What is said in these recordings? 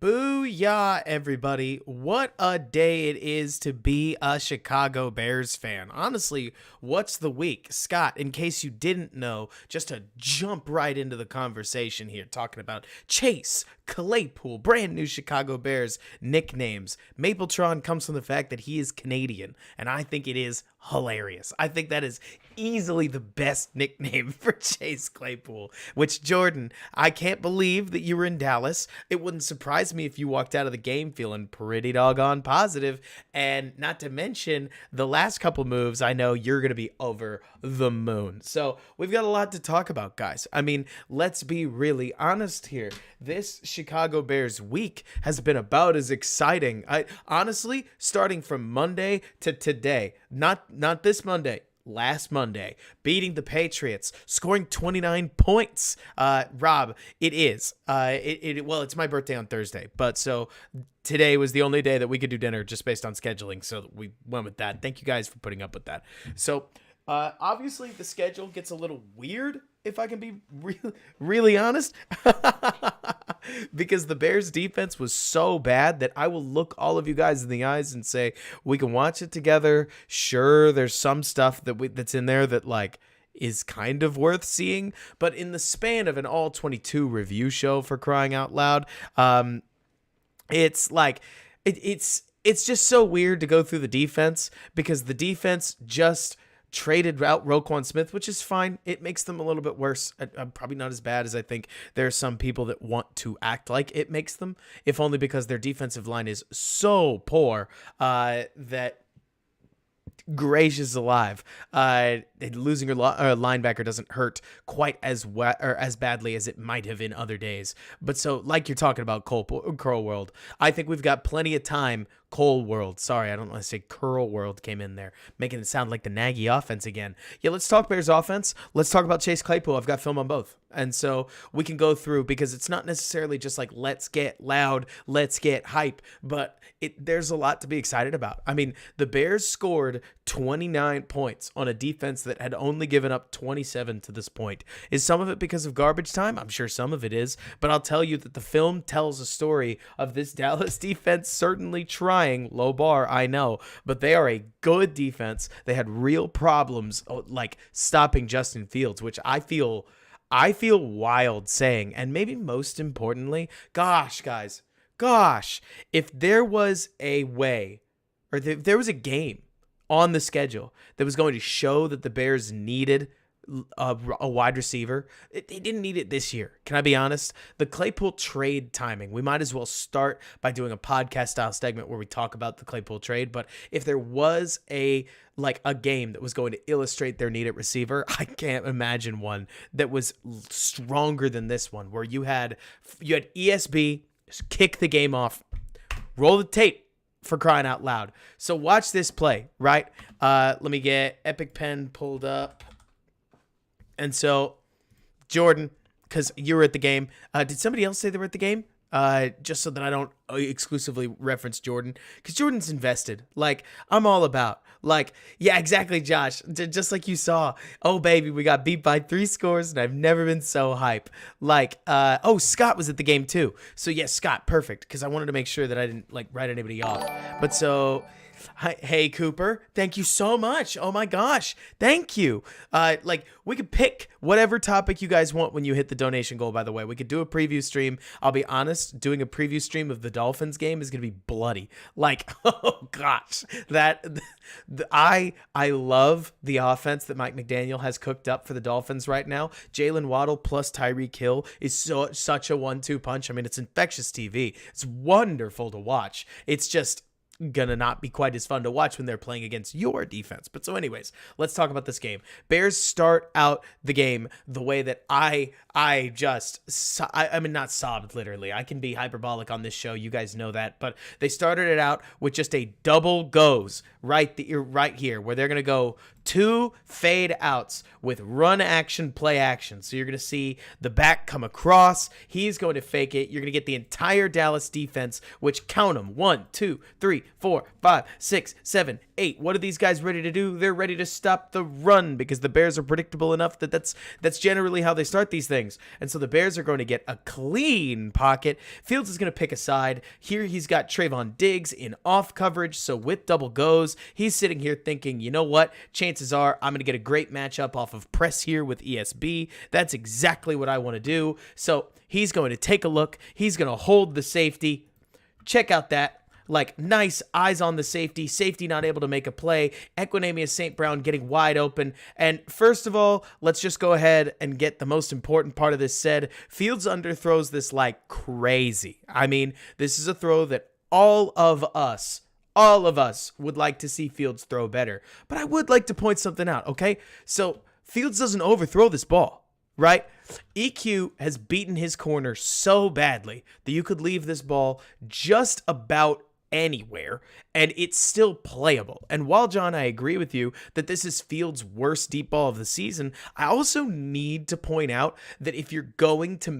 Booyah, everybody. What a day it is to be a Chicago Bears fan. Honestly, what's the week? Scott, in case you didn't know, just to jump right into the conversation here, talking about Chase, Claypool, brand new Chicago Bears nicknames. Mapletron comes from the fact that he is Canadian, and I think it is hilarious. I think that is easily the best nickname for Chase Claypool, which, Jordan, I can't believe that you were in Dallas. It wouldn't surprise me if you walked out of the game feeling pretty doggone positive, and not to mention the last couple moves, I know you're going to be over the moon. So we've got a lot to talk about, guys. I mean, let's be really honest here. This Chicago Bears week has been about as exciting. I honestly, starting from Monday to today, not this Monday, last Monday, beating the Patriots, scoring 29 points. Rob, it is. Well, it's my birthday on Thursday, but so today was the only day that we could do dinner just based on scheduling, so we went with that. Thank you guys for putting up with that. So, obviously, the schedule gets a little weird, if I can be really honest, because the Bears defense was so bad that I will look all of you guys in the eyes and say, we can watch it together. Sure, there's some stuff that's in there that like is kind of worth seeing, but in the span of an all 22 review show, for crying out loud, it's like it's just so weird to go through the defense, because the defense just traded out Roquan Smith, which is fine. It makes them a little bit worse. Probably not as bad as I think there are some people that want to act like it makes them, if only because their defensive line is so poor that gracious alive, losing your linebacker doesn't hurt quite as badly as it might have in other days. But so, like you're talking about Curl World, I think we've got plenty of time. Cole World, sorry, I don't want to say Curl World came in there, making it sound like the Nagy offense again. Yeah, let's talk Bears offense. Let's talk about Chase Claypool. I've got film on both. And so we can go through, because it's not necessarily just like, let's get loud, let's get hype, but there's a lot to be excited about. I mean, the Bears scored 29 points on a defense that had only given up 27 to this point. Is some of it because of garbage time? I'm sure some of it is, but I'll tell you that the film tells a story of this Dallas defense certainly trying. Low bar, I know, but they are a good defense. They had real problems like stopping Justin Fields, which I feel wild saying. And maybe most importantly, gosh, if there was a way, or if there was a game on the schedule that was going to show that the Bears needed a wide receiver, they didn't need it this year. Can I be honest? The Claypool trade timing, we might as well start by doing a podcast style segment where we talk about the Claypool trade. But if there was a game that was going to illustrate their need at receiver, I can't imagine one that was stronger than this one, where you had ESB just kick the game off, roll the tape, for crying out loud. So watch this play, right? Let me get Epic Pen pulled up. And so, Jordan, because you were at the game, did somebody else say they were at the game? Just so that I don't exclusively reference Jordan, because Jordan's invested. Like, I'm all about. Like, yeah, exactly, Josh. Just like you saw. Oh, baby, we got beat by 3 scores, and I've never been so hype. Like, Scott was at the game too. So, yes, Scott, perfect, because I wanted to make sure that I didn't, write anybody off. But so... Hey, Cooper, thank you so much. Oh my gosh, thank you. We could pick whatever topic you guys want when you hit the donation goal, by the way. We could do a preview stream. I'll be honest, doing a preview stream of the Dolphins game is going to be bloody. Oh gosh, I love the offense that Mike McDaniel has cooked up for the Dolphins right now. Jalen Waddle plus Tyreek Hill is such a 1-2 punch. I mean, it's infectious TV. It's wonderful to watch. It's just gonna not be quite as fun to watch when they're playing against your defense. But so anyways, let's talk about this game. Bears start out the game the way that I mean, not sobbed literally. I can be hyperbolic on this show. You guys know that. But they started it out with just a double goes right here, where they're going to go 2 fade outs with run action, play action. So you're going to see the back come across. He's going to fake it. You're going to get the entire Dallas defense, which, count them, 1, 2, 3, 4, 5, 6, 7, 8. What are these guys ready to do? They're ready to stop the run, because the Bears are predictable enough that that's generally how they start these things. And so the Bears are going to get a clean pocket. Fields is going to pick a side. Here he's got Trayvon Diggs in off coverage. So with double goes, he's sitting here thinking, you know what? Chances are I'm going to get a great matchup off of press here with ESB. That's exactly what I want to do. So he's going to take a look. He's going to hold the safety. Check out that. Nice eyes on the safety not able to make a play. Equinemius St. Brown getting wide open. And first of all, let's just go ahead and get the most important part of this said. Fields underthrows this like crazy. I mean, this is a throw that all of us would like to see Fields throw better. But I would like to point something out, okay? So Fields doesn't overthrow this ball. right? EQ has beaten his corner so badly that you could leave this ball just about anywhere and it's still playable. And while, John, I agree with you that this is Fields' worst deep ball of the season, I also need to point out that if you're going to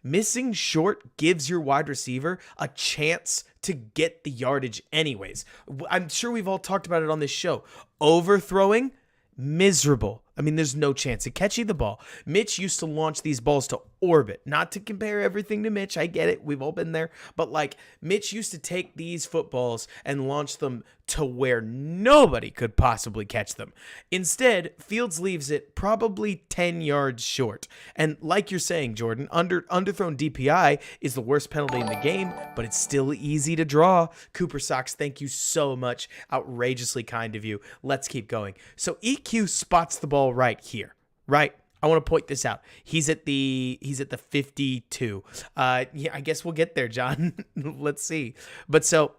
missing short gives your wide receiver a chance to get the yardage anyways. I'm sure we've all talked about it on this show. Overthrowing, miserable. I mean, there's no chance of catching the ball. Mitch used to launch these balls to orbit. Not to compare everything to Mitch. I get it. We've all been there. But like, Mitch used to take these footballs and launch them to where nobody could possibly catch them. Instead, Fields leaves it probably 10 yards short. And like you're saying, Jordan, underthrown DPI is the worst penalty in the game, but it's still easy to draw. Cooper Sox, thank you so much. Outrageously kind of you. Let's keep going. So EQ spots the ball right here, right? I want to point this out. He's at the 52. Yeah, I guess we'll get there, John. Let's see. But so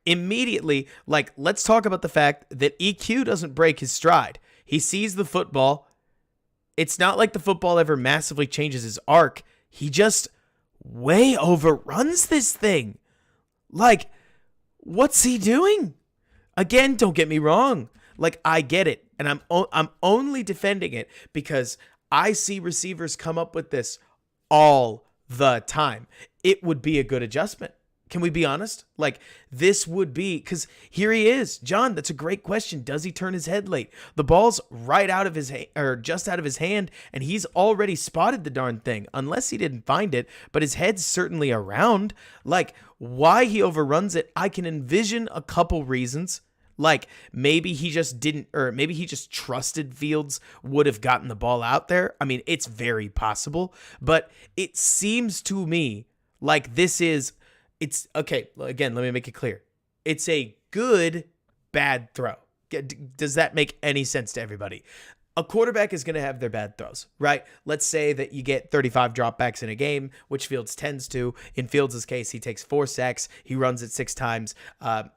immediately, like, let's talk about the fact that EQ doesn't break his stride. He sees the football. It's not like the football ever massively changes his arc. He just way overruns this thing. Like, what's he doing? Again, don't get me wrong. Like, I get it. And I'm only defending it because I see receivers come up with this all the time. It would be a good adjustment. Can we be honest? Like, this would be, because here he is. John, that's a great question. Does he turn his head late? The ball's right out of his or just out of his hand, and he's already spotted the darn thing, unless he didn't find it, but his head's certainly around. Like, why he overruns it, I can envision a couple reasons. Like, maybe he just didn't, or maybe he just trusted Fields would have gotten the ball out there. I mean, it's very possible, but it seems to me like it's okay. Again, let me make it clear. It's a good, bad throw. Does that make any sense to everybody? A quarterback is going to have their bad throws, right? Let's say that you get 35 dropbacks in a game, which Fields tends to. In Fields' case, he takes 4 sacks. He runs it 6 times.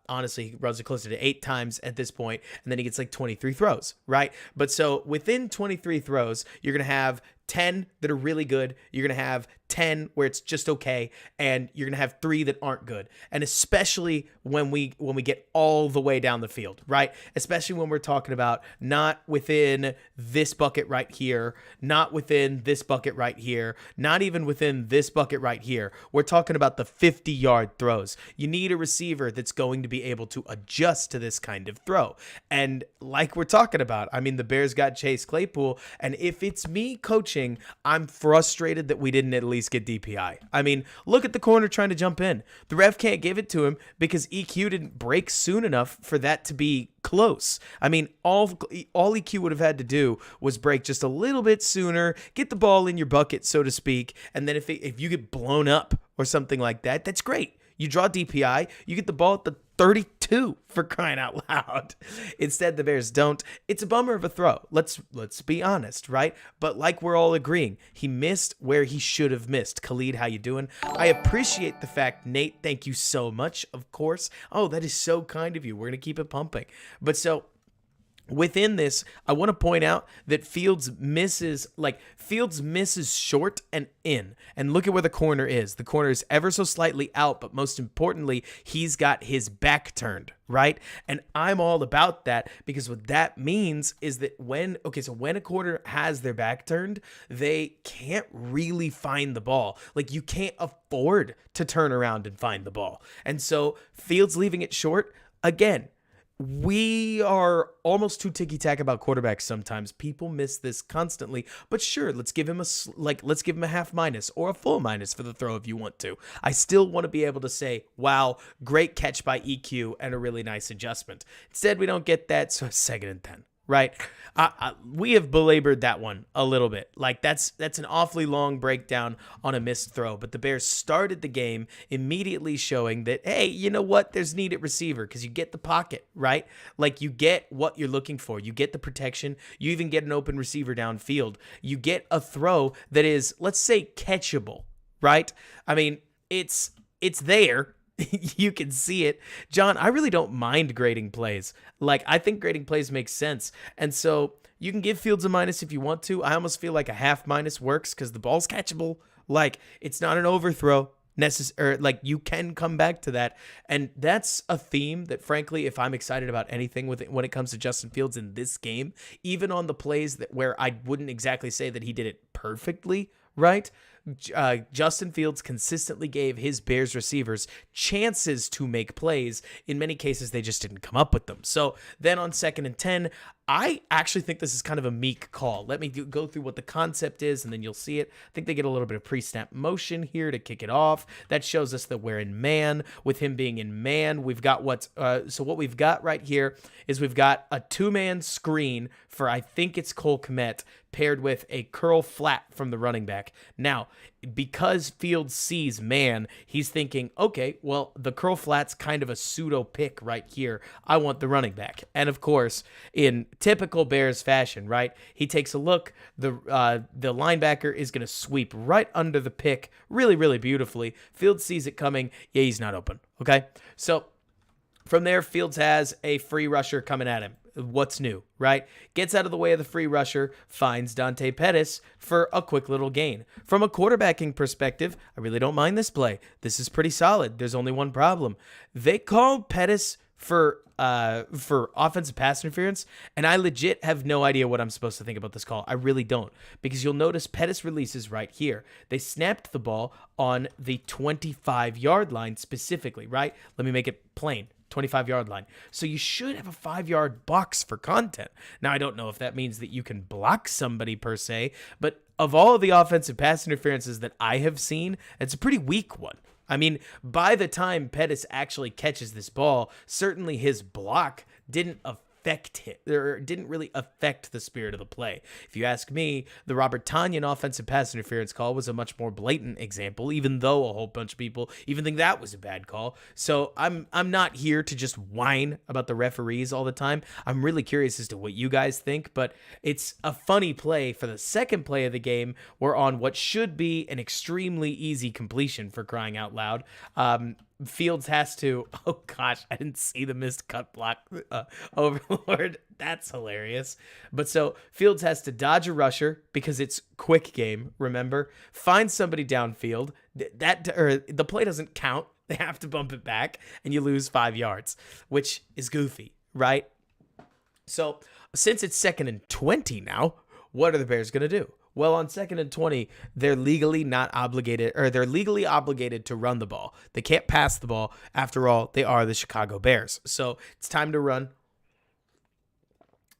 Honestly, he runs it closer to 8 times at this point, and then he gets like 23 throws, right? But so within 23 throws, you're going to have 10 that are really good. You're going to have 10 where it's just okay, and you're going to have 3 that aren't good. And especially when we get all the way down the field, right? Especially when we're talking about not within this bucket right here, not within this bucket right here, not even within this bucket right here. We're talking about the 50-yard throws. You need a receiver that's going to be able to adjust to this kind of throw. And like we're talking about, I mean, the Bears got Chase Claypool, and if it's me coaching, I'm frustrated that we didn't at least get DPI. I mean, look at the corner trying to jump in. The ref can't give it to him because EQ didn't break soon enough for that to be close. I mean, all EQ would have had to do was break just a little bit sooner, get the ball in your bucket, so to speak, and then if you get blown up or something like that, that's great. You draw DPI, you get the ball at the 32, for crying out loud. Instead, the Bears don't. It's a bummer of a throw. Let's be honest, right? But like we're all agreeing, he missed where he should have missed. Khalid, how you doing? I appreciate the fact, Nate, thank you so much, of course. Oh, that is so kind of you. We're going to keep it pumping. But so within this, I want to point out that Fields misses short and in. And look at where the corner is. The corner is ever so slightly out, but most importantly, he's got his back turned, right? And I'm all about that because what that means is that when a corner has their back turned, they can't really find the ball. Like, you can't afford to turn around and find the ball. And so Fields leaving it short, again, we are almost too ticky-tack about quarterbacks sometimes. People miss this constantly. But sure, let's give him a half minus or a full minus for the throw if you want to. I still want to be able to say, wow, great catch by EQ and a really nice adjustment. Instead, we don't get that, so it's 2nd and 10. Right? We have belabored that one a little bit. Like, that's an awfully long breakdown on a missed throw. But the Bears started the game immediately showing that, hey, you know what? There's need at receiver because you get the pocket, right? Like, you get what you're looking for. You get the protection. You even get an open receiver downfield. You get a throw that is, let's say, catchable, right? I mean, it's there. You can see it. John, I really don't mind grading plays. Like, I think grading plays makes sense. And so you can give Fields a minus if you want to. I almost feel like a half minus works because the ball's catchable. Like, it's not an overthrow. Like, you can come back to that. And that's a theme that, frankly, if I'm excited about anything with it, when it comes to Justin Fields in this game, even on the plays where I wouldn't exactly say that he did it perfectly, right? Justin Fields consistently gave his Bears receivers chances to make plays. In many cases, they just didn't come up with them. So then on 2nd and 10, I actually think this is kind of a meek call. Let me go through what the concept is, and then you'll see it. I think they get a little bit of pre-snap motion here to kick it off. That shows us that we're in man. With him being in man, we've got what we've got right here is we've got a 2-man screen for, I think it's Cole Kmet, paired with a curl flat from the running back. Now, because Fields sees man, he's thinking, okay, well, the curl flat's kind of a pseudo pick right here. I want the running back. And of course, in typical Bears fashion, right, he takes a look. The linebacker is going to sweep right under the pick really, really beautifully. Fields sees it coming. Yeah, he's not open. Okay, so from there, Fields has a free rusher coming at him. What's new, right? Gets out of the way of the free rusher, finds Dante Pettis for a quick little gain. From a quarterbacking perspective, I really don't mind this play. This is pretty solid. There's only one problem. They called Pettis for offensive pass interference, and I legit have no idea what I'm supposed to think about this call. I really don't, because you'll notice Pettis releases right here. They snapped the ball on the 25-yard line specifically, right? Let me make it plain. 25-yard line. So you should have a 5-yard box for content. Now, I don't know if that means that you can block somebody per se, but of all of the offensive pass interferences that I have seen, it's a pretty weak one. I mean, by the time Pettis actually catches this ball, certainly his block didn't affect it, or didn't really affect the spirit of the play. If you ask me, the Robert Tonyan offensive pass interference call was a much more blatant example, even though a whole bunch of people even think that was a bad call. So I'm not here to just whine about the referees all the time. I'm really curious as to what you guys think, but it's a funny play for the second play of the game. We're on what should be an extremely easy completion, for crying out loud. Fields has to, oh gosh, I didn't see the missed cut block, Overlord. That's hilarious. But so Fields has to dodge a rusher because it's quick game, remember? Find somebody downfield. The play doesn't count. They have to bump it back, and you lose 5 yards, which is goofy, right? So since it's 2nd and 20 now, what are the Bears going to do? Well, on 2nd and 20, they're legally obligated to run the ball. They can't pass the ball. After all, they are the Chicago Bears. So it's time to run.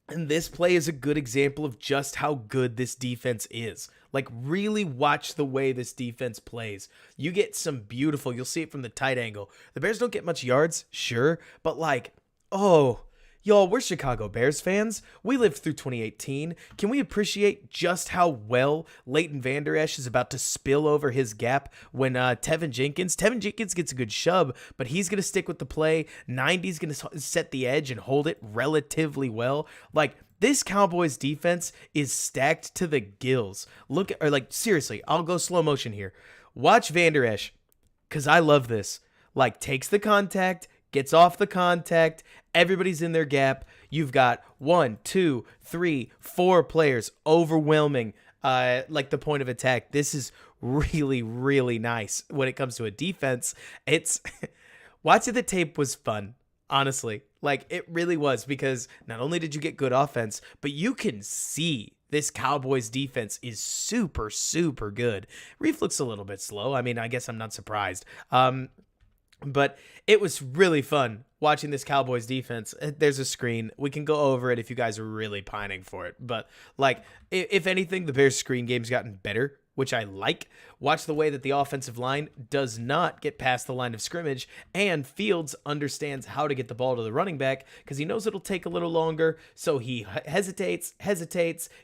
And this play is a good example of just how good this defense is. Like, really watch the way this defense plays. You get some beautiful, you'll see it from the tight angle. The Bears don't get much yards, sure, but like, oh, y'all, we're Chicago Bears fans. We lived through 2018. Can we appreciate just how well Leighton Vander Esch is about to spill over his gap when Tevin Jenkins gets a good shove, but he's going to stick with the play. 90's going to set the edge and hold it relatively well. This Cowboys defense is stacked to the gills. Seriously, I'll go slow motion here. Watch Vander Esch, because I love this. Takes the contact, gets off the contact, everybody's in their gap. You've got 1, 2, 3, 4 players overwhelming the point of attack. This is really, really nice when it comes to a defense. It's watching the tape was fun, honestly. It really was, because not only did you get good offense, but you can see this Cowboys defense is super, super good. Reef looks a little bit slow. I mean, I guess I'm not surprised. But it was really fun watching this Cowboys defense. There's a screen. We can go over it if you guys are really pining for it. But, if anything, the Bears' screen game's gotten better, which I like. Watch the way that the offensive line does not get past the line of scrimmage, and Fields understands how to get the ball to the running back because he knows it'll take a little longer, so he hesitates,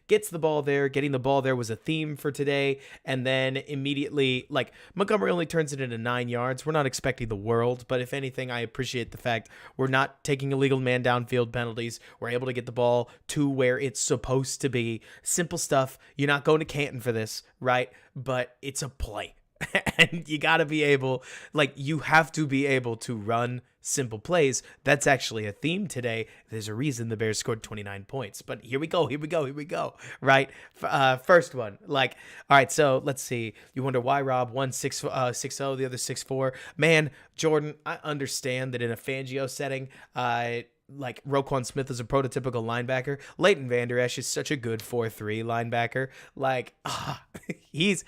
gets the ball there. Getting the ball there was a theme for today, and then immediately, Montgomery only turns it into 9 yards. We're not expecting the world, but if anything, I appreciate the fact we're not taking illegal man downfield penalties. We're able to get the ball to where it's supposed to be. Simple stuff. You're not going to Canton for this, right? But it's a play. And you got to be able, like, you have to be able to run simple plays. That's actually a theme today. There's a reason the Bears scored 29 points. But here we go. Right? First one. Like, all right, so let's see. You wonder why Rob won 6-0, the other 6-4. Man, Jordan, I understand that in a Fangio setting, like Roquan Smith is a prototypical linebacker. Leighton Vander Esch is such a good 4-3 linebacker. Like, he's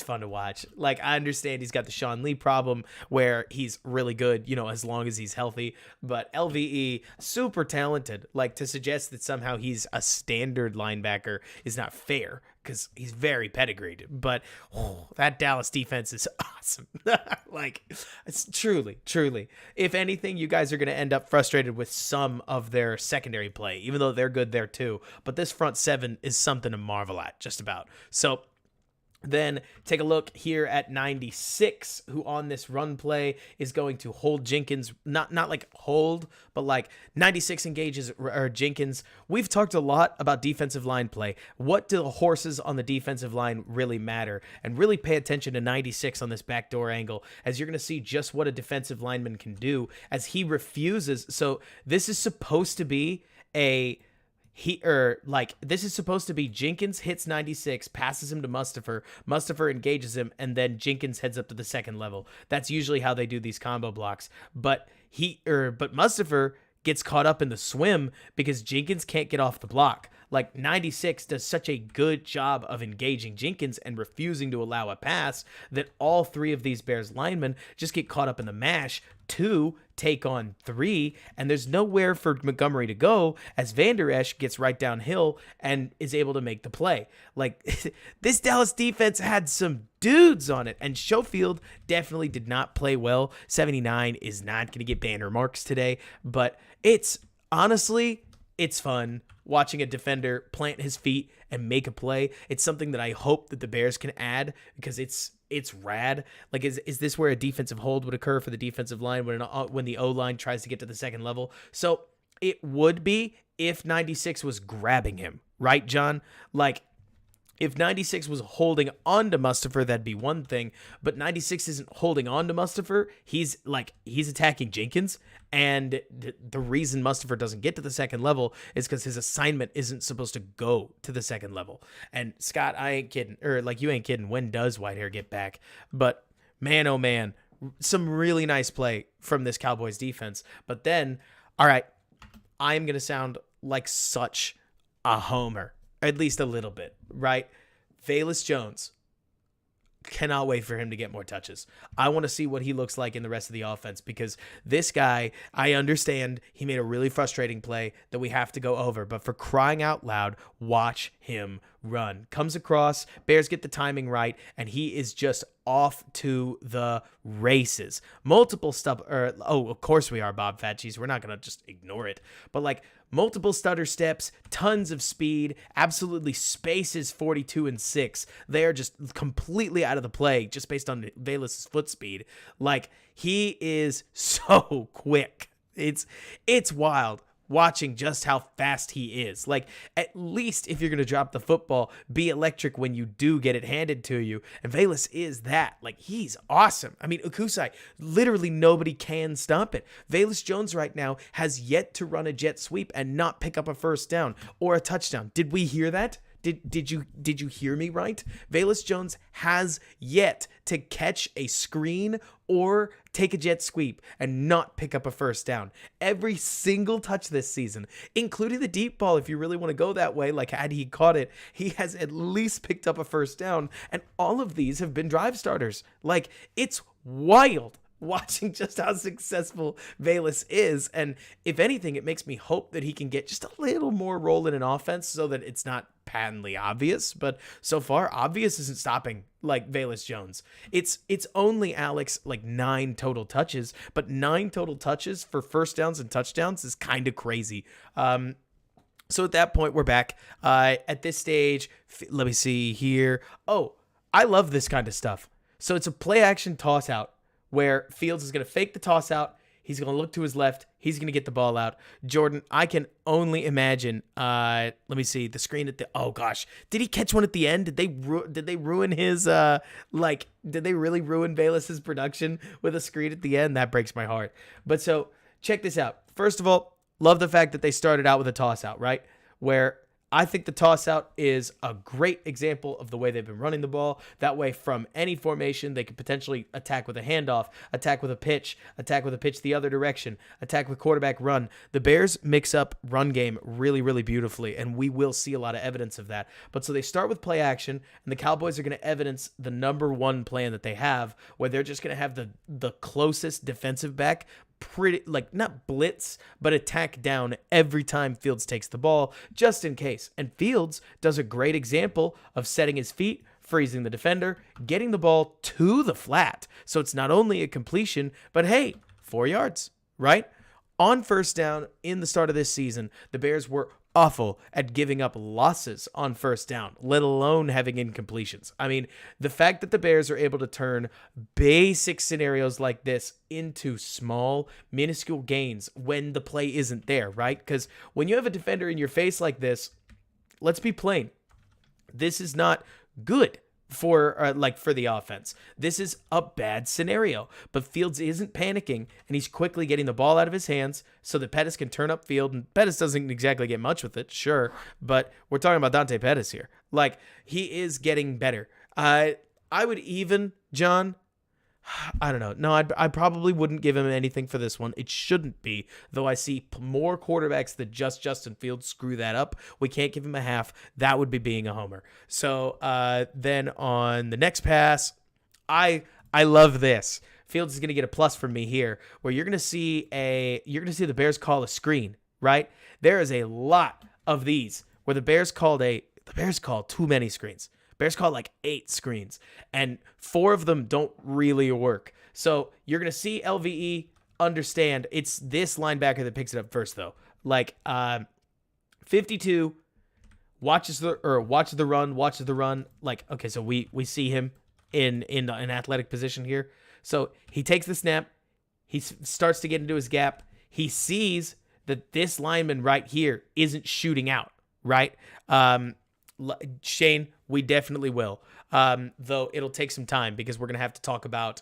fun to watch. Like, I understand he's got the Sean Lee problem where he's really good, as long as he's healthy. But LVE, super talented. Like, to suggest that somehow he's a standard linebacker is not fair because he's very pedigreed. But that Dallas defense is awesome. Like, it's truly. If anything, you guys are going to end up frustrated with some of their secondary play, even though they're good there too. But this front seven is something to marvel at, just about. So then take a look here at 96, who on this run play is going to hold Jenkins, not like hold, but like 96 engages or Jenkins. We've talked a lot about defensive line play. What do the horses on the defensive line really matter? And really pay attention to 96 on this backdoor angle, as you're going to see just what a defensive lineman can do as he refuses. So this is supposed to be this is supposed to be Jenkins hits 96, passes him to Mustafa engages him, and then Jenkins heads up to the second level. That's usually how they do these combo blocks. But Mustafa gets caught up in the swim because Jenkins can't get off the block. Like, 96 does such a good job of engaging Jenkins and refusing to allow a pass that all three of these Bears linemen just get caught up in the mash. 2 take on 3, and there's nowhere for Montgomery to go as Vander Esch gets right downhill and is able to make the play. Like, this Dallas defense had some dudes on it, and Schofield definitely did not play well. 79 is not going to get banner marks today, but it's fun watching a defender plant his feet and make a play. It's something that I hope that the Bears can add because it's rad. Like, is this where a defensive hold would occur for the defensive line when the O-line tries to get to the second level? So it would be if 96 was grabbing him, right, John? Like, if 96 was holding on to Mustafa, that'd be one thing, but 96 isn't holding on to Mustafa. He's attacking Jenkins, and the reason Mustafa doesn't get to the second level is because his assignment isn't supposed to go to the second level. And Scott, I ain't kidding, or like you ain't kidding, when does Whitehair get back? But man, oh man, some really nice play from this Cowboys defense. But then, all right, I'm going to sound like such a homer. At least a little bit, right? Velus Jones. Cannot wait for him to get more touches. I want to see what he looks like in the rest of the offense because this guy, I understand he made a really frustrating play that we have to go over, but for crying out loud, watch him run. Comes across, Bears get the timing right, and he is just off to the races. Multiple of course we are, Bob Fat Cheese. We're not going to just ignore it, but like multiple stutter steps, tons of speed, absolutely spaces 42 and 6. They are just completely out of the play just based on Velus' foot speed. Like, he is so quick. It's wild watching just how fast he is. Like, at least if you're going to drop the football, be electric when you do get it handed to you. And Velus is that. Like, he's awesome. I mean, Ukusai, literally nobody can stop it. Velus Jones right now has yet to run a jet sweep and not pick up a first down or a touchdown. Did we hear that? Did you hear me right? Velus Jones has yet to catch a screen or take a jet sweep and not pick up a first down. Every single touch this season, including the deep ball, if you really want to go that way, like had he caught it, he has at least picked up a first down, and all of these have been drive starters. Like, it's wild watching just how successful Velus is. And if anything, it makes me hope that he can get just a little more role in an offense so that it's not patently obvious. But so far, obvious isn't stopping like Velus Jones. It's only, Alex, like 9 total touches, but 9 total touches for first downs and touchdowns is kind of crazy. So at that point, we're back. At this stage, let me see here. Oh, I love this kind of stuff. So it's a play action toss out, where Fields is going to fake the toss out. He's going to look to his left. He's going to get the ball out. Jordan, I can only imagine. Let me see the screen at the. Oh gosh, did he catch one at the end? Did they ruin his Did they really ruin Velus's production with a screen at the end? That breaks my heart. But so check this out. First of all, love the fact that they started out with a toss out, right? Where I think the toss out is a great example of the way they've been running the ball. That way, from any formation, they could potentially attack with a handoff, attack with a pitch the other direction, attack with quarterback run. The Bears mix up run game really, really beautifully, and we will see a lot of evidence of that. But so they start with play action, and the Cowboys are going to evidence the number one plan that they have, where they're just going to have the closest defensive back pretty, like, not blitz, but attack down every time Fields takes the ball, just in case. And Fields does a great example of setting his feet, freezing the defender, getting the ball to the flat. So it's not only a completion, but hey, 4 yards, right? On first down in the start of this season, the Bears were awful at giving up losses on first down, let alone having incompletions. I mean, the fact that the Bears are able to turn basic scenarios like this into small, minuscule gains when the play isn't there, right? Because when you have a defender in your face like this, let's be plain, this is not good for the offense. This is a bad scenario, but Fields isn't panicking, and he's quickly getting the ball out of his hands so that Pettis can turn up field, and Pettis doesn't exactly get much with it, sure, but we're talking about Dante Pettis here. Like, he is getting better. I would even, John, I don't know. No, I probably wouldn't give him anything for this one. It shouldn't be, though I see more quarterbacks that just Justin Fields screw that up. We can't give him a half. That would be being a homer. So then on the next pass, I love this. Fields is going to get a plus from me here, where you're going to see the Bears call a screen, right? There is a lot of these where the Bears called too many screens. Bears called like 8 screens, and 4 of them don't really work. So you're going to see LVE understand it's this linebacker that picks it up first, though. Like 52 watches the run. Like, okay, so we see him in an athletic position here. So he takes the snap. He starts to get into his gap. He sees that this lineman right here isn't shooting out, right? Shane, we definitely will. Though it'll take some time because we're going to have to talk about,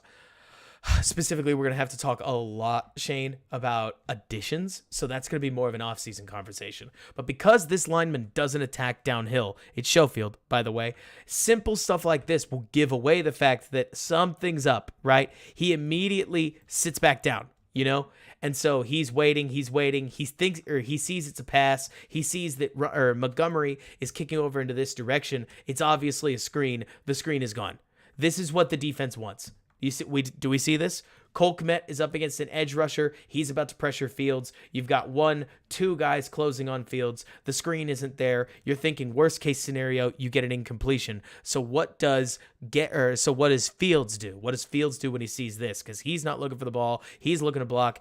specifically, we're going to have to talk a lot, Shane, about additions. So that's going to be more of an offseason conversation. But because this lineman doesn't attack downhill, it's Schofield, by the way, simple stuff like this will give away the fact that something's up, right? He immediately sits back down, you know? And so he's waiting. He sees it's a pass. He sees that Montgomery is kicking over into this direction. It's obviously a screen. The screen is gone. This is what the defense wants. Do we see this? Cole Kmet is up against an edge rusher. He's about to pressure Fields. You've got 1-2 guys closing on Fields. The screen isn't there. You're thinking worst case scenario, you get an incompletion. So what does Fields do? What does Fields do when he sees this? Because he's not looking for the ball. He's looking to block.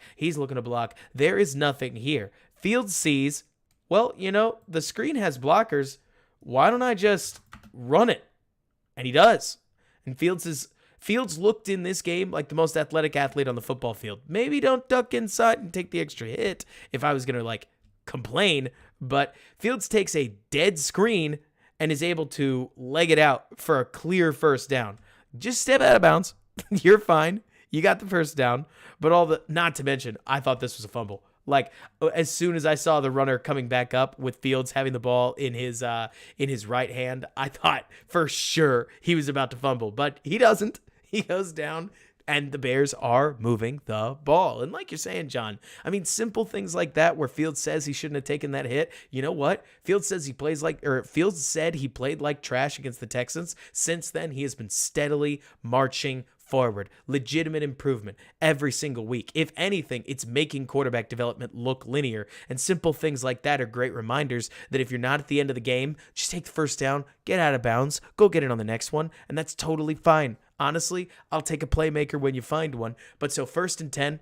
There is nothing here. Fields sees, well, the screen has blockers. Why don't I just run it? And he does. And Fields looked in this game like the most athletic athlete on the football field. Maybe don't duck inside and take the extra hit if I was going to complain, but Fields takes a dead screen and is able to leg it out for a clear first down. Just step out of bounds. You're fine. You got the first down, but not to mention, I thought this was a fumble. Like, as soon as I saw the runner coming back up with Fields having the ball in his right hand, I thought for sure he was about to fumble, but he doesn't. He goes down, and the Bears are moving the ball. And like you're saying, John, I mean, simple things like that where Fields says he shouldn't have taken that hit. You know what? Fields said he played like trash against the Texans. Since then, he has been steadily marching forward. Legitimate improvement every single week. If anything, it's making quarterback development look linear. And simple things like that are great reminders that if you're not at the end of the game, just take the first down, get out of bounds, go get it on the next one, and that's totally fine. Honestly, I'll take a playmaker when you find one. But so 1st and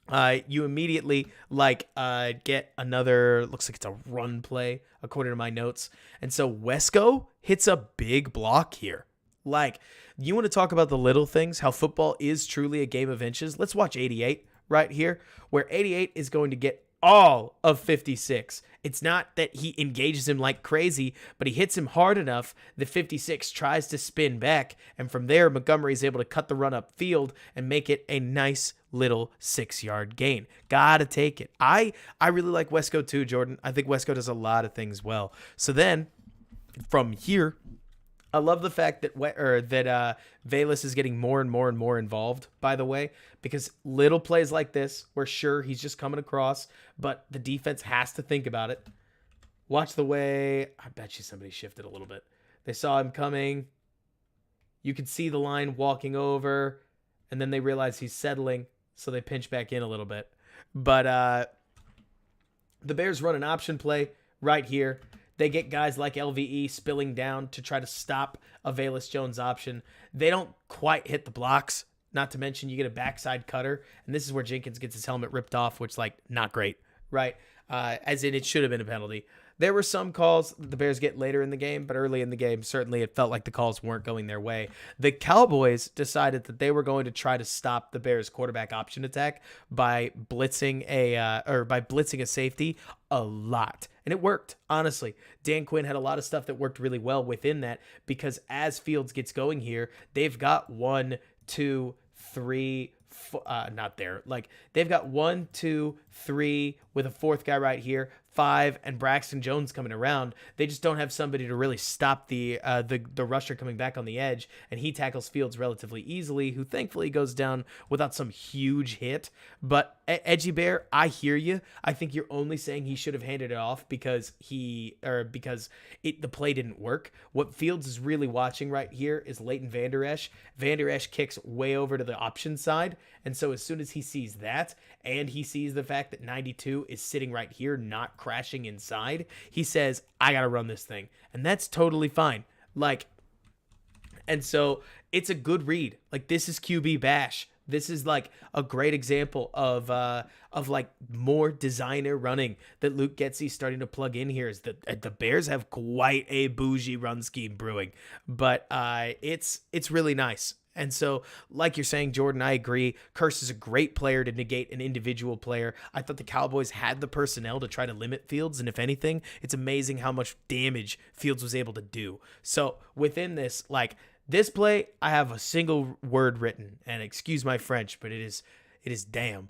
10, you immediately get another, looks like it's a run play according to my notes. And so Wesco hits a big block here. Like, you want to talk about the little things, how football is truly a game of inches? Let's watch 88, right here, where 88 is going to get all of 56. It's not that he engages him like crazy, but he hits him hard enough that 56 tries to spin back, and from there, Montgomery is able to cut the run up field and make it a nice little 6-yard gain. Gotta take it. I really like Wesco too, Jordan. I think Wesco does a lot of things well. So then, from here, I love the fact that Velus is getting more and more and more involved, by the way, because little plays like this, where sure, he's just coming across, but the defense has to think about it. Watch the way, I bet you somebody shifted a little bit. They saw him coming. You could see the line walking over, and then they realize he's settling, so they pinch back in a little bit. But the Bears run an option play right here. They get guys like LVE spilling down to try to stop a Velus Jones option. They don't quite hit the blocks, not to mention you get a backside cutter, and this is where Jenkins gets his helmet ripped off, which, like, not great, right? As in, it should have been a penalty. There were some calls that the Bears get later in the game, but early in the game, certainly it felt like the calls weren't going their way. The Cowboys decided that they were going to try to stop the Bears' quarterback option attack by blitzing a safety a lot. And it worked, honestly. Dan Quinn had a lot of stuff that worked really well within that, because as Fields gets going here, they've got 1, 2, 3, not there. Like, they've got 1, 2, 3 with a fourth guy right here, 5, and Braxton Jones coming around. They just don't have somebody to really stop the rusher coming back on the edge, and he tackles Fields relatively easily, who thankfully goes down without some huge hit. But Edgy Bear, I hear you. I think you're only saying he should have handed it off because the play didn't work. What Fields is really watching right here is Leighton Vander Esch. Vander Esch kicks way over to the option side, and so as soon as he sees that, and he sees the fact that 92 is sitting right here, not crashing inside, he says, I gotta run this thing. And that's totally fine. And so it's a good read. Like, this is QB bash. This is like a great example of like more designer running that Luke Getsy starting to plug in here. Is that the Bears have quite a bougie run scheme brewing, but it's really nice. And so, like you're saying, Jordan, I agree. Kearse is a great player to negate an individual player. I thought the Cowboys had the personnel to try to limit Fields, and if anything, it's amazing how much damage Fields was able to do. So within this, like, this play, I have a single word written, and excuse my French, but it is damn,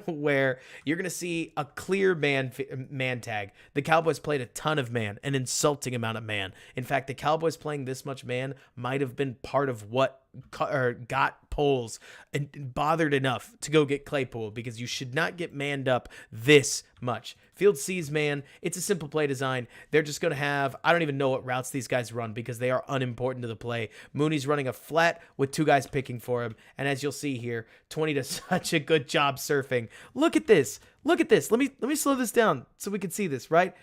where you're going to see a clear man tag. The Cowboys played a ton of man, an insulting amount of man. In fact, the Cowboys playing this much man might have been part of what got Poles and bothered enough to go get Claypool, because you should not get manned up this much. Field sees man. It's a simple play design. They're just going to have, I don't even know what routes these guys run because they are unimportant to the play. Mooney's running a flat with 2 guys picking for him. And as you'll see here, 20 does such a good job surfing. Look at this. Look at this. Let me slow this down so we can see this, right?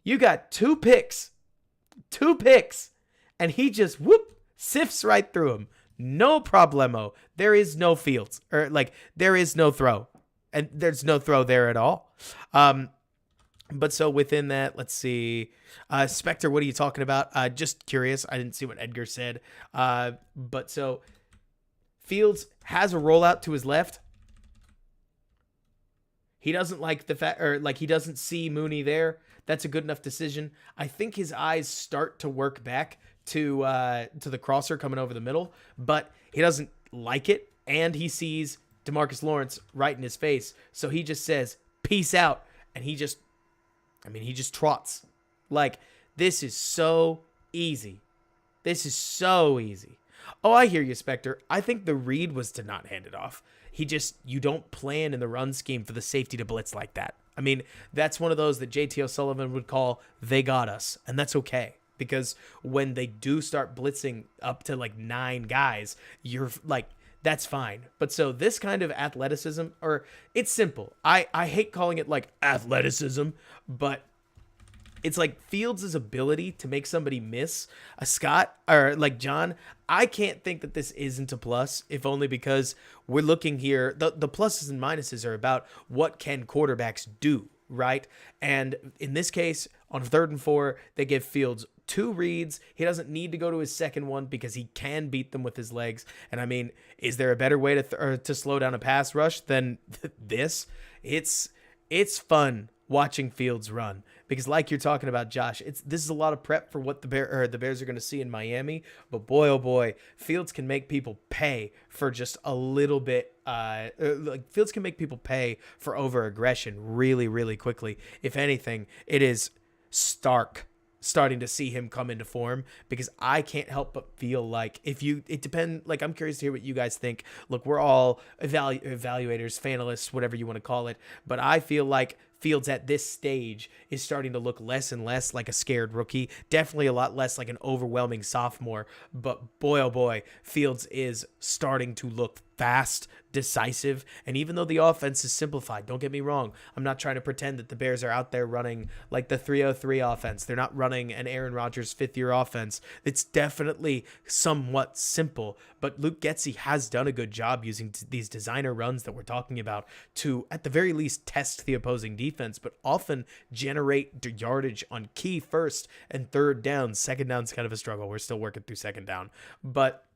You got 2 picks, and he just sifts right through him. No problemo. There is no Fields, or like there is no throw, and there's no throw there at all. But so within that, let's see, Spectre, what are you talking about? Just curious. I didn't see what Edgar said. But so Fields has a rollout to his left. He doesn't like the fact, or like he doesn't see Mooney there. That's a good enough decision. I think his eyes start to work back to the crosser coming over the middle, but he doesn't like it, and he sees DeMarcus Lawrence right in his face, so he just says, peace out, and he just trots. Like, this is so easy. This is so easy. Oh, I hear you, Spectre. I think the read was to not hand it off. You don't plan in the run scheme for the safety to blitz like that. I mean, that's one of those that JT O'Sullivan would call, they got us, and that's okay. Because when they do start blitzing up to like 9 guys, you're like, that's fine. But so this kind of athleticism, or it's simple. I hate calling it like athleticism, but it's like Fields' ability to make somebody miss a Scott, or like John. I can't think that this isn't a plus, if only because we're looking here. The pluses and minuses are about what can quarterbacks do, right? And in this case, on 3rd and 4, they give Fields 2 reads. He doesn't need to go to his second one because he can beat them with his legs. And I mean, is there a better way to slow down a pass rush than this? It's fun watching Fields run because, like you're talking about, Josh, this is a lot of prep for what the Bears are going to see in Miami. But boy, oh boy, Fields can make people pay for just a little bit. Fields can make people pay for over aggression really, really quickly. If anything, it is starting to see him come into form because I can't help but feel like I'm curious to hear what you guys think. Look, we're all evaluators, fanalists, whatever you want to call it, but I feel like Fields at this stage is starting to look less and less like a scared rookie, definitely a lot less like an overwhelming sophomore, but boy, oh boy, Fields is starting to look fast, decisive, and even though the offense is simplified, don't get me wrong, I'm not trying to pretend that the Bears are out there running like the 303 offense. They're not running an Aaron Rodgers fifth-year offense. It's definitely somewhat simple, but Luke Getsy has done a good job using these designer runs that we're talking about to, at the very least, test the opposing defense, but often generate yardage on key first and third downs. Second down's kind of a struggle. We're still working through second down, but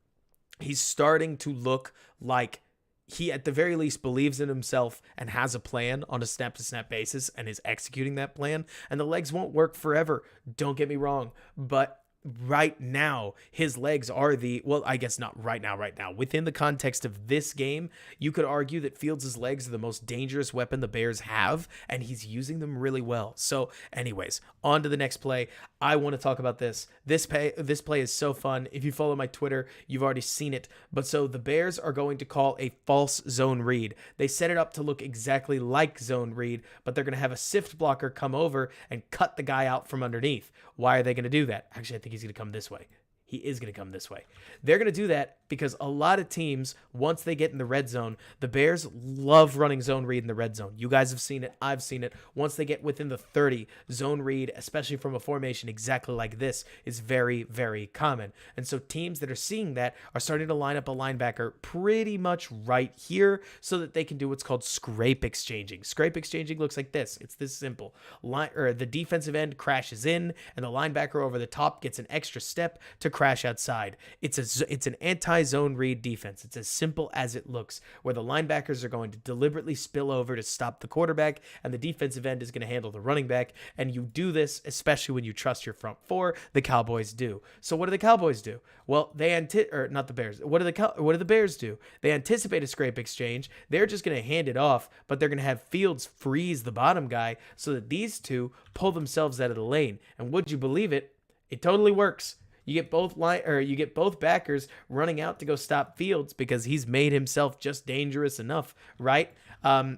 he's starting to look like he at the very least believes in himself and has a plan on a snap-to-snap basis and is executing that plan. And the legs won't work forever, don't get me wrong, but right now his legs are I guess not right now. Within the context of this game, you could argue that Fields' legs are the most dangerous weapon the Bears have, and he's using them really well. So anyways, on to the next play. I want to talk about this. This play is so fun. If you follow my Twitter, you've already seen it. But so the Bears are going to call a false zone read. They set it up to look exactly like zone read, but they're going to have a sift blocker come over and cut the guy out from underneath. Why are they going to do that? Actually, I think he's going to come this way. He is going to come this way. They're going to do that because a lot of teams, once they get in the red zone, the Bears love running zone read in the red zone. You guys have seen it. I've seen it. Once they get within the 30, zone read, especially from a formation exactly like this, is very, very common. And so teams that are seeing that are starting to line up a linebacker pretty much right here so that they can do what's called scrape exchanging. Scrape exchanging looks like this. It's this simple. The defensive end crashes in, and the linebacker over the top gets an extra step to crash outside. It's an anti-zone read defense. It's as simple as it looks, where the linebackers are going to deliberately spill over to stop the quarterback, and the defensive end is going to handle the running back. And you do this especially when you trust your front four. The Cowboys do. So what do the Cowboys do? Well, not the Bears. What do the Bears do? They anticipate a scrape exchange. They're just going to hand it off, but they're going to have Fields freeze the bottom guy so that these two pull themselves out of the lane. And would you believe it? It totally works. You get both backers running out to go stop Fields because he's made himself just dangerous enough, right? And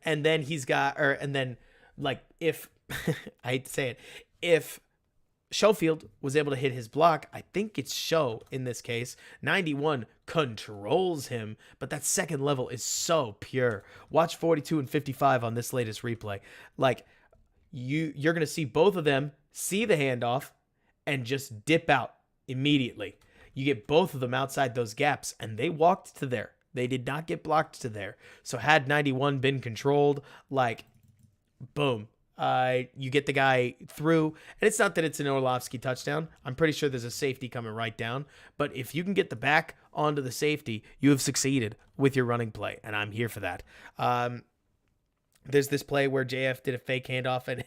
then if I hate to say it, if Schofield was able to hit his block, I think it's Show in this case. 91 controls him, but that second level is so pure. Watch 42 and 55 on this latest replay. Like you're gonna see both of them see the handoff and just dip out immediately. You get both of them outside those gaps, and they walked to there. They did not get blocked to there. So had 91 been controlled, boom, you get the guy through. And it's not that it's an Orlovsky touchdown. I'm pretty sure there's a safety coming right down. But if you can get the back onto the safety, you have succeeded with your running play, and I'm here for that. There's this play where JF did a fake handoff, and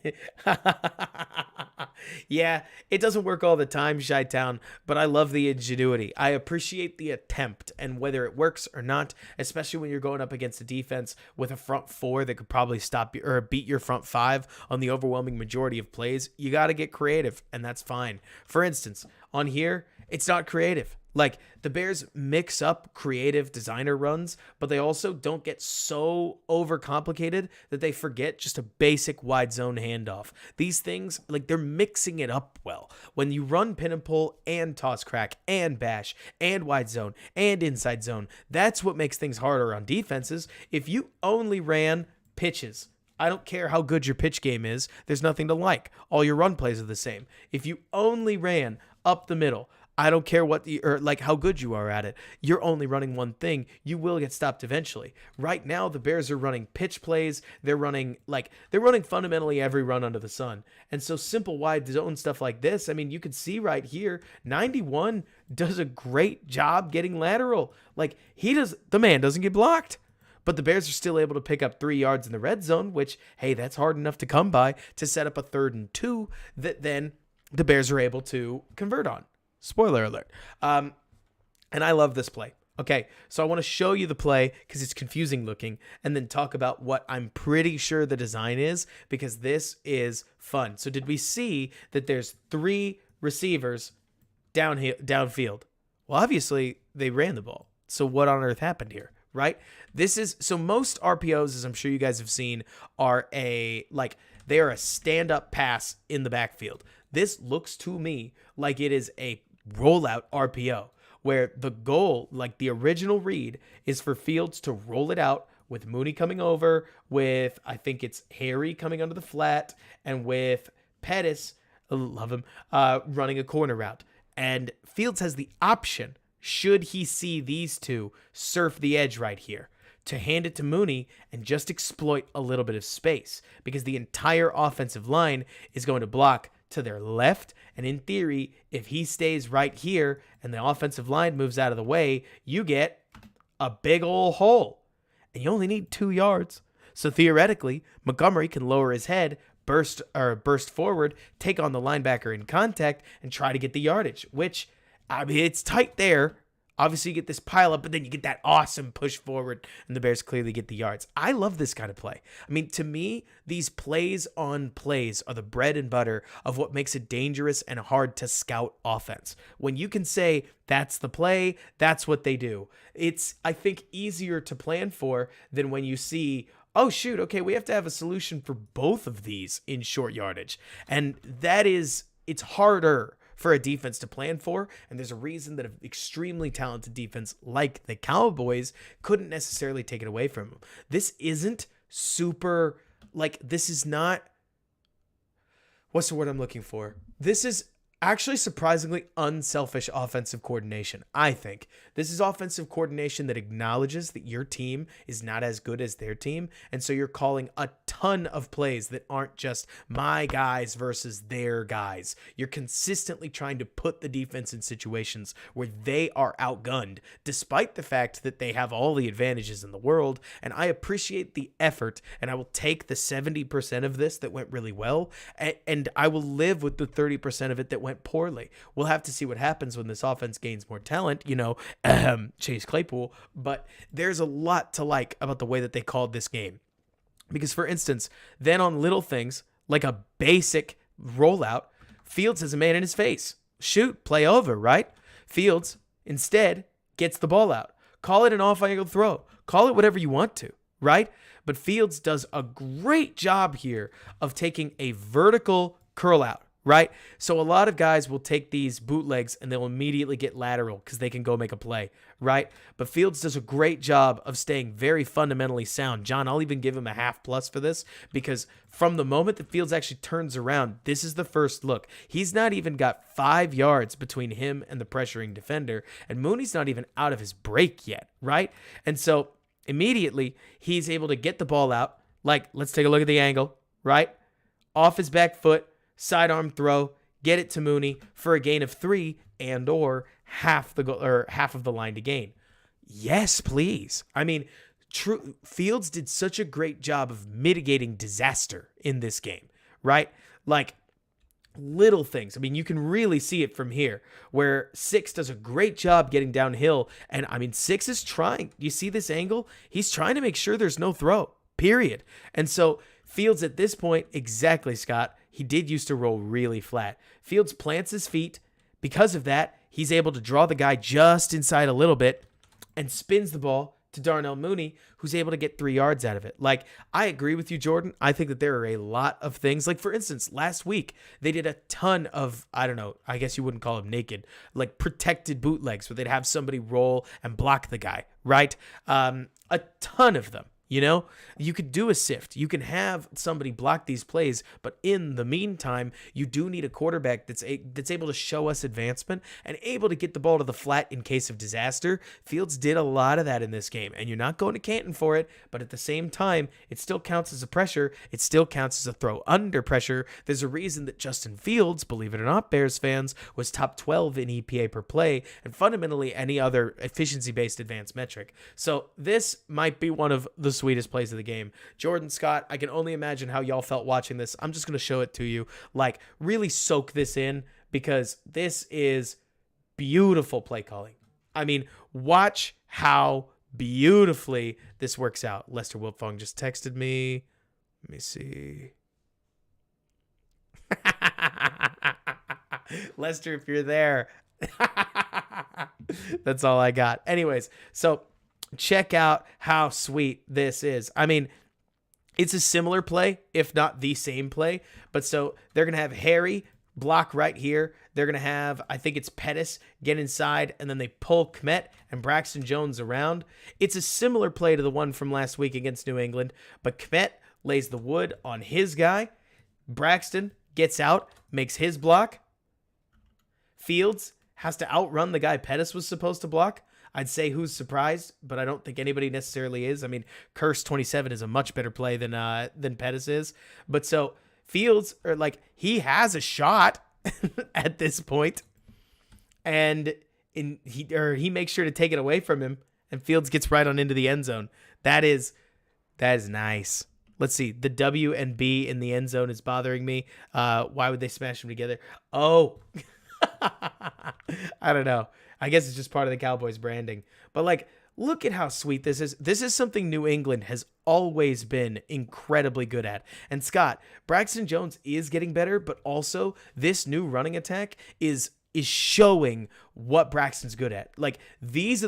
yeah, it doesn't work all the time, Chi-Town, but I love the ingenuity. I appreciate the attempt, and whether it works or not, especially when you're going up against a defense with a front four that could probably stop you or beat your front five on the overwhelming majority of plays, you got to get creative, and that's fine. For instance, on here, it's not creative. Like, the Bears mix up creative designer runs, but they also don't get so overcomplicated that they forget just a basic wide zone handoff. These things, they're mixing it up well. When you run pin and pull and toss crack and bash and wide zone and inside zone, that's what makes things harder on defenses. If you only ran pitches, I don't care how good your pitch game is, there's nothing to like. All your run plays are the same. If you only ran up the middle, I don't care or like how good you are at it. You're only running one thing. You will get stopped eventually. Right now, the Bears are running pitch plays. They're running fundamentally every run under the sun. And so simple wide zone stuff like this, I mean, you can see right here, 91 does a great job getting lateral. Like the man doesn't get blocked. But the Bears are still able to pick up 3 yards in the red zone, which, hey, that's hard enough to come by to set up a 3rd and 2 that then the Bears are able to convert on. Spoiler alert. And I love this play. Okay, so I want to show you the play because it's confusing looking and then talk about what I'm pretty sure the design is because this is fun. So did we see that there's 3 receivers downfield? Well, obviously, they ran the ball. So what on earth happened here, right? So most RPOs, as I'm sure you guys have seen, are they are a stand-up pass in the backfield. This looks to me like it is a rollout RPO where the goal, like the original read, is for Fields to roll it out with Mooney coming over, with I think it's Harry coming under the flat, and with Pettis, I love him, running a corner route. And Fields has the option, should he see these two surf the edge right here, to hand it to Mooney and just exploit a little bit of space because the entire offensive line is going to block to their left. And in theory, if he stays right here and the offensive line moves out of the way, you get a big old hole and you only need 2 yards. So theoretically, Montgomery can lower his head, burst forward, take on the linebacker in contact and try to get the yardage, which, I mean, it's tight there. Obviously, you get this pile up, but then you get that awesome push forward, and the Bears clearly get the yards. I love this kind of play. I mean, to me, these plays on plays are the bread and butter of what makes a dangerous and hard to scout offense. When you can say, that's the play, that's what they do. It's, I think, easier to plan for than when you see, oh, shoot, okay, we have to have a solution for both of these in short yardage. And it's harder for a defense to plan for, and there's a reason that an extremely talented defense like the Cowboys couldn't necessarily take it away from them. This isn't super, this is not, what's the word I'm looking for? This is actually surprisingly unselfish offensive coordination, I think. This is offensive coordination that acknowledges that your team is not as good as their team, and so you're calling a ton of plays that aren't just my guys versus their guys. You're consistently trying to put the defense in situations where they are outgunned, despite the fact that they have all the advantages in the world, and I appreciate the effort, and I will take the 70% of this that went really well, and I will live with the 30% of it that went poorly. We'll have to see what happens when this offense gains more talent, Chase Claypool, but there's a lot to like about the way that they called this game. Because, for instance, then on little things like a basic rollout, Fields has a man in his face. Shoot, play over, right? Fields instead gets the ball out. Call it an off-angle throw. Call it whatever you want to, right? But Fields does a great job here of taking a vertical curl out. Right? So a lot of guys will take these bootlegs and they'll immediately get lateral because they can go make a play, right? But Fields does a great job of staying very fundamentally sound. John, I'll even give him a half plus for this because from the moment that Fields actually turns around, this is the first look. He's not even got 5 yards between him and the pressuring defender, and Mooney's not even out of his break yet, right? And so immediately he's able to get the ball out. Let's take a look at the angle, right? Off his back foot. Sidearm throw, get it to Mooney for a gain of 3 and or half of the line to gain. Yes, please. I mean, Fields did such a great job of mitigating disaster in this game, right? Little things. I mean, you can really see it from here where Six does a great job getting downhill. And I mean, Six is trying. You see this angle? He's trying to make sure there's no throw, period. And so Fields at this point, exactly, Scott, he did used to roll really flat. Fields plants his feet. Because of that, he's able to draw the guy just inside a little bit and spins the ball to Darnell Mooney, who's able to get 3 yards out of it. I agree with you, Jordan. I think that there are a lot of things. For instance, last week, they did a ton of, I don't know, I guess you wouldn't call them naked, protected bootlegs where they'd have somebody roll and block the guy, right? A ton of them. You know, you could do a sift. You can have somebody block these plays, but in the meantime, you do need a quarterback that's able to show us advancement and able to get the ball to the flat in case of disaster. Fields did a lot of that in this game, and you're not going to Canton for it, but at the same time, it still counts as a pressure. It still counts as a throw under pressure. There's a reason that Justin Fields, believe it or not, Bears fans, was top 12 in EPA per play and fundamentally any other efficiency-based advanced metric. So this might be one of the sweetest plays of the game. Jordan, Scott, I can only imagine how y'all felt watching this. I'm just going to show it to you. Like, really soak this in because this is beautiful play calling. I mean, watch how beautifully this works out. Lester Wiltfong just texted me. Let me see. Lester, if you're there. That's all I got. Anyways, so check out how sweet this is. I mean, it's a similar play, if not the same play. But so they're going to have Harry block right here. They're going to have, I think it's Pettis, get inside, and then they pull Kmet and Braxton Jones around. It's a similar play to the one from last week against New England, but Kmet lays the wood on his guy. Braxton gets out, makes his block. Fields has to outrun the guy Pettis was supposed to block. I'd say who's surprised, but I don't think anybody necessarily is. I mean, Curse 27 is a much better play than Pettis is. But so Fields, or like, he has a shot at this point, and he makes sure to take it away from him, and Fields gets right on into the end zone. That is nice. Let's see. The W and B in the end zone is bothering me. Why would they smash them together? Oh, I don't know. I guess it's just part of the Cowboys branding. But like, look at how sweet this is. This is something New England has always been incredibly good at. And Scott, Braxton Jones is getting better, but also this new running attack is showing what Braxton's good at. Like, these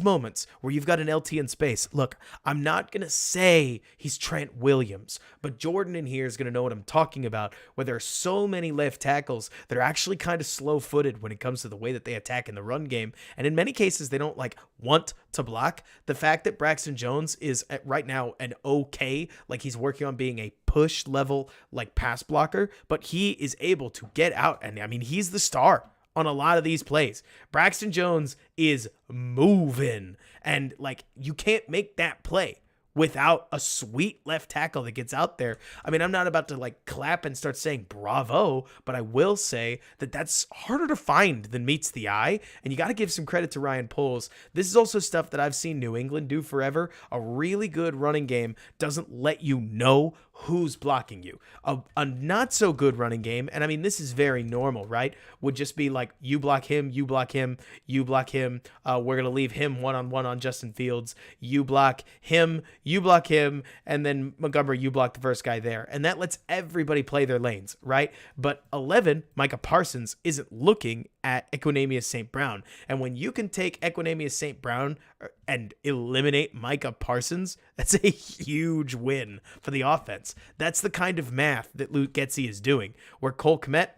moments where you've got an LT in space. Look, I'm not going to say he's Trent Williams, but Jordan in here is going to know what I'm talking about, where there are so many left tackles that are actually kind of slow-footed when it comes to the way that they attack in the run game. And in many cases, they don't like want to block. The fact that Braxton Jones is right now an okay, like he's working on being a push level like pass blocker, but he is able to get out. And I mean, he's the star on a lot of these plays. Braxton Jones is moving, and like, you can't make that play without a sweet left tackle that gets out there. I mean, I'm not about to like clap and start saying bravo, but I will say that that's harder to find than meets the eye, and you got to give some credit to Ryan Poles. This is also stuff that I've seen New England do forever. A really good running game doesn't let you know who's blocking you. A not so good running game, and I mean, this is very normal, right? Would just be like, you block him, you block him, you block him. We're going to leave him one-on-one on Justin Fields. You block him, you block him, and then Montgomery, you block the first guy there. And that lets everybody play their lanes, right? But 11, Micah Parsons, isn't looking at Equanimeous St. Brown. And when you can take Equanimeous St. Brown and eliminate Micah Parsons, that's a huge win for the offense. That's the kind of math that Luke Getsy is doing, where Cole Kmet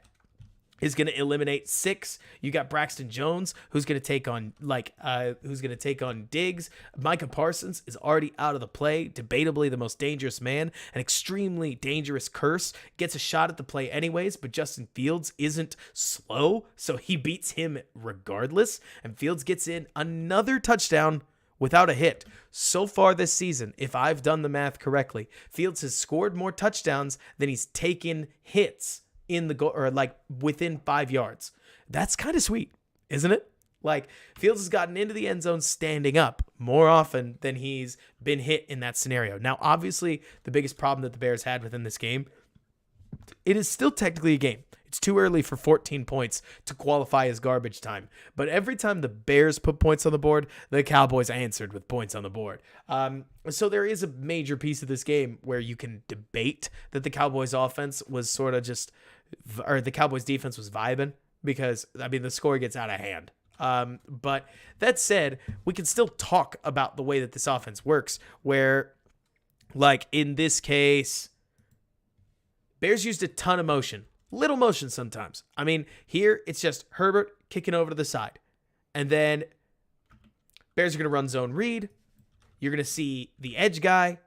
is going to eliminate 6. You got Braxton Jones, who's going to take on Diggs. Micah Parsons is already out of the play, debatably the most dangerous man, an extremely dangerous Curse, gets a shot at the play anyways, but Justin Fields isn't slow, so he beats him regardless, and Fields gets in another touchdown without a hit. So far this season, if I've done the math correctly, Fields has scored more touchdowns than he's taken hits in the goal, or like within 5 yards. That's kind of sweet, isn't it? Like, Fields has gotten into the end zone standing up more often than he's been hit in that scenario. Now, obviously, the biggest problem that the Bears had within this game, it is still technically a game. It's too early for 14 points to qualify as garbage time. But every time the Bears put points on the board, the Cowboys answered with points on the board. So there is a major piece of this game where you can debate that the Cowboys offense was sort of just, or the Cowboys defense was vibing, because, I mean, the score gets out of hand. But that said, we can still talk about the way that this offense works, where, like, in this case, Bears used a ton of motion. Little motion sometimes. I mean, here it's just Herbert kicking over to the side. And then Bears are going to run zone read. You're going to see the edge guy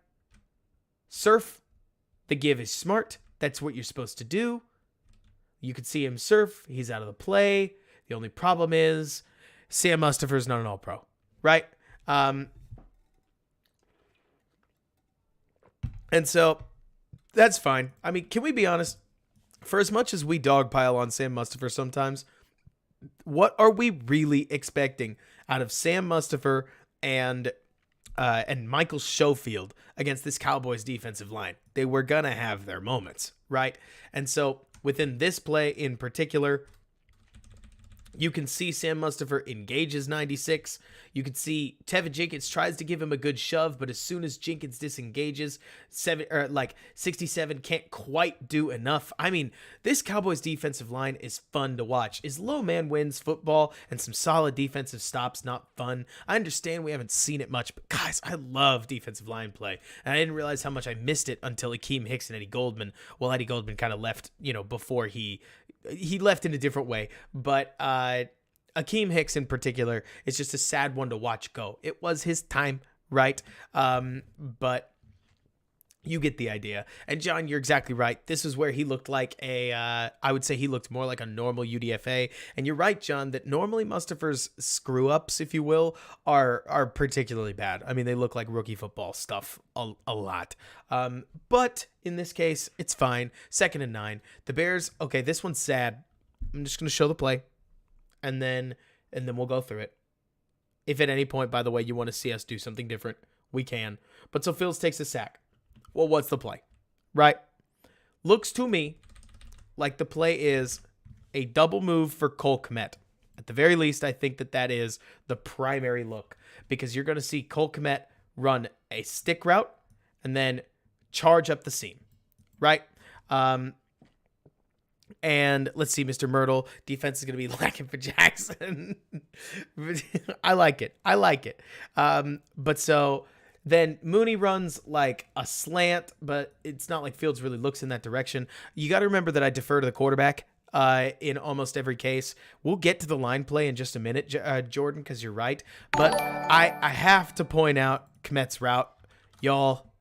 surf. The give is smart. That's what you're supposed to do. You can see him surf. He's out of the play. The only problem is Sam Mustipher's not an all-pro, right? And so that's fine. I mean, can we be honest? For as much as we dogpile on Sam Mustipher sometimes, what are we really expecting out of Sam Mustipher and Michael Schofield against this Cowboys defensive line? They were going to have their moments, right? And so within this play in particular, you can see Sam Mustipher engages 96. You can see Tevin Jenkins tries to give him a good shove, but as soon as Jenkins disengages, 67 can't quite do enough. I mean, this Cowboys defensive line is fun to watch. Is low man wins football and some solid defensive stops not fun? I understand we haven't seen it much, but guys, I love defensive line play. And I didn't realize how much I missed it until Akeem Hicks and Eddie Goldman. Well, Eddie Goldman kind of left, before he left in a different way, but Akeem Hicks in particular is just a sad one to watch go. It was his time, right? But you get the idea. And John, you're exactly right. This is where he looked like I would say he looked more like a normal UDFA. And you're right, John, that normally Mustipher's screw-ups, if you will, are particularly bad. I mean, they look like rookie football stuff a lot. But in this case, it's fine. 2nd and 9. The Bears, okay, this one's sad. I'm just going to show the play, and then we'll go through it. If at any point, by the way, you want to see us do something different, we can. But so Fields takes a sack. Well, what's the play, right? Looks to me like the play is a double move for Cole Kmet. At the very least, I think that is the primary look, because you're going to see Cole Kmet run a stick route and then charge up the seam, right? And let's see, Mr. Myrtle, defense is going to be lacking for Jackson. I like it. But so then Mooney runs like a slant, but it's not like Fields really looks in that direction. You got to remember that I defer to the quarterback in almost every case. We'll get to the line play in just a minute, Jordan, because you're right. But I have to point out Kmet's route. Y'all,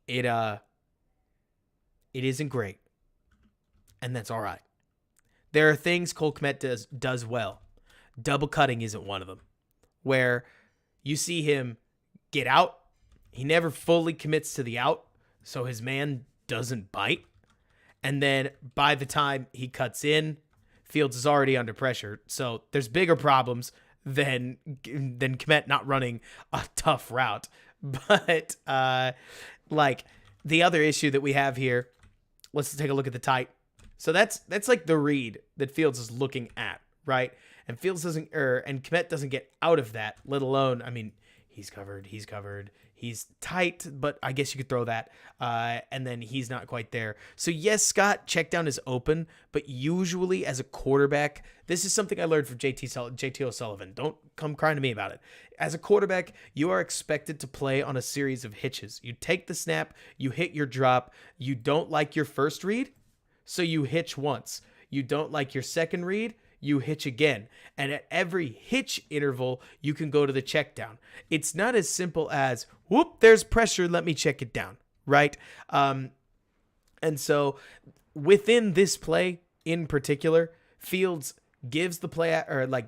it isn't great. And that's all right. There are things Cole Kmet does well. Double cutting isn't one of them. Where you see him get out, he never fully commits to the out, so his man doesn't bite. And then by the time he cuts in, Fields is already under pressure. So there's bigger problems than Kmet not running a tough route. But like the other issue that we have here, let's take a look at the tight. So that's like the read that Fields is looking at, right? And Fields doesn't, and Kmet doesn't get out of that, let alone, I mean, he's covered, he's tight, but I guess you could throw that, and then he's not quite there. So yes, Scott, check down is open, but usually as a quarterback, this is something I learned from JT O'Sullivan. Don't come crying to me about it. As a quarterback, you are expected to play on a series of hitches. You take the snap, you hit your drop, you don't like your first read, so you hitch once. You don't like your second read, you hitch again. And at every hitch interval, you can go to the check down. It's not as simple as, whoop, there's pressure, let me check it down, right? And so within this play in particular, Fields gives the play,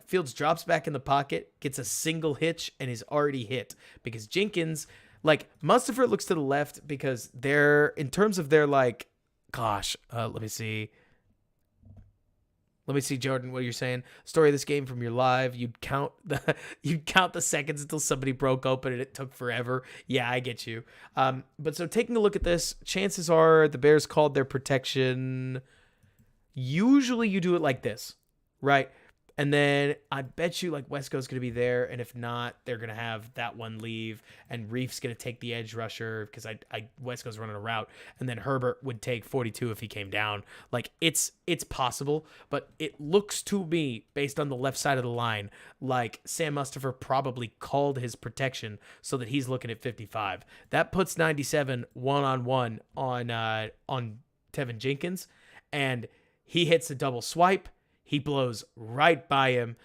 Fields drops back in the pocket, gets a single hitch, and is already hit. Because Jenkins, Mustipher looks to the left because they're, in terms of their, let me see. Let me see, Jordan, what you're saying. Story of this game from your live. You'd count the seconds until somebody broke open and it took forever. Yeah, I get you. But so taking a look at this, chances are the Bears called their protection. Usually you do it like this, right? And then I bet you Wesco's going to be there. And if not, they're going to have that one leave. And Reef's going to take the edge rusher because Wesco's running a route. And then Herbert would take 42 if he came down. It's possible. But it looks to me, based on the left side of the line, like Sam Mustipher probably called his protection so that he's looking at 55. That puts 97 one-on-one on Tevin Jenkins. And he hits a double swipe. He blows right by him.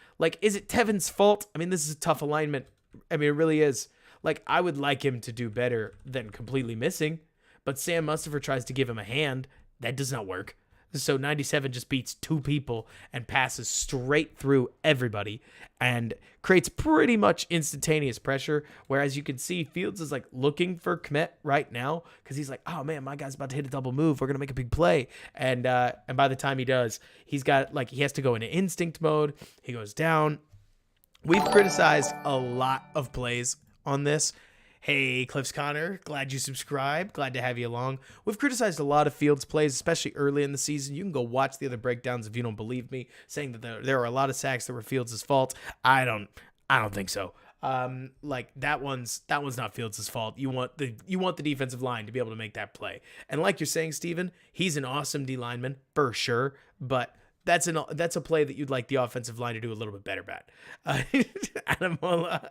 Is it Tevin's fault? I mean, this is a tough alignment I mean, it really is. Like, I would like him to do better than completely missing, but Sam Mustipher tries to give him a hand. That does not work. So 97 just beats two people and passes straight through everybody and creates pretty much instantaneous pressure. Whereas you can see Fields is like looking for Kmet right now because he's like, oh man, my guy's about to hit a double move. We're gonna make a big play. And by the time he does, he has to go into instinct mode. He goes down. We've criticized a lot of plays on this. Hey, Cliffs Connor, glad you subscribed. Glad to have you along. We've criticized a lot of Fields plays, especially early in the season. You can go watch the other breakdowns if you don't believe me, saying that there are a lot of sacks that were Fields' fault. I don't think so. Like that one's not Fields' fault. You want the defensive line to be able to make that play. And like you're saying, Steven, he's an awesome D lineman for sure, but that's a play that you'd like the offensive line to do a little bit better at. Adamola,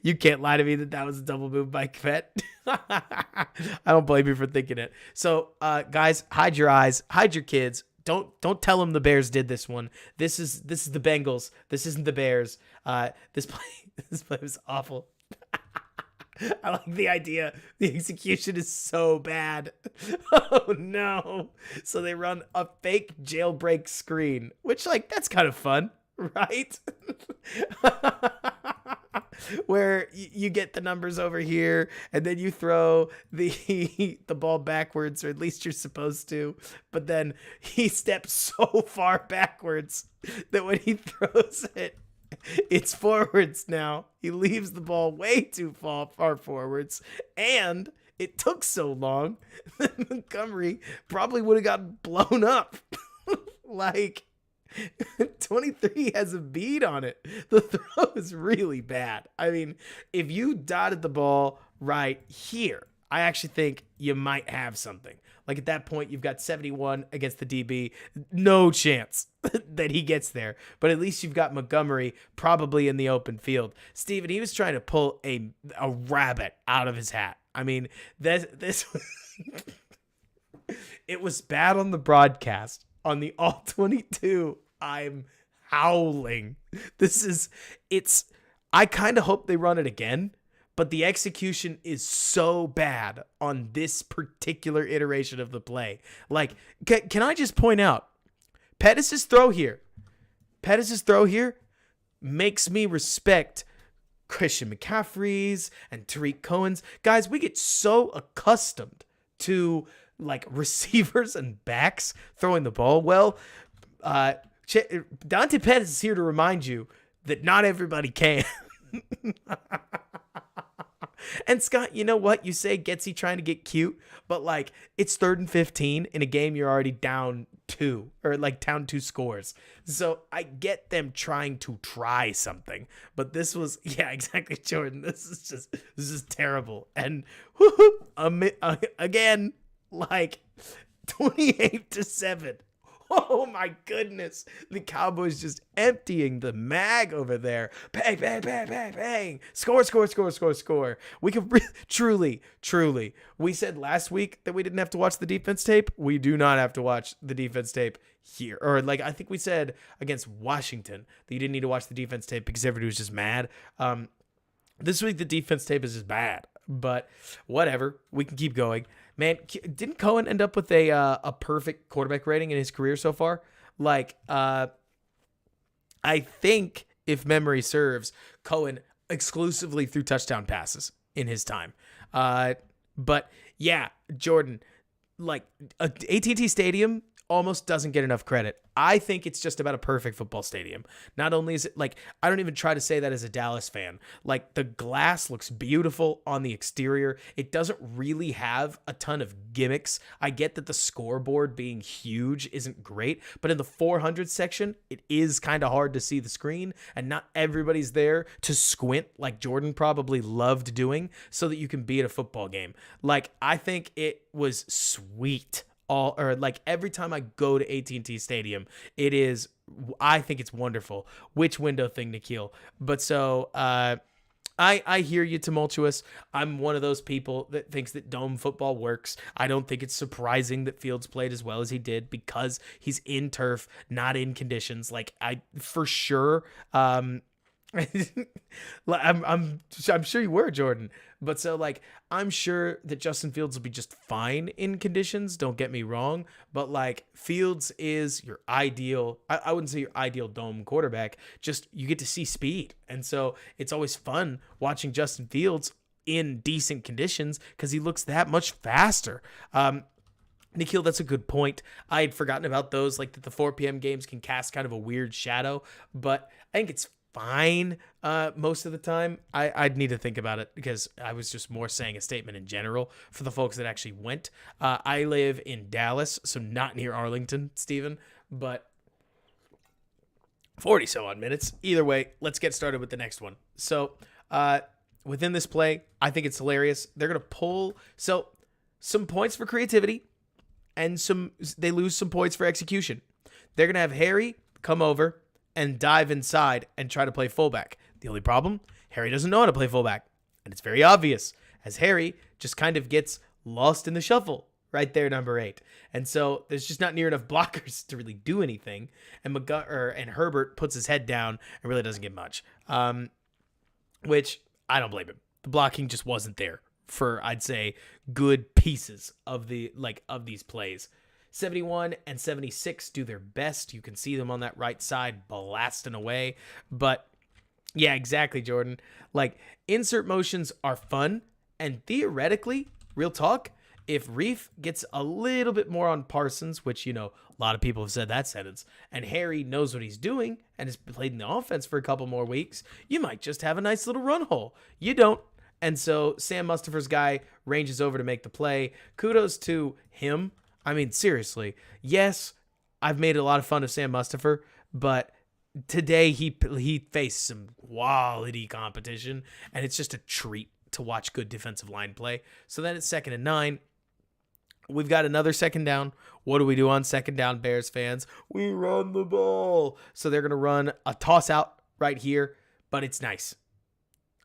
you can't lie to me that was a double move by Kmet. I don't blame you for thinking it. So, guys, hide your eyes, hide your kids. Don't tell them the Bears did this one. This is the Bengals. This isn't the Bears. This play was awful. I like the idea. The execution is so bad. Oh no. So they run a fake jailbreak screen, which that's kind of fun, right? Where you get the numbers over here and then you throw the ball backwards, or at least you're supposed to, but then he steps so far backwards that when he throws it, it's forwards now. He leaves the ball way too far forwards, and it took so long that Montgomery probably would have gotten blown up. 23 has a bead on it. The throw is really bad. I mean, if you dotted the ball right here, I actually think you might have something. Like at that point, you've got 71 against the DB. No chance that he gets there. But at least you've got Montgomery probably in the open field. Steven, he was trying to pull a rabbit out of his hat. I mean, this it was bad on the broadcast. On the all 22, I'm howling. I kind of hope they run it again. But the execution is so bad on this particular iteration of the play. Like, can I just point out, Pettis' throw here makes me respect Christian McCaffrey's and Tariq Cohen's. Guys, we get so accustomed to receivers and backs throwing the ball well. Dante Pettis is here to remind you that not everybody can. And Scott, you know what? You say Getsy trying to get cute, but it's 3rd and 15 in a game you're already down 2 or down 2 scores. So I get them trying to try something, but this was, yeah, exactly, Jordan. This is terrible. And again, 28-7. Oh my goodness. The Cowboys just emptying the mag over there. Bang, bang, bang, bang, bang. Score. We could truly. We said last week that we didn't have to watch the defense tape. We do not have to watch the defense tape here. Or I think we said against Washington that you didn't need to watch the defense tape because everybody was just mad. This week the defense tape is just bad. But whatever. We can keep going. Man, didn't Cohen end up with a perfect quarterback rating in his career so far? I think, if memory serves, Cohen exclusively threw touchdown passes in his time. But yeah, Jordan, AT&T Stadium almost doesn't get enough credit. I think it's just about a perfect football stadium. Not only is it I don't even try to say that as a Dallas fan. The glass looks beautiful on the exterior. It doesn't really have a ton of gimmicks. I get that the scoreboard being huge isn't great, but in the 400 section, it is kind of hard to see the screen, and not everybody's there to squint like Jordan probably loved doing so that you can be at a football game. I think it was sweet. Every time I go to AT&T Stadium, I think it's wonderful. Which window thing, Nikhil? But so, I hear you, Tumultuous. I'm one of those people that thinks that dome football works. I don't think it's surprising that Fields played as well as he did because he's in turf, not in conditions. For sure, I'm sure you were, Jordan. But so like I'm sure that Justin Fields will be just fine in conditions. Don't get me wrong. But like Fields is your ideal. I wouldn't say your ideal dome quarterback. Just you get to see speed, and so it's always fun watching Justin Fields in decent conditions because he looks that much faster. Nikhil, that's a good point. I had forgotten about those, like that the 4 p.m. games can cast kind of a weird shadow, but I think it's fine most of the time. I'd need to think about it because I was just more saying a statement in general for the folks that actually went. I live in Dallas, so not near Arlington, Stephen, but 40 so odd minutes. Either way, let's get started with the next one. So within this play, I think it's hilarious. They're going to pull some points for creativity and they lose some points for execution. They're going to have Harry come over and dive inside and try to play fullback. The only problem, Harry doesn't know how to play fullback. And it's very obvious as Harry just kind of gets lost in the shuffle right there, number 8. And so there's just not near enough blockers to really do anything. And and Herbert puts his head down and really doesn't get much, which I don't blame him. The blocking just wasn't there for, I'd say, good pieces of these plays. 71 and 76 do their best. You can see them on that right side blasting away. But yeah, exactly, Jordan. Like, insert motions are fun. And theoretically, real talk, if Reef gets a little bit more on Parsons, which, a lot of people have said that sentence, and Harry knows what he's doing and has played in the offense for a couple more weeks, you might just have a nice little run hole. You don't. And so Sam Mustipher's guy ranges over to make the play. Kudos to him. I mean, seriously, yes, I've made a lot of fun of Sam Mustipher, but today he faced some quality competition, and it's just a treat to watch good defensive line play. So then it's 2nd and 9. We've got another 2nd down. What do we do on 2nd down, Bears fans? We run the ball. So they're going to run a toss out right here, but it's nice.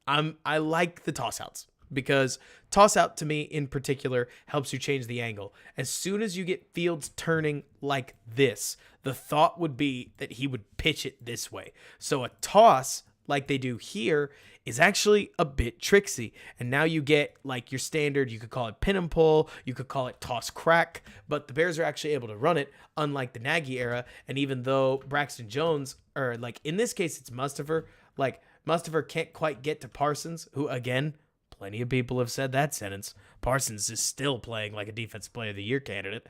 I like the toss outs because toss out to me in particular helps you change the angle. As soon as you get Fields turning like this, the thought would be that he would pitch it this way. So a toss like they do here is actually a bit tricksy. And now you get like your standard, you could call it pin and pull, you could call it toss crack, but the Bears are actually able to run it, unlike the Nagy era. And even though Braxton Jones, or like in this case it's Mustipher, like Mustipher can't quite get to Parsons, who again, plenty of people have said that sentence. Parsons is still playing like a Defensive Player of the Year candidate.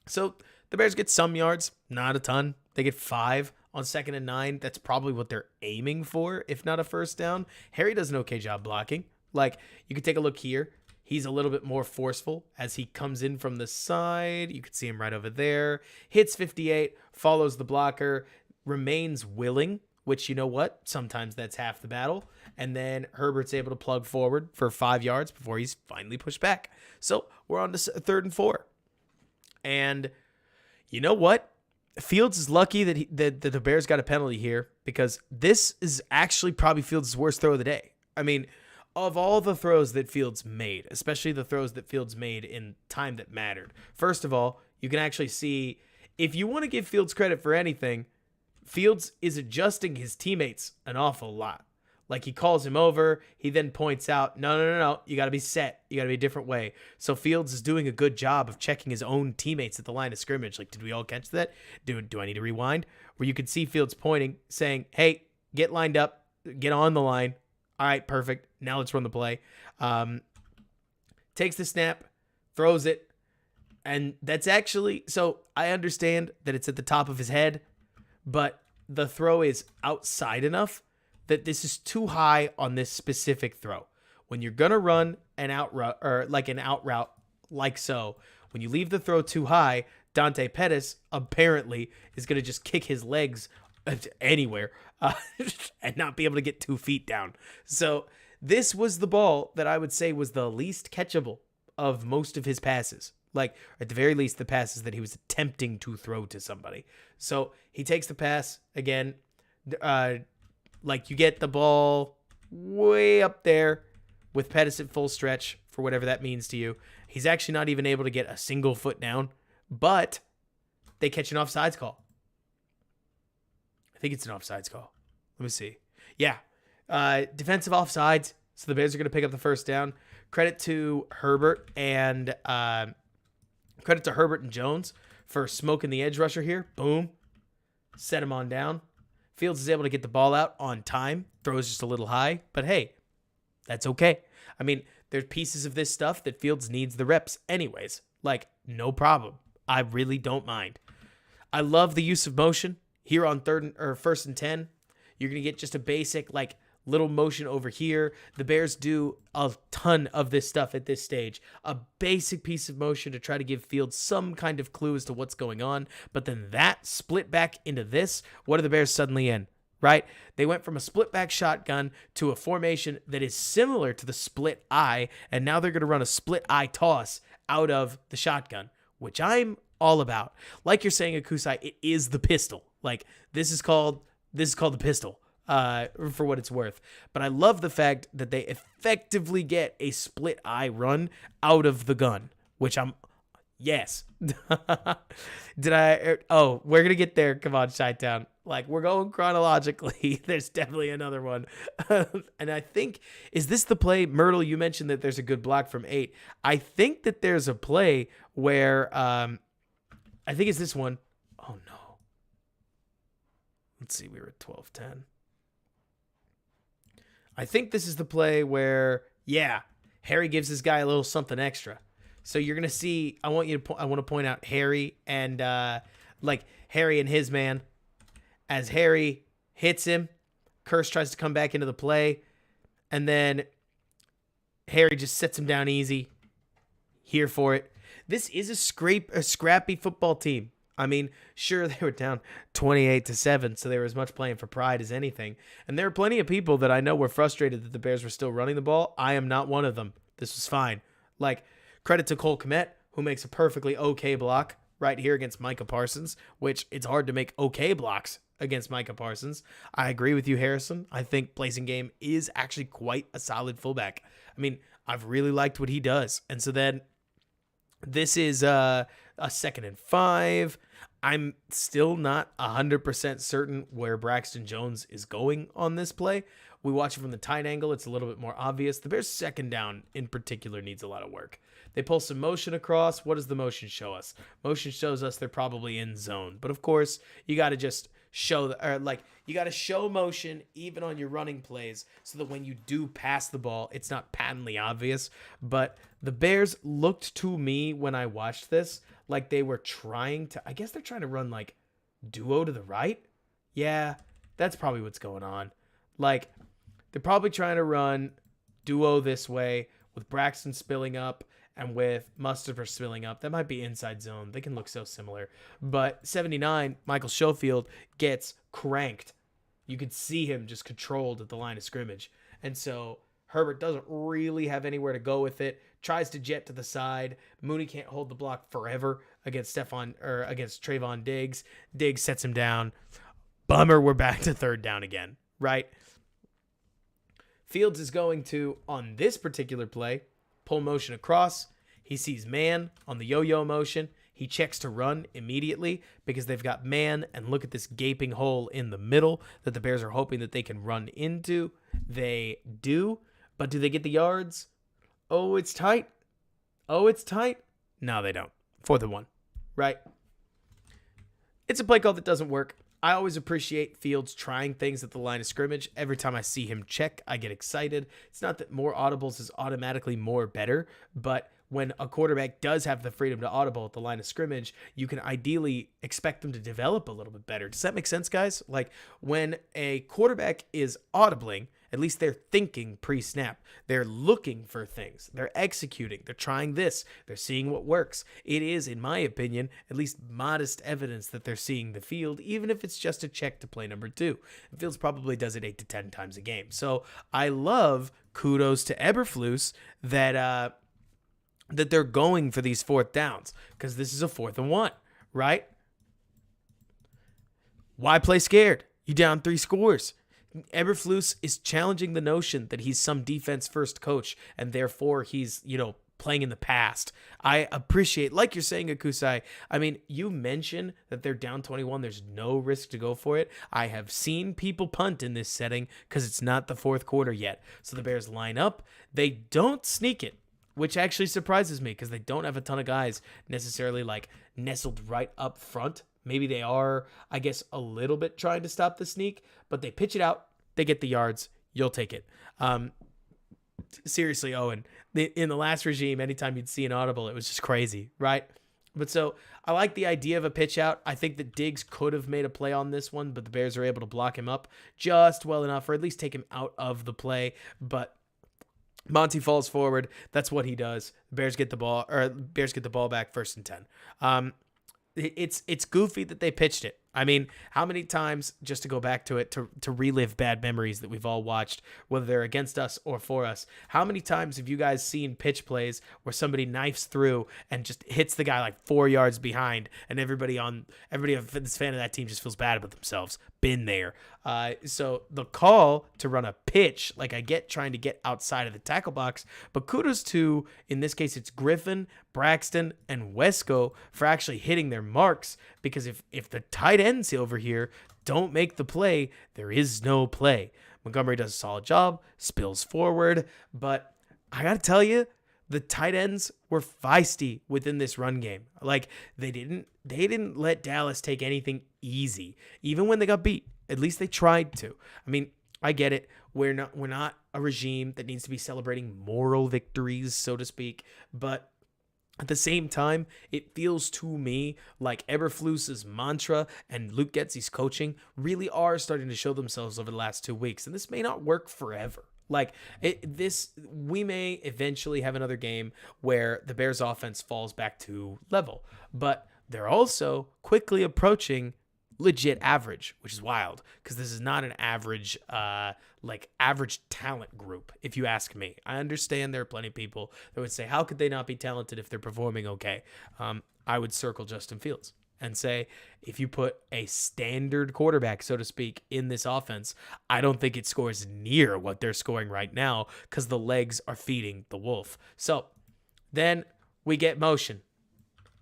So the Bears get some yards, not a ton. They get 5 on 2nd and 9. That's probably what they're aiming for, if not a first down. Harry does an okay job blocking. Like, you could take a look here. He's a little bit more forceful as he comes in from the side. You can see him right over there. Hits 58, follows the blocker, remains willing, which, you know what? Sometimes that's half the battle. And then Herbert's able to plug forward for 5 yards before he's finally pushed back. So we're on to 3rd and 4. And you know what? Fields is lucky that the Bears got a penalty here, because this is actually probably Fields' worst throw of the day. I mean, of all the throws that Fields made, especially the throws that Fields made in time that mattered, first of all, you can actually see, if you want to give Fields credit for anything, Fields is adjusting his teammates an awful lot. Like, he calls him over. He then points out, no. You got to be set. You got to be a different way. So Fields is doing a good job of checking his own teammates at the line of scrimmage. Like, did we all catch that? Do I need to rewind? Where you could see Fields pointing, saying, hey, get lined up. Get on the line. All right, perfect. Now let's run the play. Takes the snap, throws it. And that's actually, so I understand that it's at the top of his head, but the throw is outside enough that this is too high on this specific throw. When you're going to run an out route, or like an out route like so, when you leave the throw too high, Dante Pettis apparently is going to just kick his legs anywhere and not be able to get 2 feet down. So this was the ball that I would say was the least catchable of most of his passes. Like, at the very least, the passes that he was attempting to throw to somebody. So he takes the pass again. Like, you get the ball way up there with Pettis at full stretch, for whatever that means to you. He's actually not even able to get a single foot down, but they catch an offsides call. I think it's an offsides call. Let me see. Yeah. Defensive offsides. So the Bears are going to pick up the first down. Credit to Herbert and Jones for smoking the edge rusher here. Boom. Set him on down. Fields is able to get the ball out on time. Throws just a little high. But hey, that's okay. I mean, there's pieces of this stuff that Fields needs the reps anyways. Like, no problem. I really don't mind. I love the use of motion here on first and 10. You're going to get just a basic, like, little motion over here. The Bears do a ton of this stuff at this stage. A basic piece of motion to try to give Fields some kind of clue as to what's going on. But then that split back into this. What are the Bears suddenly in? Right? They went from a split back shotgun to a formation that is similar to the split eye. And now they're going to run a split eye toss out of the shotgun, which I'm all about. Like you're saying, Akusai, it is the pistol. Like, this is called the pistol. For what it's worth. But I love the fact that they effectively get a split eye run out of the gun, which yes. We're going to get there. Come on, Chi-Town. Like, we're going chronologically. There's definitely another one. And I think, is this the play? Myrtle, you mentioned that there's a good block from 8. I think that there's a play where, I think it's this one. Oh, no. Let's see. We were at 12-10. I think this is the play where, Harry gives this guy a little something extra. So you're going to see, I want to point out Harry and, Harry and his man. As Harry hits him, Curse tries to come back into the play. And then Harry just sets him down easy. Here for it. This is a scrappy football team. I mean, sure, they were down 28-7, so they were as much playing for pride as anything. And there are plenty of people that I know were frustrated that the Bears were still running the ball. I am not one of them. This was fine. Like, credit to Cole Kmet, who makes a perfectly okay block right here against Micah Parsons, which it's hard to make okay blocks against Micah Parsons. I agree with you, Harrison. I think Blasingame is actually quite a solid fullback. I mean, I've really liked what he does. And so then this is a 2nd and 5. I'm still not 100% certain where Braxton Jones is going on this play. We watch it from the tight angle. It's a little bit more obvious. The Bears' second down in particular needs a lot of work. They pull some motion across. What does the motion show us? Motion shows us they're probably in zone. But of course, you got to just show you got to show motion even on your running plays so that when you do pass the ball, it's not patently obvious. But the Bears looked to me when I watched this like they were trying to, I guess they're trying to run like duo to the right. Yeah, that's probably what's going on. Like, they're probably trying to run duo this way with Braxton spilling up and with Mustipher spilling up. That might be inside zone. They can look so similar. But 79, Michael Schofield gets cranked. You could see him just controlled at the line of scrimmage. And so Herbert doesn't really have anywhere to go with it. Tries to jet to the side. Mooney can't hold the block forever against Trayvon Diggs. Diggs sets him down. Bummer, we're back to 3rd down again, right? Fields is going to, on this particular play, pull motion across. He sees man on the yo-yo motion. He checks to run immediately because they've got man, and look at this gaping hole in the middle that the Bears are hoping that they can run into. They do, but do they get the yards? Oh, it's tight. No, they don't. 4th and 1, right? It's a play call that doesn't work. I always appreciate Fields trying things at the line of scrimmage. Every time I see him check, I get excited. It's not that more audibles is automatically more better, but when a quarterback does have the freedom to audible at the line of scrimmage, you can ideally expect them to develop a little bit better. Does that make sense, guys? Like, when a quarterback is audibling, at least they're thinking pre-snap. They're looking for things. They're executing. They're trying this. They're seeing what works. It is, in my opinion, at least modest evidence that they're seeing the field, even if it's just a check to play number 2. Fields probably does it 8 to 10 times a game. So I love, kudos to Eberflus, that they're going for these 4th downs, because this is a 4th and 1, right? Why play scared? You down 3 scores. Eberflus is challenging the notion that he's some defense-first coach, and therefore he's, playing in the past. I appreciate, like you're saying, Akusai. I mean, you mentioned that they're down 21. There's no risk to go for it. I have seen people punt in this setting because it's not the fourth quarter yet. So the Bears line up. They don't sneak it, which actually surprises me because they don't have a ton of guys necessarily like nestled right up front. Maybe they are, I guess, a little bit trying to stop the sneak, but they pitch it out. They get the yards. You'll take it. Seriously, Owen, in the last regime, anytime you'd see an audible, it was just crazy, right? But so I like the idea of a pitch out. I think that Diggs could have made a play on this one, but the Bears are able to block him up just well enough, or at least take him out of the play. But Monty falls forward. That's what he does. Bears get the ball back 1st and 10. It's goofy that they pitched it. I mean, how many times, just to go back to it, to relive bad memories that we've all watched, whether they're against us or for us, how many times have you guys seen pitch plays where somebody knifes through and just hits the guy like 4 yards behind, and everybody that's fan of that team just feels bad about themselves? Been there. So the call to run a pitch, like I get trying to get outside of the tackle box, but kudos to, in this case, it's Griffin, Braxton, and Wesco for actually hitting their marks, because if the tight ends over here don't make the play, there is no play. Montgomery does a solid job, spills forward, but I got to tell you, the tight ends were feisty within this run game. Like they didn't let Dallas take anything easy, even when they got beat. At least they tried to. I mean, I get it. We're not a regime that needs to be celebrating moral victories, so to speak, but at the same time, it feels to me like Eberflus's mantra and Luke Getsy's coaching really are starting to show themselves over the last 2 weeks, and this may not work forever. Like we may eventually have another game where the Bears offense falls back to level, but they're also quickly approaching legit average, which is wild because this is not an average talent group, if you ask me. I understand there are plenty of people that would say, how could they not be talented if they're performing okay? I would circle Justin Fields and say, if you put a standard quarterback, so to speak, in this offense, I don't think it scores near what they're scoring right now because the legs are feeding the wolf. So then we get motion.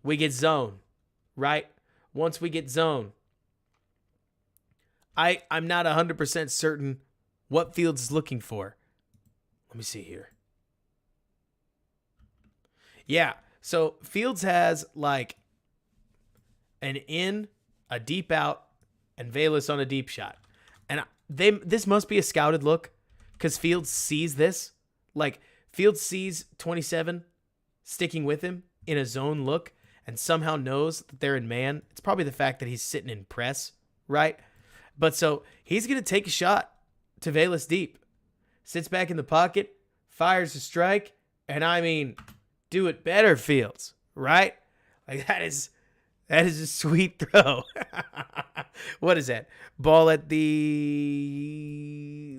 We get zone, right? Once we get zone, I'm not 100% certain what Fields is looking for. Let me see here. Yeah, so Fields has like an in, a deep out, and Velus on a deep shot. And this must be a scouted look because Fields sees this. Like, Fields sees 27 sticking with him in a zone look and somehow knows that they're in man. It's probably the fact that he's sitting in press, right? But so he's going to take a shot to Velus deep, sits back in the pocket, fires a strike, and I mean, do it better, Fields, right? Like that is a sweet throw. What is that? Ball at the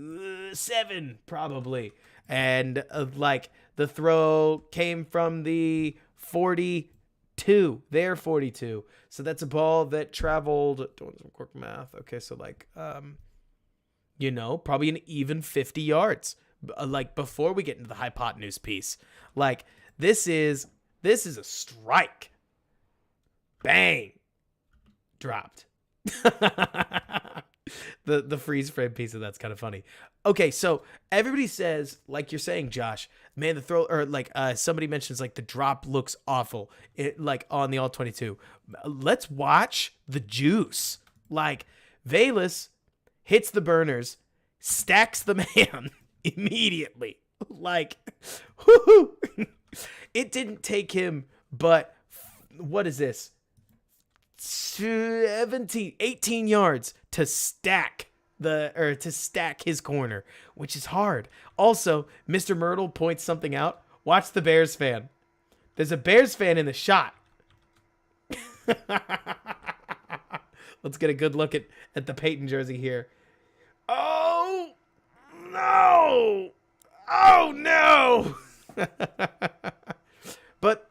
7, probably. And like the throw came from the 42, their 42. So that's a ball that traveled, doing some quick math. Okay, so like, probably an even 50 yards. Like before we get into the hypotenuse piece, like this is a strike. Bang, dropped. The freeze frame piece of that's kind of funny. Okay, so everybody says, like you're saying, Josh, man, the throw, or like somebody mentions like the drop looks awful, like on the all 22. Let's watch the juice. Like Velus hits the burners, stacks the man immediately. Like, whoo-hoo. It didn't take him, but what is this? 18 yards to stack his corner, which is hard. Also, Mr. Myrtle points something out. Watch the Bears fan. There's a Bears fan in the shot. Let's get a good look at the Peyton jersey here. Oh, no. Oh, no. But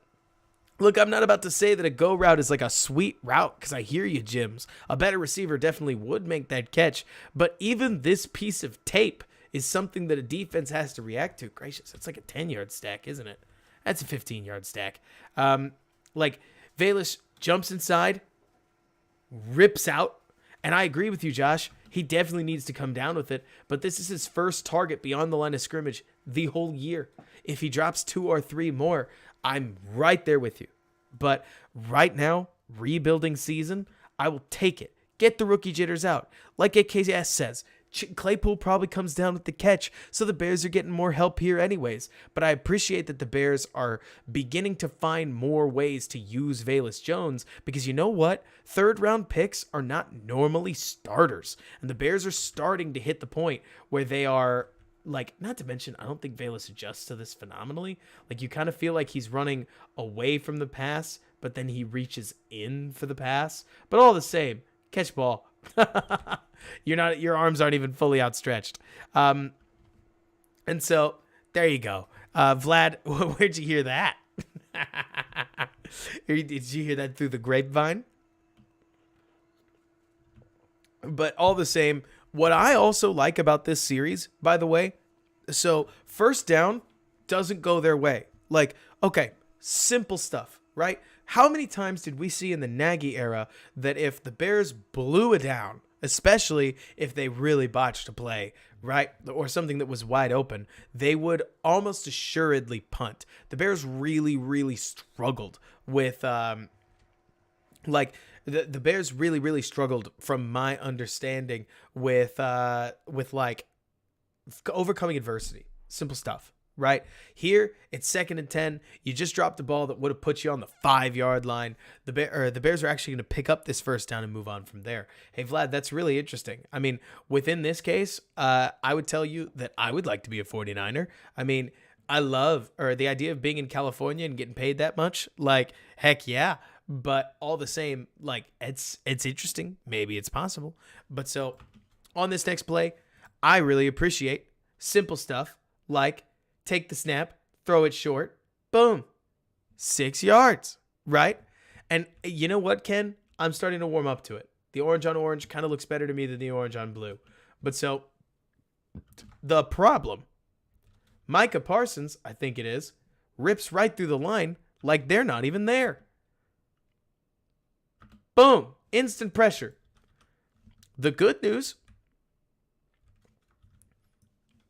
look, I'm not about to say that a go route is like a sweet route because I hear you, Jims. A better receiver definitely would make that catch. But even this piece of tape is something that a defense has to react to. Gracious, it's like a 10-yard stack, isn't it? That's a 15-yard stack. Like, Velus jumps inside, rips out, and I agree with you, Josh. He definitely needs to come down with it, but this is his first target beyond the line of scrimmage the whole year. If he drops 2 or 3 more, I'm right there with you. But right now, rebuilding season, I will take it. Get the rookie jitters out. Like AKS says, Claypool probably comes down with the catch, so the Bears are getting more help here anyways. But I appreciate that the Bears are beginning to find more ways to use Velus Jones, because you know what? Third-round picks are not normally starters. And the Bears are starting to hit the point where they are, like, not to mention, I don't think Velus adjusts to this phenomenally. Like, you kind of feel like he's running away from the pass, but then he reaches in for the pass. But all the same, catch ball. Your arms aren't even fully outstretched. And so there you go. Vlad, where'd you hear that? Did you hear that through the grapevine? But all the same, what I also like about this series, by the way, so first down doesn't go their way. Like, okay, simple stuff, right? How many times did we see in the Nagy era that if the Bears blew it down, especially if they really botched a play, right, or something that was wide open, they would almost assuredly punt? The Bears really, really struggled with, the Bears really, really struggled, from my understanding, with like overcoming adversity. Simple stuff. Right here, it's 2nd and 10. You just dropped the ball that would have put you on the 5-yard line. The Bears are actually going to pick up this first down and move on from there. Hey, Vlad, that's really interesting. I mean, within this case, I would tell you that I would like to be a 49er. I mean, I love the idea of being in California and getting paid that much. Like, heck yeah. But all the same, like, it's interesting. Maybe it's possible. But so on this next play, I really appreciate simple stuff like take the snap, throw it short, boom, 6 yards, right? And you know what, Ken? I'm starting to warm up to it. The orange on orange kind of looks better to me than the orange on blue. But so the problem, Micah Parsons, I think it is, rips right through the line like they're not even there. Boom, instant pressure. The good news,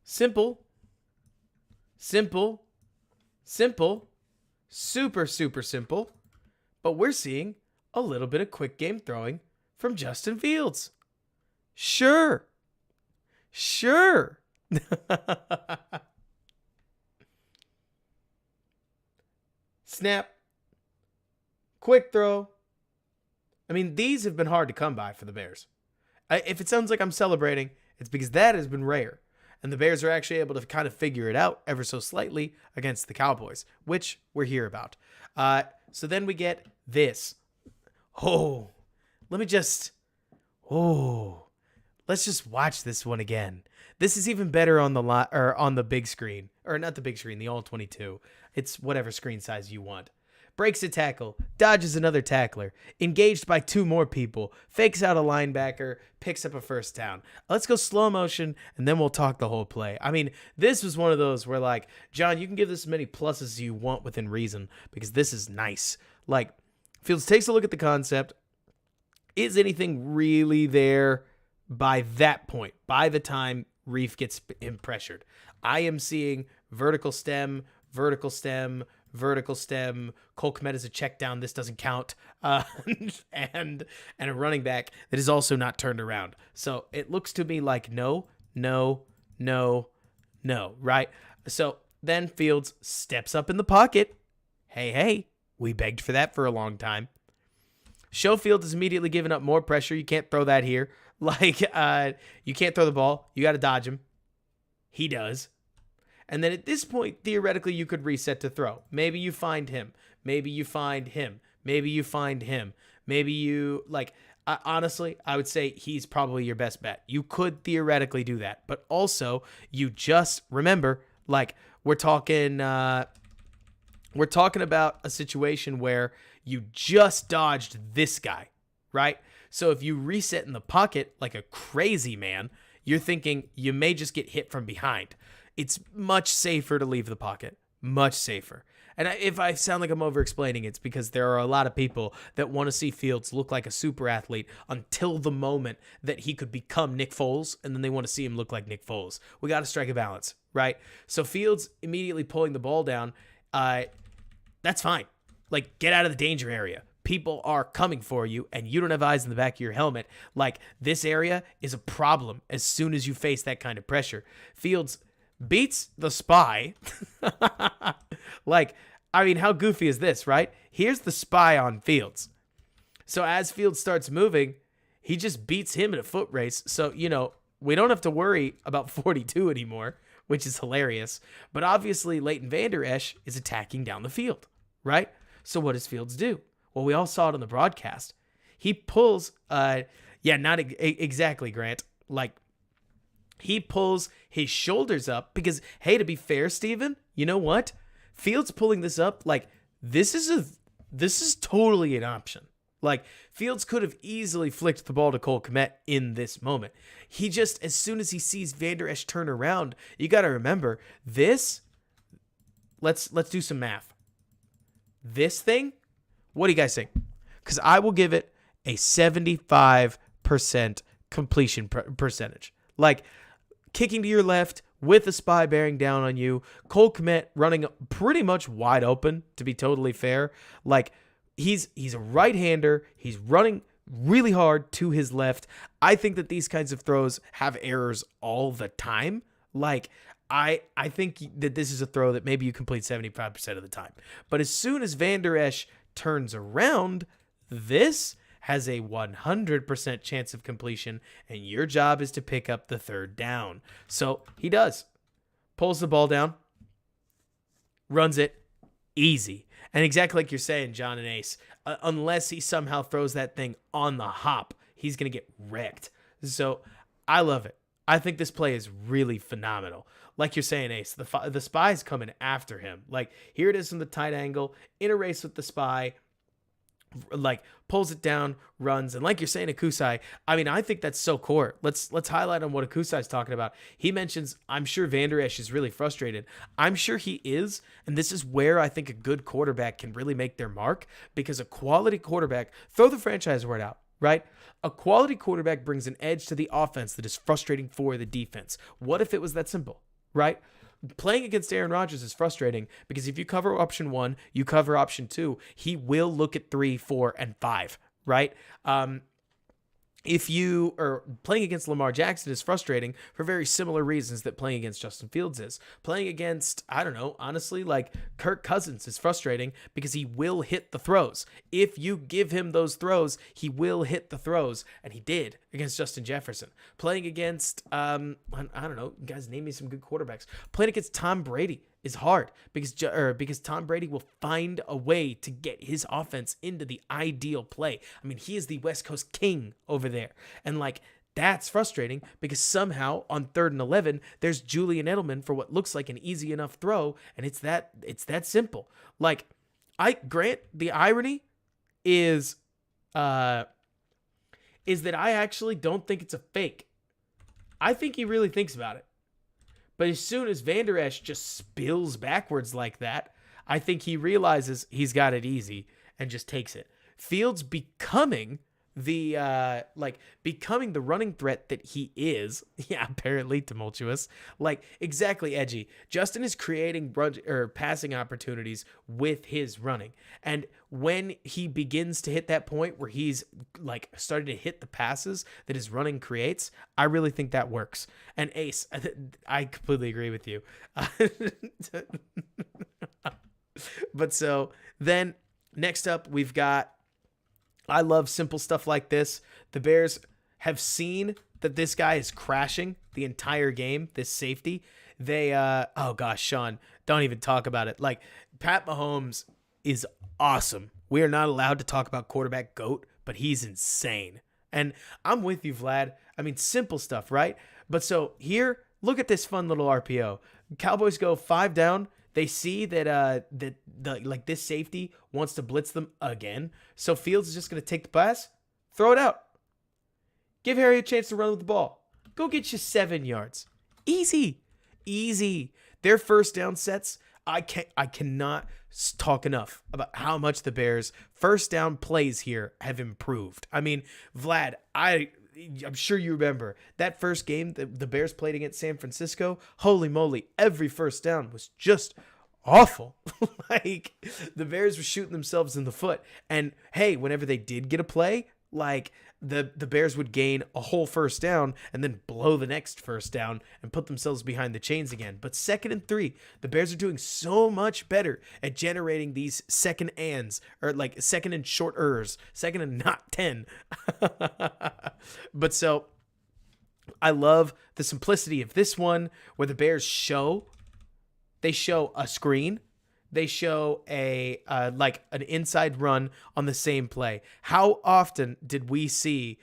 simple, super, super simple. But we're seeing a little bit of quick game throwing from Justin Fields. Sure. Snap. Quick throw. I mean, these have been hard to come by for the Bears. If it sounds like I'm celebrating, it's because that has been rare. And the Bears are actually able to kind of figure it out ever so slightly against the Cowboys, which we're here about. So then we get this. Let's just watch this one again. This is even better on the big screen, or not the big screen, the all 22. It's whatever screen size you want. Breaks a tackle, dodges another tackler, engaged by 2 more people, fakes out a linebacker, picks up a first down. Let's go slow motion, and then we'll talk the whole play. I mean, this was one of those where, like, John, you can give this as many pluses as you want within reason, because this is nice. Like, Fields takes a look at the concept. Is anything really there by that point, by the time Reef gets him pressured? I am seeing vertical stem, Cole Kmet is a check down. This doesn't count. And a running back that is also not turned around. So it looks to me like no, right? So then Fields steps up in the pocket. Hey, we begged for that for a long time. Schofield is immediately giving up more pressure. You can't throw that here. Like, you can't throw the ball. You got to dodge him. He does. And then at this point, theoretically, you could reset to throw. Maybe you find him. Maybe you find him. Honestly, I would say he's probably your best bet. You could theoretically do that. But also, you just remember, like, we're talking about a situation where you just dodged this guy, right? So if you reset in the pocket like a crazy man, you're thinking you may just get hit from behind. It's much safer to leave the pocket. Much safer. And if I sound like I'm over-explaining, it's because there are a lot of people that want to see Fields look like a super athlete until the moment that he could become Nick Foles, and then they want to see him look like Nick Foles. We got to strike a balance, right? So Fields immediately pulling the ball down, that's fine. Like, get out of the danger area. People are coming for you, and you don't have eyes in the back of your helmet. Like, this area is a problem as soon as you face that kind of pressure. Fields beats the spy. Like, I mean, how goofy is this, right? Here's the spy on Fields. So as Fields starts moving, he just beats him in a foot race. So, we don't have to worry about 42 anymore, which is hilarious. But obviously, Leighton Vander Esch is attacking down the field, right? So what does Fields do? Well, we all saw it on the broadcast. He pulls, exactly, Grant. Like, he pulls his shoulders up because, hey, to be fair, Steven, you know what? Fields pulling this up, like, this is totally an option. Like, Fields could have easily flicked the ball to Cole Kmet in this moment. He just, as soon as he sees Vander Esch turn around, you got to remember, let's do some math. This thing, what do you guys think? Because I will give it a 75% completion percentage. Like, kicking to your left with a spy bearing down on you. Cole Kmet running pretty much wide open, to be totally fair. Like, he's a right-hander. He's running really hard to his left. I think that these kinds of throws have errors all the time. Like, I think that this is a throw that maybe you complete 75% of the time. But as soon as Vander Esch turns around, this has a 100% chance of completion, and your job is to pick up the third down. So he does. Pulls the ball down, runs it, easy. And exactly like you're saying, John and Ace, unless he somehow throws that thing on the hop, he's going to get wrecked. So I love it. I think this play is really phenomenal. Like you're saying, Ace, the spy's coming after him. Like, here it is from the tight angle, in a race with the spy, like, pulls it down, runs, and like you're saying, Akusai, I mean, I think that's so core. Let's highlight on what Akusai's talking about. He mentions, I'm sure Vander Esch is really frustrated. I'm sure he is, and this is where I think a good quarterback can really make their mark, because a quality quarterback, throw the franchise word out, right? A quality quarterback brings an edge to the offense that is frustrating for the defense. What if it was that simple, right? Playing against Aaron Rodgers is frustrating because if you cover option 1, you cover option 2, he will look at 3, 4, and 5, right? If you are playing against Lamar Jackson is frustrating for very similar reasons that playing against Justin Fields is. Playing against, I don't know, honestly, like Kirk Cousins is frustrating because he will hit the throws. If you give him those throws, he will hit the throws, and he did against Justin Jefferson. Playing against, I don't know, guys, name me some good quarterbacks. Playing against Tom Brady is hard because Tom Brady will find a way to get his offense into the ideal play. I mean, he is the West Coast king over there. And like, that's frustrating because somehow on 3rd and 11, there's Julian Edelman for what looks like an easy enough throw. And it's that simple. Like, the irony is that I actually don't think it's a fake. I think he really thinks about it. But as soon as Vander Esch just spills backwards like that, I think he realizes he's got it easy and just takes it. Fields becoming the running threat that he is. Yeah, apparently tumultuous. Like, exactly, edgy. Justin is creating passing opportunities with his running. And when he begins to hit that point where he's like starting to hit the passes that his running creates, I really think that works. And Ace, I completely agree with you. But so then next up, we've got, I love simple stuff like this. The Bears have seen that this guy is crashing the entire game, this safety. They, oh gosh, Sean, don't even talk about it. Like, Pat Mahomes is awesome. We are not allowed to talk about quarterback GOAT, but he's insane. And I'm with you, Vlad. I mean, simple stuff, right? But so here, look at this fun little RPO. Cowboys go 5 down. They see that this safety wants to blitz them again. So Fields is just going to take the pass, throw it out. Give Harry a chance to run with the ball. Go get you 7 yards. Easy. Their first down sets, I cannot talk enough about how much the Bears' first down plays here have improved. I mean, Vlad, I'm sure you remember that first game that the Bears played against San Francisco. Holy moly, every first down was just awful. Like, the Bears were shooting themselves in the foot. And hey, whenever they did get a play, like the Bears would gain a whole first down and then blow the next first down and put themselves behind the chains again. But 2nd and 3, the Bears are doing so much better at generating these second ands, or like second and shorters, second and not 10. But so I love the simplicity of this one, where the Bears show a screen. They show a like an inside run on the same play. How often did we see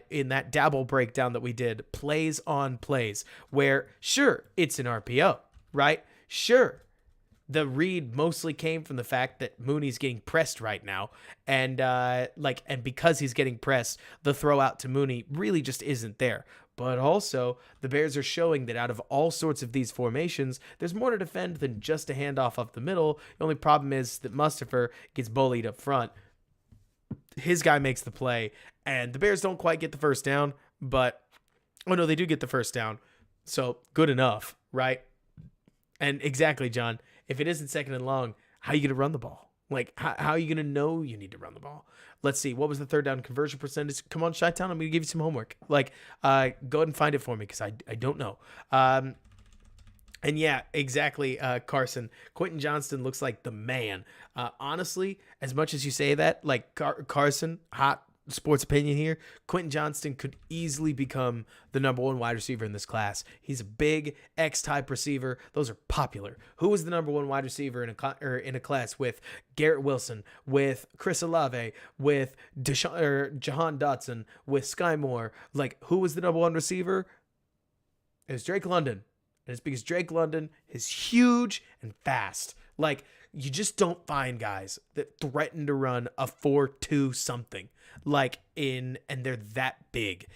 in that dabble breakdown that we did, plays on plays, where sure, it's an RPO, right? Sure, the read mostly came from the fact that Mooney's getting pressed right now, and and because he's getting pressed, the throw out to Mooney really just isn't there. But also, the Bears are showing that out of all sorts of these formations, there's more to defend than just a handoff up the middle. The only problem is that Mustipher gets bullied up front. His guy makes the play, and the Bears don't quite get the first down, but, oh no, they do get the first down. So, good enough, right? And exactly, John, if it isn't 2nd and long, how are you going to run the ball? Like, how are you going to know you need to run the ball? Let's see. What was the 3rd down conversion percentage? Come on, Chi-Town. I'm going to give you some homework. Like, go ahead and find it for me, because I don't know. And yeah, exactly, Carson. Quentin Johnston looks like the man. Honestly, as much as you say that, like Carson, hot sports opinion here, Quentin Johnston could easily become the number 1 wide receiver in this class. He's a big X-type receiver. Those are popular. Who was the number 1 wide receiver in a class with Garrett Wilson, with Chris Olave, with Jahan Dotson, with Sky Moore? Like, who was the number 1 receiver? It was Drake London. And it's because Drake London is huge and fast. Like, you just don't find guys that threaten to run a 4.2 something, and they're that big.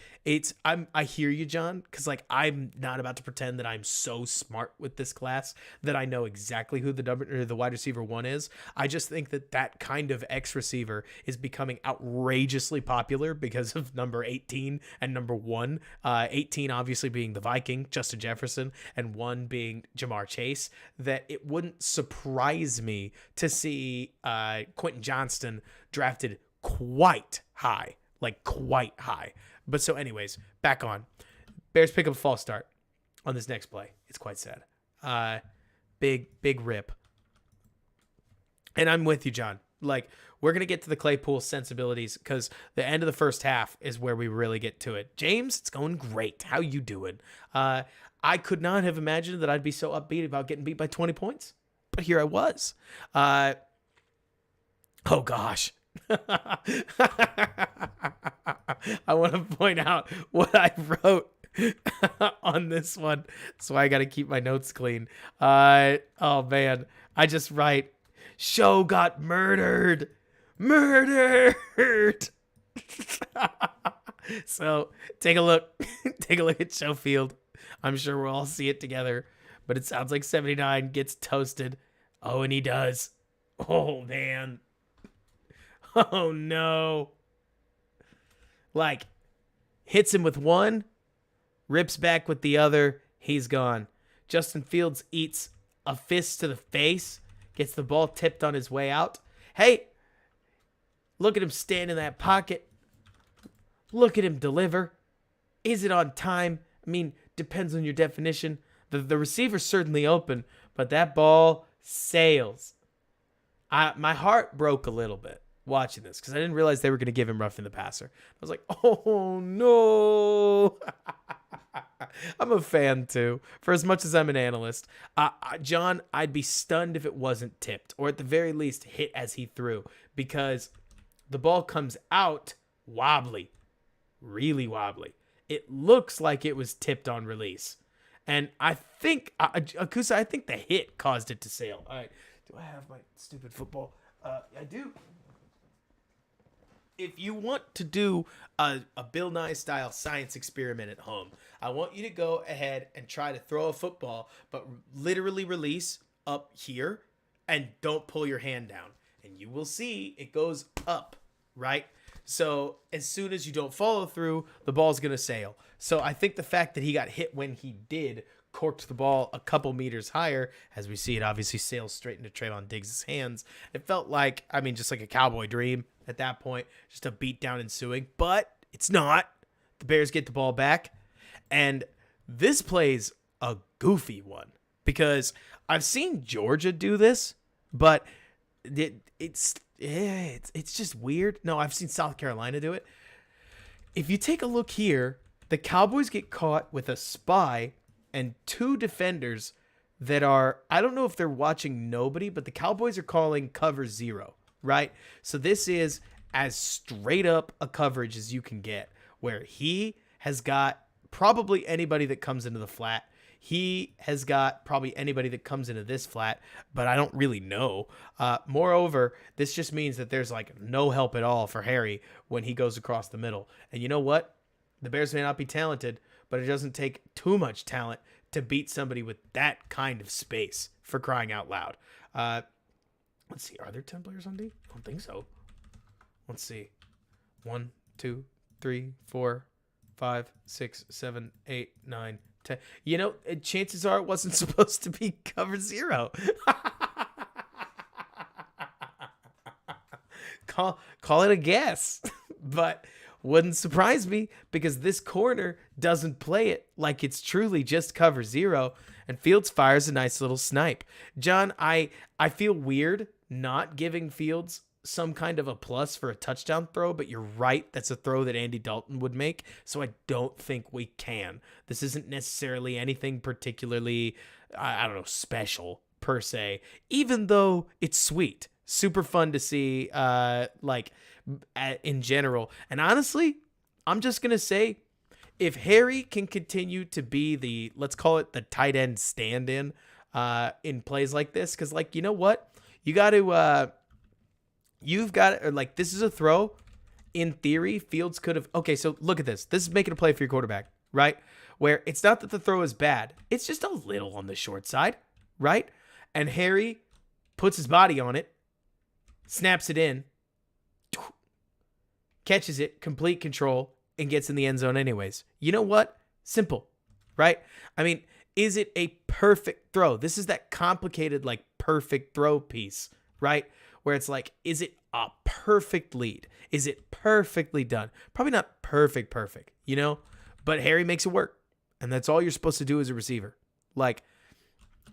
I hear you, John, because like, I'm not about to pretend that I'm so smart with this class that I know exactly who the wide receiver 1 is. I just think that kind of X receiver is becoming outrageously popular because of number 18 and number 1. 18 obviously being the Viking, Justin Jefferson, and 1 being Jamar Chase. That it wouldn't surprise me to see Quentin Johnston drafted quite high. But so anyways, back on. Bears pick up a false start on this next play. It's quite sad. Big rip. And I'm with you, John. Like, we're going to get to the Claypool sensibilities because the end of the first half is where we really get to it. James, it's going great. How you doing? I could not have imagined that I'd be so upbeat about getting beat by 20 points. But here I was. Oh, gosh. I want to point out what I wrote on this one. That's why I got to keep my notes clean. Oh, man. I just write, show got murdered. Murdered. So take a look. Take a look at Showfield. I'm sure we'll all see it together. But it sounds like 79 gets toasted. Oh, and he does. Oh, man. Oh, no. Like, hits him with one, rips back with the other, he's gone. Justin Fields eats a fist to the face, gets the ball tipped on his way out. Hey, look at him stand in that pocket. Look at him deliver. Is it on time? I mean, depends on your definition. The receiver's certainly open, but that ball sails. My heart broke a little bit watching this because I didn't realize they were going to give him roughing the passer. I was like, oh, no. I'm a fan, too, for as much as I'm an analyst. John, I'd be stunned if it wasn't tipped, or at the very least hit as he threw, because the ball comes out wobbly, really wobbly. It looks like it was tipped on release. And I think, Akusa, I think the hit caused it to sail. All right. Do I have my stupid football? I do. If you want to do a Bill Nye style science experiment at home, I want you to go ahead and try to throw a football, but literally release up here and don't pull your hand down. And you will see it goes up, right? So as soon as you don't follow through, the ball's going to sail. So I think the fact that he got hit when he did corked the ball a couple meters higher. As we see, it obviously sails straight into Trayvon Diggs' hands. It felt like, I mean, just like a cowboy dream at that point, just a beat down ensuing. But it's not. The Bears get the ball back. And this play's a goofy one because I've seen Georgia do this, but it's just weird. No, I've seen South Carolina do it. If you take a look here, the Cowboys get caught with a spy and two defenders that are, I don't know if they're watching nobody, but the Cowboys are calling cover 0, right? So this is as straight up a coverage as you can get, where he has got probably anybody that comes into the flat. He has got probably anybody that comes into this flat, but I don't really know. Moreover, this just means that there's like no help at all for Harry when he goes across the middle. And you know what? The Bears may not be talented, but it doesn't take too much talent to beat somebody with that kind of space, for crying out loud. Let's see. Are there 10 players on D? I don't think so. Let's see. 1, 2, 3, 4, 5, 6, 7, 8, 9, 10. You know, chances are it wasn't supposed to be cover 0. Call it a guess. But wouldn't surprise me because this corner doesn't play it like it's truly just cover 0, and Fields fires a nice little snipe. John, I feel weird not giving Fields some kind of a plus for a touchdown throw, but you're right. That's a throw that Andy Dalton would make. So I don't think we can. This isn't necessarily anything particularly, I don't know, special per se, even though it's sweet, super fun to see, in general. And honestly, I'm just going to say, if Harry can continue to be the, let's call it the tight end stand-in in plays like this, because, like, you know what? You got to, this is a throw. In theory, Fields could have, okay, so look at this. This is making a play for your quarterback, right? Where it's not that the throw is bad. It's just a little on the short side, right? And Harry puts his body on it, snaps it in, catches it, complete control, and gets in the end zone anyways. You know what? Simple, right? I mean, is it a perfect throw? This is that complicated, like, perfect throw piece, right? Where it's like, is it a perfect lead? Is it perfectly done? Probably not perfect, you know? But Harry makes it work. And that's all you're supposed to do as a receiver. Like,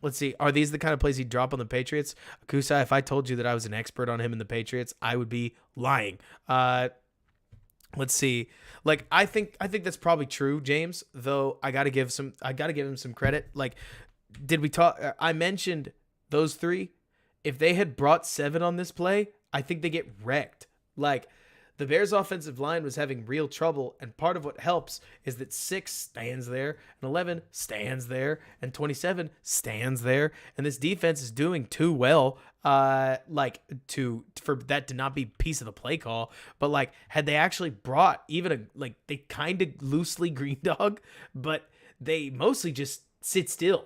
let's see. Are these the kind of plays he'd drop on the Patriots? Akusa, if I told you that I was an expert on him in the Patriots, I would be lying. Let's see. Like, I think that's probably true, James, though I got to give him some credit. Like, did we talk? I mentioned those three. If they had brought 7 on this play, I think they get wrecked. Like, the Bears' offensive line was having real trouble, and part of what helps is that 6 stands there, and 11 stands there, and 27 stands there, and this defense is doing too well, for that to not be piece of the play call. But, like, had they actually brought even they kind of loosely green dog, but they mostly just sit still.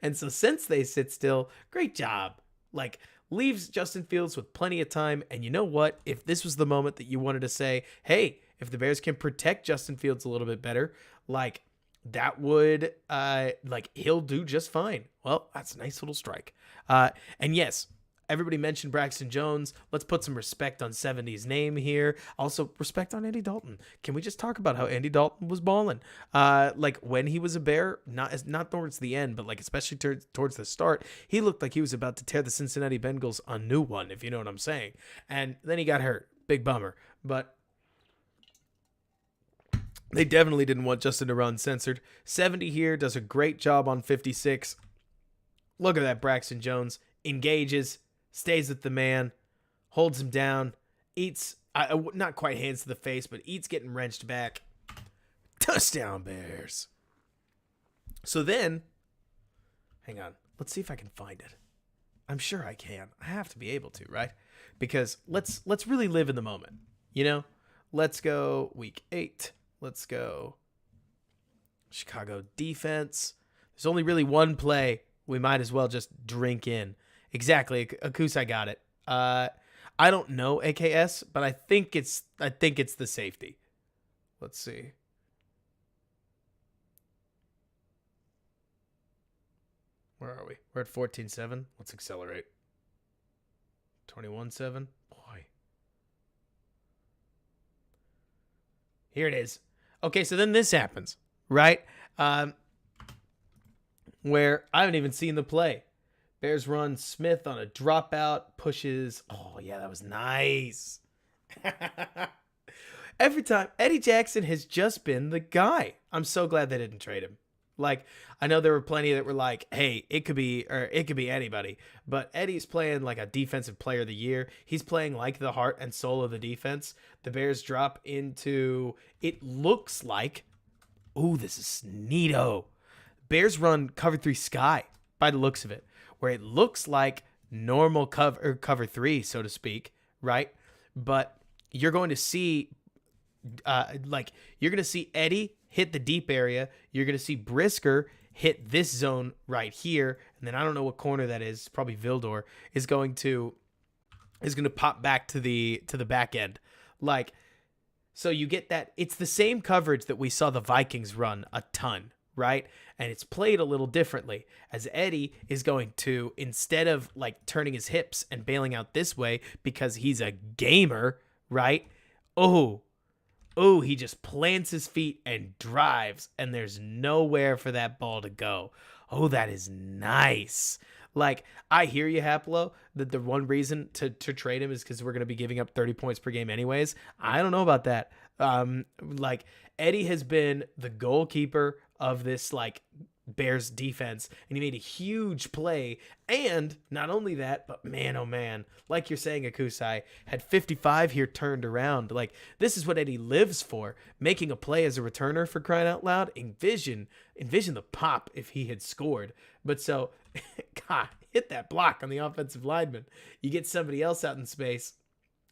And so since they sit still, great job. Like, leaves Justin Fields with plenty of time. And you know what? If this was the moment that you wanted to say, hey, if the Bears can protect Justin Fields a little bit better, like, that would, he'll do just fine. Well, that's a nice little strike. And yes, everybody mentioned Braxton Jones. Let's put some respect on 70's name here. Also, respect on Andy Dalton. Can we just talk about how Andy Dalton was balling? When he was a Bear, not towards the end, but especially towards the start, he looked like he was about to tear the Cincinnati Bengals a new one, if you know what I'm saying. And then he got hurt. Big bummer. But they definitely didn't want Justin to run censored. 70 here does a great job on 56. Look at that, Braxton Jones. Engages. Stays with the man, holds him down, eats, not quite hands to the face, but eats getting wrenched back. Touchdown, Bears. So then, hang on. Let's see if I can find it. I'm sure I can. I have to be able to, right? Because let's really live in the moment, you know? Let's go week 8. Let's go Chicago defense. There's only really one play We might as well just drink in. Exactly. Akusai got it. I don't know AKS, but I think it's the safety. Let's see. Where are we? We're at 14-7. Let's accelerate. 21-7. Boy. Here it is. Okay, so then this happens, right? Where I haven't even seen the play. Bears run Smith on a dropout, pushes. Oh, yeah, that was nice. Every time, Eddie Jackson has just been the guy. I'm so glad they didn't trade him. Like, I know there were plenty that were like, hey, it could be anybody. But Eddie's playing like a defensive player of the year. He's playing like the heart and soul of the defense. The Bears drop into, it looks like, ooh, this is neato. Bears run cover 3 sky by the looks of it, where it looks like normal cover 3, so to speak, right? But you're going to see, you're going to see Eddie hit the deep area. You're going to see Brisker hit this zone right here. And then I don't know what corner that is. Probably Vildor is going to pop back to the back end. Like, so you get that. It's the same coverage that we saw the Vikings run a ton, right? And it's played a little differently, as Eddie is going to, instead of like turning his hips and bailing out this way because he's a gamer, right? Oh, he just plants his feet and drives, and there's nowhere for that ball to go. Oh, that is nice. Like, I hear you, Haplo, that the one reason to trade him is because we're going to be giving up 30 points per game anyways. I don't know about that. Like, Eddie has been the goalkeeper of this, like, Bears defense, and he made a huge play. And not only that, but man, oh man, like you're saying, Akusai had 55 here turned around. Like, this is what Eddie lives for, making a play as a returner, for crying out loud. Envision the pop if he had scored. But so, God, hit that block on the offensive lineman. You get somebody else out in space.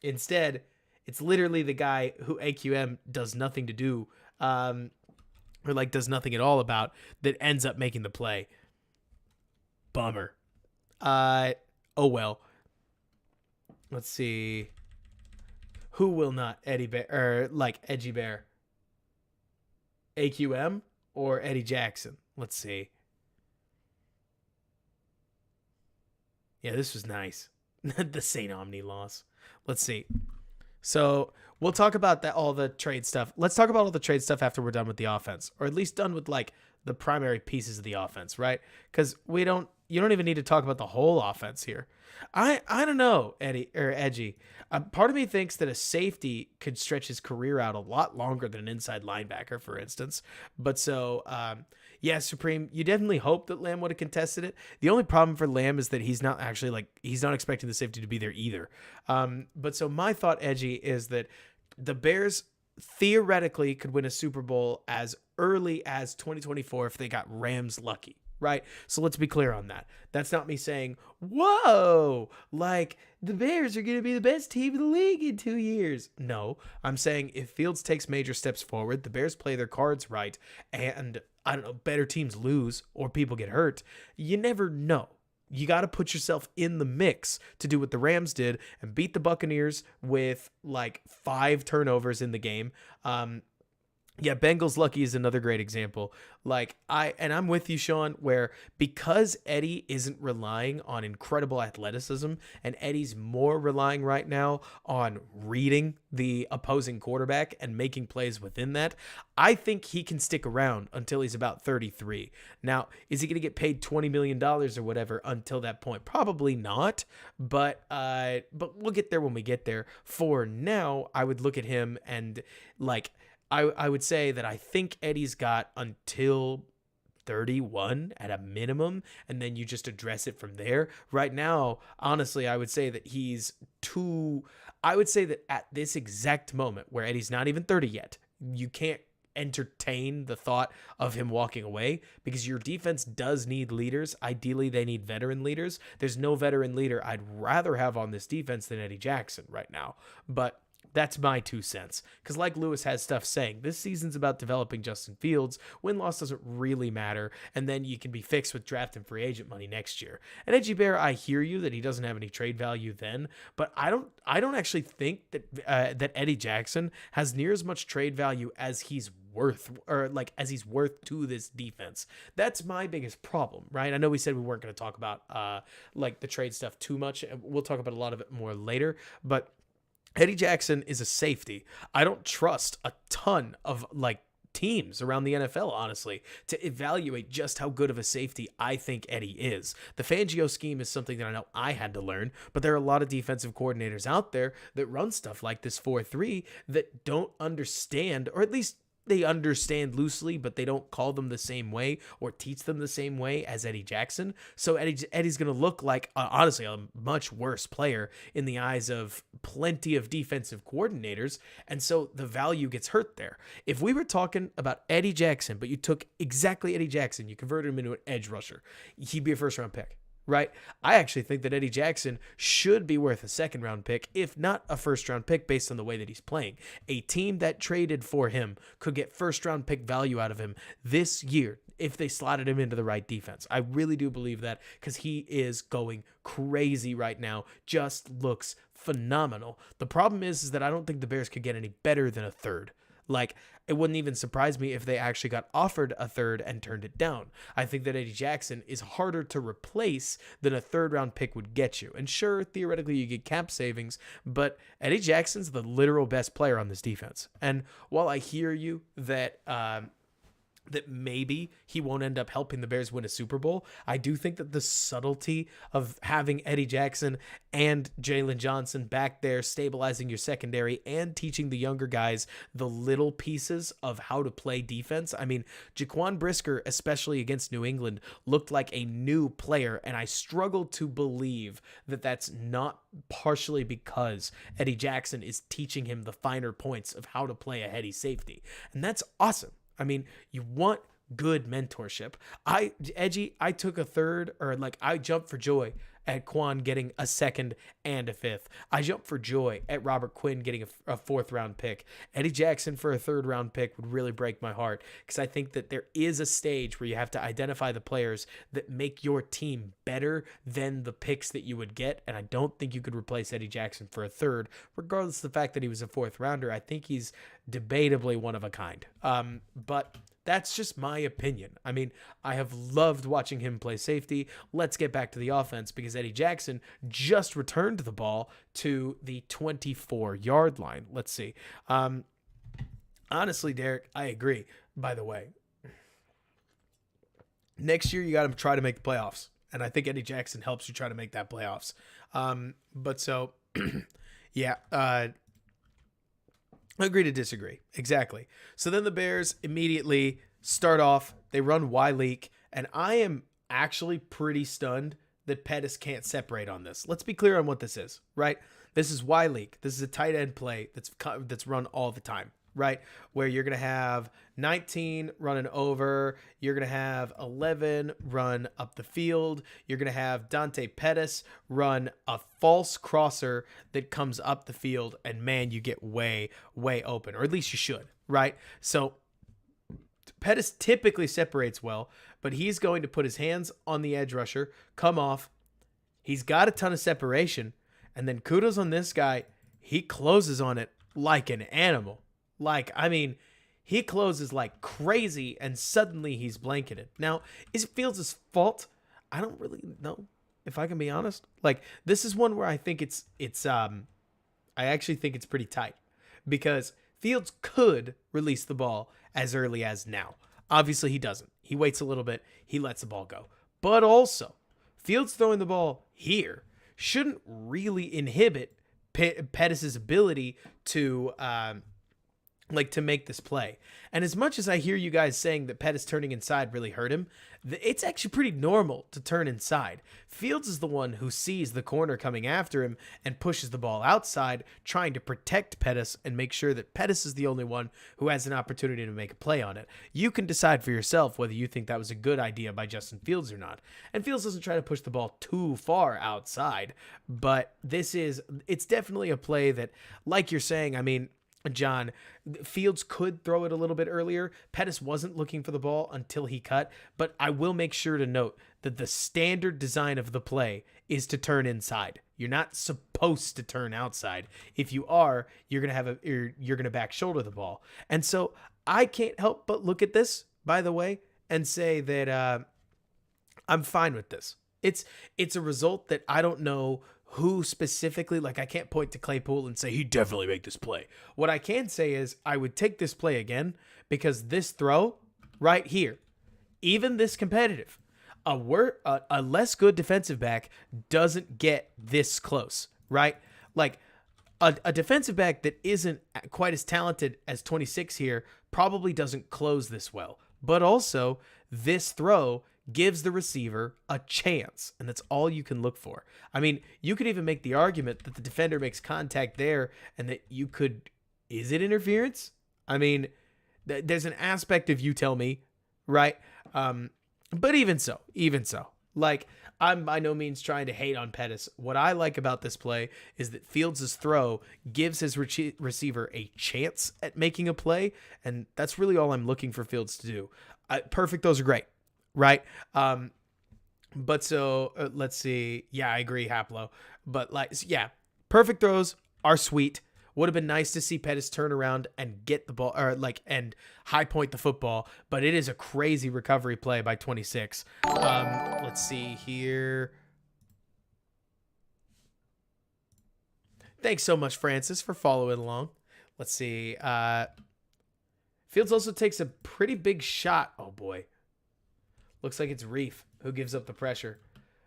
Instead, it's literally the guy who AQM does nothing to do, or like does nothing at all about, that ends up making the play. Bummer. Oh well. Let's see. Who will not Eddie Bear, or like Edgy Bear? AQM or Eddie Jackson? Let's see. Yeah, this was nice. The St. Omni loss. Let's see. So we'll talk about that, all the trade stuff. Let's talk about all the trade stuff after we're done with the offense, or at least done with like the primary pieces of the offense, right? Because you don't even need to talk about the whole offense here. I don't know, Eddie or Edgy. Part of me thinks that a safety could stretch his career out a lot longer than an inside linebacker, for instance. But so, yeah, Supreme, you definitely hope that Lamb would have contested it. The only problem for Lamb is that he's not expecting the safety to be there either. But so my thought, Edgy, is that the Bears theoretically could win a Super Bowl as early as 2024 if they got Rams lucky, right? So let's be clear on that. That's not me saying, whoa, like the Bears are going to be the best team in the league in 2 years. No, I'm saying if Fields takes major steps forward, the Bears play their cards right, and I don't know, better teams lose or people get hurt. You never know. You got to put yourself in the mix to do what the Rams did and beat the Buccaneers with like 5 turnovers in the game. Yeah, Bengals lucky is another great example. Like I'm with you, Sean, where because Eddie isn't relying on incredible athleticism and Eddie's more relying right now on reading the opposing quarterback and making plays within that, I think he can stick around until he's about 33. Now, is he going to get paid $20 million or whatever until that point? Probably not, but we'll get there when we get there. For now, I would look at him and like, I would say that I think Eddie's got until 31 at a minimum, and then you just address it from there. Right now, honestly, I would say that I would say that at this exact moment where Eddie's not even 30 yet, you can't entertain the thought of him walking away because your defense does need leaders. Ideally, they need veteran leaders. There's no veteran leader I'd rather have on this defense than Eddie Jackson right now. But That's my 2 cents. Because like Lewis has stuff saying, this season's about developing Justin Fields. Win-loss doesn't really matter. And then you can be fixed with draft and free agent money next year. And Edgy Bear, I hear you that he doesn't have any trade value then. But I don't actually think that Eddie Jackson has near as much trade value as he's worth, or like as he's worth to this defense. That's my biggest problem, right? I know we said we weren't going to talk about like the trade stuff too much. We'll talk about a lot of it more later, but Eddie Jackson is a safety. I don't trust a ton of like teams around the NFL, honestly, to evaluate just how good of a safety I think Eddie is. The Fangio scheme is something that I know I had to learn, but there are a lot of defensive coordinators out there that run stuff like this 4-3 that don't understand, or at least they understand loosely, but they don't call them the same way or teach them the same way as Eddie Jackson. So Eddie's going to look like, honestly, a much worse player in the eyes of plenty of defensive coordinators. And so the value gets hurt there. If we were talking about Eddie Jackson, but you took exactly Eddie Jackson, you converted him into an edge rusher, he'd be a first-round pick. Right? I actually think that Eddie Jackson should be worth a second-round pick, if not a first-round pick, based on the way that he's playing. A team that traded for him could get first-round pick value out of him this year if they slotted him into the right defense. I really do believe that, because he is going crazy right now. Just looks phenomenal. The problem is that I don't think the Bears could get any better than a third. Like, it wouldn't even surprise me if they actually got offered a third and turned it down. I think that Eddie Jackson is harder to replace than a third-round pick would get you. And sure, theoretically, you get cap savings, but Eddie Jackson's the literal best player on this defense. And while I hear you that that maybe he won't end up helping the Bears win a Super Bowl, I do think that the subtlety of having Eddie Jackson and Jalen Johnson back there stabilizing your secondary and teaching the younger guys the little pieces of how to play defense. I mean, Jaquan Brisker, especially against New England, looked like a new player, and I struggle to believe that that's not partially because Eddie Jackson is teaching him the finer points of how to play a heady safety. And that's awesome. I mean, you want good mentorship. I took a third, or like I jumped for joy at Quan getting a second and a fifth. I jumped for joy at Robert Quinn getting a fourth-round pick. Eddie Jackson for a third-round pick would really break my heart, because I think that there is a stage where you have to identify the players that make your team better than the picks that you would get, and I don't think you could replace Eddie Jackson for a third, regardless of the fact that he was a fourth-rounder. I think he's debatably one of a kind. But that's just my opinion. I mean, I have loved watching him play safety. Let's get back to the offense, because Eddie Jackson just returned the ball to the 24-yard line. Let's see. Honestly, Derek, I agree, by the way. Next year, you got to try to make the playoffs, and I think Eddie Jackson helps you try to make that playoffs. But so, yeah, agree to disagree. Exactly. So then the Bears immediately start off. They run Y-leak, and I am actually pretty stunned that Pettis can't separate on this. Let's be clear on what this is, right? This is Y-leak. This is a tight end play that's run all the time, right? Where you're going to have 19 running over. You're going to have 11 run up the field. You're going to have Dante Pettis run a false crosser that comes up the field. And man, you get way, way open, or at least you should, right? So Pettis typically separates well, but he's going to put his hands on the edge rusher, come off. He's got a ton of separation. And then kudos on this guy. He closes on it like an animal. Like, I mean, he closes like crazy, and suddenly he's blanketed. Now, is it Fields' fault? I don't really know, if I can be honest. Like, this is one where I think I actually think it's pretty tight, because Fields could release the ball as early as now. Obviously, he doesn't. He waits a little bit. He lets the ball go. But also, Fields throwing the ball here shouldn't really inhibit Pettis' ability to like to make this play. And as much as I hear you guys saying that Pettis turning inside really hurt him, it's actually pretty normal to turn inside. Fields is the one who sees the corner coming after him and pushes the ball outside, trying to protect Pettis and make sure that Pettis is the only one who has an opportunity to make a play on it. You can decide for yourself whether you think that was a good idea by Justin Fields or not. And Fields doesn't try to push the ball too far outside, but it's definitely a play that, like you're saying, I mean, John, Fields could throw it a little bit earlier. Pettis wasn't looking for the ball until he cut, but I will make sure to note that the standard design of the play is to turn inside. You're not supposed to turn outside. If you are, you're going to back shoulder the ball. And so I can't help but look at this, by the way, and say that I'm fine with this. It's a result that I don't know who specifically, like I can't point to Claypool and say he definitely made this play. What I can say is I would take this play again because this throw right here, even this competitive, a less good defensive back doesn't get this close, right? Like a defensive back that isn't quite as talented as 26 here probably doesn't close this well. But also this throw gives the receiver a chance, and that's all you can look for. I mean, you could even make the argument that the defender makes contact there and that you could, is it interference? I mean, there's an aspect of you tell me, right? But even so, like, I'm by no means trying to hate on Pettis. What I like about this play is that Fields' throw gives his receiver a chance at making a play, and that's really all I'm looking for Fields to do. Perfect throws are great. Right. But so let's see. Yeah, I agree, Haplo. But yeah, perfect throws are sweet. Would have been nice to see Pettis turn around and get the ball and high point the football. But it is a crazy recovery play by 26. Let's see here. Thanks so much, Francis, for following along. Let's see. Fields also takes a pretty big shot. Oh, boy. Looks like it's Reef who gives up the pressure,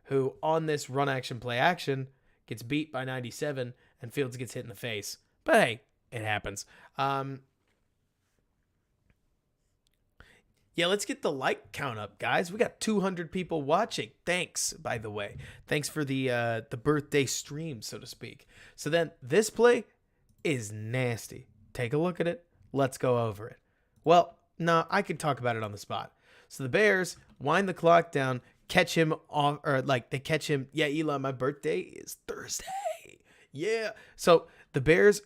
who on this run action play action gets beat by 97 and Fields gets hit in the face. But hey, it happens. Yeah, let's get the like count up, guys. We got 200 people watching. Thanks, by the way. Thanks for the birthday stream, so to speak. So then this play is nasty. Take a look at it. Let's go over it. Well, no, I could talk about it on the spot. So the Bears wind the clock down, catch him off, or like they catch him. Yeah, Eli, my birthday is Thursday. Yeah. So the Bears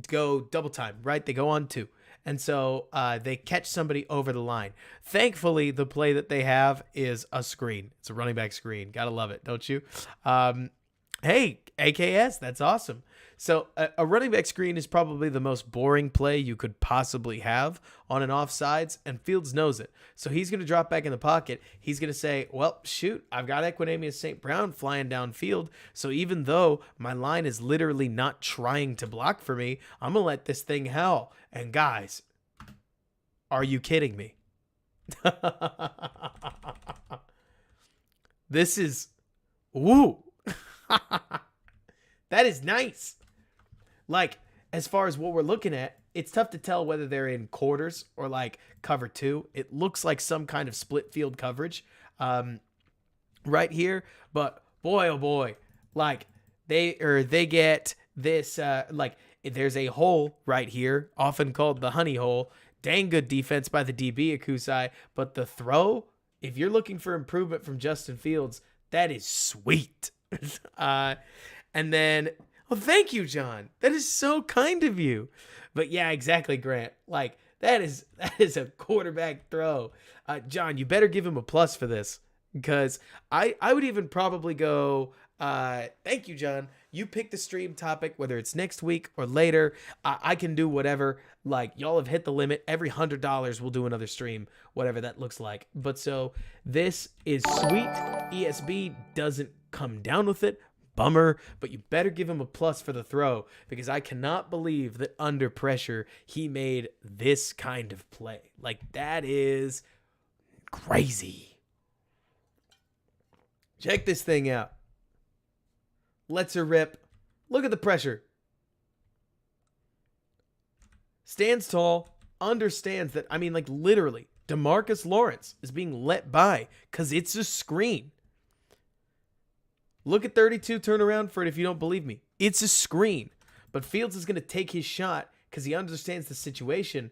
go double time, right? They go on 2. And so they catch somebody over the line. Thankfully, the play that they have is a screen. It's a running back screen. Gotta love it, don't you? Hey, AKS, that's awesome. So a running back screen is probably the most boring play you could possibly have on an offsides, and Fields knows it. So he's going to drop back in the pocket. He's going to say, well, shoot, I've got Equinemius St. Brown flying downfield, so even though my line is literally not trying to block for me, I'm going to let this thing howl. And guys, are you kidding me? This is, woo. That is nice. Like, as far as what we're looking at, it's tough to tell whether they're in quarters or like cover 2. It looks like some kind of split field coverage right here. But boy, oh boy, like they get this, like there's a hole right here, often called the honey hole. Dang good defense by the DB Akusai. But the throw, if you're looking for improvement from Justin Fields, that is sweet. And then, oh, thank you, John. That is so kind of you. But yeah, exactly, Grant. Like that is a quarterback throw. John, you better give him a plus for this, because I would even probably go. Thank you, John. You pick the stream topic, whether it's next week or later. I can do whatever. Like, y'all have hit the limit. Every $100 we'll do another stream, whatever that looks like. But so this is sweet. ESB doesn't come down with it. Bummer, but you better give him a plus for the throw, because I cannot believe that under pressure he made this kind of play. Like, that is crazy. Check this thing out. Lets her rip. Look at the pressure. stands tall, understands that, I mean, like literally, DeMarcus Lawrence is being let by because it's a screen. Look at 32, turn around for it if you don't believe me. It's a screen. But Fields is going to take his shot because he understands the situation.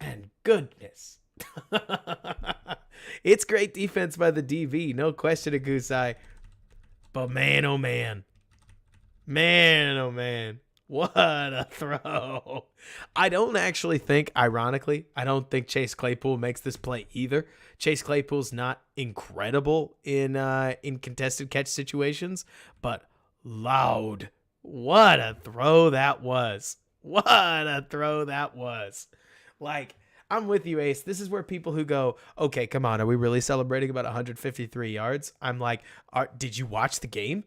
And goodness. It's great defense by the DV, no question, Agusai. But man, oh man. Man, oh man. What a throw. I don't actually think, ironically, I don't think Chase Claypool makes this play either. Chase Claypool's not incredible in contested catch situations, but loud. What a throw that was. What a throw that was. Like, I'm with you, Ace. This is where people who go, okay, come on, are we really celebrating about 153 yards? I'm like, did you watch the game?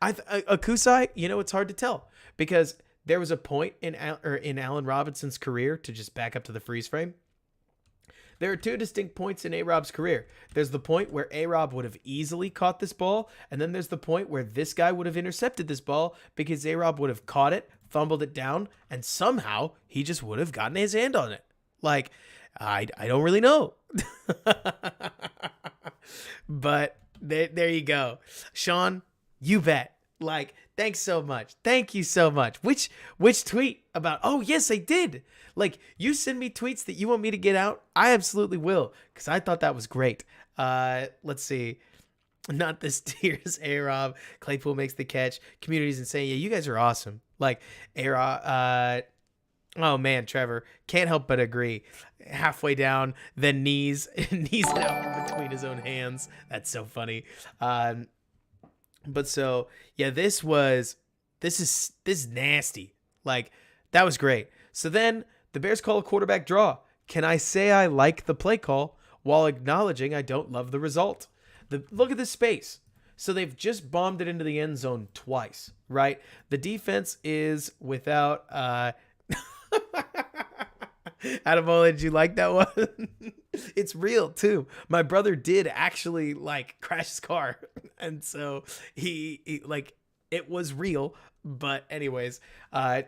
Akusai, you know, it's hard to tell because there was a point in Allen Robinson's career, to just back up to the freeze frame. There are two distinct points in A-Rob's career. There's the point where A-Rob would have easily caught this ball, and then there's the point where this guy would have intercepted this ball because A-Rob would have caught it, fumbled it down, and somehow he just would have gotten his hand on it. Like, I don't really know. But there you go. Sean, you bet. Like, thanks so much. Thank you so much. Which tweet about, oh, yes, I did. Like, you send me tweets that you want me to get out. I absolutely will, because I thought that was great. Let's see. Not this tears, A-Rob. Claypool makes the catch. Community's insane. Yeah, you guys are awesome. Like, A-Rob, oh man, Trevor, can't help but agree. Halfway down, then knees it out between his own hands. That's so funny. But so yeah, this is nasty. Like, that was great. So then the Bears call a quarterback draw. Can I say I like the play call while acknowledging I don't love the result? Look at this space. So they've just bombed it into the end zone twice, right? The defense is without Adamola, did you like that one? It's real too. My brother did actually like crash his car, and so he like, it was real. But anyways,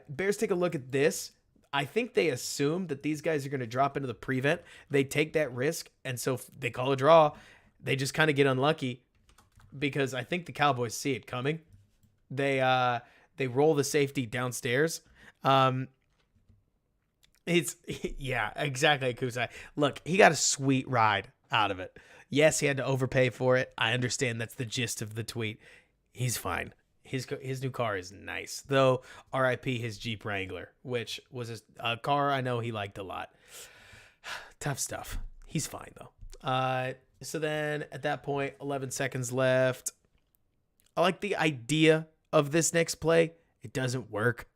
Bears take a look at this. I think they assume that these guys are going to drop into the prevent. They take that risk, and so they call a draw. They just kind of get unlucky because I think the Cowboys see it coming. They roll the safety downstairs. It's yeah, exactly, Kusai. Look, he got a sweet ride out of it. Yes, he had to overpay for it. I understand that's the gist of the tweet. He's fine. His new car is nice, though. R.I.P. his Jeep Wrangler, which was a car I know he liked a lot. Tough stuff. He's fine though. So then at that point, 11 seconds left. I like the idea of this next play. It doesn't work,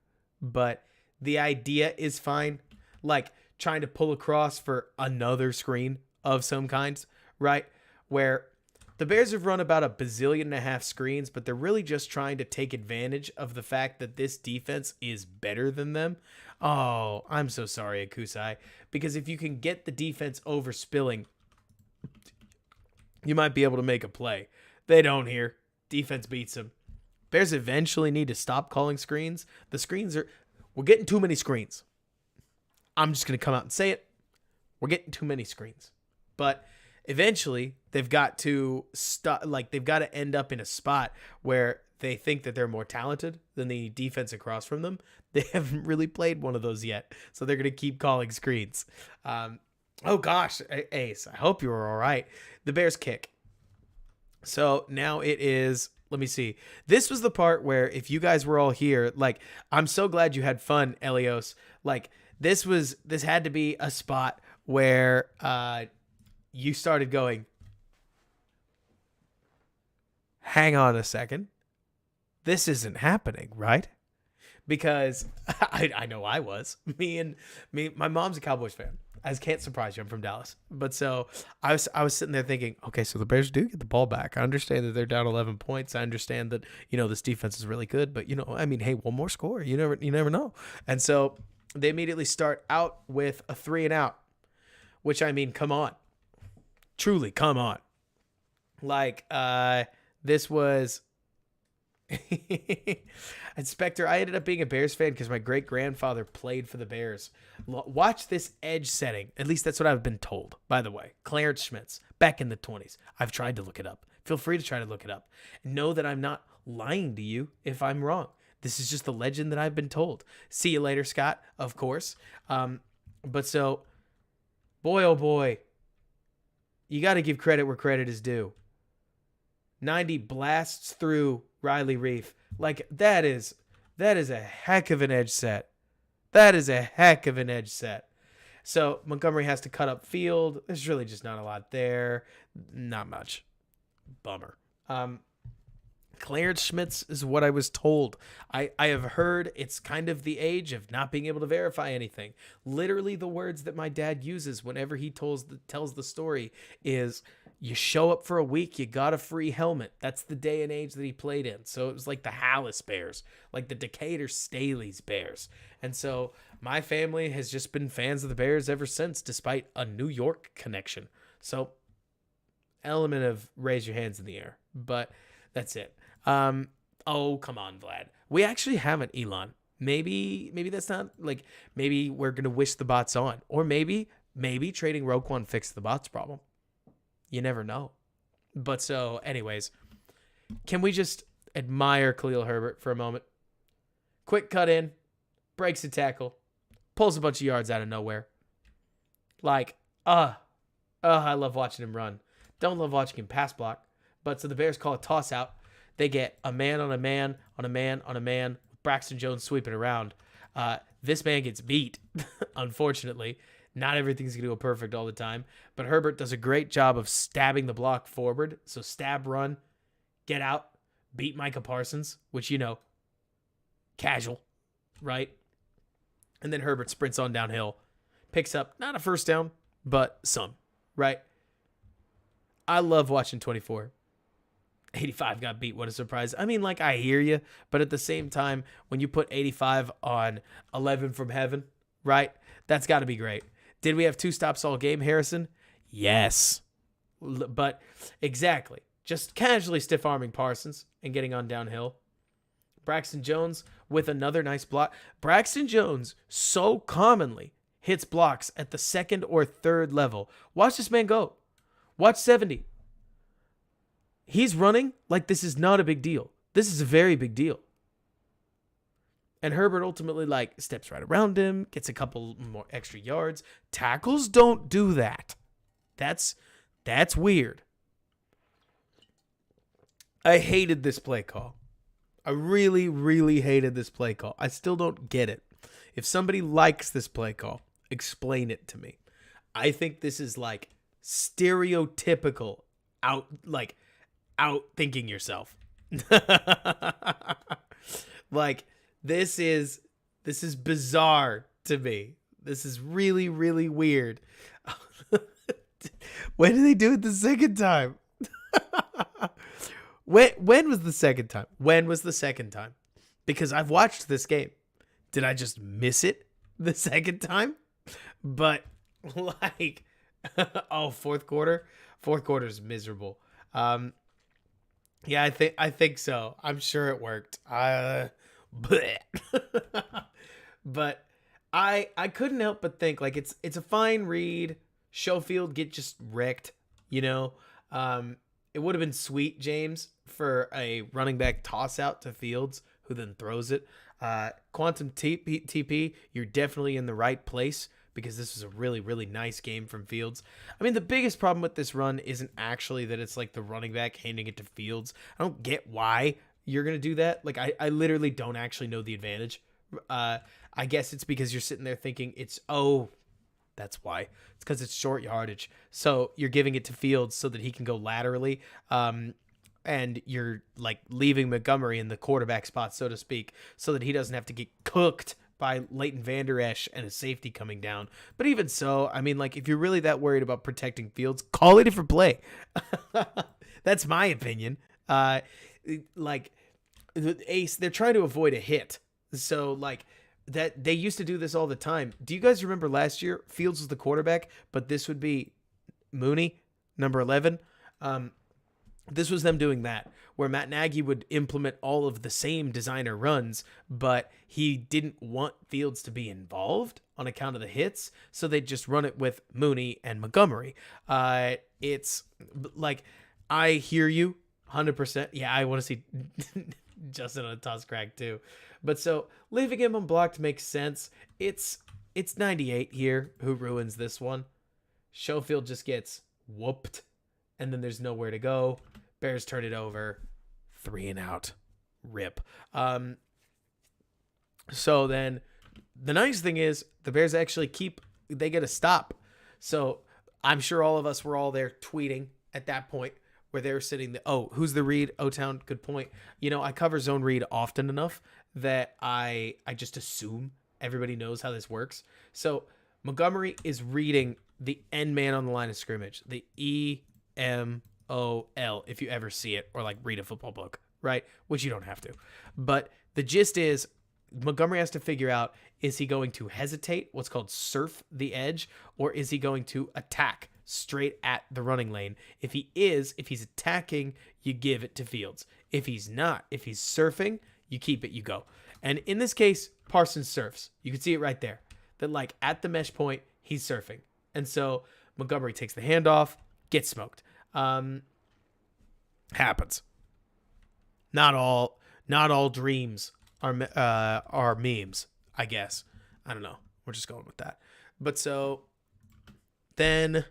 but the idea is fine. Like trying to pull across for another screen of some kinds, right? Where the Bears have run about 1.5 bazillion screens, but they're really just trying to take advantage of the fact that this defense is better than them. Oh, I'm so sorry, Akusai, because if you can get the defense overspilling, you might be able to make a play. They don't here. Defense beats them. Bears eventually need to stop calling screens. We're getting too many screens. I'm just going to come out and say it. We're getting too many screens. But eventually, they've got to they've got to end up in a spot where they think that they're more talented than the defense across from them. They haven't really played one of those yet, so they're going to keep calling screens. Oh gosh, Ace, I hope you were all right. The Bears kick. So now it is, let me see. This was the part where if you guys were all here, like, I'm so glad you had fun, Elios. Like, this had to be a spot where you started going, hang on a second. This isn't happening, right? Because I know I was. My mom's a Cowboys fan. I can't surprise you. I'm from Dallas. But so I was sitting there thinking, okay, so the Bears do get the ball back. I understand that they're down 11 points. I understand that, this defense is really good, but hey, one more score. You never know. And so they immediately start out with a 3-and-out, which, come on. Truly, come on. Like, this was And Spectre, I ended up being a Bears fan because my great grandfather played for the Bears. Watch this edge setting. At least that's what I've been told, by the way. Clarence Schmitz, back in the 20s. I've tried to look it up. Feel free to try to look it up. Know that I'm not lying to you if I'm wrong. This is just the legend that I've been told. See you later, Scott, of course. But so, boy, oh boy, you got to give credit where credit is due. 90 blasts through Riley Reef. Like, that is a heck of an edge set. That is a heck of an edge set. So Montgomery has to cut up field. There's really just not a lot there. Not much. Bummer. Clarence Schmitz is what I was told. I have heard it's kind of the age of not being able to verify anything. Literally the words that my dad uses whenever he tells the story is, you show up for a week, you got a free helmet. That's the day and age that he played in. So it was like the Hallis Bears, like the Decatur Staley's Bears. And so my family has just been fans of the Bears ever since, despite a New York connection. So element of raise your hands in the air, but that's it. Oh, come on, Vlad. We actually have an Elon. Maybe that's not, like, maybe we're going to wish the bots on. Or maybe trading Roquan fixed the bots problem. You never know. But so, anyways, can we just admire Khalil Herbert for a moment? Quick cut in, breaks a tackle, pulls a bunch of yards out of nowhere. Like, I love watching him run. Don't love watching him pass block. But so the Bears call a toss out. They get a man on a man on a man on a man with Braxton Jones sweeping around. This man gets beat, unfortunately. Not everything's going to go perfect all the time. But Herbert does a great job of stabbing the block forward. So stab, run, get out, beat Micah Parsons, which, casual, right? And then Herbert sprints on downhill. Picks up, not a first down, but some, right? I love watching 24. 85 got beat. What a surprise. I mean, like, I hear you, but at the same time, when you put 85 on 11 from heaven, right? That's got to be great. Did we have 2 stops all game, Harrison? Yes. But exactly. Just casually stiff-arming Parsons and getting on downhill. Braxton Jones with another nice block. Braxton Jones so commonly hits blocks at the 2nd or 3rd level. Watch this man go. Watch 70. He's running like this is not a big deal. This is a very big deal. And Herbert ultimately, steps right around him, gets a couple more extra yards. Tackles don't do that. That's weird. I hated this play call. I really, really hated this play call. I still don't get it. If somebody likes this play call, explain it to me. I think this is stereotypical outthinking yourself. This is bizarre to me. This is really, really weird. When did they do it the second time? When was the second time? When was the second time? Because I've watched this game. Did I just miss it the second time? But fourth quarter. Fourth quarter is miserable. Yeah, I think so. I'm sure it worked. But I couldn't help but think it's a fine read. Schofield get just wrecked, It would have been sweet, James, for a running back toss out to Fields, who then throws it. Quantum TP, you're definitely in the right place, because this was a really, really nice game from Fields. I mean, the biggest problem with this run isn't actually that it's the running back handing it to Fields. I don't get why you're going to do that. I literally don't actually know the advantage. I guess it's because you're sitting there thinking that's why. It's because it's short yardage. So you're giving it to Fields so that he can go laterally. And you're leaving Montgomery in the quarterback spot, so to speak, so that he doesn't have to get cooked by Leighton Vander Esch and a safety coming down. But even so, I mean, if you're really that worried about protecting Fields, call a different play. That's my opinion. The Ace, they're trying to avoid a hit. So, that they used to do this all the time. Do you guys remember last year? Fields was the quarterback, but this would be Mooney, number 11. This was them doing that, where Matt Nagy would implement all of the same designer runs, but he didn't want Fields to be involved on account of the hits, so they'd just run it with Mooney and Montgomery. It's like, I hear you 100%. Yeah, I want to see Justin on a toss crack too. But so leaving him unblocked makes sense. It's 98 here who ruins this one. Schofield just gets whooped, and then there's nowhere to go. Bears turn it over. 3 and out. Rip. So then the nice thing is the Bears actually they get a stop. So I'm sure all of us were all there tweeting at that point where they were sitting there. Oh, who's the read? O-Town, good point. I cover zone read often enough that I just assume everybody knows how this works. So Montgomery is reading the end man on the line of scrimmage, the EMOL, if you ever see it or like read a football book, right? Which you don't have to. But the gist is Montgomery has to figure out, is he going to hesitate, what's called surf the edge, or is he going to attack straight at the running lane? If he's attacking, you give it to Fields. If he's not, if he's surfing, you keep it, you go. And in this case, Parsons surfs. You can see it right there. That like at the mesh point, he's surfing. And so Montgomery takes the handoff, gets smoked. Happens. Not all dreams are memes, I guess. I don't know. We're just going with that. But so then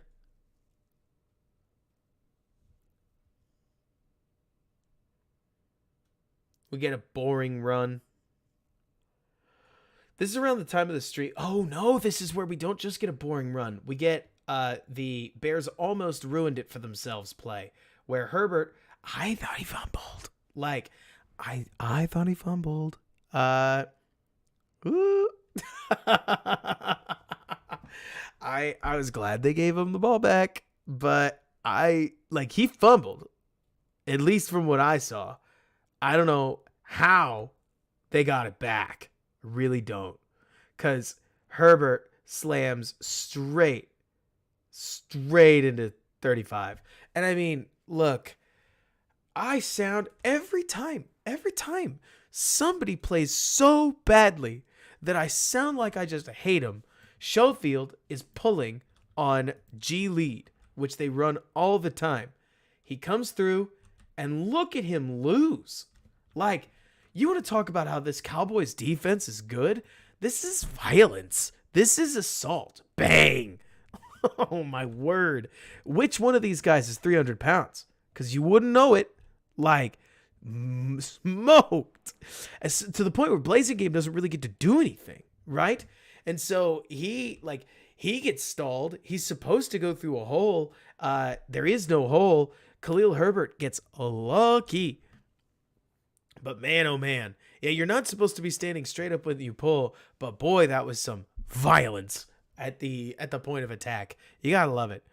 we get a boring run. This is around the time of the streak. Oh, no, this is where we don't just get a boring run. We get the Bears almost ruined it for themselves play, where Herbert, I thought he fumbled. Like, I thought he fumbled. Ooh. I was glad they gave him the ball back, but he fumbled, at least from what I saw. I don't know how they got it back. Really don't, because Herbert slams straight into 35. And I mean, look, I sound every time somebody plays so badly that I sound like I just hate him. Schofield is pulling on G lead, which they run all the time. He comes through and look at him lose. Like, you want to talk about how this Cowboys defense is good? This is violence. This is assault. Bang. Oh, my word. Which one of these guys is 300 pounds? Because you wouldn't know it. Like, smoked. To the point where Blazing Game doesn't really get to do anything, right? And so he gets stalled. He's supposed to go through a hole. There is no hole. Khalil Herbert gets lucky. But man, oh man. Yeah, you're not supposed to be standing straight up when you pull, but boy, that was some violence at the point of attack. You gotta love it.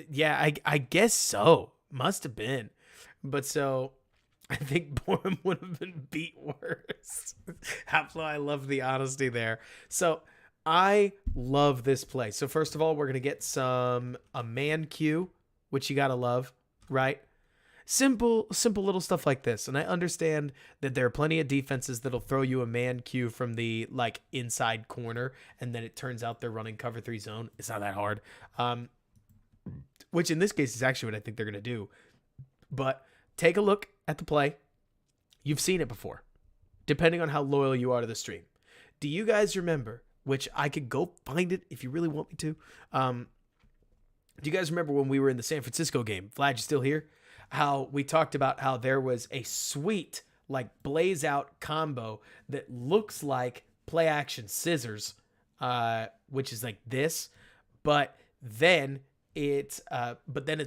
Yeah, I guess so. Must have been. But so I think Borum would have been beat worse. I love the honesty there. So I love this play. So first of all, we're gonna get a man cue, which you gotta love, right? Simple little stuff like this. And I understand that there are plenty of defenses that'll throw you a man cue from the like inside corner, and then it turns out they're running cover 3 zone. It's not that hard. Which in this case is actually what I think they're going to do. But take a look at the play. You've seen it before, depending on how loyal you are to the stream. Do you guys remember, which I could go find it if you really want me to. Do you guys remember when we were in the San Francisco game? Vlad, you still here? How we talked about how there was a sweet like blaze out combo that looks like play action scissors, which is like this, but then it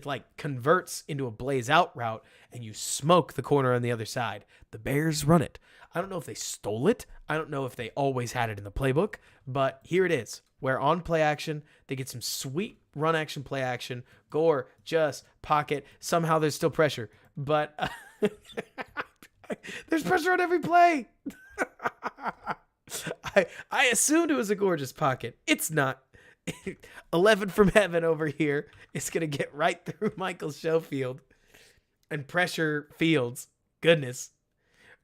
like converts into a blaze out route and you smoke the corner on the other side. The Bears run it. I don't know if they stole it. I don't know if they always had it in the playbook, but here it is, where on play action, they get some sweet run action, play action, Gore, just pocket. Somehow there's still pressure, but there's pressure on every play. I assumed it was a gorgeous pocket. It's not. 11 from heaven over here. It's going to get right through Michael Schofield. and pressure Fields. Goodness.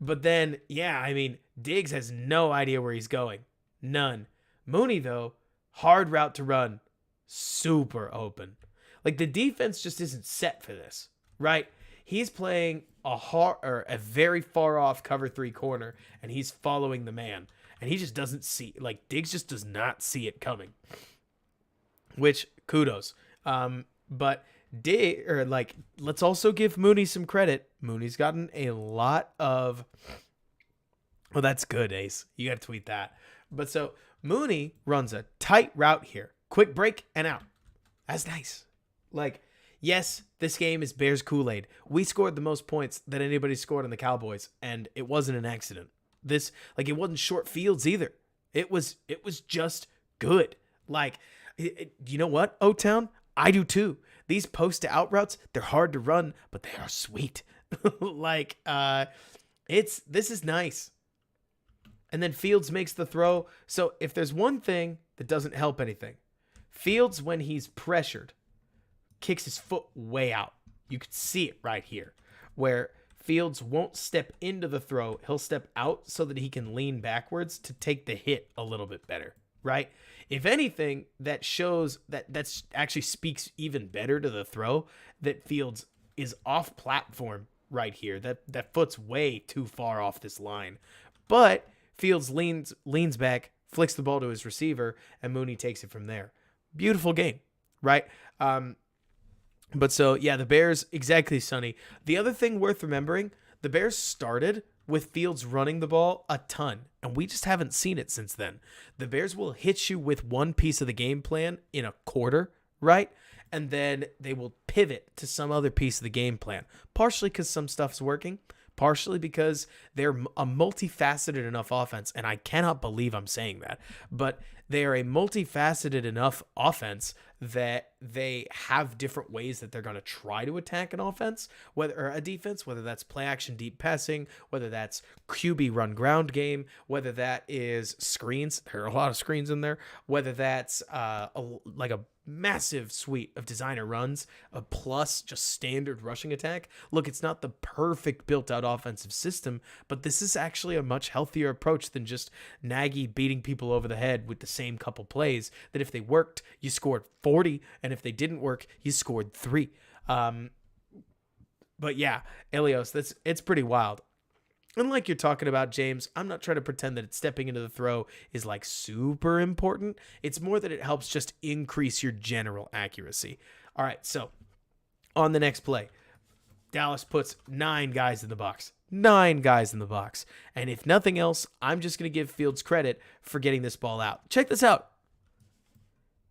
But then, yeah, I mean, Diggs has no idea where he's going. None. Mooney, though, hard route to run. Super open. Like, the defense just isn't set for this, right? He's playing a very far off cover 3 corner, and he's following the man. And he just doesn't see, like, Diggs just does not see it coming. Which, kudos. But let's also give Mooney some credit. Mooney's gotten a lot of. Well, that's good, Ace. You got to tweet that. But so Mooney runs a tight route here, quick break and out. That's nice. Like, yes, this game is Bears Kool-Aid. We scored the most points that anybody scored on the Cowboys, and it wasn't an accident. It wasn't short fields either. It was just good. Like, you know what, O-Town? I do too. These post to out routes, they're hard to run, but they are sweet. This is nice. And then Fields makes the throw. So if there's one thing that doesn't help anything, Fields, when he's pressured, kicks his foot way out. You could see it right here, where Fields won't step into the throw. He'll step out so that he can lean backwards to take the hit a little bit better, right? If anything, that shows that's actually speaks even better to the throw, that Fields is off platform right here. That foot's way too far off this line. But Fields leans back, flicks the ball to his receiver, and Mooney takes it from there. Beautiful game, right? But so, yeah, the Bears, exactly, Sonny. The other thing worth remembering, the Bears started with Fields running the ball a ton, and we just haven't seen it since then. The Bears will hit you with one piece of the game plan in a quarter, right? And then they will pivot to some other piece of the game plan, partially because some stuff's working, partially because they're a multifaceted enough offense, and I cannot believe I'm saying that, but they are a multifaceted enough offense that they have different ways that they're going to try to attack an offense, or a defense, whether that's play action, deep passing, whether that's QB run ground game, whether that is screens. There are a lot of screens in there, whether that's a massive suite of designer runs, plus just standard rushing attack. Look, it's not the perfect built out offensive system, but this is actually a much healthier approach than just Nagy beating people over the head with the same couple plays that if they worked, you scored 40, and if they didn't work, you scored 3. But yeah, Elios, it's pretty wild. And like you're talking about, James, I'm not trying to pretend that stepping into the throw is like super important. It's more that it helps just increase your general accuracy. All right, so on the next play, Dallas puts 9 guys in the box. 9 guys in the box. And if nothing else, I'm just going to give Fields credit for getting this ball out. Check this out.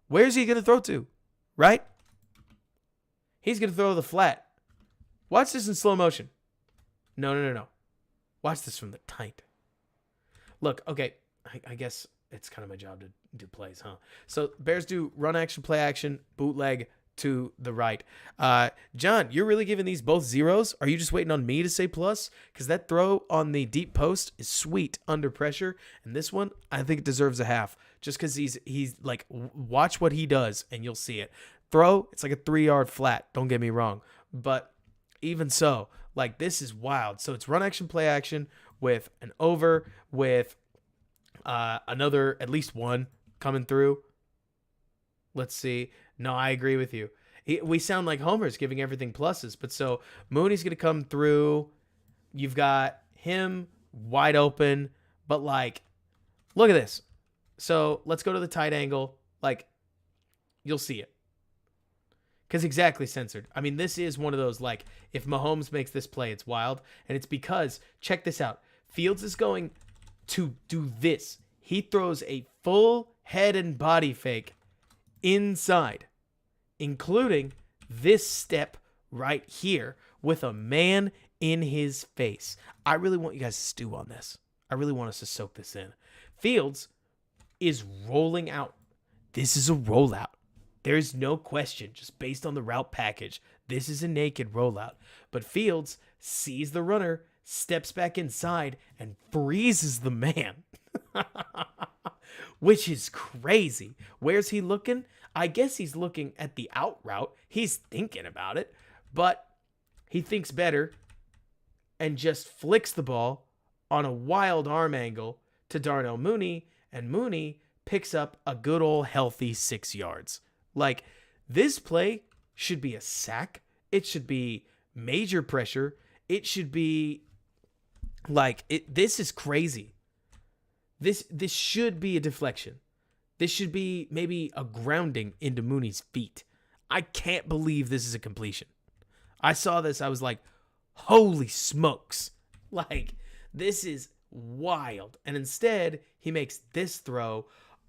Where's he going to throw to? Right? He's going to throw the flat. Watch this in slow motion. No. Watch this from the tight. Look, okay, I guess it's kind of my job to do plays, huh? So Bears do run action, play action, bootleg to the right. John, you're really giving these both zeros? Are you just waiting on me to say plus? Because that throw on the deep post is sweet under pressure. And this one, I think it deserves a half. Just because he's like, watch what he does and you'll see it. Throw, it's like a 3-yard flat. Don't get me wrong. But even so, like, this is wild. So it's run action, play action with an over, with another, at least one coming through. Let's see. No, I agree with you. We sound like homers giving everything pluses. But so Mooney's going to come through. You've got him wide open. But, like, look at this. So let's go to the tight angle. Like, you'll see it. Because exactly censored. I mean, this is one of those, like, if Mahomes makes this play, it's wild. And it's because, check this out. Fields is going to do this. He throws a full head and body fake inside, including this step right here with a man in his face. I really want you guys to stew on this. I really want us to soak this in. Fields is rolling out. This is a rollout. There's no question, just based on the route package, this is a naked rollout. But Fields sees the runner, steps back inside, and freezes the man. Which is crazy. Where's he looking? I guess he's looking at the out route. He's thinking about it. But he thinks better and just flicks the ball on a wild arm angle to Darnell Mooney, and Mooney picks up a good old healthy 6 yards. Like, this play should be a sack. It should be major pressure. It should be like, this is crazy. This should be a deflection. This should be maybe a grounding into Mooney's feet. I can't believe this is a completion. I saw this, I was like, holy smokes. Like, this is wild. And instead, he makes this throw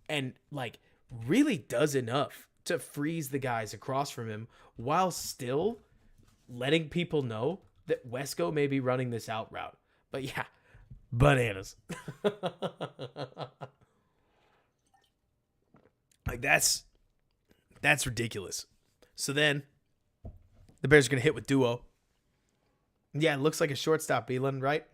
and, like, really does enough to freeze the guys across from him while still letting people know that Wesco may be running this out route. But yeah, bananas. Like, that's ridiculous. So then the Bears are going to hit with duo. Yeah, it looks like a shortstop, Elon, right?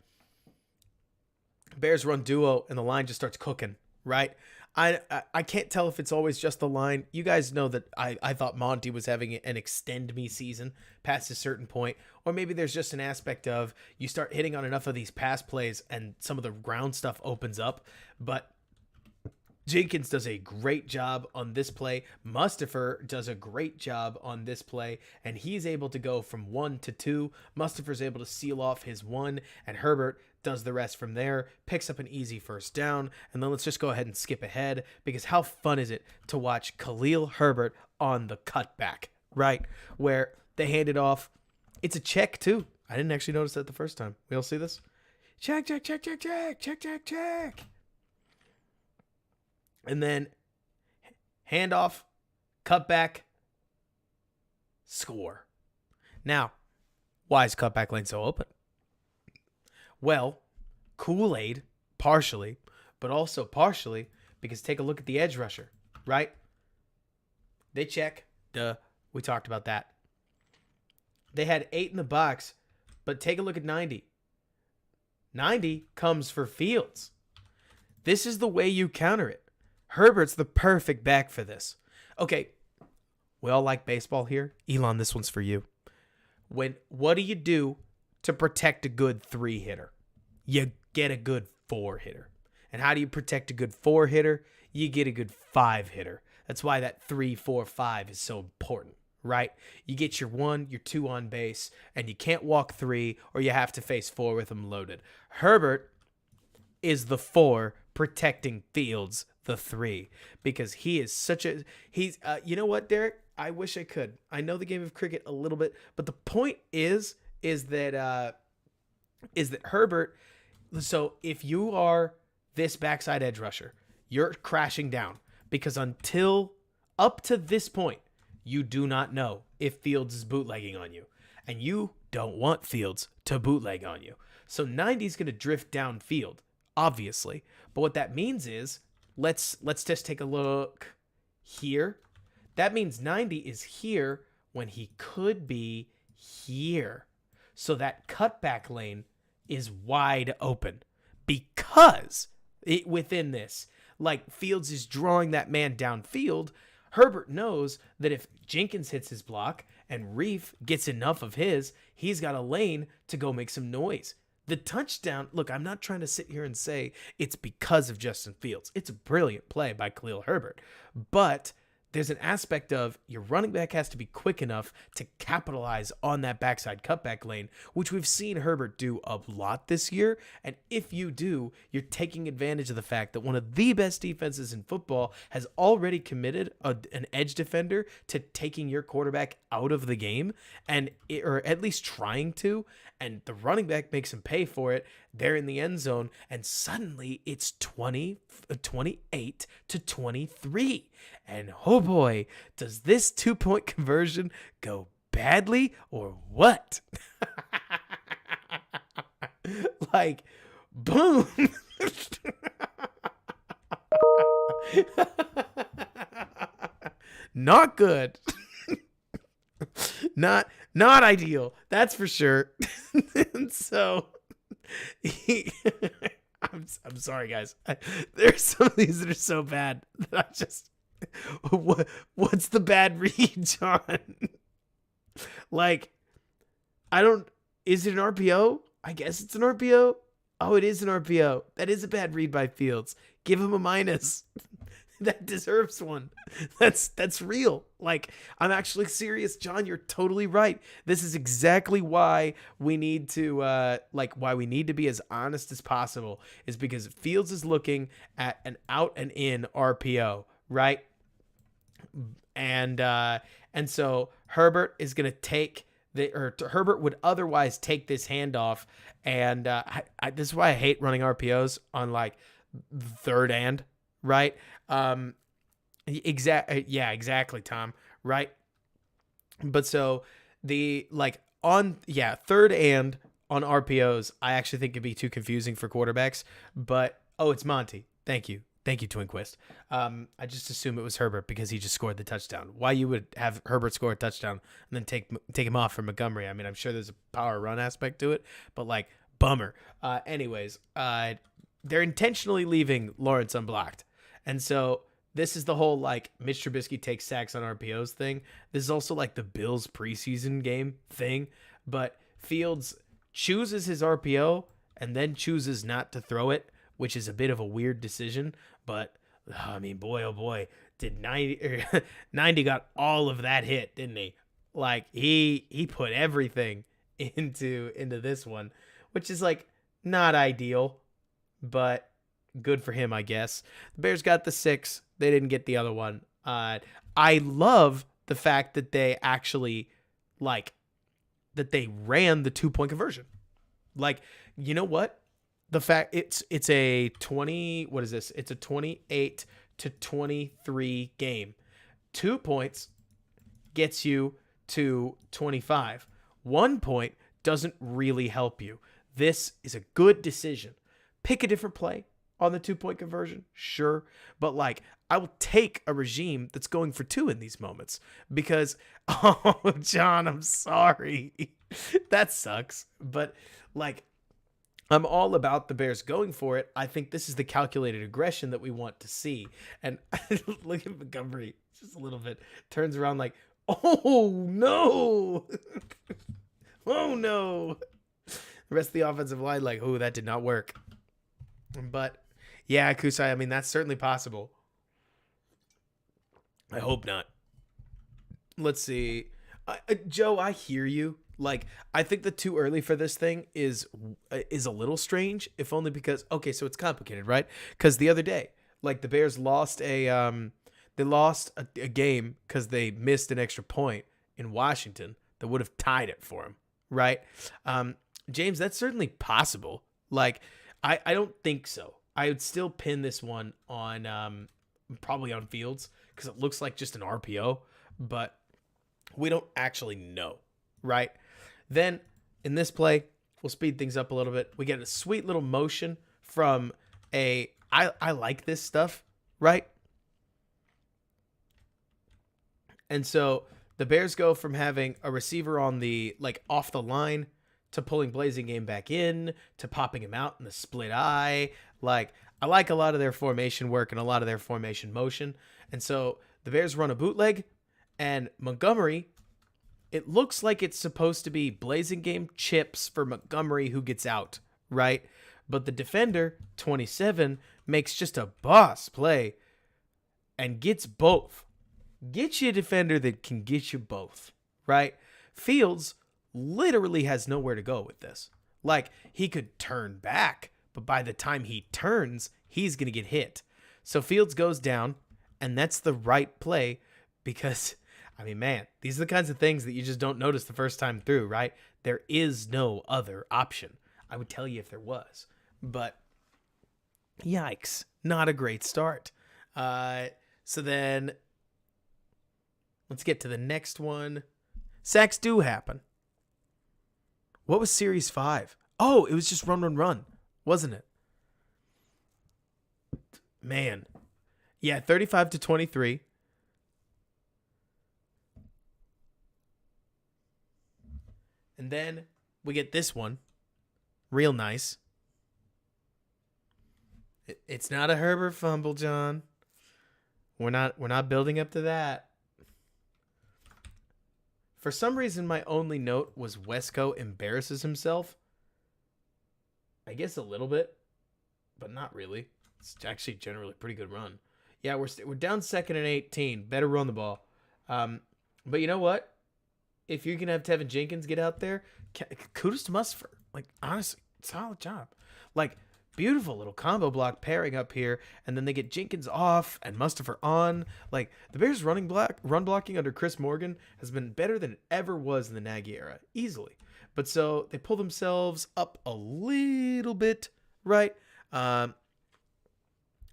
Bears run duo, and the line just starts cooking, right? I can't tell if it's always just the line. You guys know that I thought Monty was having an extend me season past a certain point. Or maybe there's just an aspect of you start hitting on enough of these pass plays and some of the ground stuff opens up. But Jenkins does a great job on this play. Mustipher does a great job on this play, and he's able to go from 1 to 2. Mustipher's able to seal off his 1, and Herbert does the rest from there, picks up an easy first down, and then let's just go ahead and skip ahead, because how fun is it to watch Khalil Herbert on the cutback, right? Where they hand it off. It's a check, too. I didn't actually notice that the first time. We all see this? Check, check, check, check, check, check, check, check. And then handoff, cutback, score. Now, why is cutback lane so open? Well, Kool-Aid, partially, but also partially because take a look at the edge rusher, right? They check. Duh. We talked about that. They had 8 in the box, but take a look at 90. 90 comes for Fields. This is the way you counter it. Herbert's the perfect back for this. Okay, we all like baseball here. Elon, this one's for you. What do you do to protect a good 3-hitter? You get a good 4-hitter. And how do you protect a good 4-hitter? You get a good 5-hitter. That's why that 3, 4, 5 is so important, right? You get your 1, your 2 on base, and you can't walk 3, or you have to face 4 with them loaded. Herbert is the 4 protecting Fields, the 3, because he is such a you know what, Derek? I wish I could. I know the game of cricket a little bit, but the point is that Herbert. So if you are this backside edge rusher, you're crashing down because until up to this point, you do not know if Fields is bootlegging on you, and you don't want Fields to bootleg on you. So 90 is going to drift downfield, obviously. But what that means is, let's just take a look here. That means 90 is here when he could be here. So that cutback lane is wide open because within this, like, Fields is drawing that man downfield. Herbert knows that if Jenkins hits his block and Reef gets enough of his, he's got a lane to go make some noise. The touchdown, look, I'm not trying to sit here and say it's because of Justin Fields. It's a brilliant play by Khalil Herbert. But there's an aspect of your running back has to be quick enough to capitalize on that backside cutback lane, which we've seen Herbert do a lot this year. And if you do, you're taking advantage of the fact that one of the best defenses in football has already committed an edge defender to taking your quarterback out of the game, or at least trying to. And the running back makes him pay for it. They're in the end zone, and suddenly it's 28 to 23. And oh boy, does this 2-point conversion go badly or what? Like, boom. Not good. Not ideal. That's for sure. And so I'm sorry, guys. There's some of these that are so bad that I just what's the bad read, John? Like, I don't. Is it an RPO? I guess it's an RPO. Oh, it is an RPO. That is a bad read by Fields. Give him a minus. That deserves one. That's real. Like, I'm actually serious, John. You're totally right. This is exactly why we need to why we need to be as honest as possible, is because Fields is looking at an out and in RPO, right? And so Herbert is gonna take Herbert would otherwise take this handoff, and this is why I hate running RPOs on like third and right. Exactly, Tom. Right. But so the third and on RPOs, I actually think it'd be too confusing for quarterbacks. But it's Monty. Thank you, Twinquist. I just assume it was Herbert because he just scored the touchdown. Why you would have Herbert score a touchdown and then take him off for Montgomery? I mean, I'm sure there's a power run aspect to it, but like, bummer. Anyways, they're intentionally leaving Lawrence unblocked, and so this is the whole like Mitch Trubisky takes sacks on RPOs thing. This is also like the Bills preseason game thing, but Fields chooses his RPO and then chooses not to throw it, which is a bit of a weird decision. But I mean, boy, oh boy, did 90 got all of that hit, didn't he? Like he put everything into this one, which is like not ideal, but good for him, I guess. The Bears got the 6. They didn't get the other one. I love the fact that they actually that they ran the 2-point conversion. Like, you know what? The fact it's a 20, what is this? It's a 28-23 game. 2 points gets you to 25. 1 point doesn't really help you. This is a good decision. Pick a different play on the 2-point conversion, sure. But like, I will take a regime that's going for 2 in these moments because, oh, John, I'm sorry. That sucks. But like, I'm all about the Bears going for it. I think this is the calculated aggression that we want to see. And look at Montgomery, just a little bit, turns around like, oh no. Oh no. The rest of the offensive line like, oh, that did not work. But yeah, Kusai, I mean, that's certainly possible. I hope not. Let's see. Joe, I hear you. Like, I think the too early for this thing is a little strange, if only because, okay, so it's complicated, right? Because the other day, like, the Bears lost a game because they missed an extra point in Washington that would have tied it for them, right? James, that's certainly possible. Like, I don't think so. I would still pin this one on probably on Fields because it looks like just an RPO, but we don't actually know, right? Then in this play, we'll speed things up a little bit. We get a sweet little motion from I like this stuff, right? And so the Bears go from having a receiver on the off the line to pulling Blazing Game back in to popping him out in the split eye. Like, I like a lot of their formation work and a lot of their formation motion. And so the Bears run a bootleg, and Montgomery, it looks like it's supposed to be Blazing Game chips for Montgomery who gets out, right? But the defender, 27, makes just a boss play and gets both. Get you a defender that can get you both, right? Fields literally has nowhere to go with this. Like, he could turn back, but by the time he turns, he's going to get hit. So Fields goes down, and that's the right play because, I mean, man, these are the kinds of things that you just don't notice the first time through, right? There is no other option. I would tell you if there was, but yikes, not a great start. So then let's get to the next one. Sacks do happen. What was Series 5? Oh, it was just run, wasn't it? Man. Yeah, 35-23. And then we get this one. Real nice. It's not a Herbert fumble, John. We're not building up to that. For some reason, my only note was Wesco embarrasses himself. I guess a little bit, but not really. It's actually generally a pretty good run. Yeah, we're down 2nd and 18. Better run the ball. But you know what? If you're gonna have Tevin Jenkins get out there, kudos to Mustipher. Like, honestly, solid job. Like, beautiful little combo block pairing up here, and then they get Jenkins off and Mustipher on. Like, the Bears run blocking under Chris Morgan has been better than it ever was in the Nagy era, easily. But so they pull themselves up a little bit, right?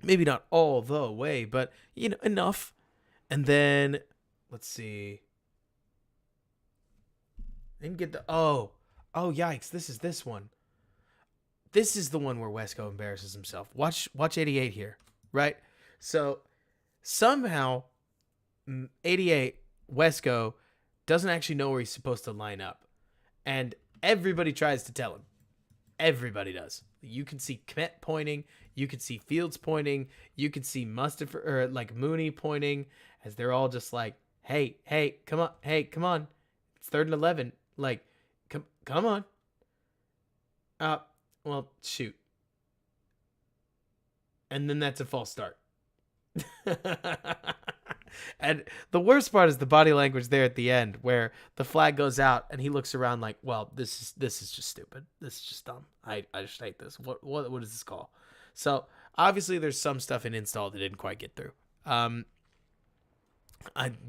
Maybe not all the way, but enough. And then let's see. Didn't get the oh yikes! This one. This is the one where Wesco embarrasses himself. Watch 88 here, right? So somehow 88 Wesco doesn't actually know where he's supposed to line up, and everybody tries to tell him. Everybody does. You can see Kmet pointing. You can see Fields pointing. You can see Mustipher or like Mooney pointing, as they're all just like, "Hey, come on, come on! It's 3rd and 11. Like, come on." Well, shoot. And then that's a false start. And the worst part is the body language there at the end, where the flag goes out and he looks around like, well, this is just stupid. This is just dumb. I just hate this. What is this call? So obviously there's some stuff in install that didn't quite get through.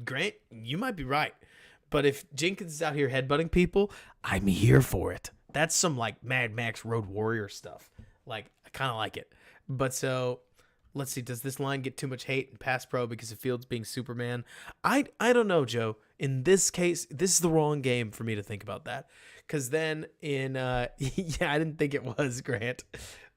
Grant, you might be right, but if Jenkins is out here headbutting people, I'm here for it. That's some like Mad Max Road Warrior stuff. Like, I kind of like it. But so let's see, does this line get too much hate in pass pro because of Fields being Superman? I don't know, Joe. In this case, this is the wrong game for me to think about that. Because then in, I didn't think it was, Grant.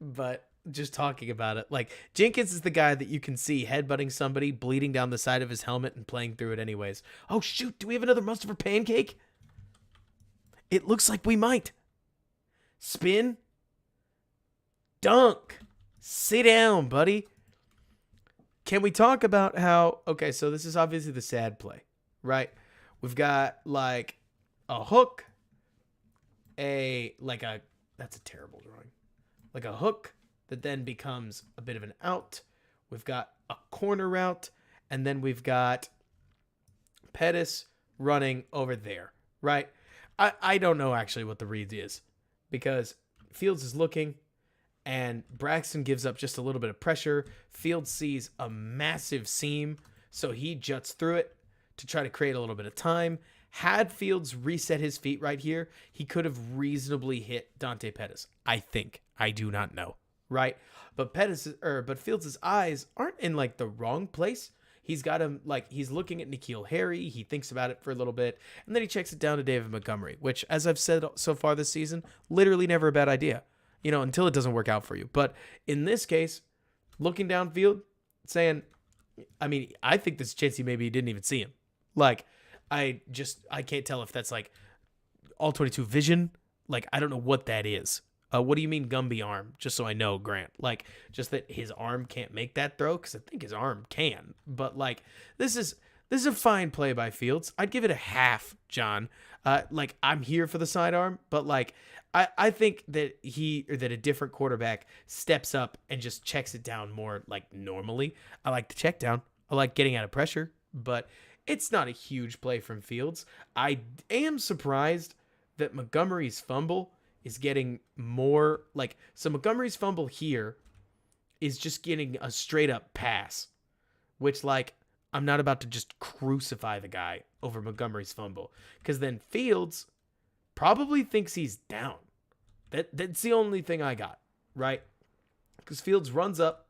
But just talking about it, like, Jenkins is the guy that you can see headbutting somebody, bleeding down the side of his helmet and playing through it anyways. Oh, shoot, do we have another Mustipher pancake? It looks like we might. Spin. Dunk. Sit down, buddy. Can we talk about how, okay, so this is obviously the sad play, right? We've got like a hook, that's a terrible drawing. Like a hook that then becomes a bit of an out. We've got a corner route, and then we've got Pettis running over there, right? I don't know actually what the read is, because Fields is looking, and Braxton gives up just a little bit of pressure. Fields sees a massive seam, so he juts through it to try to create a little bit of time. Had Fields reset his feet right here, he could have reasonably hit Dante Pettis. I think. I do not know, right? But Fields' eyes aren't in like the wrong place. He's got him like he's looking at N'Keal Harry. He thinks about it for a little bit, and then he checks it down to David Montgomery, which, as I've said so far this season, literally never a bad idea. Until it doesn't work out for you. But in this case, looking downfield, saying, I think there's a chance maybe didn't even see him. Like, I can't tell if that's like all 22 vision. Like, I don't know what that is. What do you mean Gumby arm? Just so I know, Grant. Like, just that his arm can't make that throw? Because I think his arm can. But, like, this is a fine play by Fields. I'd give it a half, John. Like, I'm here for the sidearm, but, like, I think that a different quarterback steps up and just checks it down more like normally. I like the check down. I like getting out of pressure, but it's not a huge play from Fields. I am surprised that Montgomery's fumble is getting more like, so Montgomery's fumble here is just getting a straight up pass, which, like, I'm not about to just crucify the guy over Montgomery's fumble, because then Fields probably thinks he's down. That's the only thing I got, right? Because Fields runs up,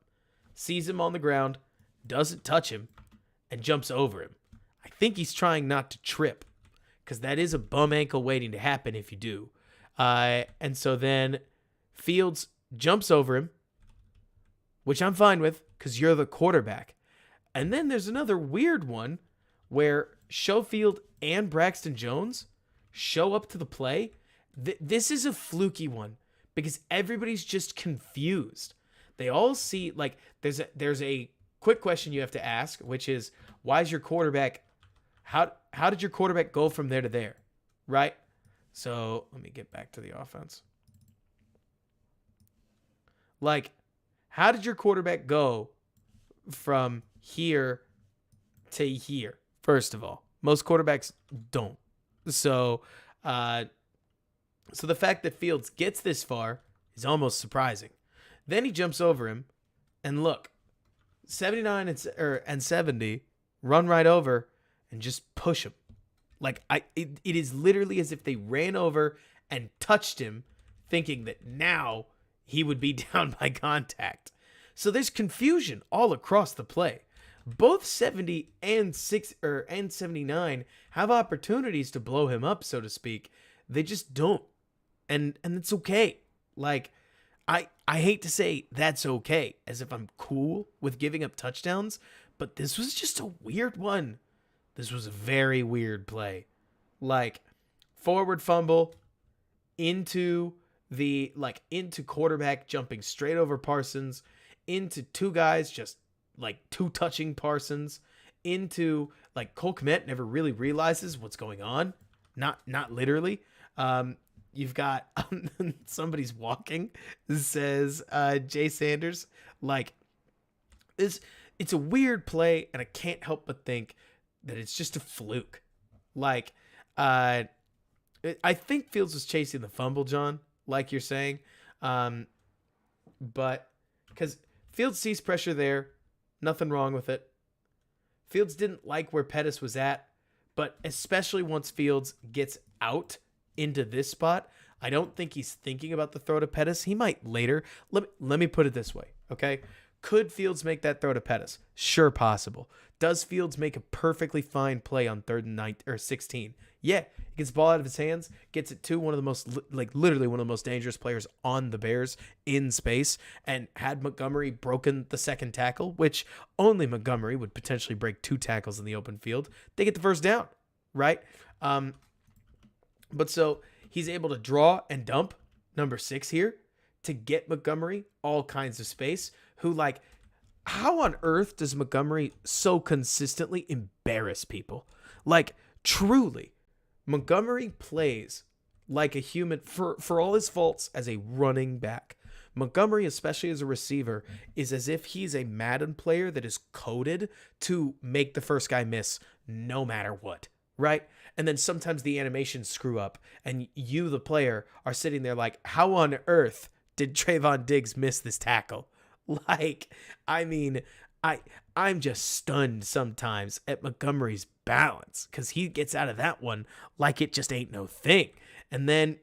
sees him on the ground, doesn't touch him, and jumps over him. I think he's trying not to trip, because that is a bum ankle waiting to happen if you do. And so then Fields jumps over him, which I'm fine with, because you're the quarterback. And then there's another weird one where Schofield and Braxton Jones show up to the play. This is a fluky one because everybody's just confused. They all see, like, there's a quick question you have to ask, which is, why is your quarterback How did your quarterback go from there to there, right? So let me get back to the offense. Like, how did your quarterback go from here to here? First of all, most quarterbacks don't. So, uh, so the fact that Fields gets this far is almost surprising. Then he jumps over him, and look, 79 and 70 run right over and just push him. Like it is literally as if they ran over and touched him, thinking that now he would be down by contact. So there's confusion all across the play. Both 70 and 79 have opportunities to blow him up, so to speak. They just don't. And it's okay. Like, I hate to say that's okay, as if I'm cool with giving up touchdowns, but this was just a weird one. This was a very weird play. Like, forward fumble into quarterback jumping straight over Parsons, into two guys just like two touching Parsons, into like Cole Kmet never really realizes what's going on. Not literally. You've got somebody's walking, says Jay Sanders. Like, it's a weird play, and I can't help but think that it's just a fluke. Like, I think Fields was chasing the fumble, John, like you're saying. But because Fields sees pressure there, nothing wrong with it. Fields didn't like where Pettis was at, but especially once Fields gets out into this spot, I don't think he's thinking about the throw to Pettis. He might later. Let me put it this way, okay? Could Fields make that throw to Pettis? Sure, possible. Does Fields make a perfectly fine play on 3rd and 16? Yeah, he gets the ball out of his hands, gets it to one of the most, literally one of the most dangerous players on the Bears in space, and had Montgomery broken the second tackle, which only Montgomery would potentially break 2 tackles in the open field, they get the first down, right? But so he's able to draw and dump number 6 here to get Montgomery all kinds of space, who, like, how on earth does Montgomery so consistently embarrass people? Like, truly, Montgomery plays like a human for all his faults as a running back. Montgomery, especially as a receiver, is as if he's a Madden player that is coded to make the first guy miss no matter what, right? And then sometimes the animations screw up, and you, the player, are sitting there like, how on earth did Trayvon Diggs miss this tackle? Like, I mean, I'm just stunned sometimes at Montgomery's balance, because he gets out of that one like it just ain't no thing. And then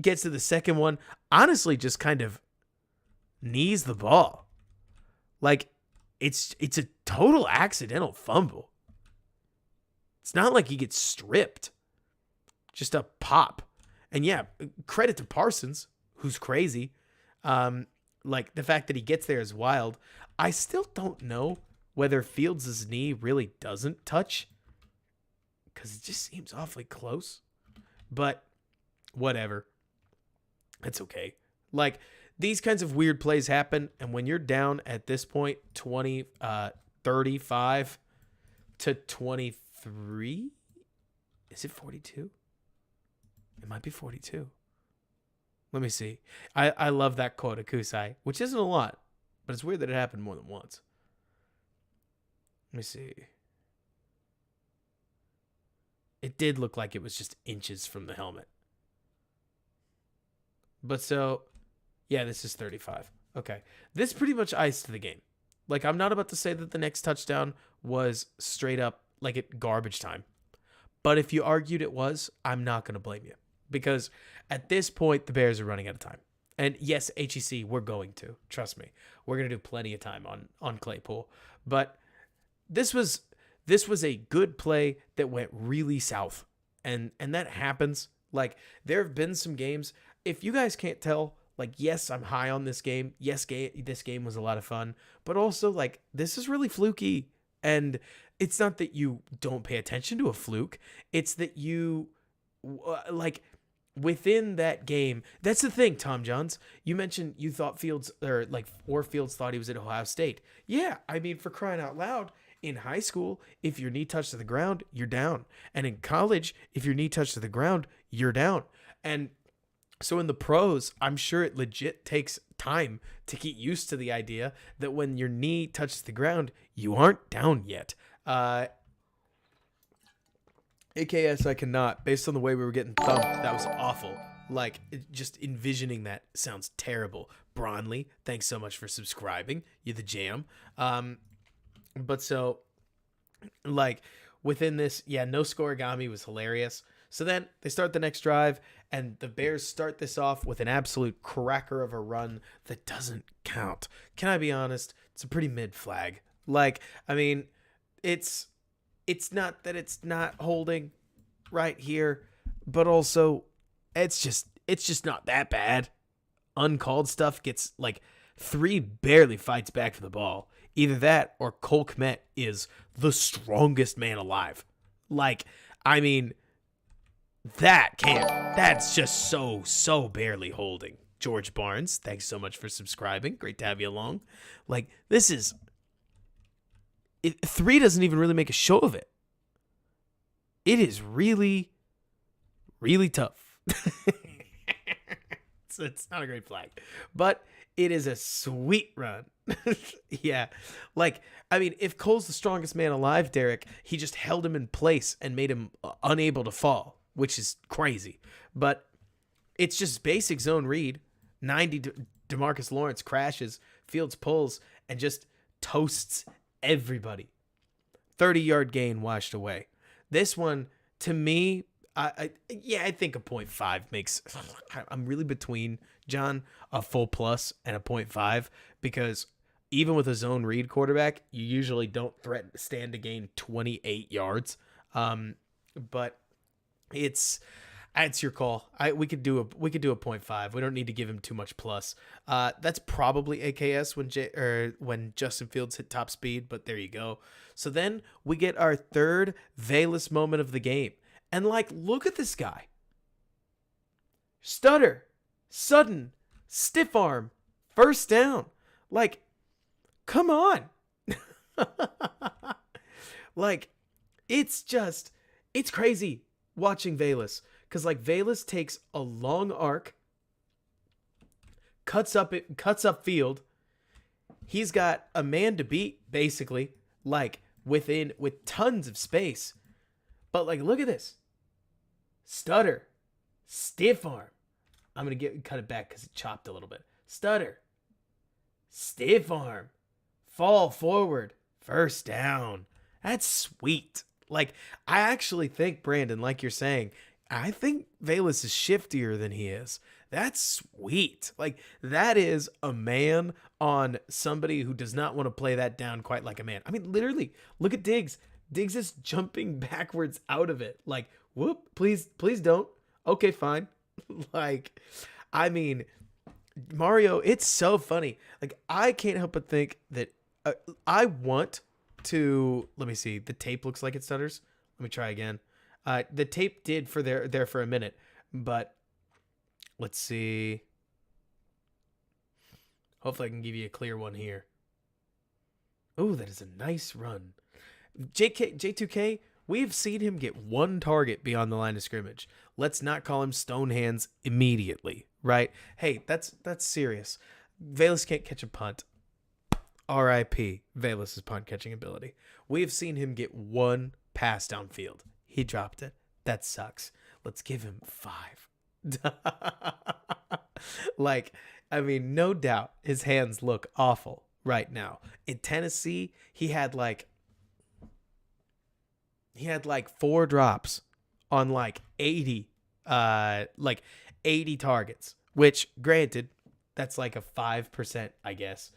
gets to the second one, honestly just kind of knees the ball. Like, it's a total accidental fumble. It's not like he gets stripped. Just a pop. And yeah, credit to Parsons, who's crazy. Like, the fact that he gets there is wild. I still don't know whether Fields' knee really doesn't touch, because it just seems awfully close. But whatever. It's okay. Like, these kinds of weird plays happen, and when you're down at this point, 35 to 23, is it 42? It might be 42. Let me see. I love that quote of Kusai, which isn't a lot, but it's weird that it happened more than once. Let me see. It did look like it was just inches from the helmet. But so, yeah, this is 35. Okay. This pretty much iced the game. Like, I'm not about to say that the next touchdown was straight up, like, it garbage time. But if you argued it was, I'm not going to blame you. Because at this point, the Bears are running out of time. And yes, HEC, we're going to. Trust me. We're going to do plenty of time on Claypool. But this was a good play that went really south. And that happens. Like, there have been some games. If you guys can't tell, like, yes, I'm high on this game. Yes, this game was a lot of fun. But also, like, this is really fluky. And it's not that you don't pay attention to a fluke. It's that you, like, within that game, that's the thing, Tom Johns. You mentioned you thought Fields thought he was at Ohio State. Yeah, I mean, for crying out loud, in high school, if your knee touched the ground, you're down. And in college, if your knee touched the ground, you're down. And so in the pros, I'm sure it legit takes time to get used to the idea that when your knee touches the ground, you aren't down yet. AKS, I cannot. Based on the way we were getting thumped, that was awful. Like, just envisioning that sounds terrible. Bronley, thanks so much for subscribing. You're the jam. But so, like, within this, yeah, no scoregami was hilarious. So then they start the next drive, and the Bears start this off with an absolute cracker of a run that doesn't count. Can I be honest? It's a pretty mid flag. Like, I mean, it's not that it's not holding right here, but also it's just not that bad. Uncalled stuff gets like 3 barely fights back for the ball. Either that or Cole Kmet is the strongest man alive. Like, I mean, that's just so barely holding. George Barnes, thanks so much for subscribing. Great to have you along. Like, this is 3 doesn't even really make a show of it. It is really, really tough. It's not a great flag, but it is a sweet run. Yeah. Like, I mean, if Cole's the strongest man alive, Derek, he just held him in place and made him unable to fall, which is crazy. But it's just basic zone read. 90 DeMarcus Lawrence crashes, Fields pulls, and just toasts everybody. 30-yard gain washed away. This one, to me, I think a 0.5 makes... I'm really between, John, a full plus and a 0.5, because even with a zone read quarterback, you usually don't stand to gain 28 yards. But it's your call. We could do a 0.5. We don't need to give him too much plus. That's probably AKS when Justin Fields hit top speed, but there you go. So then we get our third Velus moment of the game. And like, look at this guy. Stutter, sudden, stiff arm, first down. Like, come on. Like, it's crazy watching Velus. Because, like, Velus takes a long arc, cuts up field. He's got a man to beat, basically, like, with tons of space. But, like, look at this. Stutter. Stiff arm. I'm going to cut it back because it chopped a little bit. Stutter. Stiff arm. Fall forward. First down. That's sweet. Like, I actually think, Brandon, like you're saying, I think Velus is shiftier than he is. That's sweet. Like, that is a man on somebody who does not want to play that down quite like a man. I mean, literally, look at Diggs. Diggs is jumping backwards out of it. Like, whoop, please don't. Okay, fine. Like, I mean, Mario, it's so funny. Like, I can't help but think that I want to, let me see. The tape looks like it stutters. Let me try again. The tape did for there for a minute, but let's see. Hopefully I can give you a clear one here. Oh, that is a nice run. J2K, we've seen him get one target beyond the line of scrimmage. Let's not call him stone hands immediately, right? Hey, that's serious. Velus can't catch a punt. R.I.P. Velus' punt catching ability. We've seen him get one pass downfield. He dropped it. That sucks. Let's give him 5. Like, I mean, no doubt his hands look awful right now. In Tennessee, he had like 4 drops on like 80 targets, which granted, that's like a 5%, I guess,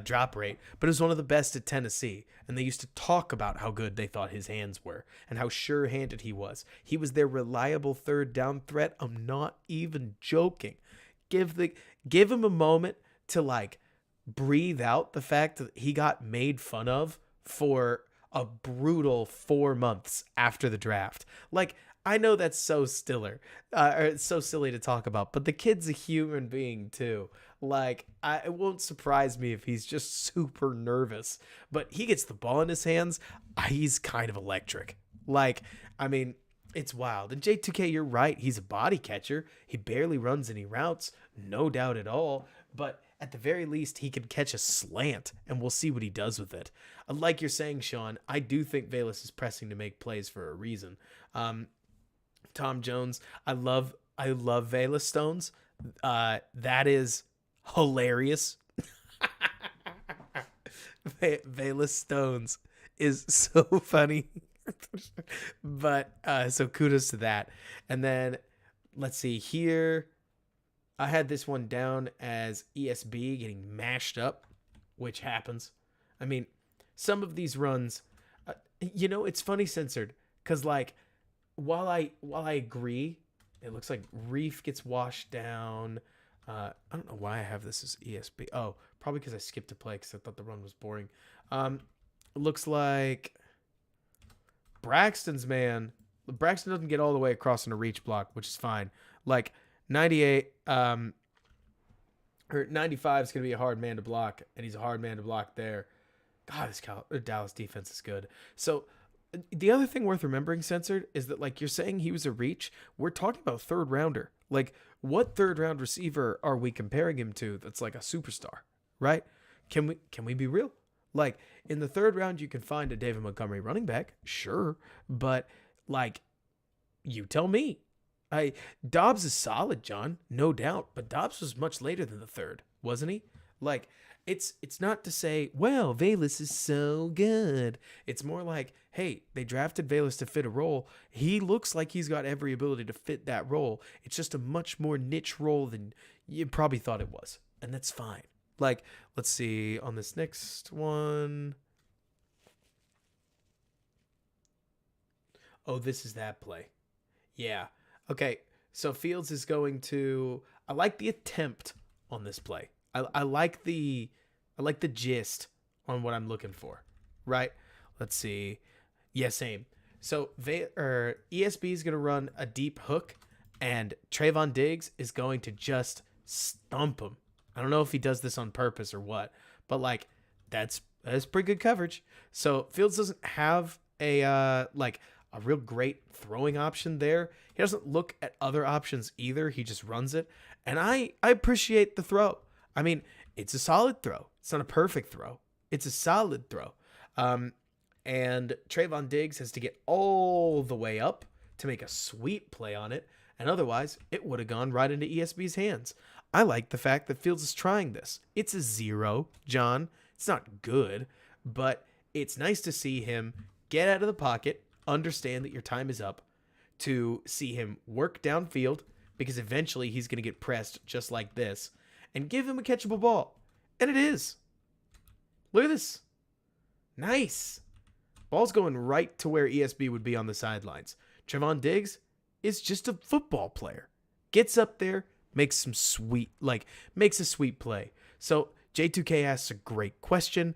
drop rate, but it was one of the best at Tennessee, and they used to talk about how good they thought his hands were and how sure-handed he was. He was their reliable third down threat. I'm not even joking. Give him a moment to like breathe out the fact that he got made fun of for a brutal 4 months after the draft. Like, I know that's so or it's so silly to talk about, but the kid's a human being too. Like, it won't surprise me if he's just super nervous, but he gets the ball in his hands. He's kind of electric. Like, I mean, it's wild. And J2K, you're right. He's a body catcher. He barely runs any routes, no doubt at all. But at the very least, he can catch a slant, and we'll see what he does with it. Like you're saying, Sean, I do think Velus is pressing to make plays for a reason. Tom Jones, I love Velus Stones. That is hilarious. Velus Stones is so funny. But so kudos to that. And then let's see here. I had this one down as ESB getting mashed up, which happens. I mean, some of these runs, it's funny censored because like while I agree, it looks like Reef gets washed down. I don't know why I have this as ESB. Oh, probably because I skipped a play because I thought the run was boring. It looks like Braxton doesn't get all the way across in a reach block, which is fine. Like 98 or 95 is going to be a hard man to block, and he's a hard man to block there. God, this Dallas defense is good. So the other thing worth remembering, censored, is that like you're saying he was a reach. We're talking about third rounder. Like, what third round receiver are we comparing him to that's like a superstar, right? Can we be real? Like, in the third round, you can find a David Montgomery running back, sure, but like, you tell me. Dobbs is solid, John, no doubt, but Dobbs was much later than the third, wasn't he? Like, it's not to say, well, Velus is so good. It's more like, hey, they drafted Velus to fit a role. He looks like he's got every ability to fit that role. It's just a much more niche role than you probably thought it was, and that's fine. Like, let's see on this next one. Oh, this is that play. Yeah. Okay. So Fields is going to. I like the attempt on this play. I like the gist on what I'm looking for. Right. Let's see. Yeah, same. So ESB is going to run a deep hook, and Trayvon Diggs is going to just stump him. I don't know if he does this on purpose or what, but like that's pretty good coverage. So Fields doesn't have a real great throwing option there. He doesn't look at other options either. He just runs it, and I appreciate the throw. I mean, it's a solid throw. It's not a perfect throw. It's a solid throw. And Trayvon Diggs has to get all the way up to make a sweet play on it, and otherwise it would have gone right into ESB's hands. I like the fact that Fields is trying this. It's a 0, John. It's not good, but it's nice to see him get out of the pocket, understand that your time is up, to see him work downfield, because eventually he's going to get pressed just like this, and give him a catchable ball. And it is. Look at this. Nice. Ball's going right to where ESB would be on the sidelines. Trayvon Diggs is just a football player. Gets up there, makes a sweet play. So J2K asks a great question.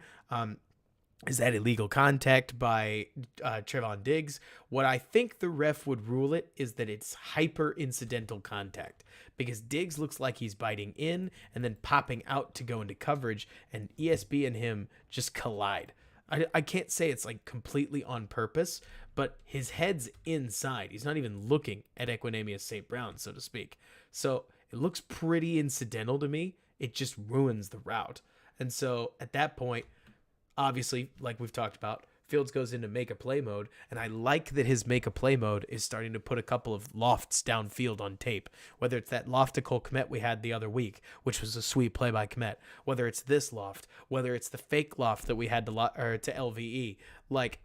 Is that illegal contact by Trayvon Diggs? What I think the ref would rule it is that it's hyper incidental contact, because Diggs looks like he's biting in and then popping out to go into coverage, and ESB and him just collide. I can't say it's like completely on purpose, but his head's inside. He's not even looking at Equanimeous St. Brown, so to speak. So it looks pretty incidental to me. It just ruins the route. And so at that point, obviously, like we've talked about, Fields goes into make a play mode, and I like that his make a play mode is starting to put a couple of lofts downfield on tape, whether it's that loft to Cole Kmet we had the other week, which was a sweet play by Kmet, whether it's this loft, whether it's the fake loft that we had to LVE. Like,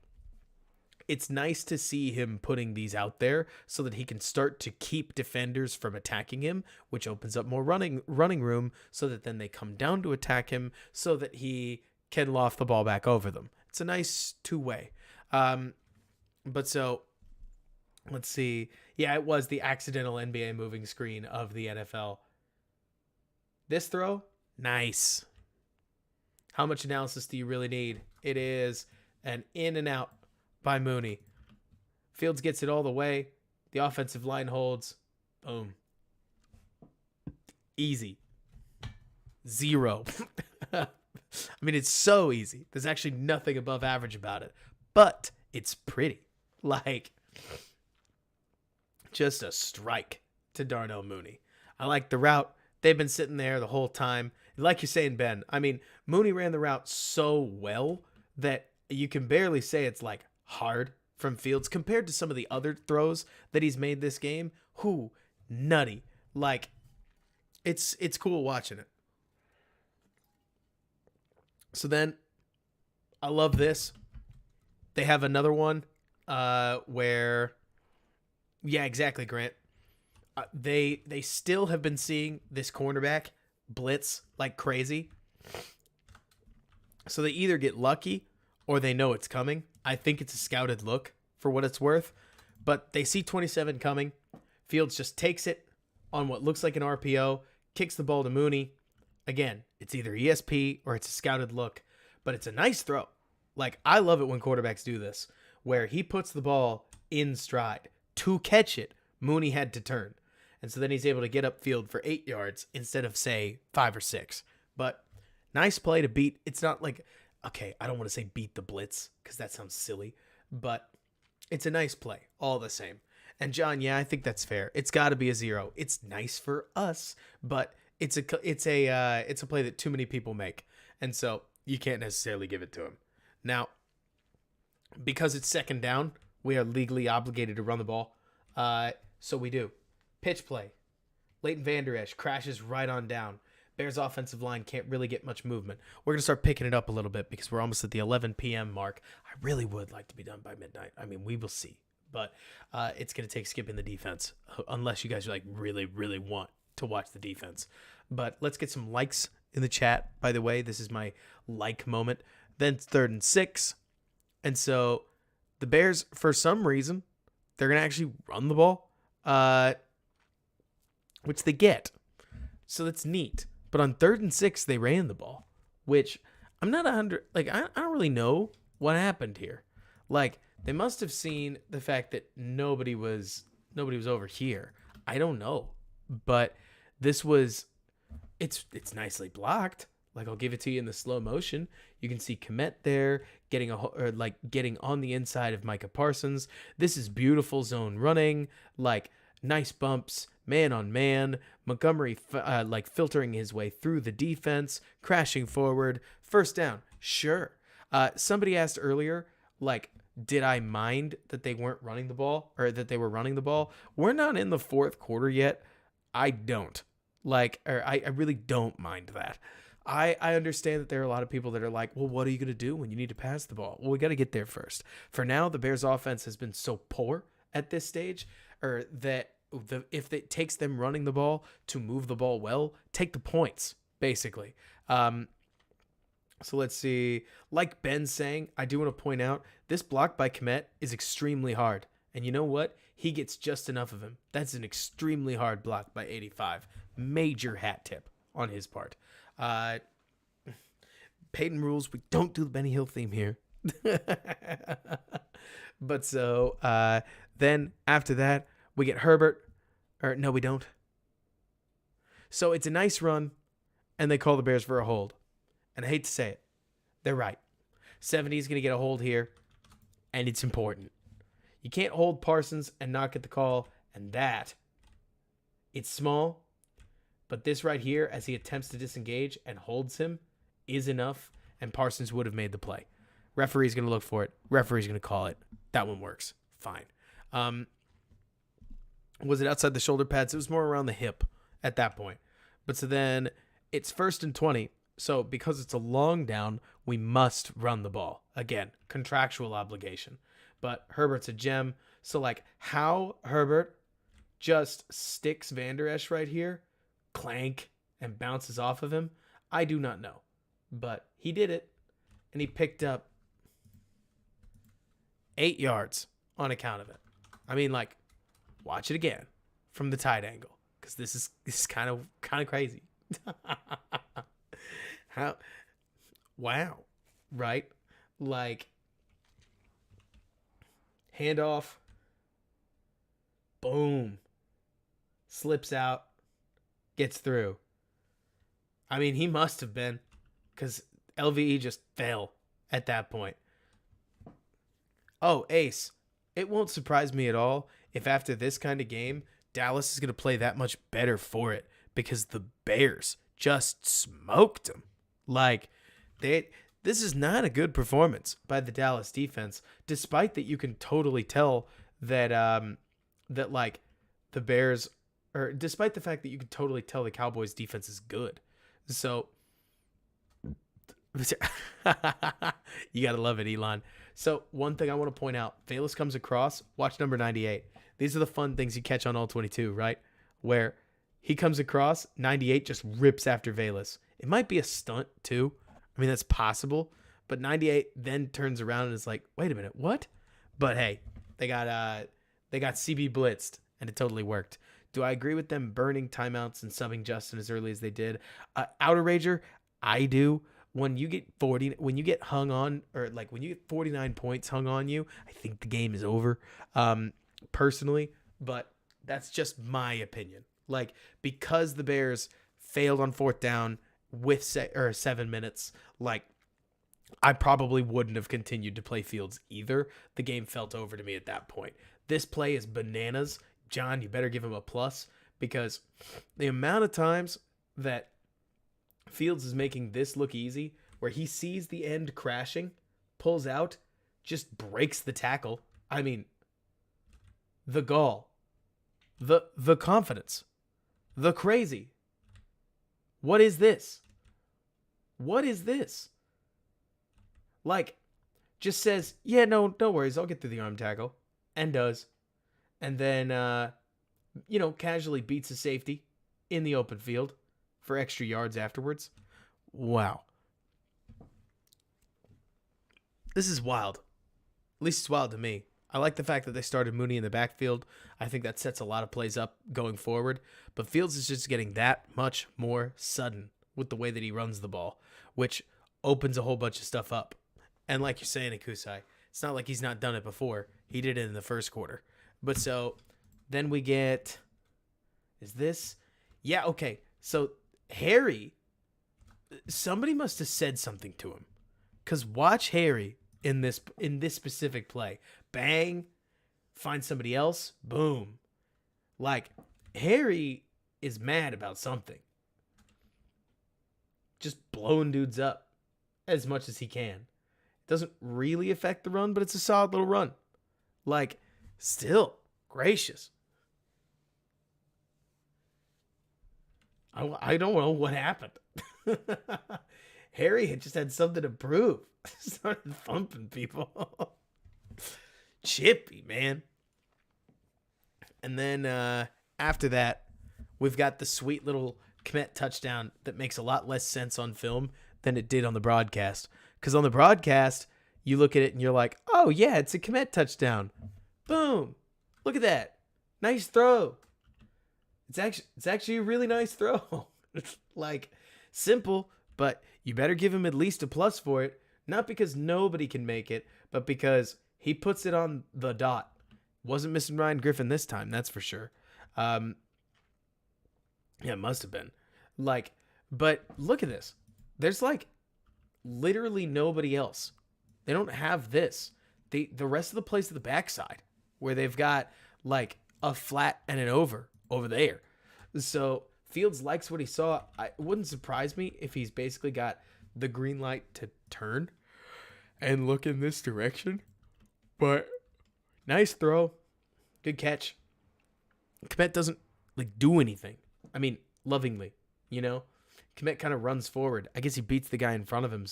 it's nice to see him putting these out there so that he can start to keep defenders from attacking him, which opens up more running room, so that then they come down to attack him so that he can loft the ball back over them. It's a nice two-way. But so, let's see. Yeah, it was the accidental NBA moving screen of the NFL. This throw, nice. How much analysis do you really need? It is an in and out by Mooney. Fields gets it all the way. The offensive line holds. Boom. Easy. 0. I mean, it's so easy. There's actually nothing above average about it. But it's pretty. Like, just a strike to Darnell Mooney. I like the route. They've been sitting there the whole time. Like you're saying, Ben, I mean, Mooney ran the route so well that you can barely say it's like hard from Fields compared to some of the other throws that he's made this game. Whoo, nutty. Like, it's cool watching it. So then, I love this. They have another one where, yeah, exactly, Grant. They still have been seeing this cornerback blitz like crazy. So they either get lucky or they know it's coming. I think it's a scouted look for what it's worth. But they see 27 coming. Fields just takes it on what looks like an RPO, kicks the ball to Mooney. Again, it's either ESP or it's a scouted look. But it's a nice throw. Like, I love it when quarterbacks do this, where he puts the ball in stride. To catch it, Mooney had to turn. And so then he's able to get upfield for 8 yards instead of, say, 5 or 6. But nice play to beat. It's not like, okay, I don't want to say beat the blitz because that sounds silly. But it's a nice play all the same. And, John, yeah, I think that's fair. It's got to be a 0. It's nice for us, but it's a play that too many people make. And so you can't necessarily give it to him. Now, because it's second down, we are legally obligated to run the ball. So we do. Pitch play. Leighton Vander Esch crashes right on down. Bears offensive line can't really get much movement. We're going to start picking it up a little bit because we're almost at the 11 p.m. mark. I really would like to be done by midnight. I mean, we will see. But it's going to take skipping the defense unless you guys like really, really want to watch the defense. But let's get some likes in the chat. By the way, this is my like moment. Then it's 3rd and 6. And so the Bears, for some reason, they're going to actually run the ball, which they get. So that's neat. But on 3rd and 6, they ran the ball, which I'm not 100. Like, I don't really know what happened here. Like, they must have seen the fact that nobody was over here. I don't know. But this was, it's nicely blocked. Like, I'll give it to you in the slow motion. You can see Kmet there getting on the inside of Micah Parsons. This is beautiful zone running, like nice bumps, man on man. Montgomery filtering his way through the defense, crashing forward. First down, sure. Somebody asked earlier, like, did I mind that they weren't running the ball or that they were running the ball? We're not in the 4th quarter yet. I don't. I really don't mind that. I understand that there are a lot of people that are like, well, what are you going to do when you need to pass the ball? Well, we got to get there first. For now, the Bears offense has been so poor at this stage, or that if it takes them running the ball to move the ball well, take the points, basically. So let's see. Like Ben's saying, I do want to point out, this block by Kmet is extremely hard. And you know what? He gets just enough of him. That's an extremely hard block by 85. Major hat tip on his part. Peyton rules, we don't do the Benny Hill theme here. But so then after that, we get Herbert. Or no, we don't. So it's a nice run, and they call the Bears for a hold. And I hate to say it, they're right. 70 is going to get a hold here, and it's important. You can't hold Parsons and not get the call, and that, it's small, but this right here, as he attempts to disengage and holds him, is enough, and Parsons would have made the play. Referee's going to look for it. Referee's going to call it. That one works. Fine. Was it outside the shoulder pads? It was more around the hip at that point. But so then it's 1st and 20. So because it's a long down, we must run the ball. Again, contractual obligation. But Herbert's a gem. So like how Herbert just sticks Vander Esch right here, clank, and bounces off of him, I do not know. But he did it, and he picked up 8 yards on account of it. I mean, like, watch it again from the tight angle, because this is kind of crazy. How? Wow, right? Like, handoff, Boom. Slips out. Gets through. I mean, he must have been, because LVE just fell at that point. Oh, Ace. It won't surprise me at all if after this kind of game, Dallas is going to play that much better for it, because the Bears just smoked them. Like, this is not a good performance by the Dallas defense, despite that you can totally tell that like the Bears, or despite the fact that you can totally tell the Cowboys defense is good. So you got to love it, Elon. So one thing I want to point out, Velus comes across, watch number 98. These are the fun things you catch on all 22, right? Where he comes across, 98 just rips after Velus. It might be a stunt too. I mean, that's possible. But 98 then turns around and is like, wait a minute, what? But hey, they got CB blitzed, and it totally worked. Do I agree with them burning timeouts and subbing Justin as early as they did? Outer Rager, I do. When you get hung on, or like when you get 49 points hung on you, I think the game is over, personally. But that's just my opinion. Like, because the Bears failed on fourth down with 7 minutes, like, I probably wouldn't have continued to play Fields either. The game felt over to me at that point. This play is bananas. John, you better give him a plus, because the amount of times that Fields is making this look easy, where he sees the end crashing, pulls out, just breaks the tackle. I mean, the gall, the confidence, the crazy. What is this? What is this? Like, just says, yeah, no worries, I'll get through the arm tackle, and does. And then, casually beats a safety in the open field for extra yards afterwards. Wow. This is wild. At least it's wild to me. I like the fact that they started Mooney in the backfield. I think that sets a lot of plays up going forward. But Fields is just getting that much more sudden with the way that he runs the ball, which opens a whole bunch of stuff up. And like you're saying, Akusai, it's not like he's not done it before. He did it in the first quarter. But so then we get, is this? Yeah, okay. So Harry, somebody must have said something to him. Because watch Harry in this specific play. Bang, find somebody else, boom. Like, Harry is mad about something. Just blowing dudes up as much as he can. Doesn't really affect the run, but it's a solid little run. Like, still gracious. I don't know what happened. Harry had just had something to prove. Started thumping people. Chippy, man. And then after that, we've got the sweet little Kmet touchdown that makes a lot less sense on film than it did on the broadcast. Because on the broadcast, you look at it and you're like, oh, yeah, it's a Kmet touchdown. Boom. Look at that. Nice throw. It's actually a really nice throw. It's like simple, but you better give him at least a plus for it. Not because nobody can make it, but because he puts it on the dot. Wasn't missing Ryan Griffin this time, that's for sure. Yeah, it must have been. Like, but look at this. There's like literally nobody else. They don't have this. The rest of the plays to the backside, where they've got like a flat and an over there. So Fields likes what he saw. It wouldn't surprise me if he's basically got the green light to turn and look in this direction. But nice throw. Good catch. Kmet doesn't like do anything. I mean, lovingly, Kmet kind of runs forward. I guess he beats the guy in front of him,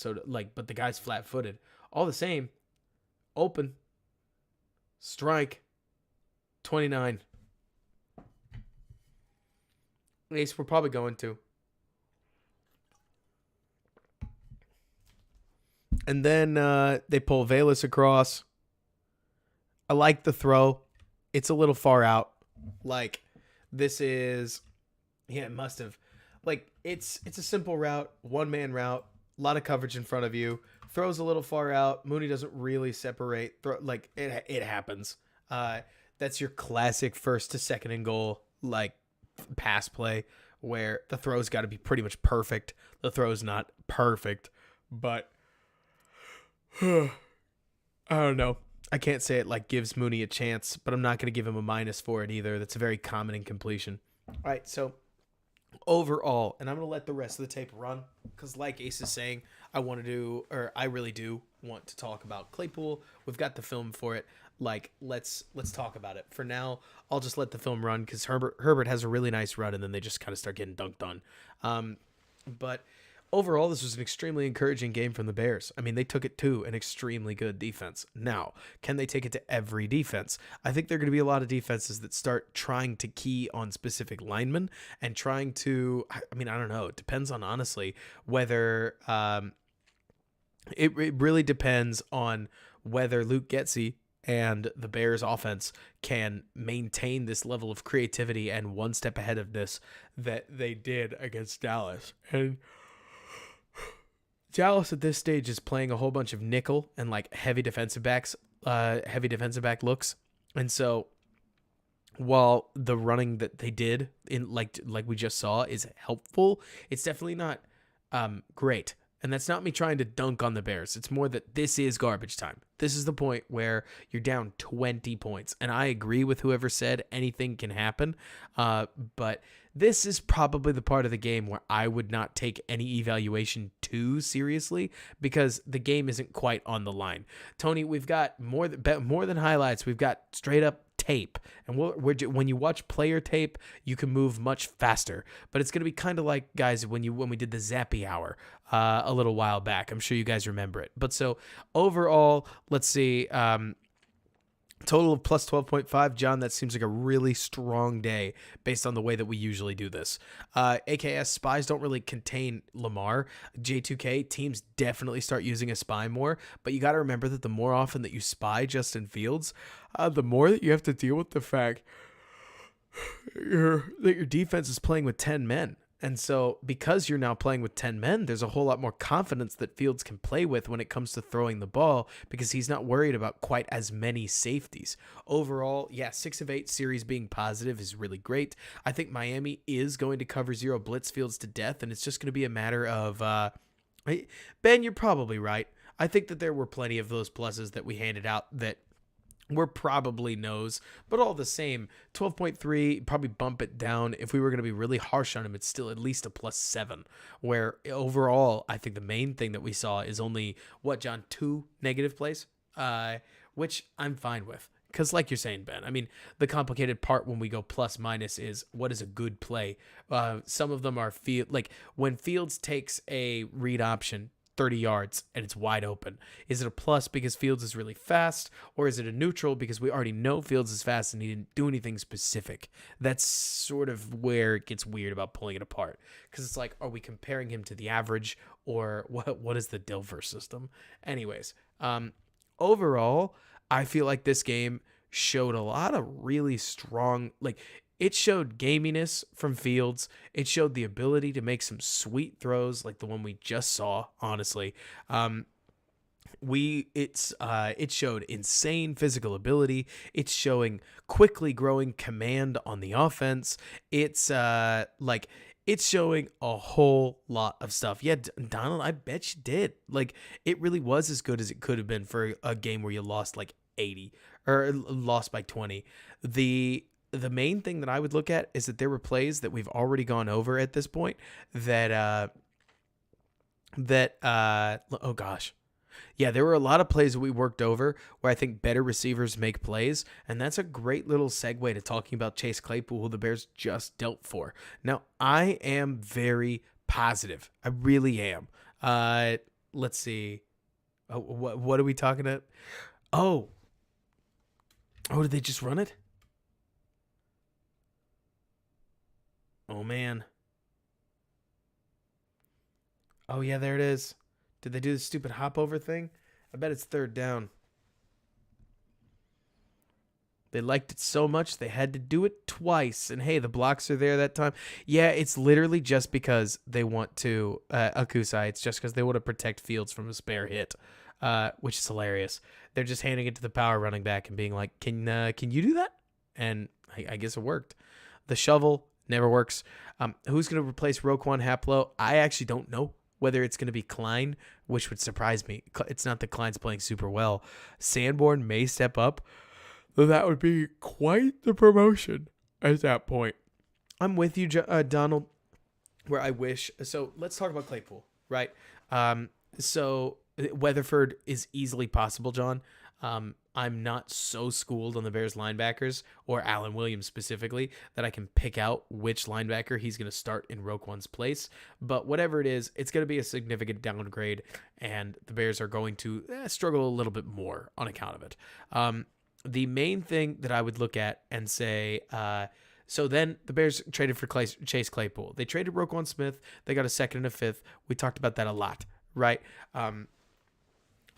but the guy's flat-footed. All the same, open, strike, 29. Ace, we're probably going to. And then they pull Velus across. I like the throw. It's a little far out. Like, this is... Yeah, it must have. Like, it's a simple route, one-man route, a lot of coverage in front of you. Throws a little far out. Mooney doesn't really separate. It happens. That's your classic first to second and goal, like, pass play where the throw's got to be pretty much perfect. The throw's not perfect, but I don't know. I can't say it like gives Mooney a chance, but I'm not going to give him a minus for it either. That's a very common incompletion. All right, so overall, and I'm going to let the rest of the tape run because, like Ace is saying, I really do want to talk about Claypool. We've got the film for it. Like, let's talk about it. For now, I'll just let the film run because Herbert has a really nice run, and then they just kind of start getting dunked on. But overall, this was an extremely encouraging game from the Bears. I mean, they took it to an extremely good defense. Now, can they take it to every defense? I think there are going to be a lot of defenses that start trying to key on specific linemen and trying to, I mean, I don't know. It depends on, honestly, whether it really depends on whether Luke Getsy and the Bears offense can maintain this level of creativity and one step ahead of this that they did against Dallas. And Dallas at this stage is playing a whole bunch of nickel and like heavy defensive back looks. And so while the running that they did in like we just saw is helpful, it's definitely not great. And that's not me trying to dunk on the Bears. It's more that this is garbage time. This is the point where you're down 20 points. And I agree with whoever said anything can happen. But this is probably the part of the game where I would not take any evaluation too seriously because the game isn't quite on the line. Tony, we've got more than highlights. We've got straight up tape, and when you watch player tape, you can move much faster. But it's going to be kind of like, guys, when we did the Zappy Hour a little while back. I'm sure you guys remember it. But so overall, let's see. Total of plus 12.5. John, that seems like a really strong day based on the way that we usually do this. AKS spies don't really contain Lamar. J2K teams definitely start using a spy more, but you got to remember that the more often that you spy Justin Fields, the more that you have to deal with the fact that your defense is playing with 10 men. And so because you're now playing with 10 men, there's a whole lot more confidence that Fields can play with when it comes to throwing the ball because he's not worried about quite as many safeties. Overall, yeah, 6 of 8 series being positive is really great. I think Miami is going to cover zero blitz Fields to death, and it's just going to be a matter of Ben, you're probably right. I think that there were plenty of those pluses that we handed out that we're probably no's, but all the same, 12.3, probably bump it down. If we were going to be really harsh on him, it's still at least a plus 7, where overall, I think the main thing that we saw is only, John, 2 negative plays, which I'm fine with. Because like you're saying, Ben, I mean, the complicated part when we go plus minus is what is a good play. Some of them are like when Fields takes a read option 30 yards and it's wide open. Is it a plus because Fields is really fast, or is it a neutral because we already know Fields is fast and he didn't do anything specific? That's sort of where it gets weird about pulling it apart, because it's like, are we comparing him to the average, or what is the Dilfer system? Anyways, overall, I feel like this game showed a lot of really strong, like, it showed gaminess from Fields. It showed the ability to make some sweet throws like the one we just saw, honestly. It showed insane physical ability. It's showing quickly growing command on the offense. It's showing a whole lot of stuff. Yeah, Donald, I bet you did. Like, it really was as good as it could have been for a game where you lost like 80 or lost by 20. The main thing that I would look at is that there were plays that we've already gone over at this point that oh gosh. Yeah, there were a lot of plays that we worked over where I think better receivers make plays, and that's a great little segue to talking about Chase Claypool, who the Bears just dealt for. Now, I am very positive. I really am. Let's see. Oh, what are we talking about? Oh, did they just run it? Oh, man. Oh, yeah, there it is. Did they do the stupid hop over thing? I bet it's 3rd down. They liked it so much they had to do it twice. And, hey, the blocks are there that time. Yeah, it's literally just because they want to, Akusai, it's just because they want to protect Fields from a spare hit, which is hilarious. They're just handing it to the power running back and being like, can you do that? and I guess it worked. The shovel never works. Who's going to replace Roquan Haplo? I actually don't know whether it's going to be Klein, which would surprise me. It's not that Klein's playing super well. Sanborn may step up, though that would be quite the promotion at that point. I'm with you, Donald, where I wish. So let's talk about Claypool, right? So Weatherford is easily possible, John. I'm not so schooled on the Bears linebackers or Alan Williams specifically that I can pick out which linebacker he's going to start in Roquan's place. But whatever it is, it's going to be a significant downgrade, and the Bears are going to struggle a little bit more on account of it. The main thing that I would look at and say, so then the Bears traded for Chase Claypool. They traded Roquan Smith. They got a second and a fifth. We talked about that a lot, right?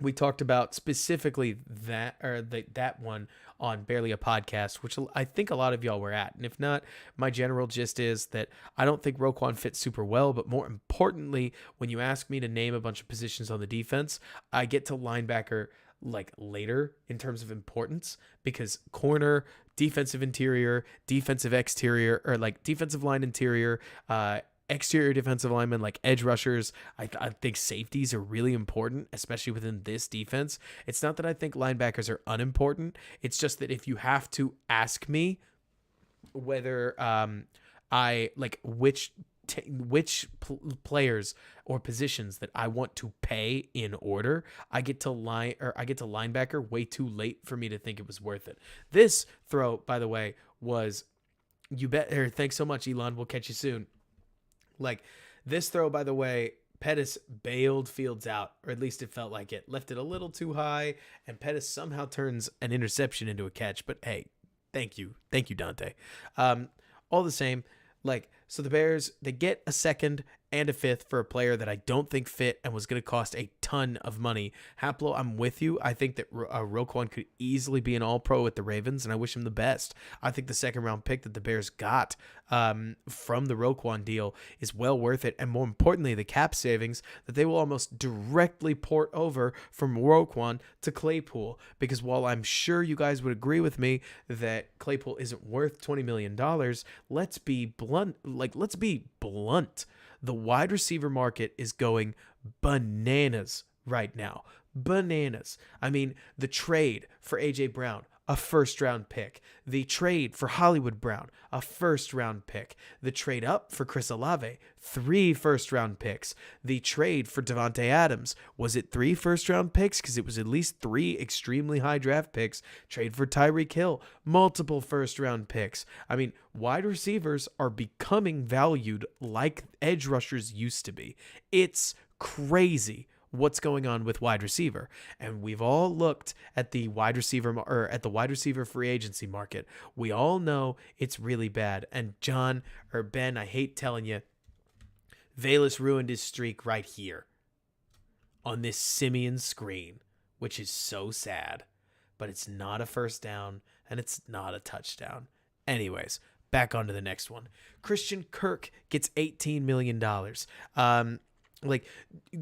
We talked about specifically that one on Barely a Podcast, which I think a lot of y'all were at. And if not, my general gist is that I don't think Roquan fits super well. But more importantly, when you ask me to name a bunch of positions on the defense, I get to linebacker like later in terms of importance, because corner, defensive interior, defensive exterior, or like defensive line interior, exterior defensive linemen like edge rushers. I think safeties are really important, especially within this defense. It's not that I think linebackers are unimportant. It's just that if you have to ask me whether I like which players or positions that I want to pay in order, I get to linebacker way too late for me to think it was worth it. This throw, by the way, was thanks so much, Elon. We'll catch you soon. Like, this throw, by the way, Pettis bailed Fields out, or at least it felt like it. Left it a little too high, and Pettis somehow turns an interception into a catch. But hey, thank you, Dante. All the same, like, so the Bears, they get a second and a fifth for a player that I don't think fit and was going to cost a ton of money. Haplo, I'm with you. I think that Roquan could easily be an all-pro with the Ravens, and I wish him the best. I think the second-round pick that the Bears got from the Roquan deal is well worth it, and more importantly, the cap savings that they will almost directly port over from Roquan to Claypool, because while I'm sure you guys would agree with me that Claypool isn't worth $20 million, let's be blunt. The wide receiver market is going bananas right now. Bananas. I mean, the trade for A.J. Brown, a first-round pick. The trade for Hollywood Brown, a first-round pick. The trade up for Chris Olave, 3 first-round picks. The trade for Devontae Adams, was it 3 first-round picks? Because it was at least 3 extremely high draft picks. Trade for Tyreek Hill, multiple first-round picks. I mean, wide receivers are becoming valued like edge rushers used to be. It's crazy what's going on with wide receiver. And we've all looked at the wide receiver free agency market. We all know it's really bad. And Ben, I hate telling you, Velus ruined his streak right here on this Simeon screen, which is so sad. But it's not a first down and it's not a touchdown. Anyways, back on to the next one. Christian Kirk gets $18 million.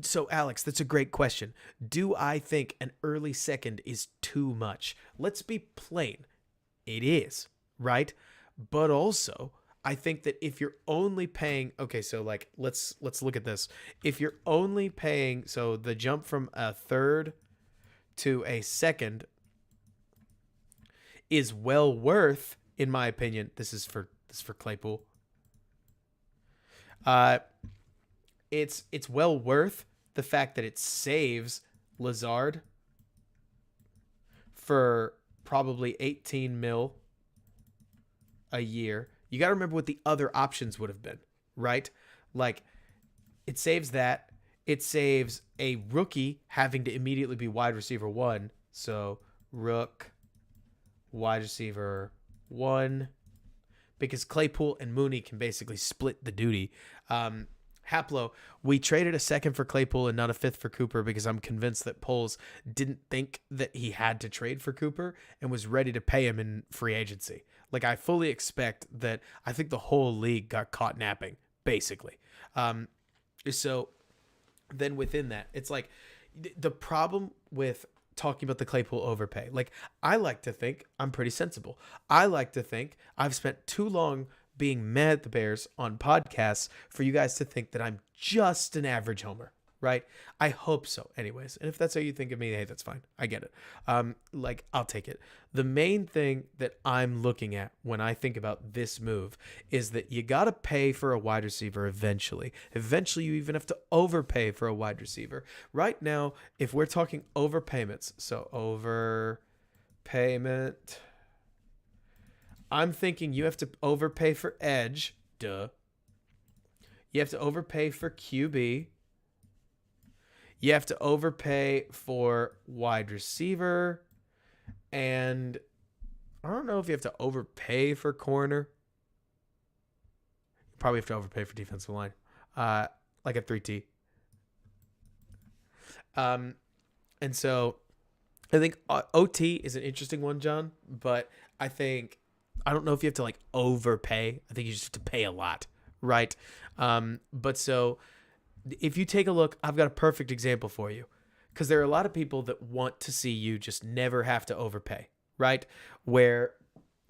So Alex, that's a great question. Do I think an early second is too much? Let's be plain. It is, right? But also, I think that if you're only paying, okay, so like, let's look at this. If you're only paying, so the jump from a third to a second is well worth, in my opinion. This is for Claypool. It's well worth the fact that it saves Lazard for probably 18 mil a year. You got to remember what the other options would have been, right? Like, it saves that. It saves a rookie having to immediately be wide receiver 1. So, wide receiver 1. Because Claypool and Mooney can basically split the duty. Haplo, we traded a second for Claypool and not a fifth for Cooper because I'm convinced that Poles didn't think that he had to trade for Cooper and was ready to pay him in free agency. Like, I fully expect that. I think the whole league got caught napping, basically. So then within that, it's like the problem with talking about the Claypool overpay. Like, I like to think I'm pretty sensible. I like to think I've spent too long being mad at the Bears on podcasts for you guys to think that I'm just an average homer, right? I hope so anyways. And if that's how you think of me, hey, that's fine. I get it. Like, I'll take it. The main thing that I'm looking at when I think about this move is that you got to pay for a wide receiver eventually. Eventually, you even have to overpay for a wide receiver. Right now, if we're talking overpayments, so overpayment, I'm thinking you have to overpay for edge. Duh. You have to overpay for QB. You have to overpay for wide receiver. And I don't know if you have to overpay for corner. You probably have to overpay for defensive line. Like a 3T. And so I think OT is an interesting one, John. But I don't know if you have to like overpay. I think you just have to pay a lot, right? But so if you take a look, I've got a perfect example for you, because there are a lot of people that want to see you just never have to overpay, right? Where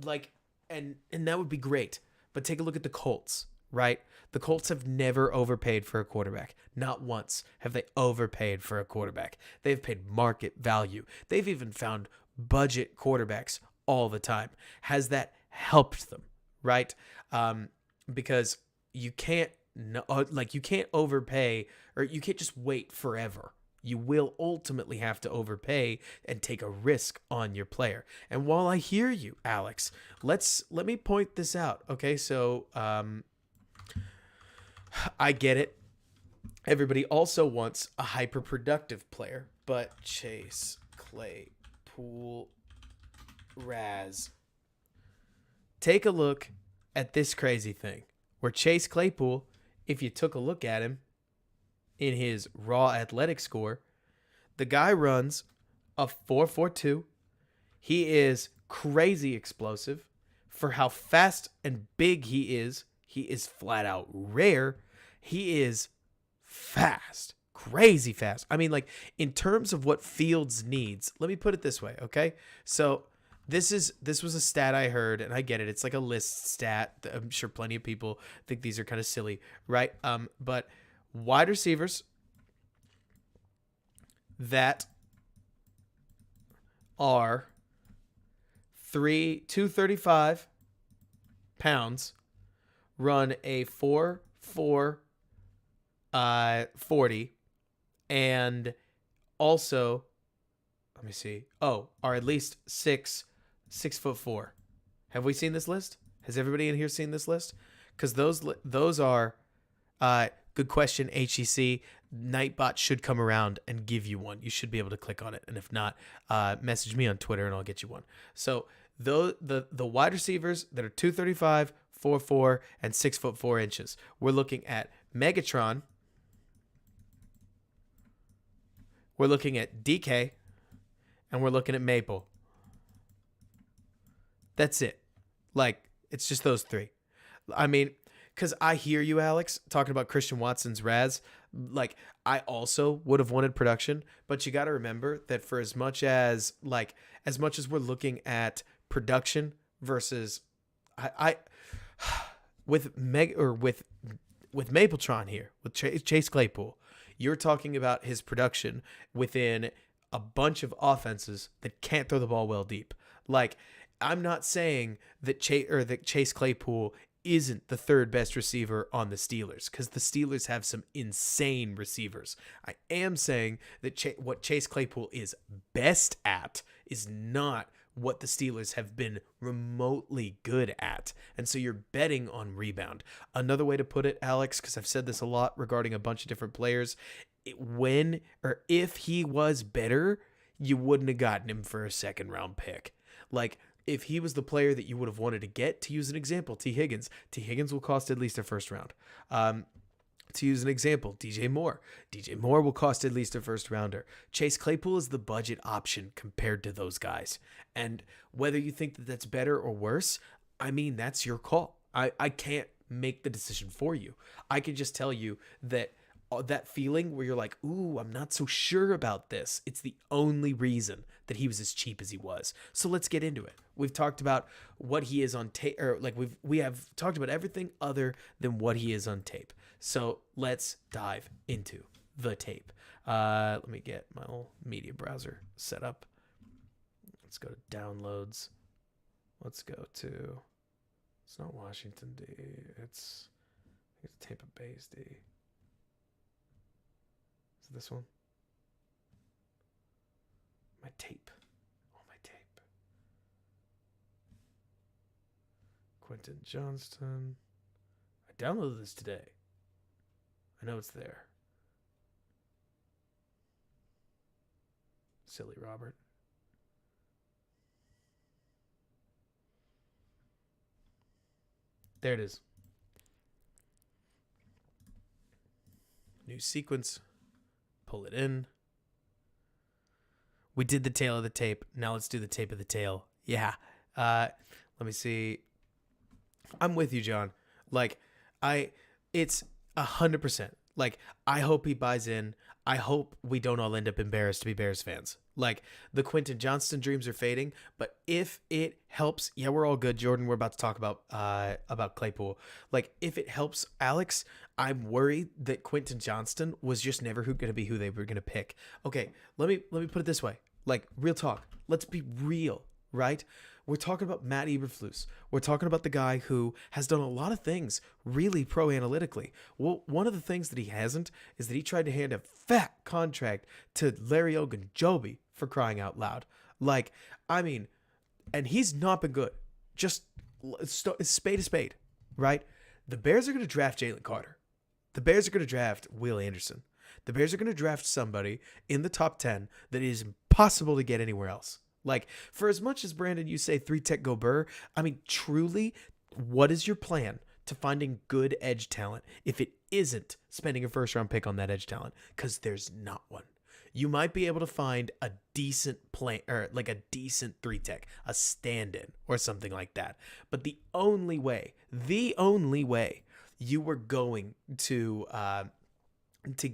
like, and that would be great, but take a look at the Colts, right? The Colts have never overpaid for a quarterback. Not once have they overpaid for a quarterback. They've paid market value. They've even found budget quarterbacks all the time. Has that helped them, right? Because you can't overpay, or you can't just wait forever. You will ultimately have to overpay and take a risk on your player. And while I hear you, Alex, let me point this out. Okay, so I get it. Everybody also wants a hyper-productive player, but Chase Claypool Raz. Take a look at this crazy thing where Chase Claypool, if you took a look at him in his raw athletic score, the guy runs a 4.42. He is crazy explosive. For how fast and big he is flat out rare. He is fast, crazy fast. I mean, like, in terms of what Fields needs, let me put it this way, okay? So this was a stat I heard, and I get it. It's like a list stat. I'm sure plenty of people think these are kind of silly, right? But wide receivers that are 235 pounds run a 4.4 40, and also, let me see. Oh, are at least 6'4". Have we seen this list? Has everybody in here seen this list? Because those are good question. HEC Nightbot should come around and give you one. You should be able to click on it, and if not, message me on Twitter and I'll get you one. So the wide receivers that are 235, 4'4", and 6'4". We're looking at Megatron. We're looking at DK, and we're looking at Maple. That's it. Like, it's just those three. I mean, because I hear you, Alex, talking about Christian Watson's Raz. Like, I also would have wanted production, but you got to remember that for as much as we're looking at production versus with Mapletron here, with Chase Claypool, you're talking about his production within a bunch of offenses that can't throw the ball well deep. Like, I'm not saying that Chase Claypool isn't the third best receiver on the Steelers, because the Steelers have some insane receivers. I am saying that what Chase Claypool is best at is not what the Steelers have been remotely good at. And so you're betting on rebound. Another way to put it, Alex, because I've said this a lot regarding a bunch of different players, if he was better, you wouldn't have gotten him for a second round pick. Like, if he was the player that you would have wanted to get, to use an example, T. Higgins will cost at least a first round. To use an example, DJ Moore will cost at least a first rounder. Chase Claypool is the budget option compared to those guys. And whether you think that that's better or worse, I mean, that's your call. I can't make the decision for you. I can just tell you that that feeling where you're like, ooh, I'm not so sure about this. It's the only reason that he was as cheap as he was. So let's get into it. We've talked about what he is on tape, or like we have talked about everything other than what he is on tape. So let's dive into the tape. Let me get my old media browser set up. Let's go to downloads. Let's go to, it's not Washington D. It's Tampa Bay's D. Is it this one? My tape. Oh, my tape. Quentin Johnston. I downloaded this today. I know it's there. Silly Robert. There it is. New sequence. Pull it in. We did the tail of the tape. Now let's do the tape of the tail. Yeah. Let me see. I'm with you, John. Like, it's 100%. Like, I hope he buys in. I hope we don't all end up embarrassed to be Bears fans. Like, the Quentin Johnston dreams are fading, but if it helps, yeah, we're all good, Jordan. We're about to talk about Claypool. Like, if it helps Alex, I'm worried that Quentin Johnston was just never going to be who they were going to pick. Okay, let me put it this way. Like, real talk. Let's be real, right? We're talking about Matt Eberflus. We're talking about the guy who has done a lot of things really pro-analytically. Well, one of the things that he hasn't is that he tried to hand a fat contract to Larry Ogunjobi, for crying out loud. Like, I mean, and he's not been good. Just spade to spade, right? The Bears are going to draft Jalen Carter. The Bears are going to draft Will Anderson. The Bears are going to draft somebody in the top 10 that is impossible to get anywhere else. Like, for as much as, Brandon, you say 3-tech go Burr, I mean, truly, what is your plan to finding good edge talent if it isn't spending a first-round pick on that edge talent? Because there's not one. You might be able to find a decent play, or like a decent 3-tech, a stand-in or something like that. But the only way you were going to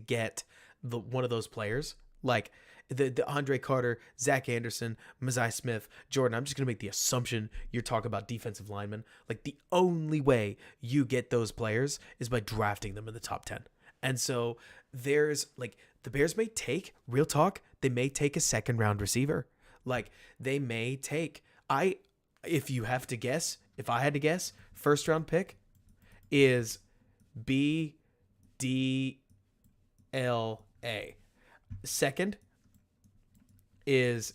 get one of those players, like the Andre Carter, Zach Anderson, Mezai Smith, Jordan, I'm just going to make the assumption you're talking about defensive linemen. Like, the only way you get those players is by drafting them in the top 10. And so there's, like, the Bears may take, real talk, they may take a second-round receiver. Like, they may take, if you have to guess, if I had to guess, first-round pick is BDLA. Second is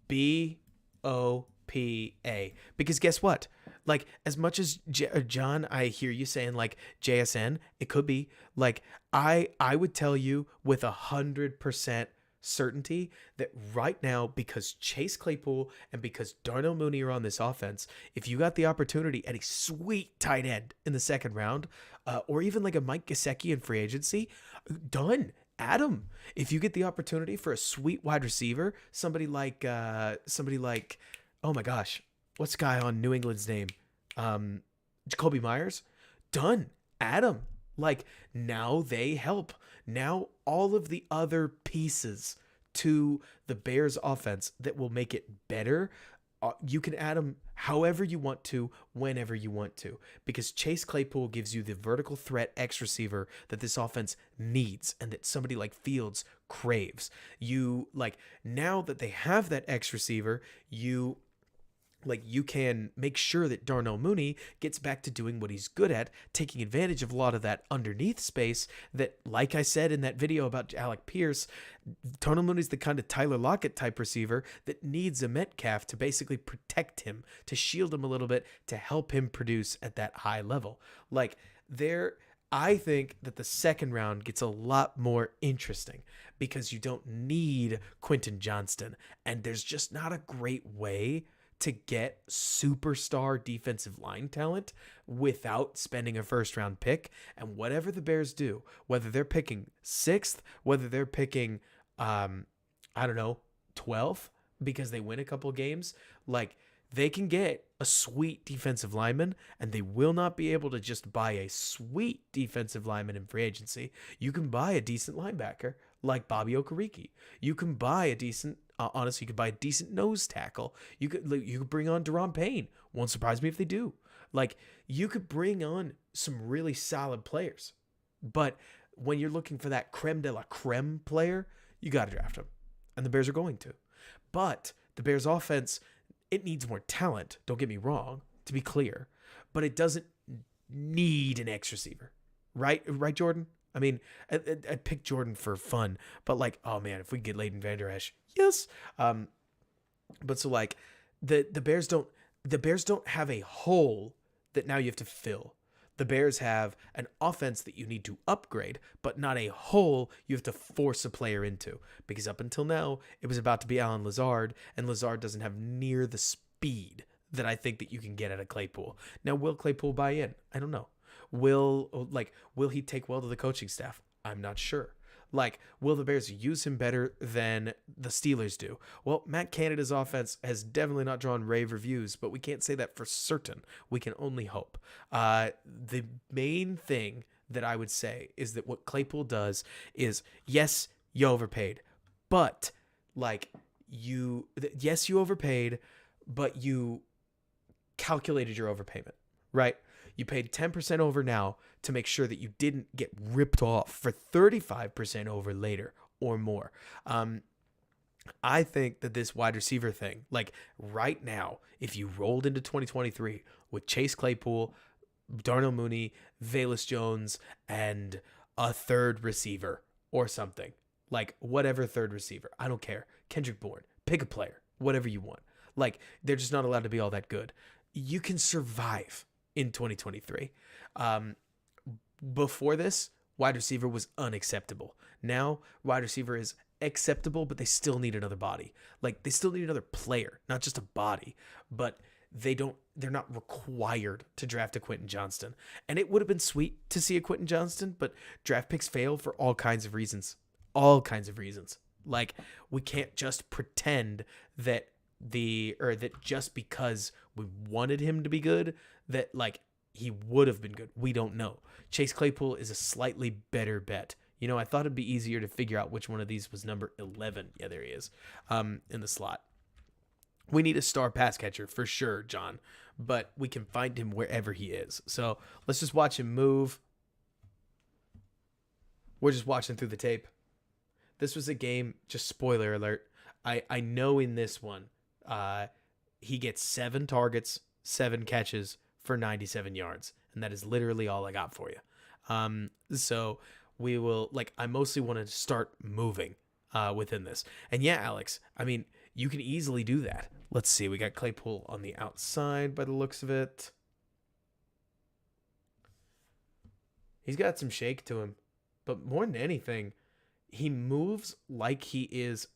BOPA. Because guess what? Like, as much as John, I hear you saying like JSN, it could be like, I would tell you with 100% certainty that right now, because Chase Claypool and because Darnell Mooney are on this offense, if you got the opportunity at a sweet tight end in the second round, or even like a Mike Gesicki in free agency, done. Adam, if you get the opportunity for a sweet wide receiver, somebody like, oh my gosh, what's the guy on New England's name? Jacoby Myers, done. Adam, like, now they help. Now all of the other pieces to the Bears offense that will make it better, you can add them however you want to, whenever you want to, because Chase Claypool gives you the vertical threat X receiver that this offense needs and that somebody like Fields craves. You, like, now that they have that X receiver, you can make sure that Darnell Mooney gets back to doing what he's good at, taking advantage of a lot of that underneath space that, like I said in that video about Alec Pierce, Darnell Mooney's the kind of Tyler Lockett type receiver that needs a Metcalf to basically protect him, to shield him a little bit, to help him produce at that high level. Like, I think that the second round gets a lot more interesting because you don't need Quentin Johnston, and there's just not a great way to get superstar defensive line talent without spending a first round pick. And whatever the Bears do, whether they're picking 6th, whether they're picking, 12th, because they win a couple games, like, They can get a sweet defensive lineman, and they will not be able to just buy a sweet defensive lineman in free agency. You can buy a decent linebacker like Bobby Okereke. You can buy a decent, honestly, you could buy a decent nose tackle. You could bring on Deron Payne. Won't surprise me if they do. Like, you could bring on some really solid players. But when you're looking for that creme de la creme player, you got to draft him. And the Bears are going to. But the Bears offense, it needs more talent. Don't get me wrong, to be clear. But it doesn't need an X receiver. Right, Jordan? I mean, I picked Jordan for fun. But like, oh man, if we get Leighton Vander Esch, yes. But so like, the Bears don't have a hole that now you have to fill. The Bears have an offense that you need to upgrade, but not a hole you have to force a player into. Because up until now, it was about to be Allen Lazard, and Lazard doesn't have near the speed that I think that you can get out of Claypool. Now, will Claypool buy in? I don't know. Will he take well to the coaching staff? I'm not sure. Like, will the Bears use him better than the Steelers do? Well, Matt Canada's offense has definitely not drawn rave reviews, but we can't say that for certain. We can only hope. The main thing that I would say is that what Claypool does is, yes, you overpaid, but yes, you overpaid, but you calculated your overpayment, right? You paid 10% over now to make sure that you didn't get ripped off for 35% over later or more. I think that this wide receiver thing, like right now, if you rolled into 2023 with Chase Claypool, Darnell Mooney, Velus Jones, and a third receiver or something, like whatever third receiver, I don't care. Kendrick Bourne, pick a player, whatever you want. Like, they're just not allowed to be all that good. You can survive in 2023. Before this, wide receiver was unacceptable. Now, wide receiver is acceptable, but they still need another body. Like, they still need another player, not just a body. But they're not required to draft a Quentin Johnston. And it would have been sweet to see a Quentin Johnston, but draft picks fail for all kinds of reasons. All kinds of reasons. Like, we can't just pretend that just because we wanted him to be good, that like he would have been good. We don't know. Chase Claypool is a slightly better bet. You know, I thought it'd be easier to figure out which one of these was number 11. Yeah, there he is, in the slot. We need a star pass catcher for sure, John, but we can find him wherever he is. So let's just watch him move. We're just watching through the tape. This was a game, just spoiler alert. I know in this one, he gets 7 targets, 7 catches for 97 yards. And that is literally all I got for you. So we will, I mostly want to start moving within this. And yeah, Alex, I mean, you can easily do that. Let's see. We got Claypool on the outside by the looks of it. He's got some shake to him. But more than anything, he moves like he is.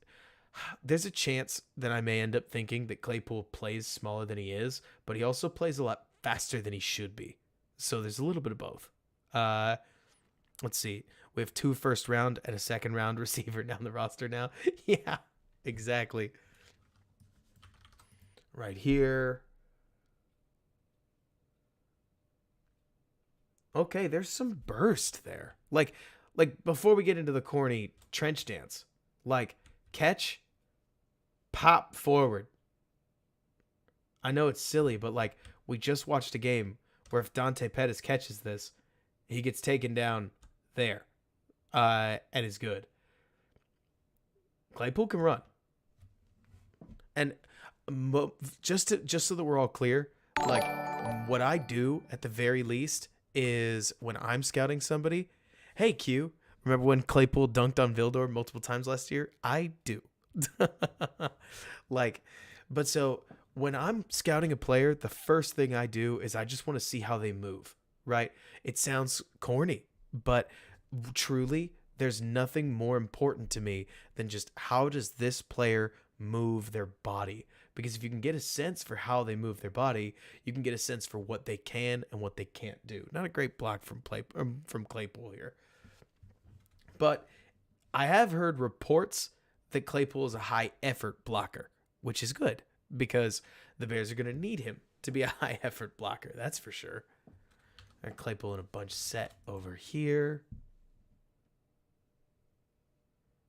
There's a chance that I may end up thinking that Claypool plays smaller than he is, but he also plays a lot faster than he should be. So there's a little bit of both. Let's see. We have 2 first round and a second round receiver down the roster now. Yeah, exactly. Right here. Okay, there's some burst there. Like before we get into the corny trench dance, catch, pop forward. I know it's silly, but we just watched a game where if Dante Pettis catches this, he gets taken down there, and is good. Claypool can run, and just so that we're all clear, what I do at the very least is when I'm scouting somebody, hey Q, remember when Claypool dunked on Vildor multiple times last year? I do. But so when I'm scouting a player, the first thing I do is I just want to see how they move, right? It sounds corny, but truly there's nothing more important to me than just how does this player move their body? Because if you can get a sense for how they move their body, you can get a sense for what they can and what they can't do. Not a great block from Claypool here. But I have heard reports that Claypool is a high effort blocker, which is good because the Bears are going to need him to be a high effort blocker. That's for sure. And Claypool in a bunch set over here.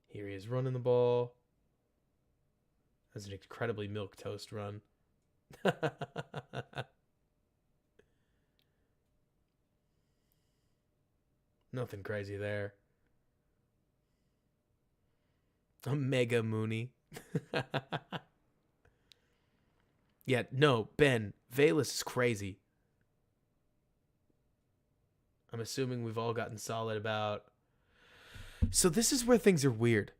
Here he is running the ball. That's an incredibly milquetoast run. Nothing crazy there. A mega Mooney. Yeah, no, Ben. Velus is crazy. I'm assuming we've all gotten solid about... So this is where things are weird.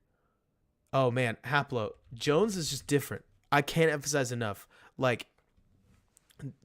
Oh, man. Haplo. Jones is just different. I can't emphasize enough. Like,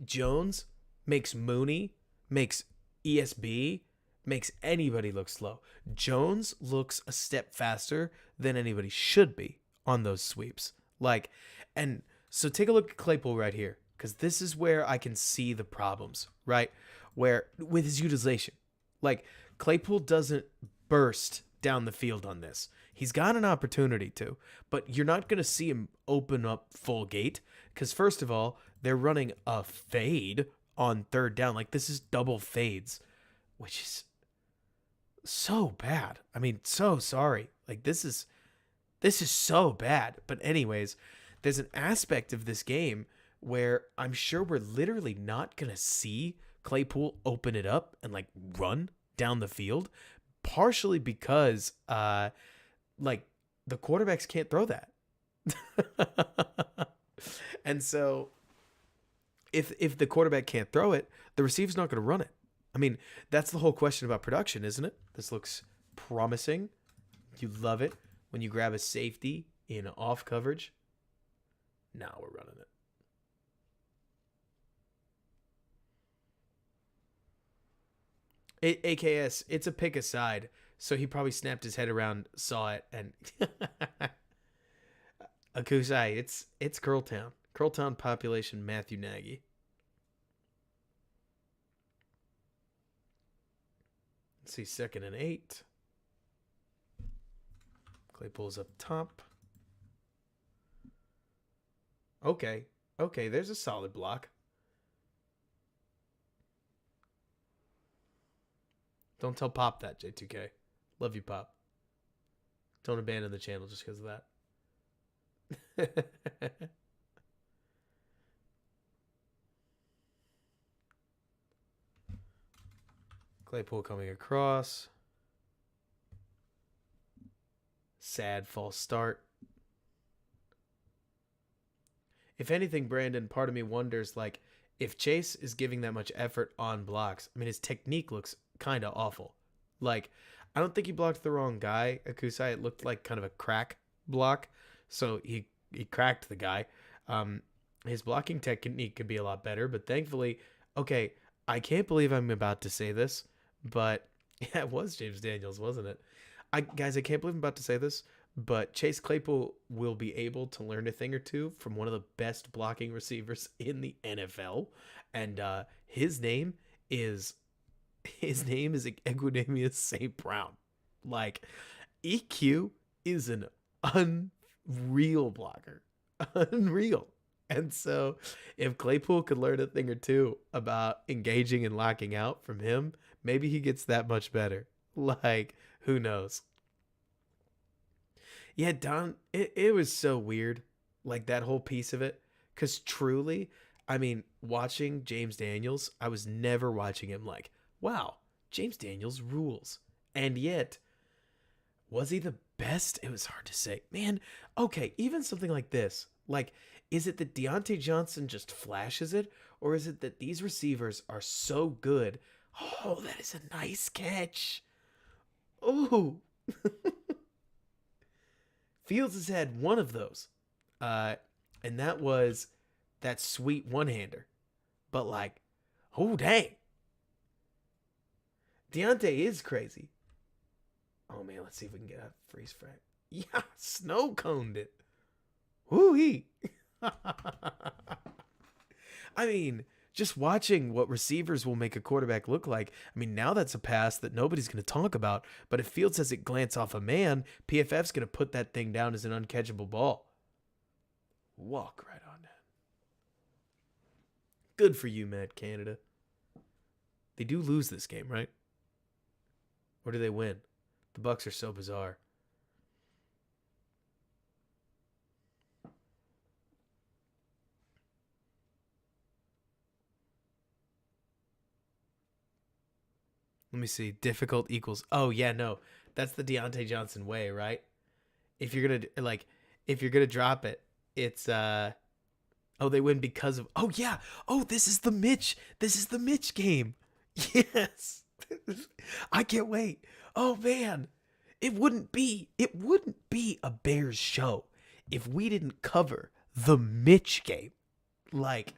Jones makes Mooney, makes ESB, makes anybody look slow. Jones looks a step faster than anybody should be on those sweeps. Like, and so take a look at Claypool right here, because this is where I can see the problems, right? Where with his utilization, like Claypool doesn't burst down the field on this. He's got an opportunity to, but you're not going to see him open up full gate because first of all, they're running a fade on third down. Like this is double fades, which is so bad. I mean, so sorry. Like this is so bad. But anyways, there's an aspect of this game where I'm sure we're literally not going to see Claypool open it up and like run down the field, partially because like the quarterbacks can't throw that. And so if the quarterback can't throw it, the receiver's not going to run it. I mean, that's the whole question about production, isn't it? This looks promising. You love it when you grab a safety in off coverage. Now we're running it. AKS, it's a pick aside, so he probably snapped his head around, saw it, and Akusai, it's Curltown. Curltown population Matthew Nagy. Let's see, 2nd and 8. Claypool's up top. Okay, there's a solid block. Don't tell Pop that, J2K. Love you, Pop. Don't abandon the channel just because of that. Claypool coming across. Sad false start. If anything, Brandon, part of me wonders, like, if Chase is giving that much effort on blocks, I mean, his technique looks kind of awful. Like, I don't think he blocked the wrong guy, Akusai. It looked like kind of a crack block, so he cracked the guy. His blocking technique could be a lot better, but thankfully, okay, I can't believe I'm about to say this, but yeah, it was James Daniels, wasn't it? Guys, I can't believe I'm about to say this, but Chase Claypool will be able to learn a thing or two from one of the best blocking receivers in the NFL, and his name is Equidemius St. Brown. Like, EQ is an unreal blocker. Unreal. And so if Claypool could learn a thing or two about engaging and locking out from him, maybe he gets that much better. Like, who knows? Yeah, Don, it was so weird. Like, that whole piece of it. Because truly, I mean, watching James Daniels, I was never watching him like, wow, James Daniels rules. And yet, was he the best? It was hard to say. Man, okay, even something like this. Like, is it that Deontay Johnson just flashes it? Or is it that these receivers are so good? Oh, that is a nice catch. Ooh. Fields has had one of those. And that was that sweet one-hander. But like, oh, dang. Deontay is crazy. Oh, man, let's see if we can get a freeze frame. Yeah, snow coned it. Woo-hee. I mean, just watching what receivers will make a quarterback look like. I mean, now that's a pass that nobody's going to talk about. But if Fields has it glance off a man, PFF's going to put that thing down as an uncatchable ball. Walk right on that. Good for you, Matt Canada. They do lose this game, right? Or do they win? The Bucks are so bizarre. Let me see. Difficult equals. Oh yeah, no, that's the Deontay Johnson way, right? If you're gonna if you're gonna drop it, it's Oh, they win because of. Oh yeah. Oh, this is the Mitch. This is the Mitch game. Yes. I can't wait. Oh man, it wouldn't be a Bears show if we didn't cover the Mitch game. Like,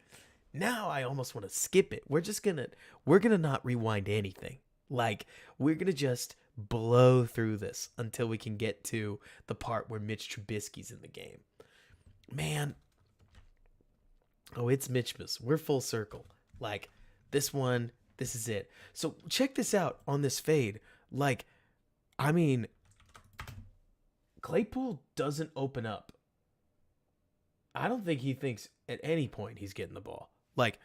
now I almost want to skip it. We're gonna not rewind anything. Like, we're gonna just blow through this until we can get to the part where Mitch Trubisky's in the game. Man, oh, it's Mitchmas. We're full circle. Like, this one, this is it. So check this out on this fade. Like, I mean, Claypool doesn't open up. I don't think he thinks at any point he's getting the ball. Like,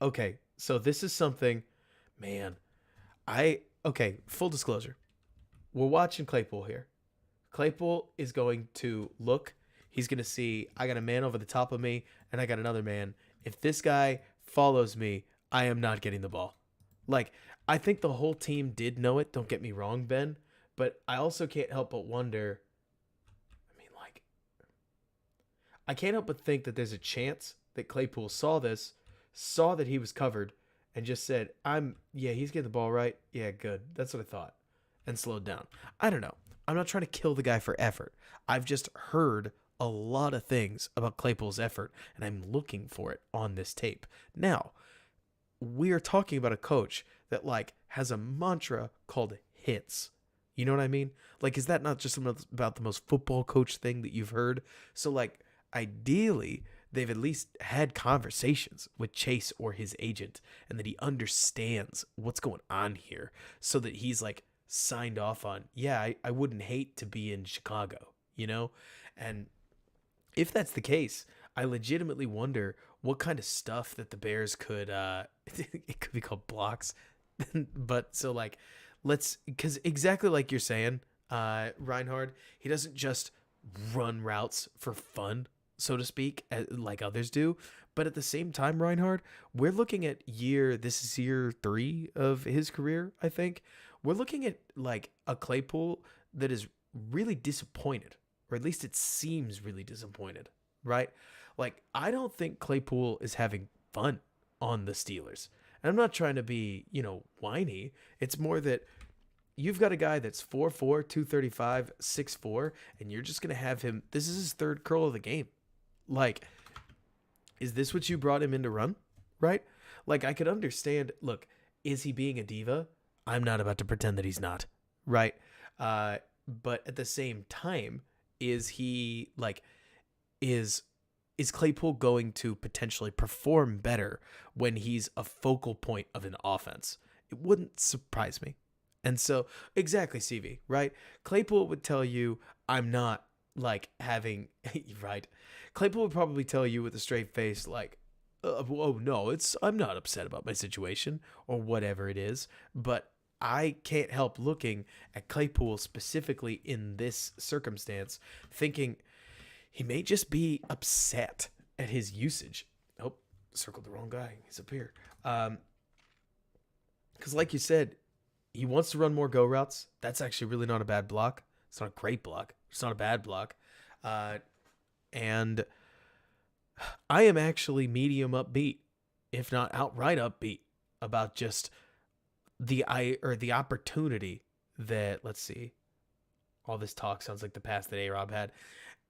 okay, so this is something, man. Okay, full disclosure. We're watching Claypool here. Claypool is going to look. He's going to see, I got a man over the top of me, and I got another man. If this guy follows me, I am not getting the ball. Like, I think the whole team did know it. Don't get me wrong, Ben. But I also can't help but wonder. I mean, like, I can't help but think that there's a chance that Claypool saw this, saw that he was covered, and just said, he's getting the ball right. Yeah, good. That's what I thought. And slowed down. I don't know. I'm not trying to kill the guy for effort. I've just heard a lot of things about Claypool's effort, and I'm looking for it on this tape. Now, we are talking about a coach that, like, has a mantra called hits. You know what I mean? Like, is that not just about the most football coach thing that you've heard? So, like, ideally, they've at least had conversations with Chase or his agent, and that he understands what's going on here, so that he's, like, signed off on, yeah, I wouldn't hate to be in Chicago, you know? And if that's the case, I legitimately wonder what kind of stuff that the Bears could, it could be called blocks. But so, like, because exactly like you're saying, Reinhard, he doesn't just run routes for fun, so to speak, like others do. But at the same time, Reinhard, we're looking at this is year 3 of his career, I think. We're looking at, like, a Claypool that is really disappointed, or at least it seems really disappointed, right? Like, I don't think Claypool is having fun on the Steelers. And I'm not trying to be, whiny. It's more that you've got a guy that's 4'4", 235, 6'4", and you're just going to have him. This is his third curl of the game. Like, is this what you brought him in to run? Right? Like, I could understand. Look, is he being a diva? I'm not about to pretend that he's not. Right? But at the same time, is he, like, is Claypool going to potentially perform better when he's a focal point of an offense? It wouldn't surprise me. And so, exactly, CV, right? Claypool would tell you, I'm not, like, having, right? Claypool would probably tell you with a straight face, like, oh, no, I'm not upset about my situation, or whatever it is. But I can't help looking at Claypool specifically in this circumstance, thinking he may just be upset at his usage. Oh, circled the wrong guy. He's up here. Because like you said, he wants to run more go routes. That's actually really not a bad block. It's not a great block. It's not a bad block. And I am actually medium upbeat, if not outright upbeat, about just the opportunity that, let's see, all this talk sounds like the pass that A-Rob had.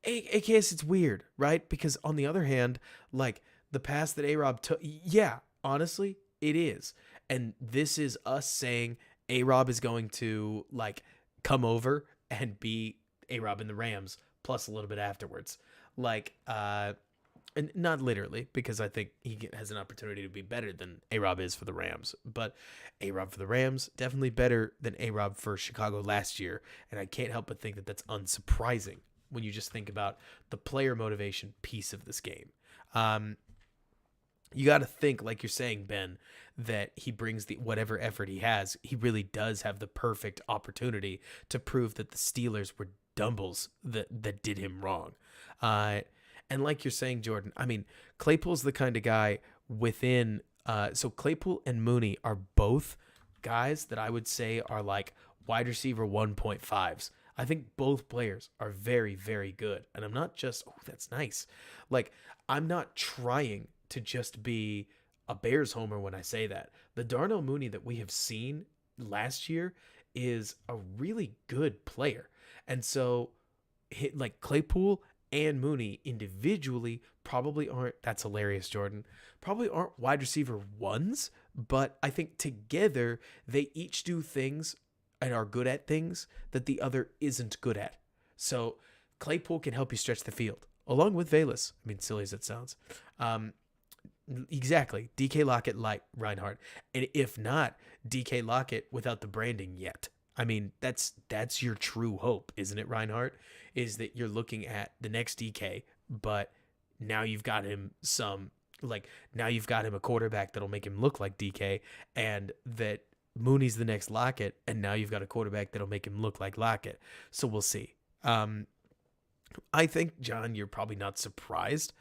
I guess it's weird, right? Because on the other hand, like, the pass that A-Rob took, yeah, honestly, it is. And this is us saying A-Rob is going to, like, come over and be A-Rob in the Rams, plus a little bit afterwards. Like, and not literally, because I think he has an opportunity to be better than A-Rob is for the Rams. But A-Rob for the Rams, definitely better than A-Rob for Chicago last year. And I can't help but think that that's unsurprising when you just think about the player motivation piece of this game. you got to think, like you're saying, Ben, that he brings the whatever effort he has. He really does have the perfect opportunity to prove that the Steelers were dumbles that did him wrong. Uh, and like you're saying, Jordan, I mean, Claypool's the kind of guy within. So Claypool and Mooney are both guys that I would say are like wide receiver 1.5s. I think both players are very, very good. And I'm not just, oh, that's nice. Like, I'm not trying to just be a Bears homer when I say that. The Darnell Mooney that we have seen last year is a really good player. And so, like Claypool and Mooney individually probably aren't, that's hilarious, Jordan, probably aren't wide receiver ones, but I think together they each do things and are good at things that the other isn't good at. So Claypool can help you stretch the field, along with Velus. I mean, silly as it sounds. Exactly. DK Lockett light Reinhardt. And if not, DK Lockett without the branding yet. I mean, that's your true hope, isn't it, Reinhardt? Is that you're looking at the next DK, but now you've got him now you've got him a quarterback that'll make him look like DK, and that Mooney's the next Lockett, and now you've got a quarterback that'll make him look like Lockett. So we'll see. I think, John, you're probably not surprised.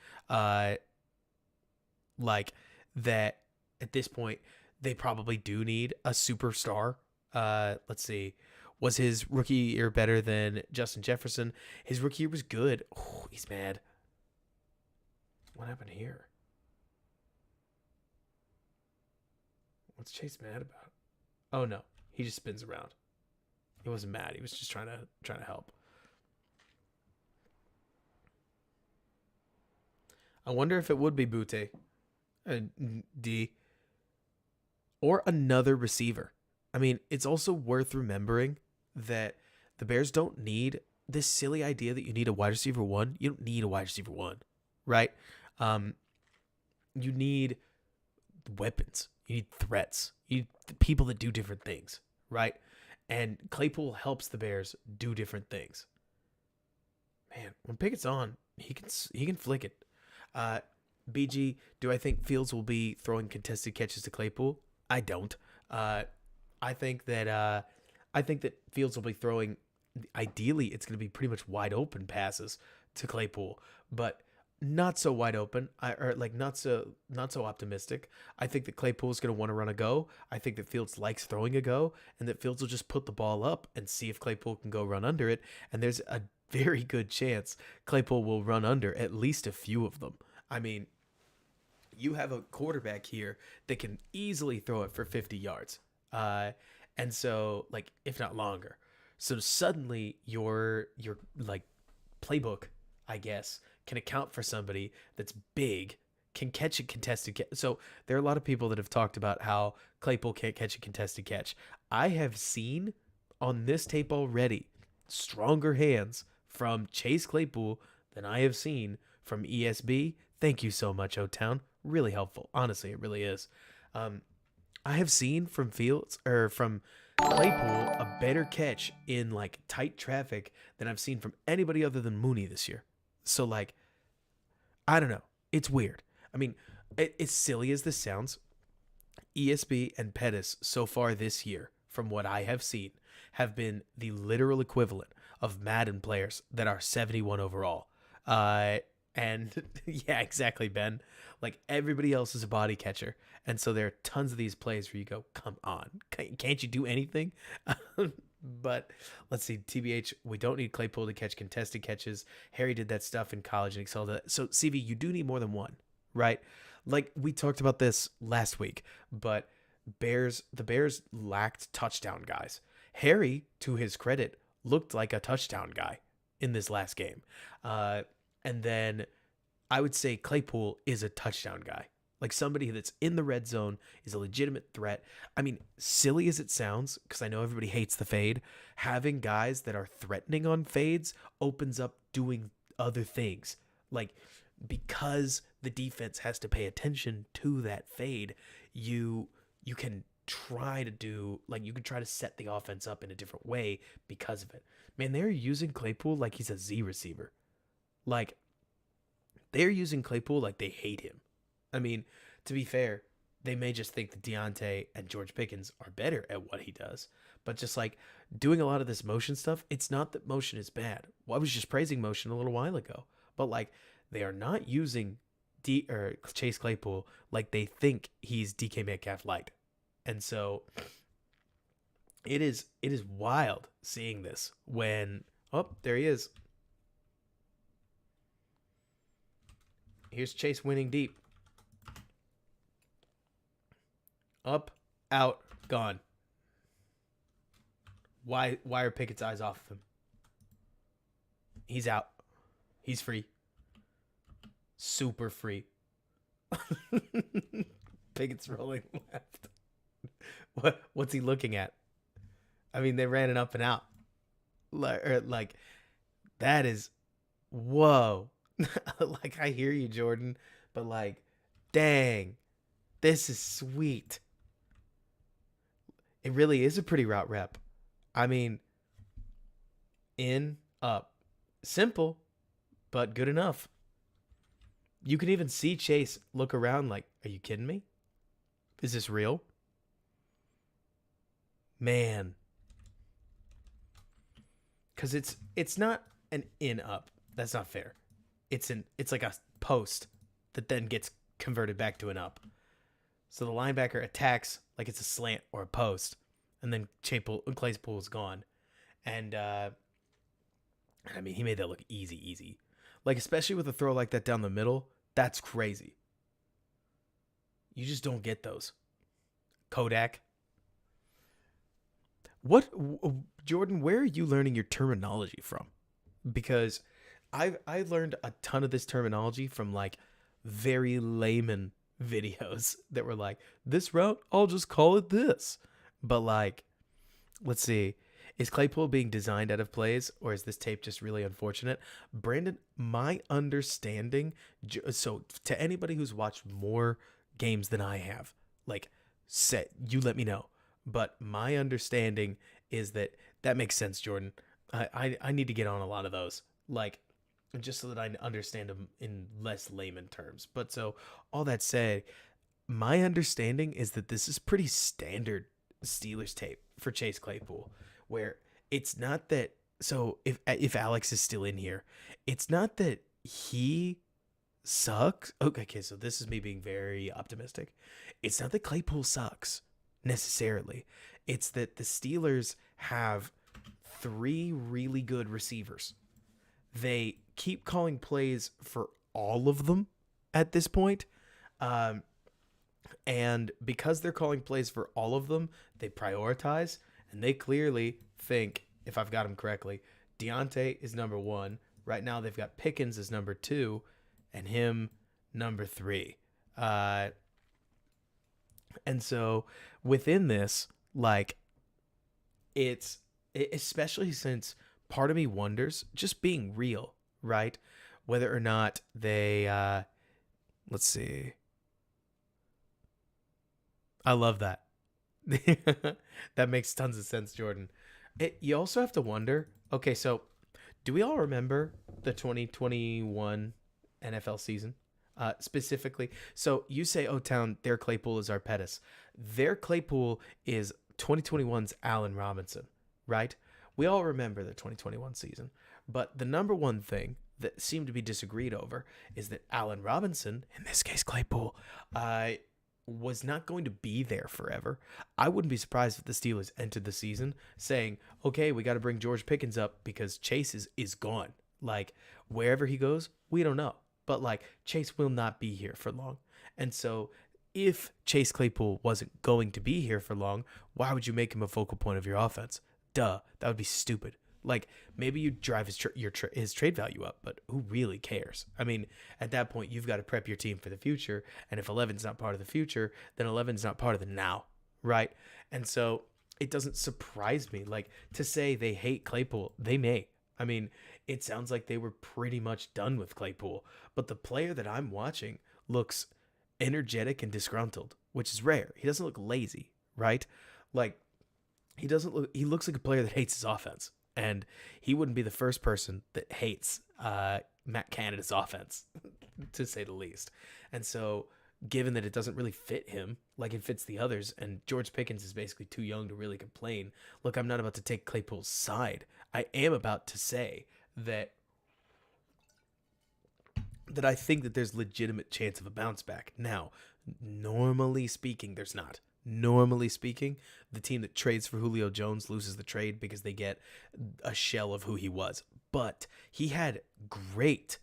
Like that at this point, they probably do need a superstar. Let's see. Was his rookie year better than Justin Jefferson? His rookie year was good. Oh, he's mad. What happened here? What's Chase mad about? Oh no, he just spins around. He wasn't mad. He was just trying to help. I wonder if it would be Butte, D, or another receiver. I mean, it's also worth remembering that the Bears don't need this silly idea that you need a wide receiver one. You don't need a wide receiver one, right? You need weapons. You need threats. You need people that do different things, right? And Claypool helps the Bears do different things. Man, when Pickett's on, he can flick it. BG, do I think Fields will be throwing contested catches to Claypool? I don't. I think that Fields will be throwing. Ideally, it's going to be pretty much wide open passes to Claypool, but not so wide open. Not so optimistic. I think that Claypool is going to want to run a go. I think that Fields likes throwing a go, and that Fields will just put the ball up and see if Claypool can go run under it. And there's a very good chance Claypool will run under at least a few of them. I mean, you have a quarterback here that can easily throw it for 50 yards. And so, like, if not longer. So suddenly your like playbook, I guess, can account for somebody that's big, can catch a contested catch. So there are a lot of people that have talked about how Claypool can't catch a contested catch. I have seen on this tape already stronger hands from Chase Claypool than I have seen from ESB. Thank you so much, O-Town. Really helpful. Honestly, it really is. I have seen from Claypool a better catch in like tight traffic than I've seen from anybody other than Mooney this year. So like, I don't know. It's weird. I mean, as silly as this sounds, ESB and Pettis so far this year, from what I have seen, have been the literal equivalent of Madden players that are 71 overall. And yeah, exactly, Ben. Like everybody else is a body catcher. And so there are tons of these plays where you go, come on, can't you do anything? But let's see, TBH, we don't need Claypool to catch contested catches. Harry did that stuff in college and excelled at it. So CV, you do need more than one, right? Like we talked about this last week, but the Bears lacked touchdown guys. Harry, to his credit, looked like a touchdown guy in this last game. And then I would say Claypool is a touchdown guy. Like somebody that's in the red zone, is a legitimate threat. I mean, silly as it sounds, because I know everybody hates the fade, having guys that are threatening on fades opens up doing other things. Like, because the defense has to pay attention to that fade, you can try to do, like, you can try to set the offense up in a different way because of it. Man, they're using Claypool like he's a Z receiver. Like, they're using Claypool like they hate him. I mean, to be fair, they may just think that Deontay and George Pickens are better at what he does. But just like doing a lot of this motion stuff, it's not that motion is bad. Well, I was just praising motion a little while ago. But like they are not using Chase Claypool like they think he's DK Metcalf light. And so it is wild seeing this when there he is. Here's Chase winning deep. Up, out, gone. Why are Pickett's eyes off of him? He's out. He's free. Super free. Pickett's rolling left. What's he looking at? I mean, they ran it up and out. Like that is, whoa. Like, I hear you, Jordan, but like, dang, this is sweet. It really is a pretty route rep. I mean, in, up. Simple, but good enough. You can even see Chase look around like, are you kidding me? Is this real? Man. Because it's not an in-up. That's not fair. It's like a post that then gets converted back to an up. So the linebacker attacks like it's a slant or a post, and then Claypool is gone. And I mean, he made that look easy. Like, especially with a throw like that down the middle, that's crazy. You just don't get those. Kodak. Jordan, where are you learning your terminology from? Because I learned a ton of this terminology from like very layman videos that were like, this route, I'll just call it this. But like, let's see, is Claypool being designed out of plays, or is this tape just really unfortunate? Brandon, my understanding, so to anybody who's watched more games than I have, like, you let me know. But my understanding is that makes sense, Jordan. I need to get on a lot of those, like, just so that I understand them in less layman terms. But so all that said, my understanding is that this is pretty standard Steelers tape for Chase Claypool, where it's not that. So if Alex is still in here, it's not that he sucks. Okay, so this is me being very optimistic. It's not that Claypool sucks necessarily. It's that the Steelers have 3 really good receivers. They keep calling plays for all of them at this point. And because they're calling plays for all of them, they prioritize, and they clearly think, if I've got them correctly, Deontay is number 1. Right now they've got Pickens as number 2 and him number 3. And so within this, like, especially since part of me wonders, just being real, right? Whether or not they, let's see. I love that. That makes tons of sense, Jordan. You also have to wonder, okay, so do we all remember the 2021 NFL season? Specifically, so you say O-Town, their Claypool is Arpetis. Their Claypool is 2021's Allen Robinson, right? We all remember the 2021 season, but the number one thing that seemed to be disagreed over is that Allen Robinson, in this case Claypool, was not going to be there forever. I wouldn't be surprised if the Steelers entered the season saying, okay, we got to bring George Pickens up because Chase is gone. Like, wherever he goes, we don't know. But like, Chase will not be here for long. And so if Chase Claypool wasn't going to be here for long, why would you make him a focal point of your offense? Duh, that would be stupid. Like, maybe you drive his trade value up, but who really cares? I mean, at that point, you've got to prep your team for the future. And if 11's not part of the future, then 11's not part of the now, right? And so it doesn't surprise me. Like, to say they hate Claypool, they may. I mean, it sounds like they were pretty much done with Claypool. But the player that I'm watching looks energetic and disgruntled, which is rare. He doesn't look lazy, right? Like, he looks like a player that hates his offense. And he wouldn't be the first person that hates Matt Canada's offense, to say the least. And so given that it doesn't really fit him like it fits the others, and George Pickens is basically too young to really complain. Look, I'm not about to take Claypool's side. I am about to say that I think that there's legitimate chance of a bounce back. Now, normally speaking, there's not. Normally speaking, the team that trades for Julio Jones loses the trade because they get a shell of who he was. But he had great,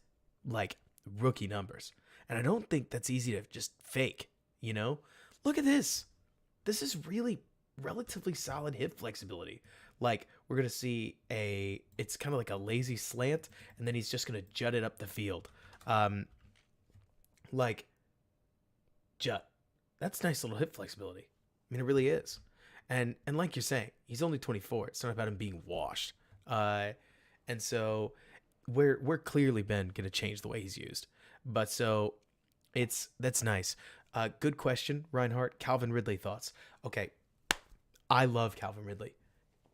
like, rookie numbers. And I don't think that's easy to just fake, you know? Look at this. This is really relatively solid hip flexibility. Like, we're going to see it's kind of like a lazy slant, and then he's just going to jut it up the field. Like, jut. That's nice little hip flexibility. I mean, it really is. And like you're saying, he's only 24. It's not about him being washed. And so we're clearly been going to change the way he's used. But so that's nice. Good question, Reinhardt. Calvin Ridley thoughts. Okay, I love Calvin Ridley.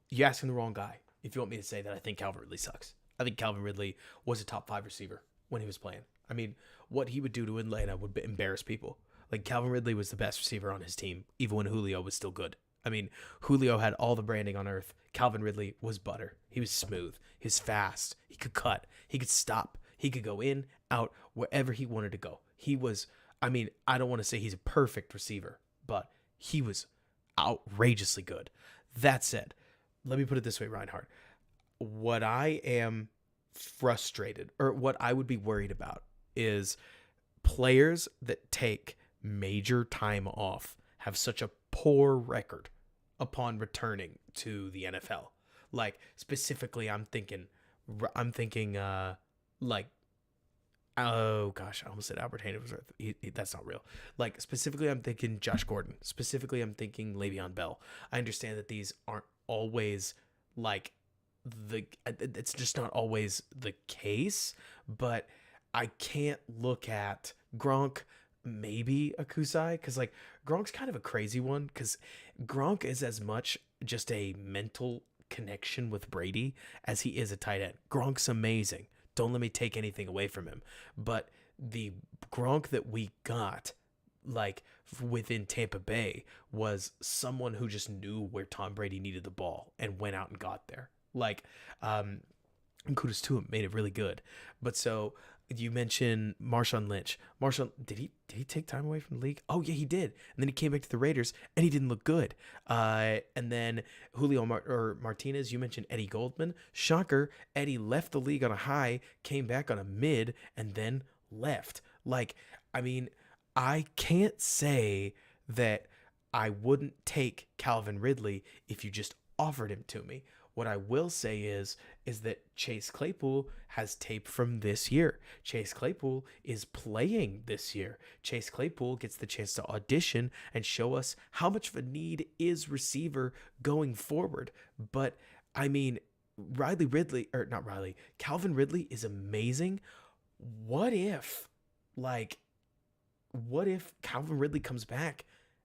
You asking the wrong guy if you want me to say that I think Calvin Ridley sucks. I think Calvin Ridley was a top 5 receiver when he was playing. I mean, what he would do to Atlanta would embarrass people. Like, Calvin Ridley was the best receiver on his team, even when Julio was still good. I mean, Julio had all the branding on earth. Calvin Ridley was butter. He was smooth. He was fast. He could cut. He could stop. He could go in, out, wherever he wanted to go. He was, I mean, I don't want to say he's a perfect receiver, but he was outrageously good. That said, let me put it this way, Reinhardt. What I am frustrated, or what I would be worried about, is players that take major time off have such a poor record upon returning to the NFL. Like, specifically, I'm thinking like, oh gosh, I almost said Albert Haynes. That's not real. Like, specifically, I'm thinking Josh Gordon. Specifically, I'm thinking Le'Veon Bell. I understand that these aren't always like it's just not always the case, but I can't look at Gronk, maybe a Kusai, because like Gronk's kind of a crazy one, because Gronk is as much just a mental connection with Brady as he is a tight end. Gronk's amazing. Don't let me take anything away from him. But the Gronk that we got, like, within Tampa Bay, was someone who just knew where Tom Brady needed the ball and went out and got there. Like, and kudos to him, made it really good. But so you mentioned Marshawn Lynch. Marshawn, did he take time away from the league? Oh yeah, he did. And then he came back to the Raiders and he didn't look good. And then Julio Martinez, you mentioned Eddie Goldman. Shocker, Eddie left the league on a high, came back on a mid, and then left. Like, I mean, I can't say that I wouldn't take Calvin Ridley if you just offered him to me. What I will say is that Chase Claypool has tape from this year. Chase Claypool is playing this year. Chase Claypool gets the chance to audition and show us how much of a need is receiver going forward. But, I mean, Calvin Ridley is amazing. What if Calvin Ridley comes back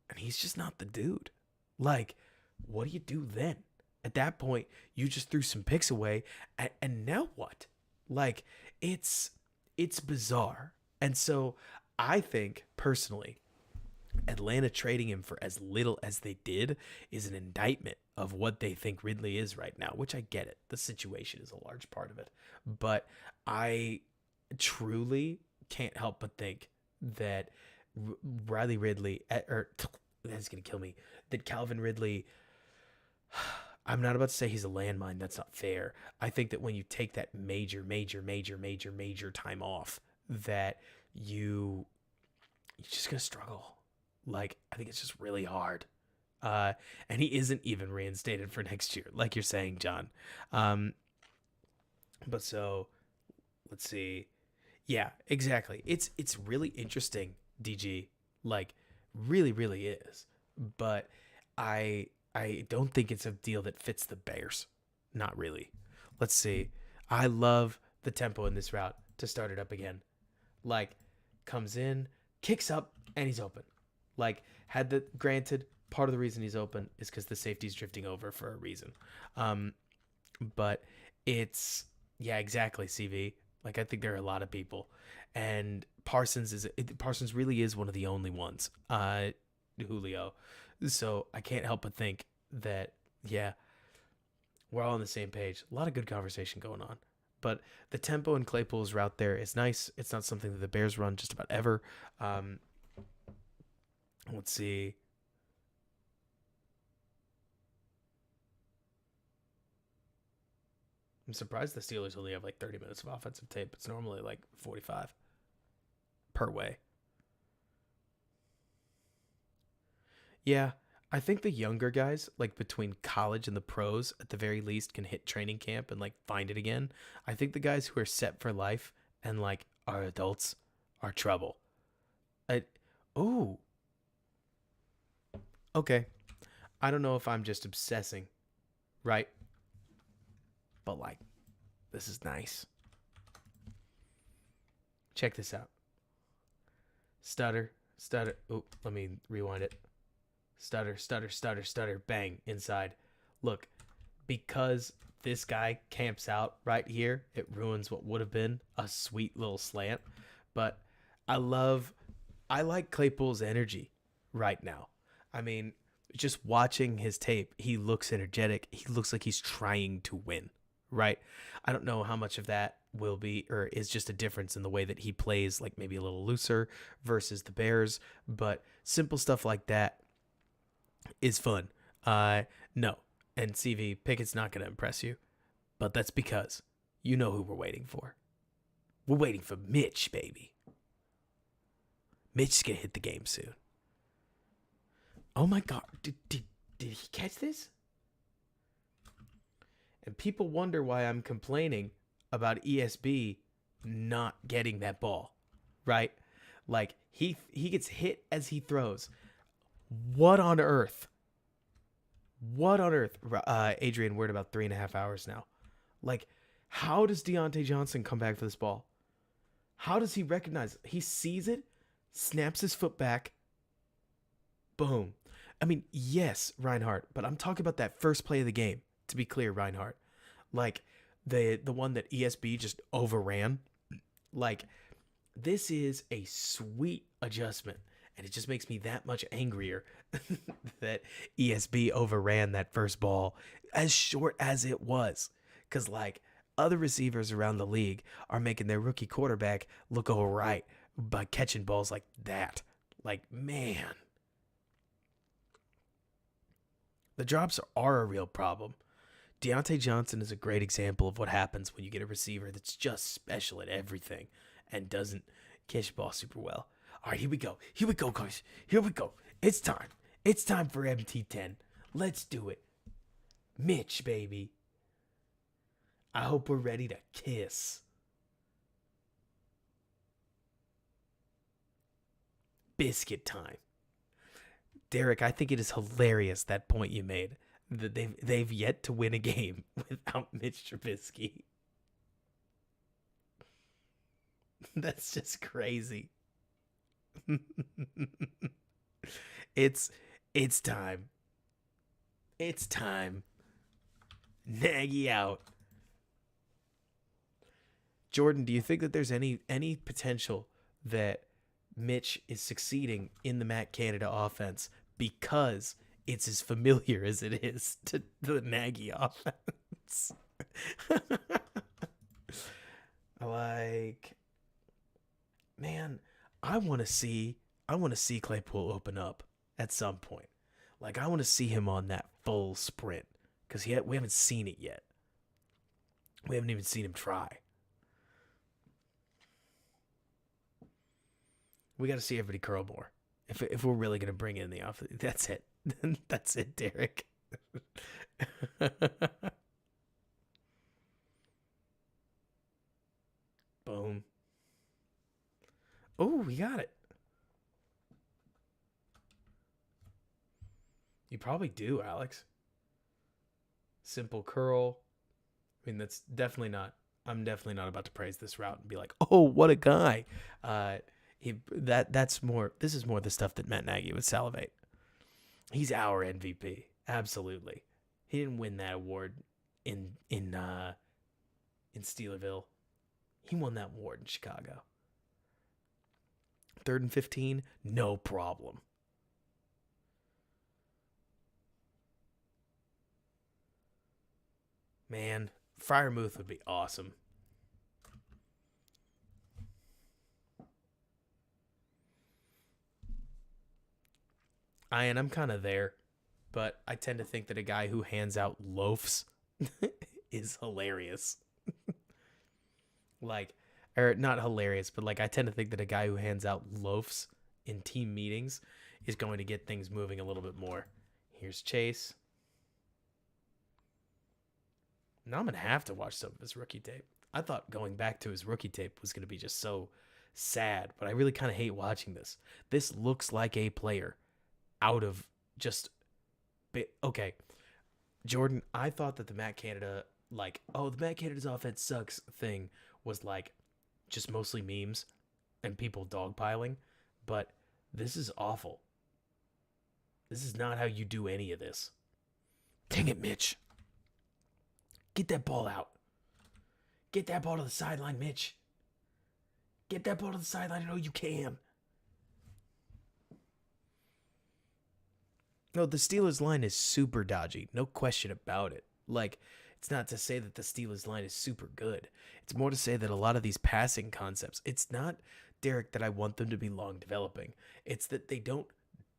and he's just not the dude? Like, what do you do then? At that point, you just threw some picks away, and now what? Like, it's bizarre. And so I think, personally, Atlanta trading him for as little as they did is an indictment of what they think Ridley is right now, which I get it. The situation is a large part of it. But I truly can't help but think that Riley Ridley, that's going to kill me, that Calvin Ridley... I'm not about to say he's a landmine. That's not fair. I think that when you take that major time off, that you're just going to struggle. Like, I think it's just really hard. And he isn't even reinstated for next year, like you're saying, John. But so, let's see. Yeah, exactly. It's really interesting, DG. Like, really, really is. But I don't think it's a deal that fits the Bears. Not really. Let's see. I love the tempo in this route to start it up again. Like, comes in, kicks up, and he's open. Like, granted, part of the reason he's open is because the safety's drifting over for a reason. But it's, yeah, exactly, CV. Like, I think there are a lot of people. And Parsons really is one of the only ones. Julio. So I can't help but think that, yeah, we're all on the same page. A lot of good conversation going on. But the tempo in Claypool's route there is nice. It's not something that the Bears run just about ever. Let's see. I'm surprised the Steelers only have like 30 minutes of offensive tape. It's normally like 45 per way. Yeah, I think the younger guys, like between college and the pros, at the very least, can hit training camp and like find it again. I think the guys who are set for life and like are adults are trouble. I, oh, okay. I don't know if I'm just obsessing, right? But like, this is nice. Check this out. Stutter, stutter. Oh, let me rewind it. Stutter, stutter, stutter, stutter, bang, inside. Look, because this guy camps out right here, it ruins what would have been a sweet little slant. But I like Claypool's energy right now. I mean, just watching his tape, he looks energetic. He looks like he's trying to win, right? I don't know how much of that will be or is just a difference in the way that he plays, like maybe a little looser versus the Bears, but simple stuff like that is fun. No. And CV, Pickett's not going to impress you, but that's because you know who we're waiting for. We're waiting for Mitch, baby. Mitch's going to hit the game soon. Oh my God. Did he catch this? And people wonder why I'm complaining about ESB not getting that ball, right? Like, he gets hit as he throws. What on earth? What on earth? Adrian, we're at about 3.5 hours now. Like, how does Deontay Johnson come back for this ball? How does he recognize it? He sees it, snaps his foot back, boom. I mean, yes, Reinhardt, but I'm talking about that first play of the game, to be clear, Reinhardt. Like, the one that ESB just overran. Like, this is a sweet adjustment. And it just makes me that much angrier that ESB overran that first ball as short as it was. Because, like, other receivers around the league are making their rookie quarterback look all right by catching balls like that. Like, man. The drops are a real problem. Deontay Johnson is a great example of what happens when you get a receiver that's just special at everything and doesn't catch the ball super well. All right, here we go. Here we go, guys. Here we go. It's time. It's time for MT10. Let's do it. Mitch, baby. I hope we're ready to kiss. Biscuit time. Derek, I think it is hilarious that point you made that they've yet to win a game without Mitch Trubisky. That's just crazy. It's time. It's time. Nagy out. Jordan, do you think that there's any potential that Mitch is succeeding in the Matt Canada offense because it's as familiar as it is to the Nagy offense? Like, man, I want to see Claypool open up at some point. Like, I want to see him on that full sprint because we haven't seen it yet. We haven't even seen him try. We got to see everybody curl more. If we're really going to bring in the offense, that's it. That's it, Derek. Boom. Oh, we got it. You probably do, Alex. Simple curl. I mean, that's definitely not. I'm definitely not about to praise this route and be like, "Oh, what a guy." That's more. This is more the stuff that Matt Nagy would salivate. He's our MVP, absolutely. He didn't win that award in Steelerville. He won that award in Chicago. 3rd and 15, no problem. Man, Fryermuth would be awesome. I'm kind of there, but I tend to think that a guy who hands out loafs is hilarious. Like, or not hilarious, but like I tend to think that a guy who hands out loafs in team meetings is going to get things moving a little bit more. Here's Chase. Now I'm going to have to watch some of his rookie tape. I thought going back to his rookie tape was going to be just so sad, but I really kind of hate watching this. This looks like a player out of just. Okay, Jordan, I thought that the Matt Canada, like, oh, the Matt Canada's offense sucks thing was like just mostly memes and people dogpiling, but this is awful. This is not how you do any of this. Dang it, Mitch. Get that ball out. Get that ball to the sideline, Mitch. Get that ball to the sideline. I know you can. No, the Steelers line is super dodgy. No question about it. Like, it's not to say that the Steelers line is super good. It's more to say that a lot of these passing concepts, it's not, Derek, that I want them to be long developing. It's that they don't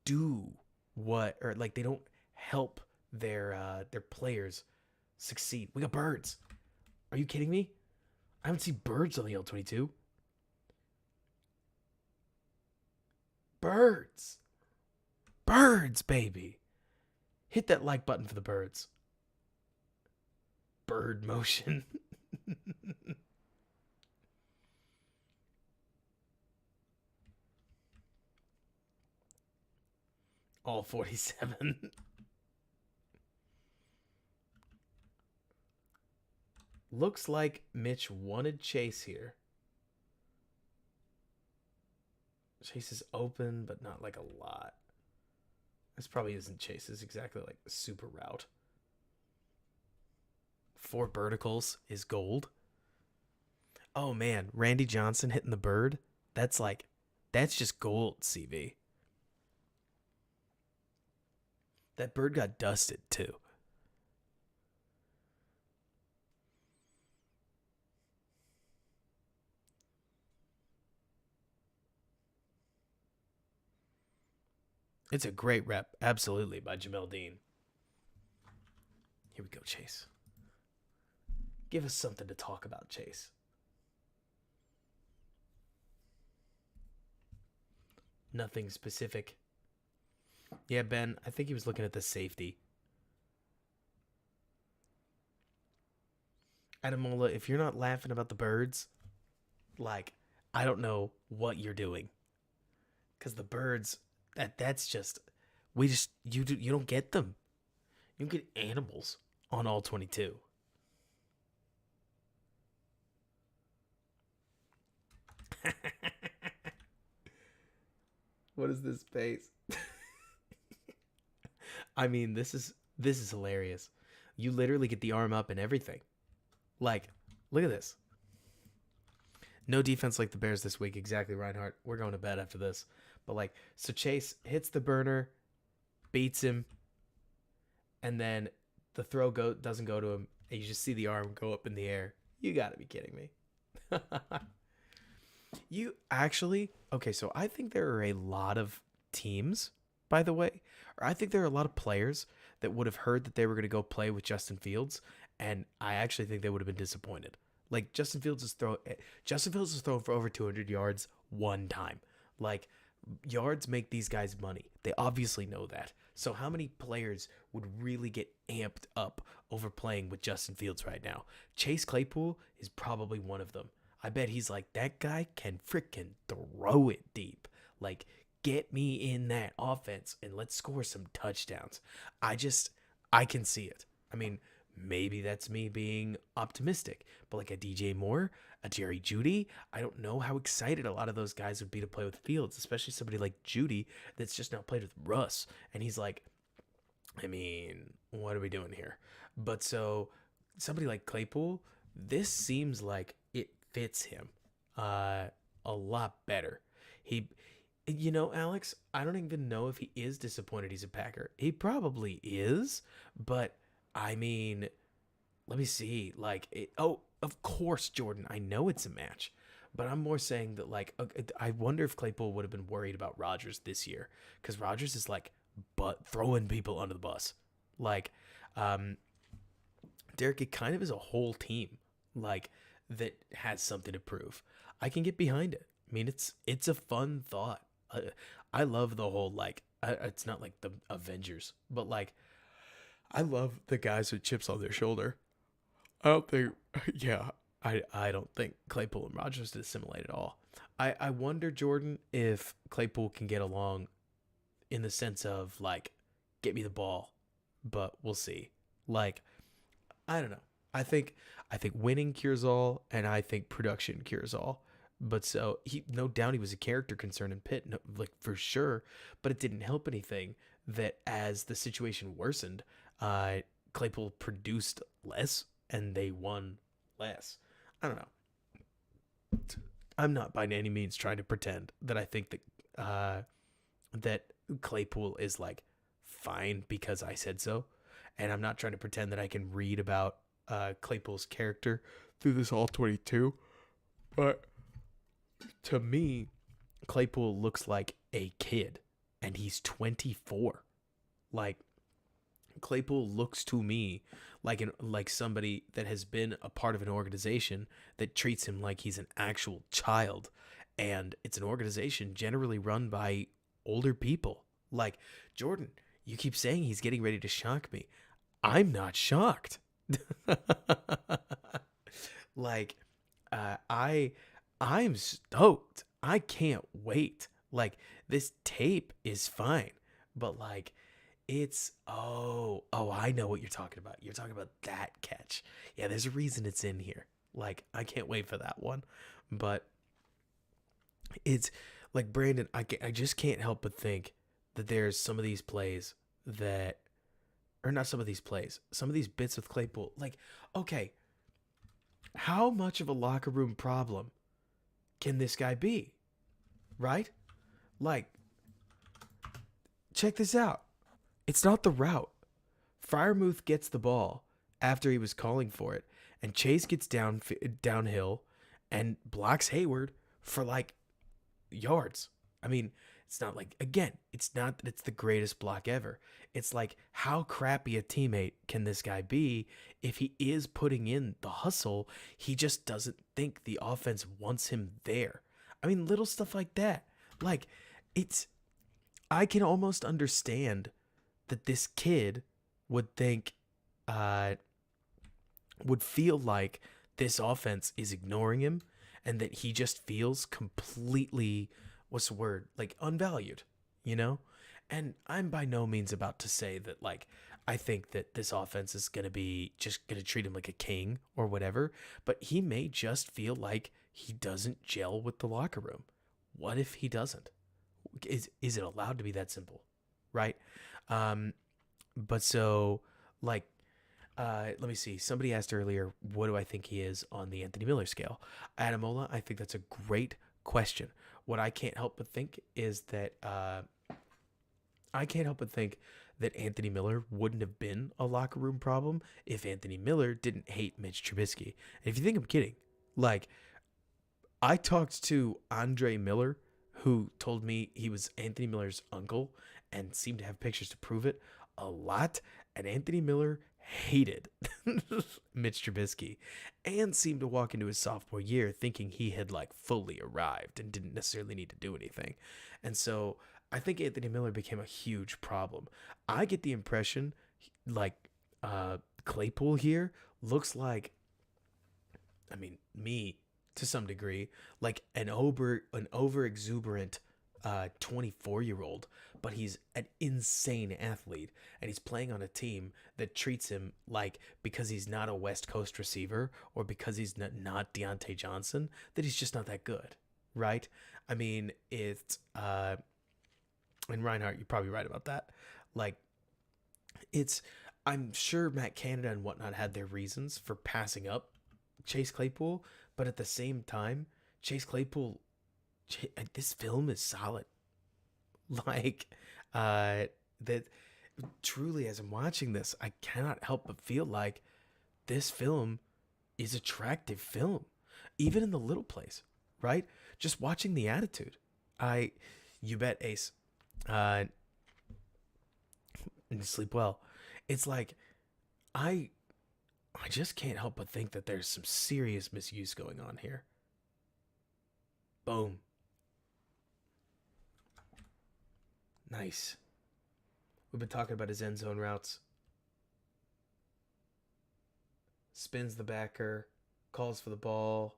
do what, or like they don't help their players succeed. We got birds. Are you kidding me? I haven't seen birds on the L22. Birds. Birds, baby. Hit that like button for the birds. Bird motion. All 47. Looks like Mitch wanted Chase here. Chase is open, but not like a lot. This probably isn't Chase's exactly like the super route. 4 verticals is gold. Oh man, Randy Johnson hitting the bird. That's just gold, CV. That bird got dusted too. It's a great rep, absolutely, by Jamel Dean. Here we go, Chase. Give us something to talk about, Chase. Nothing specific. Yeah, Ben, I think he was looking at the safety. Adamola, if you're not laughing about the birds, like, I don't know what you're doing. Because the birds, that's just, you don't get them. You don't get animals on all 22. What is this space? I mean, this is hilarious. You literally get the arm up and everything. Like, look at this. No defense like the Bears this week. Exactly, Reinhardt. We're going to bed after this. But like, so Chase hits the burner, beats him, and then the throw doesn't go to him, and you just see the arm go up in the air. You got to be kidding me. You actually, okay, so I think there are a lot of teams, by the way, or I think there are a lot of players that would have heard that they were going to go play with Justin Fields, and I actually think they would have been disappointed. Like, Justin Fields is throwing for over 200 yards one time. Like, yards make these guys money. They obviously know that. So how many players would really get amped up over playing with Justin Fields right now? Chase Claypool is probably one of them. I bet he's like, that guy can freaking throw it deep. Like, get me in that offense and let's score some touchdowns. I can see it. I mean, maybe that's me being optimistic, but like a DJ Moore, a Jerry Jeudy, I don't know how excited a lot of those guys would be to play with Fields, especially somebody like Jeudy that's just now played with Russ. And he's like, I mean, what are we doing here? But so somebody like Claypool, this seems like it fits him a lot better. You know, Alex, I don't even know if he is disappointed he's a Packer. He probably is, but I mean, let me see. Oh, of course, Jordan. I know it's a match, but I'm more saying that I wonder if Claypool would have been worried about Rodgers this year because Rodgers is like, but throwing people under the bus, like, um, Derek. It kind of is a whole team like that has something to prove. I can get behind it. I mean, it's a fun thought. I love the whole it's not like the Avengers, but like I love the guys with chips on their shoulder. I don't think, yeah, I don't think Claypool and Rogers dissimilate at all. I wonder, Jordan, if Claypool can get along in the sense of like, get me the ball, but we'll see. Like, I don't know. I think winning cures all, and I think production cures all. But so he, no doubt, he was a character concern in Pitt, no, like for sure. But it didn't help anything that as the situation worsened, Claypool produced less and they won less. I don't know. I'm not by any means trying to pretend that I think that Claypool is like fine because I said so, and I'm not trying to pretend that I can read about Claypool's character through this all 22. But to me, Claypool looks like a kid, and he's 24. Like Claypool looks to me like somebody that has been a part of an organization that treats him like he's an actual child, and it's an organization generally run by older people. Like Jordan, you keep saying he's getting ready to shock me. I'm not shocked. like I I'm stoked. I can't wait. Like this tape is fine, but like it's I know what you're talking about. You're talking about that catch. Yeah, there's a reason it's in here. Like I can't wait for that one. But it's like Brandon, I just can't help but think that there's some of these plays that or not some of these plays, some of these bits with Claypool. Like, okay, how much of a locker room problem can this guy be? Right? Like, check this out. It's not the route. Fryermuth gets the ball after he was calling for it, and Chase gets downhill and blocks Hayward for like yards. I mean, it's not like, again, it's not that it's the greatest block ever. It's like, how crappy a teammate can this guy be if he is putting in the hustle? He just doesn't think the offense wants him there. I mean, little stuff like that. Like, I can almost understand that this kid would think, would feel like this offense is ignoring him and that he just feels completely, what's the word, like unvalued, you know? And I'm by no means about to say that, like, I think that this offense is going to be just going to treat him like a king or whatever, but he may just feel like he doesn't gel with the locker room. What if he doesn't? Is it allowed to be that simple? Right? But so, like, let me see. Somebody asked earlier, what do I think he is on the Anthony Miller scale? Adamola, I think that's a great question. What I can't help but think is that Anthony Miller wouldn't have been a locker room problem if Anthony Miller didn't hate Mitch Trubisky. And if you think I'm kidding, like, I talked to Andre Miller, who told me he was Anthony Miller's uncle and seemed to have pictures to prove it a lot. And Anthony Miller hated Mitch Trubisky and seemed to walk into his sophomore year thinking he had like fully arrived and didn't necessarily need to do anything. And so I think Anthony Miller became a huge problem. I get the impression like Claypool here looks like, I mean, me to some degree, like an over exuberant 24-year-old, but he's an insane athlete, and he's playing on a team that treats him like, because he's not a West Coast receiver or because he's not Deontay Johnson, that he's just not that good, right? I mean, it's and Reinhardt, you're probably right about that. Like, I'm sure Matt Canada and whatnot had their reasons for passing up Chase Claypool, but at the same time, Chase Claypool, this film is solid. Like, uh, that truly, as I'm watching this, I cannot help but feel like this film is attractive film, even in the little place, right? Just watching the attitude. I, you bet, Ace. Uh, and sleep well. It's like I, I just can't help but think that there's some serious misuse going on here. Boom, nice. We've been talking about his end zone routes. Spins the backer, calls for the ball,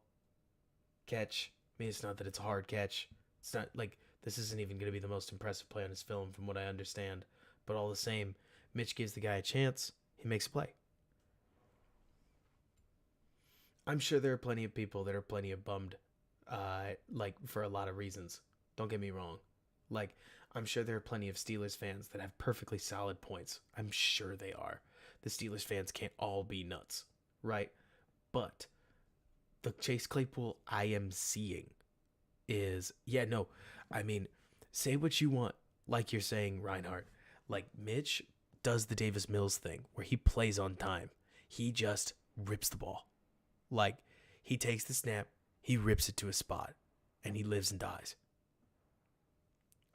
catch. I mean, it's not that it's a hard catch. It's not like this isn't even going to be the most impressive play on his film, from what I understand. But all the same, Mitch gives the guy a chance. He makes a play. I'm sure there are plenty of people that are plenty of bummed, like for a lot of reasons. Don't get me wrong. Like, I'm sure there are plenty of Steelers fans that have perfectly solid points. I'm sure they are. The Steelers fans can't all be nuts, right? But the Chase Claypool I am seeing is, yeah, no, I mean, say what you want, like you're saying, Reinhardt. Like, Mitch does the Davis Mills thing where he plays on time. He just rips the ball. Like, he takes the snap, he rips it to a spot, and he lives and dies.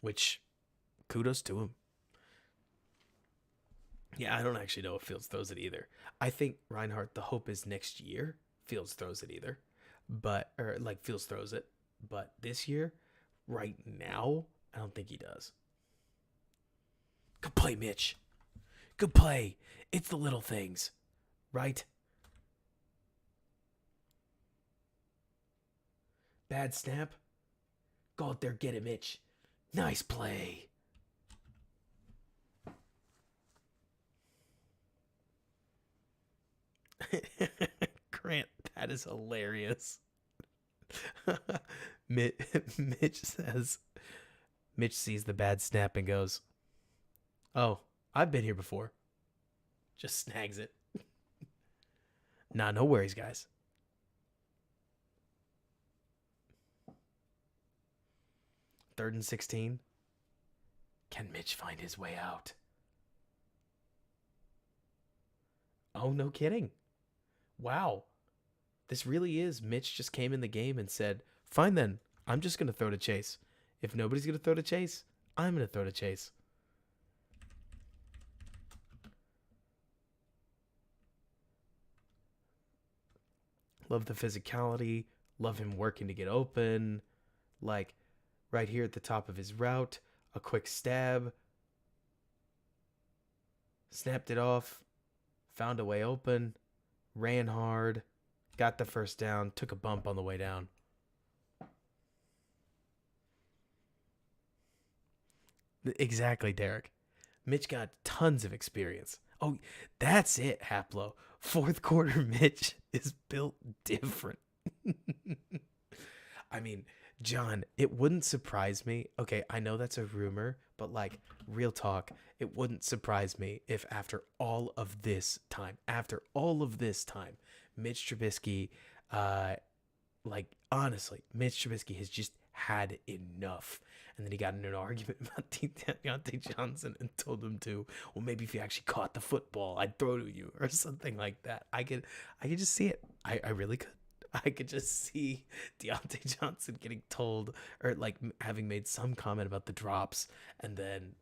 Which, kudos to him. Yeah, I don't actually know if Fields throws it either. I think Reinhardt, the hope is next year Fields throws it either. But, or like Fields throws it. But this year, right now, I don't think he does. Good play, Mitch. Good play. It's the little things, right? Bad snap. Go out there, get it, Mitch. Nice play. Grant, that is hilarious. Mitch says, Mitch sees the bad snap and goes, "Oh, I've been here before." Just snags it. Nah, no worries, guys. 3rd and 16. Can Mitch find his way out? Oh, no kidding. Wow. This really is. Mitch just came in the game and said, "Fine then, I'm just going to throw to Chase. If nobody's going to throw to Chase, I'm going to throw to Chase." Love the physicality. Love him working to get open. Like, right here at the top of his route, a quick stab. Snapped it off. Found a way open. Ran hard. Got the first down. Took a bump on the way down. Exactly, Derek. Mitch got tons of experience. Oh, that's it, Haplo. Fourth quarter Mitch is built different. I mean, John, it wouldn't surprise me. Okay, I know that's a rumor, but like, real talk, it wouldn't surprise me if after all of this time, Mitch Trubisky, uh, like, honestly, Mitch Trubisky has just had enough. And then he got in an argument about Deontay Johnson and told him to, well, maybe if you actually caught the football, I'd throw to you or something like that. I could just see it. I really could. I could just see Deontay Johnson getting told, or like having made some comment about the drops, and then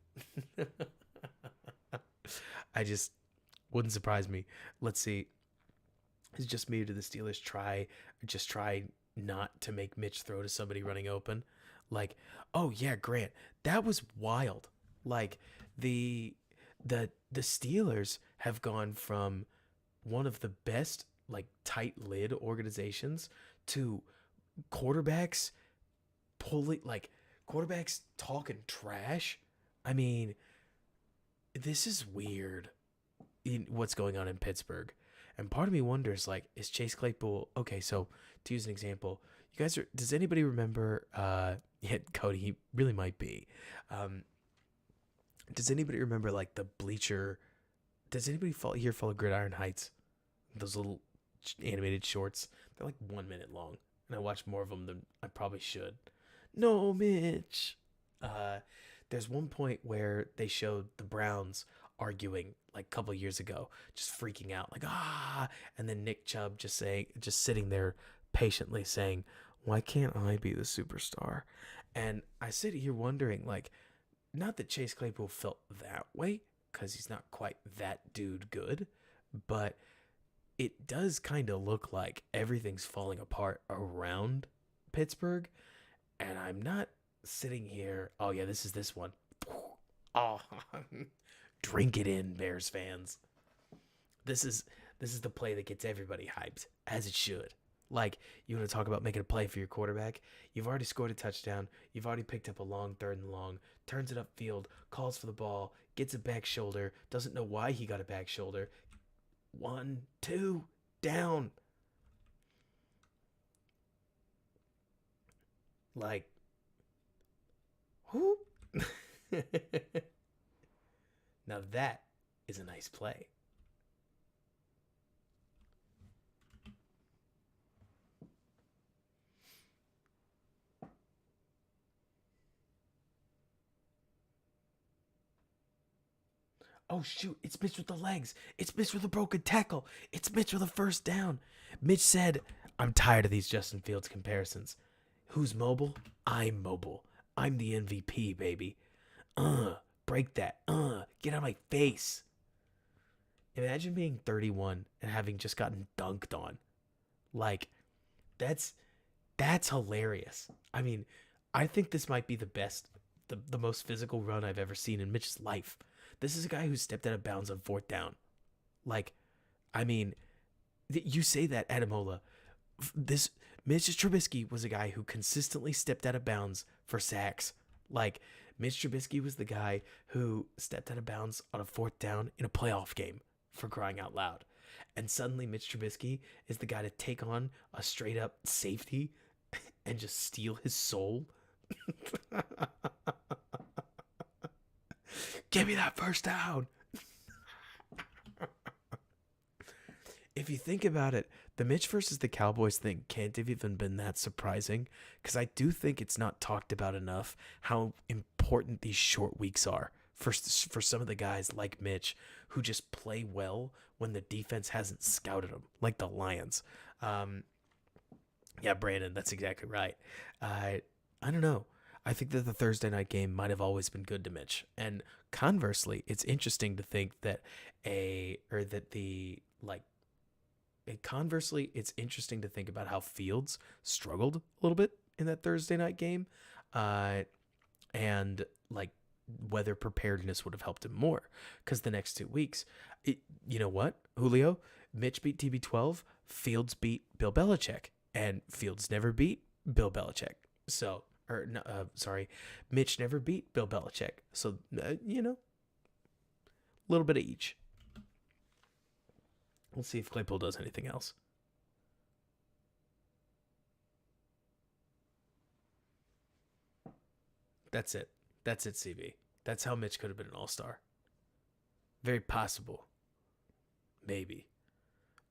I just wouldn't surprise me. Let's see. Is just me to the Steelers try not to make Mitch throw to somebody running open? Like, oh yeah, Grant, that was wild. Like the the Steelers have gone from one of the best like tight lid organizations to quarterbacks pulling like quarterbacks talking trash. I mean, this is weird in what's going on in Pittsburgh. And part of me wonders, like, is Chase Claypool okay? So to use an example, you guys are. Does anybody remember? Yeah, Cody, he really might be. Um, does anybody remember like the bleacher? Does anybody follow Gridiron Heights? Those little animated shorts. They're like 1 minute long, and I watch more of them than I probably should. No, Mitch. Uh, there's one point where they showed the Browns arguing like a couple years ago, just freaking out, like and then Nick Chubb just sitting there patiently saying, "Why can't I be the superstar?" And I sit here wondering, like, not that Chase Claypool felt that way, because he's not quite that dude good, but it does kind of look like everything's falling apart around Pittsburgh, and I'm not sitting here. Oh yeah, this one. Oh, drink it in, Bears fans. This is the play that gets everybody hyped, as it should. Like, you want to talk about making a play for your quarterback? You've already scored a touchdown. You've already picked up a long 3rd and long. Turns it upfield, calls for the ball, gets a back shoulder. Doesn't know why he got a back shoulder. 1, 2, down. Like, whoop. Now that is a nice play. Oh shoot, it's Mitch with the legs. It's Mitch with a broken tackle. It's Mitch with a first down. Mitch said, "I'm tired of these Justin Fields comparisons. Who's mobile? I'm mobile. I'm the MVP, baby. Break that. Get out of my face." Imagine being 31 and having just gotten dunked on. Like, that's hilarious. I mean, I think this might be the best, the most physical run I've ever seen in Mitch's life. This is a guy who stepped out of bounds on 4th down. Like, I mean, you say that, Adamola. This Mitch Trubisky was a guy who consistently stepped out of bounds for sacks. Like, Mitch Trubisky was the guy who stepped out of bounds on a 4th down in a playoff game, for crying out loud. And suddenly Mitch Trubisky is the guy to take on a straight up safety and just steal his soul. Give me that first down. If you think about it, the Mitch versus the Cowboys thing can't have even been that surprising, because I do think it's not talked about enough how important these short weeks are for some of the guys like Mitch, who just play well when the defense hasn't scouted them, like the Lions. Yeah, Brandon, that's exactly right. I don't know. I think that the Thursday night game might have always been good to Mitch. And conversely, it's interesting to think that conversely, it's interesting to think about how Fields struggled a little bit in that Thursday night game, and like whether preparedness would have helped him more. Because the next 2 weeks, you know what, Julio, Mitch beat TB12, Fields beat Bill Belichick, and Fields never beat Bill Belichick. So, Mitch never beat Bill Belichick. So, a little bit of each. We'll see if Claypool does anything else. That's it. That's it, CB. That's how Mitch could have been an all-star. Very possible. Maybe.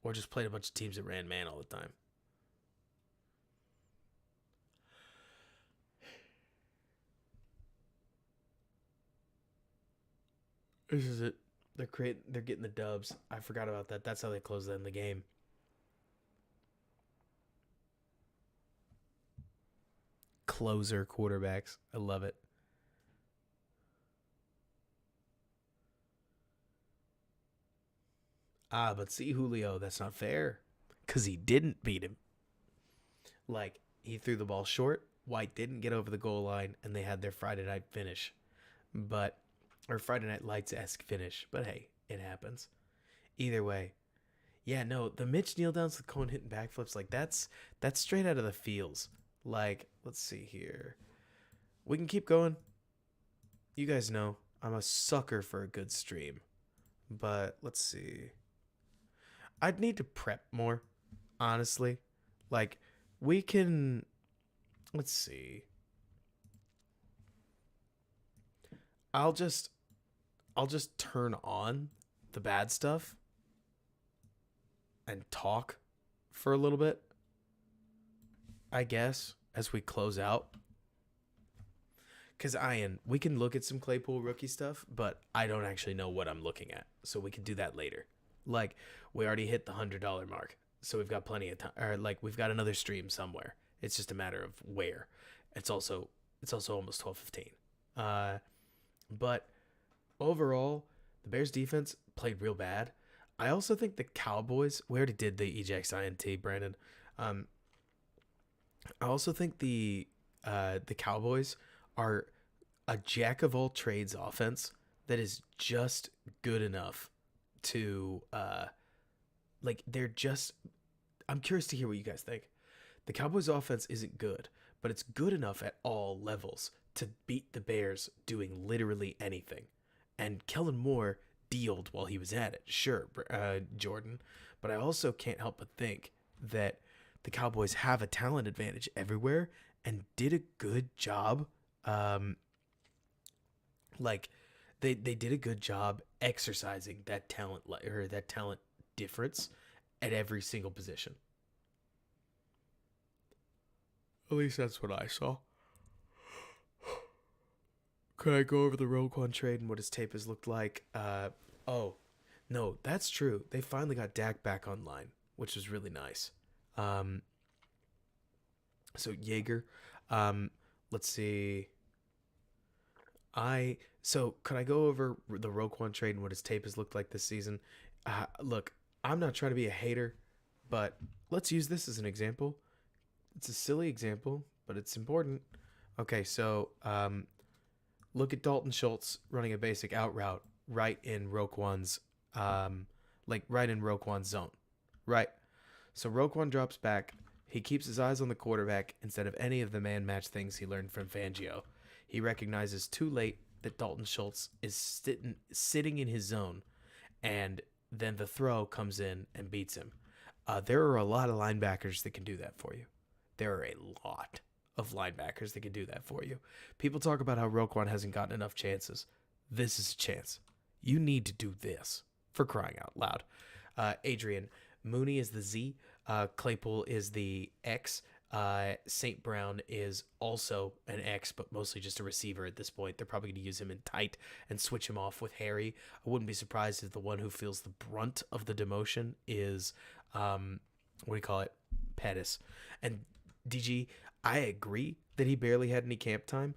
Or just played a bunch of teams that ran man all the time. This is it. They're getting the dubs. I forgot about that. That's how they close in the game. Closer quarterbacks. I love it. But see, Julio, that's not fair. Because he didn't beat him. Like, he threw the ball short. White didn't get over the goal line, and they had their Friday night finish. Or Friday Night Lights-esque finish. But hey, it happens. Either way. Yeah, no, the Mitch kneel downs with cone hitting backflips, like that's straight out of the feels. Like, let's see here. We can keep going. You guys know I'm a sucker for a good stream. But let's see. I'd need to prep more, honestly. Like, we can, let's see. I'll just turn on the bad stuff and talk for a little bit, I guess, as we close out. Because Ian, we can look at some Claypool rookie stuff, but I don't actually know what I'm looking at, so we can do that later. Like we already hit the $100 mark, so we've got plenty of time. Or like we've got another stream somewhere. It's just a matter of where. It's also almost 12:15. But overall, the Bears defense played real bad. I also think the Cowboys. We already did the Ejax INT, Brandon. Um, I also think the Cowboys are a jack of all trades offense that is just good enough to like they're just. I'm curious to hear what you guys think. The Cowboys offense isn't good, but it's good enough at all levels to beat the Bears doing literally anything. And Kellen Moore dealed while he was at it, sure, Jordan. But I also can't help but think that the Cowboys have a talent advantage everywhere and did a good job. Like they did a good job exercising that talent or that talent difference at every single position. At least that's what I saw. Could I go over the Roquan trade and what his tape has looked like? Oh, no, that's true. They finally got Dak back online, which was really nice. So Jaeger, let's see. Could I go over the Roquan trade and what his tape has looked like this season? Look, I'm not trying to be a hater, but let's use this as an example. It's a silly example, but it's important. Okay, so look at Dalton Schultz running a basic out route right in Roquan's zone, right? So Roquan drops back. He keeps his eyes on the quarterback instead of any of the man match things he learned from Fangio. He recognizes too late that Dalton Schultz is sitting in his zone, and then the throw comes in and beats him. There are a lot of linebackers that can do that for you. There are a lot of linebackers that can do that for you. People talk about how Roquan hasn't gotten enough chances. This is a chance. You need to do this, for crying out loud. Adrian, Mooney is the Z. Claypool is the X. St. Brown is also an X, but mostly just a receiver at this point. They're probably going to use him in tight and switch him off with Harry. I wouldn't be surprised if the one who feels the brunt of the demotion is, Pettis. And DG, I agree that he barely had any camp time.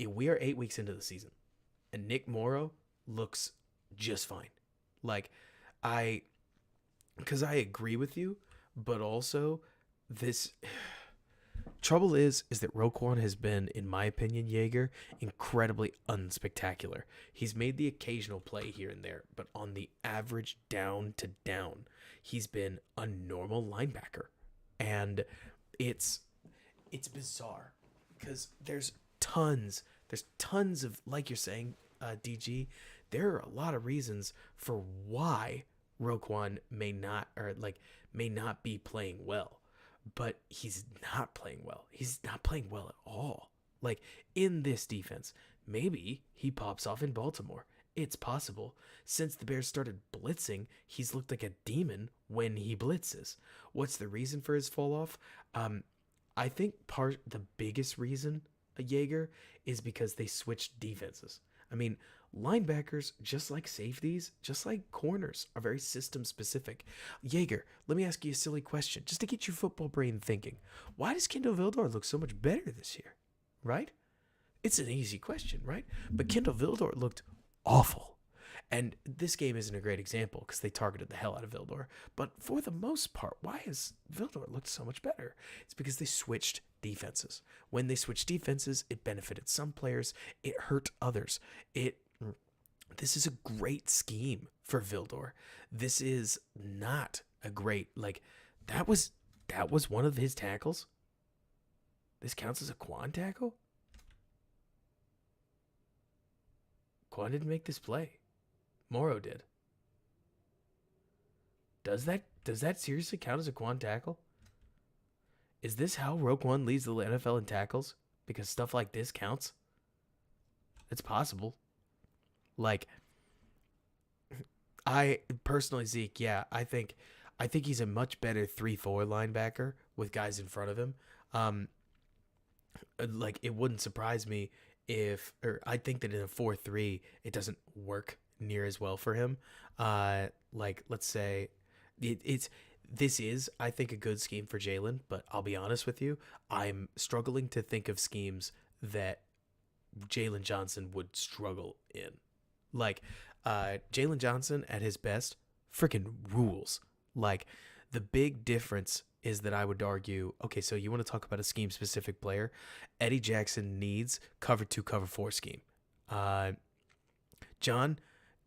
We are 8 weeks into the season, and Nick Morrow looks just fine. Because I agree with you, but also this trouble is that Roquan has been, in my opinion, Jaeger, incredibly unspectacular. He's made the occasional play here and there, but on the average down to down, he's been a normal linebacker. And it's bizarre because there's tons of, like you're saying, DG, there are a lot of reasons for why Roquan may not be playing well, but he's not playing well. He's not playing well at all. Like in this defense, maybe he pops off in Baltimore. It's possible. Since the Bears started blitzing, he's looked like a demon when he blitzes. What's the reason for his fall off? I think the biggest reason, Jaeger, is because they switched defenses. I mean, linebackers, just like safeties, just like corners, are very system specific. Jaeger, let me ask you a silly question, just to get your football brain thinking. Why does Kendall Vildor look so much better this year? Right? It's an easy question, right? But Kendall Vildor looked awful. And this game isn't a great example because they targeted the hell out of Vildor. But for the most part, why has Vildor looked so much better? It's because they switched defenses. When they switched defenses, it benefited some players. It hurt others. This is a great scheme for Vildor. This is not a great, that was one of his tackles. This counts as a Quan tackle? Quan didn't make this play. Morrow did. Does that seriously count as a Quan tackle? Is this how Roquan leads the NFL in tackles? Because stuff like this counts? It's possible. I personally, Zeke, yeah, I think he's a much better 3-4 linebacker with guys in front of him. It wouldn't surprise me I think that in a 4-3, it doesn't work near as well for him. Like, let's say this is, I think, a good scheme for Jalen, but I'll be honest with you, I'm struggling to think of schemes that Jalen Johnson would struggle in. Like, Jalen Johnson at his best freaking rules. Like, the big difference is that I would argue, okay, so you want to talk about a scheme specific player? Eddie Jackson needs cover 2, cover 4 scheme. John,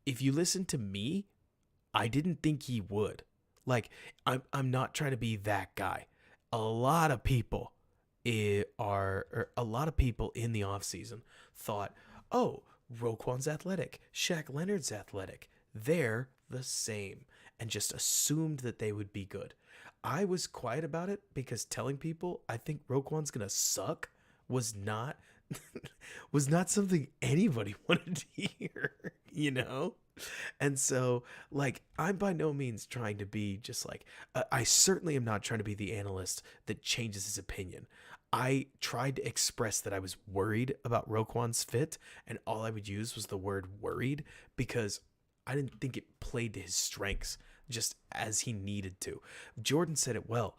if you listen to me, I didn't think he would. Like, I'm not trying to be that guy. A lot of people in the offseason thought, oh, Roquan's athletic, Shaq Leonard's athletic. They're the same, and just assumed that they would be good. I was quiet about it because telling people I think Roquan's gonna suck was not was not something anybody wanted to hear, you know? And so, like, I'm by no means trying to be just like, I certainly am not trying to be the analyst that changes his opinion. I tried to express that I was worried about Roquan's fit, and all I would use was the word worried because I didn't think it played to his strengths just as he needed to. Jordan said it well.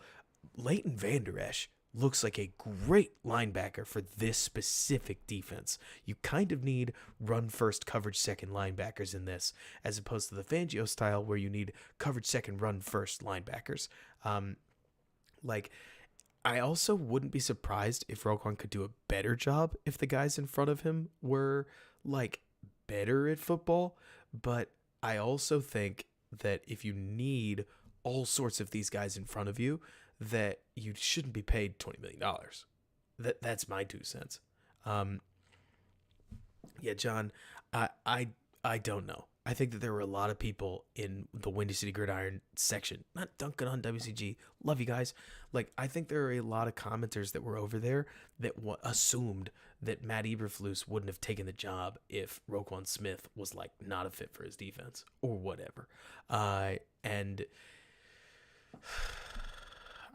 Leighton Vander Esch looks like a great linebacker for this specific defense. You kind of need run first, coverage second linebackers in this, as opposed to the Fangio style where you need coverage second, run first linebackers. I also wouldn't be surprised if Roquan could do a better job if the guys in front of him were like better at football. But I also think that if you need all sorts of these guys in front of you, that you shouldn't be paid $20 million. That's my 2 cents. Yeah, John, I don't know. I think that there were a lot of people in the Windy City Gridiron section, not dunking on WCG. Love you guys. Like, I think there are a lot of commenters that were over there that assumed that Matt Eberflus wouldn't have taken the job if Roquan Smith was like not a fit for his defense or whatever. And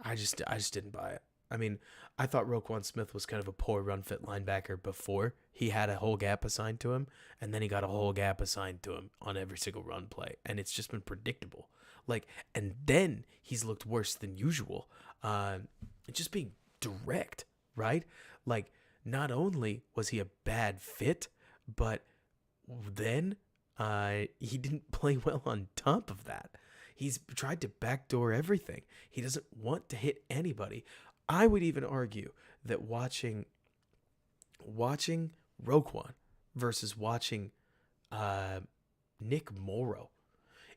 I just didn't buy it. I mean, I thought Roquan Smith was kind of a poor run fit linebacker before he had a whole gap assigned to him, and then he got a whole gap assigned to him on every single run play, and it's just been predictable. Like, and then he's looked worse than usual. Just being direct, right? Like, not only was he a bad fit, but then he didn't play well on top of that. He's tried to backdoor everything. He doesn't want to hit anybody. I would even argue that watching Roquan versus watching Nick Morrow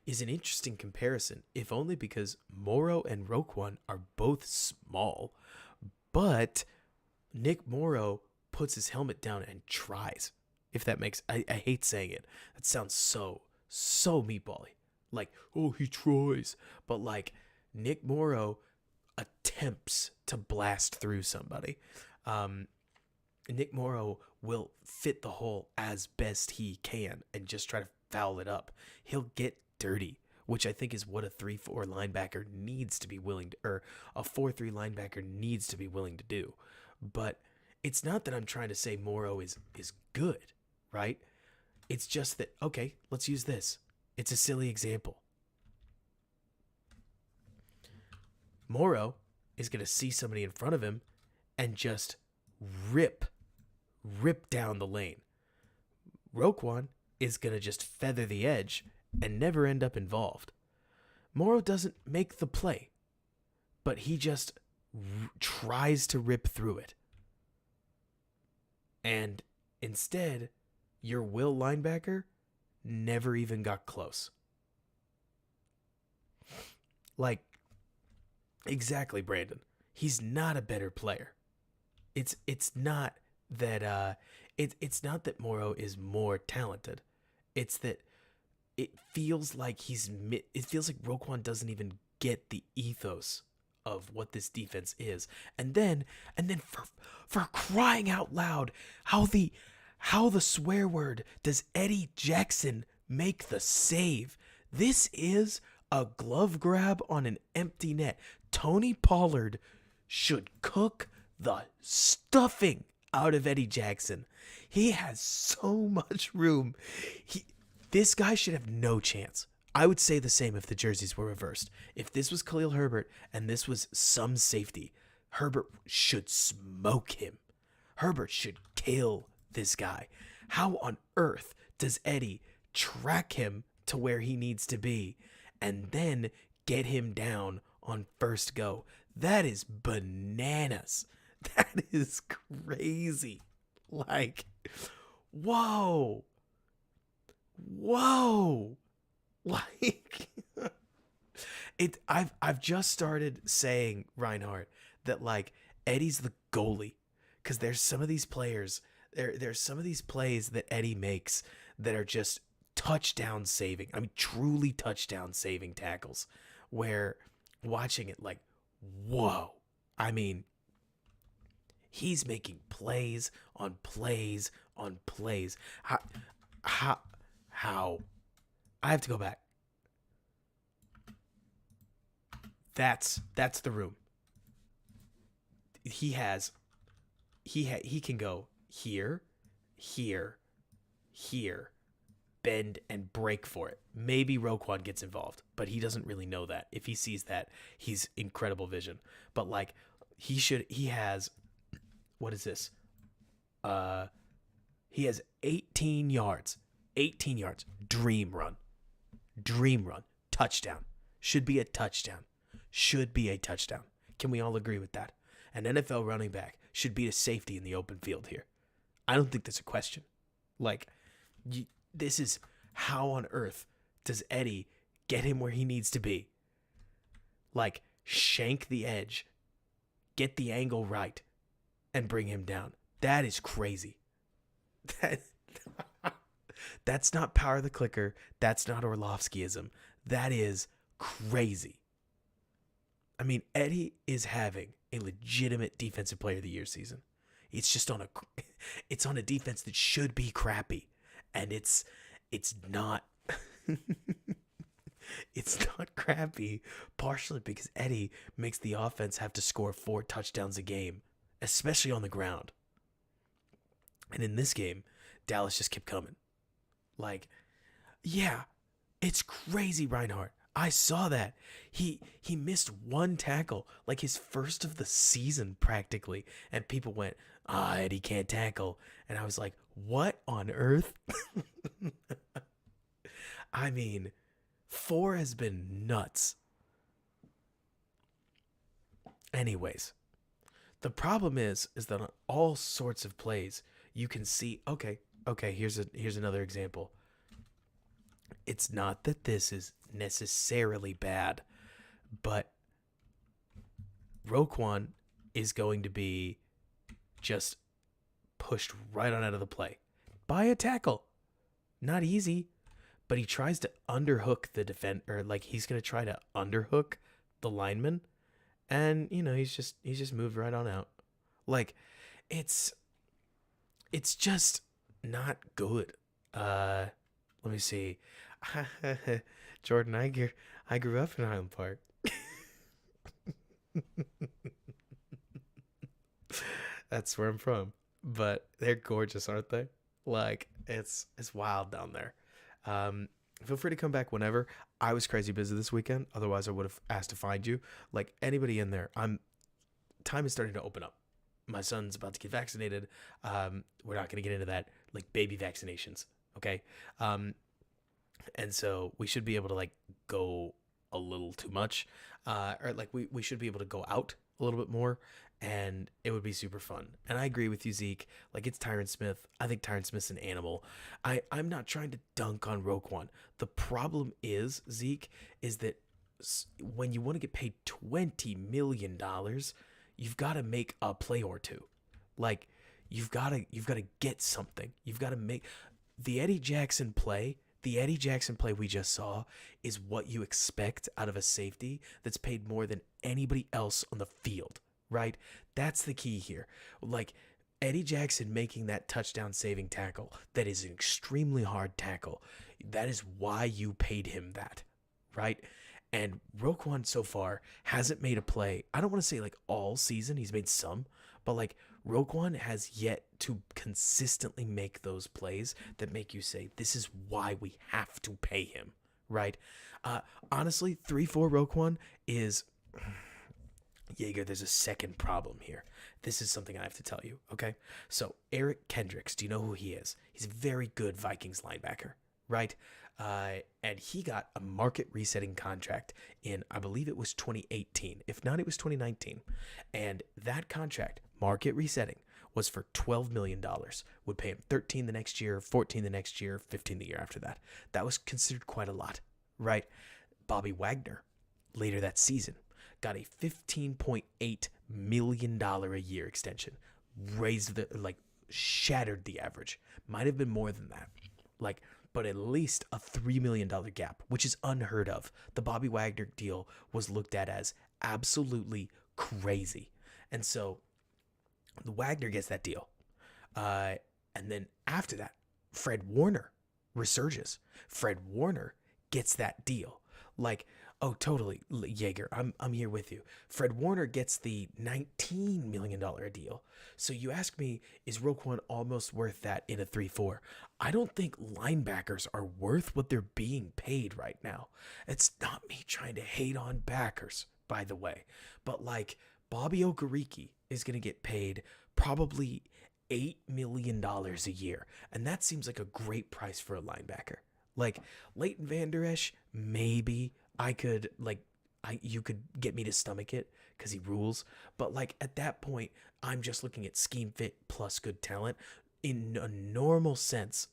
is an interesting comparison, if only because Morrow and Roquan are both small, but Nick Morrow puts his helmet down and tries. If that makes, I hate saying it. That sounds so meatbally. Like, oh, he tries. But like, Nick Morrow attempts to blast through somebody. Nick Morrow will fit the hole as best he can and just try to foul it up. He'll get dirty, which I think is what a 3-4 linebacker needs to be willing to, or a 4-3 linebacker needs to be willing to do. But it's not that I'm trying to say Morrow is good, right? It's just that, okay, let's use this. It's a silly example. Morrow is going to see somebody in front of him and just rip down the lane. Roquan is going to just feather the edge and never end up involved. Morrow doesn't make the play, but he just tries to rip through it. And instead, your will linebacker never even got close. Like, exactly, Brandon. He's not a better player. It's not that it's not that Morrow is more talented. It's that it feels like Roquan doesn't even get the ethos of what this defense is. And then for crying out loud, how the swear word does Eddie Jackson make the save? This is a glove grab on an empty net. Tony Pollard should cook the stuffing out of Eddie Jackson. He has so much room. This guy should have no chance. I would say the same if the jerseys were reversed. If this was Khalil Herbert and this was some safety, Herbert should smoke him. Herbert should kill this guy. How on earth does Eddie track him to where he needs to be and then get him down on first go? That is bananas. That is crazy. Like, whoa. Like, I've just started saying, Reinhardt, that like Eddie's the goalie, because there's some of these players, there's some of these plays that Eddie makes that are just touchdown saving. I mean, truly touchdown saving tackles, where watching it, like, whoa. I mean, he's making plays on plays on plays. How? I have to go back. That's the room. He can go here, bend and break for it. Maybe Roquan gets involved, but he doesn't really know that. If he sees that, he's incredible vision. But like, he has, what is this? He has 18 yards. 18 yards. Dream run. Touchdown. Should be a touchdown. Can we all agree with that? An NFL running back should be a safety in the open field here. I don't think there's a question. Like, this is, how on earth does Eddie get him where he needs to be? Like, shank the edge, get the angle right, and bring him down. That is crazy. That's not power of the clicker. That's not Orlovskyism. That is crazy. I mean, Eddie is having a legitimate defensive player of the year season. It's just on a defense that should be crappy, and it's not. It's not crappy, partially because Eddie makes the offense have to score 4 touchdowns a game, especially on the ground. And in this game, Dallas just kept coming. Like, yeah, it's crazy, Reinhardt. I saw that. He missed 1 tackle, like his first of the season practically, and people went, Eddie can't tackle. And I was like, what on earth? I mean, 4 has been nuts. Anyways, the problem is that on all sorts of plays, you can see, okay, here's another example. It's not that this is necessarily bad, but Roquan is going to be just pushed right on out of the play by a tackle. Not easy, but he tries to underhook the defender, like he's going to try to underhook the lineman, and he's just moved right on out. Like, it's just not good. Let me see. Jordan, I grew up in Highland Park. That's where I'm from. But they're gorgeous, aren't they? Like, it's wild down there. Feel free to come back whenever. I was crazy busy this weekend. Otherwise, I would have asked to find you. Like, anybody in there, time is starting to open up. My son's about to get vaccinated. We're not going to get into that, like, baby vaccinations, okay? And so we should be able to, like, go a little too much, or like we should be able to go out a little bit more, and it would be super fun. And I agree with you, Zeke. Like, it's Tyron Smith. I think Tyron Smith's an animal. I'm not trying to dunk on Roquan. The problem is, Zeke, is that when you want to get paid $20 million, you've got to make a play or two. Like, you've got to get something. You've got to make the Eddie Jackson play. The Eddie Jackson play we just saw is what you expect out of a safety that's paid more than anybody else on the field, right? That's the key here. Like, Eddie Jackson making that touchdown saving tackle, that is an extremely hard tackle. That is why you paid him that, right? And Roquan so far hasn't made a play. I don't want to say like all season, he's made some, but like Roquan has yet to consistently make those plays that make you say, this is why we have to pay him, right? Honestly, 3-4 Roquan is... Jaeger, there's a second problem here. This is something I have to tell you, okay? So, Eric Kendricks, do you know who he is? He's a very good Vikings linebacker, right? And he got a market resetting contract in, I believe it was 2018. If not, it was 2019. And that contract, market resetting, was for $12 million. Would pay him 13 the next year, 14 the next year, 15 the year after that. That was considered quite a lot, right? Bobby Wagner, later that season, got a $15.8 million a year extension. Shattered the average. Might have been more than that. But at least a $3 million gap, which is unheard of. The Bobby Wagner deal was looked at as absolutely crazy. And so the Wagner gets that deal. And then after that, Fred Warner resurges. Fred Warner gets that deal. Oh, totally, Jaeger. I'm here with you. Fred Warner gets the $19 million deal. So you ask me, is Roquan almost worth that in a 3-4? I don't think linebackers are worth what they're being paid right now. It's not me trying to hate on backers, by the way. But Bobby Okereke is going to get paid probably $8 million a year. And that seems like a great price for a linebacker. Leighton Vander Esch, maybe you could get me to stomach it because he rules. But at that point, I'm just looking at scheme fit plus good talent. In a normal sense,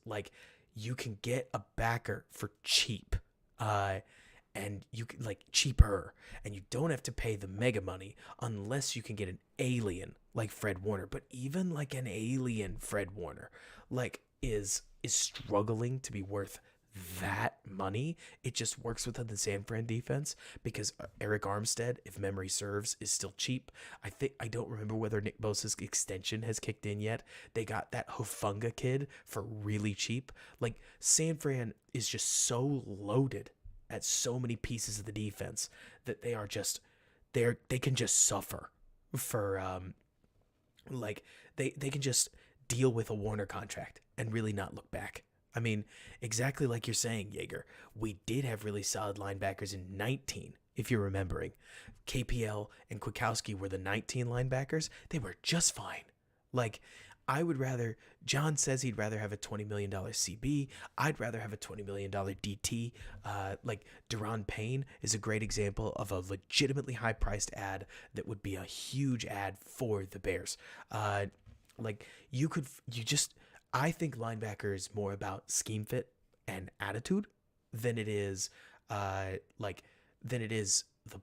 you can get a backer for cheap. And you can cheaper, and you don't have to pay the mega money unless you can get an alien like Fred Warner. But even an alien Fred Warner, is struggling to be worth that money. It just works within the San Fran defense because Eric Armstead, if memory serves, is still cheap. I don't remember whether Nick Bosa's extension has kicked in yet. They got that Hufanga kid for really cheap. San Fran is just so loaded at so many pieces of the defense that they are just they can just suffer for they can just deal with a Warner contract and really not look back. I mean, exactly like you're saying, Jaeger, we did have really solid linebackers in 19, if you're remembering. KPL and Kwiatkowski were the 19 linebackers. They were just fine. John says he'd rather have a $20 million CB. I'd rather have a $20 million DT. Deron Payne is a great example of a legitimately high-priced ad that would be a huge ad for the Bears. I think linebacker is more about scheme fit and attitude than it is the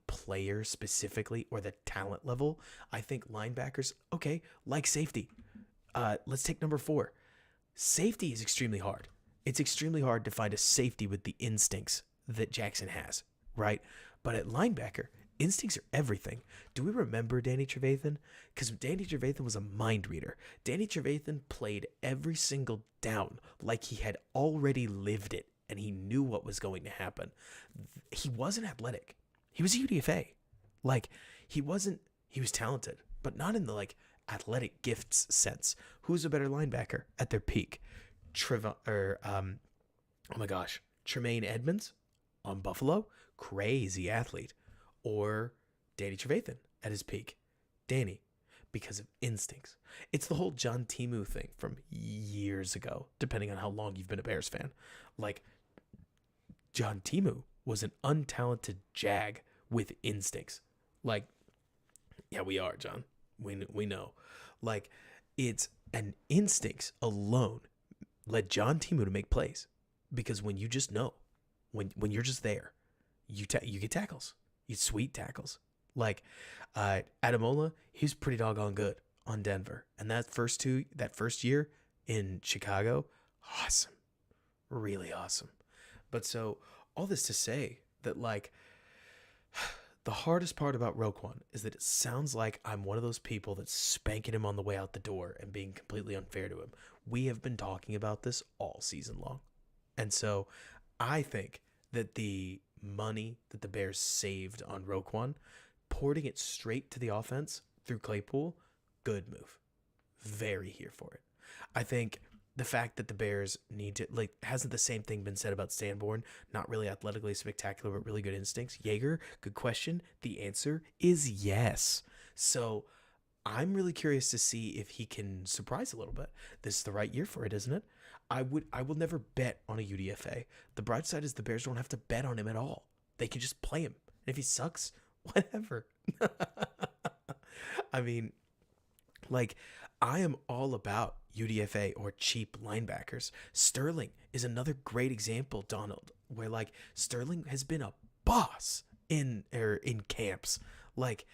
player specifically or the talent level. I think linebackers, okay, like safety. Let's take number 4. Safety is extremely hard. It's extremely hard to find a safety with the instincts that Jackson has, right? But at linebacker, instincts are everything. Do we remember Danny Trevathan? Because Danny Trevathan was a mind reader. Danny Trevathan played every single down like he had already lived it and he knew what was going to happen. He wasn't athletic. He was a UDFA. He was talented, but not in the athletic gifts sense. Who's a better linebacker at their peak? Tremaine Edmonds on Buffalo, crazy athlete. Or Danny Trevathan at his peak. Danny, because of instincts. It's the whole John Timu thing from years ago, depending on how long you've been a Bears fan. John Timu was an untalented jag with instincts. Yeah, we are, John. We know. It's an instincts alone led John Timu to make plays. Because when you just know, when you're just there, you get tackles. Sweet tackles. Adamola, he's pretty doggone good on Denver. And that first year in Chicago, awesome. Really awesome. But so all this to say that the hardest part about Roquan is that it sounds like I'm one of those people that's spanking him on the way out the door and being completely unfair to him. We have been talking about this all season long. And so I think that the money that the Bears saved on Roquan, porting it straight to the offense through Claypool, good move. very here for it. I think the fact that the Bears need to, like, hasn't the same thing been said about Sanborn? Not really athletically spectacular, but really good instincts. Yeager, good question. The answer is yes. So I'm really curious to see if he can surprise a little bit. This is the right year for it, isn't it? I will never bet on a UDFA. The bright side is the Bears don't have to bet on him at all. They can just play him. And if he sucks, whatever. I mean, like, I am all about UDFA or cheap linebackers. Sterling is another great example, Donald, where like Sterling has been a boss in camps. Like,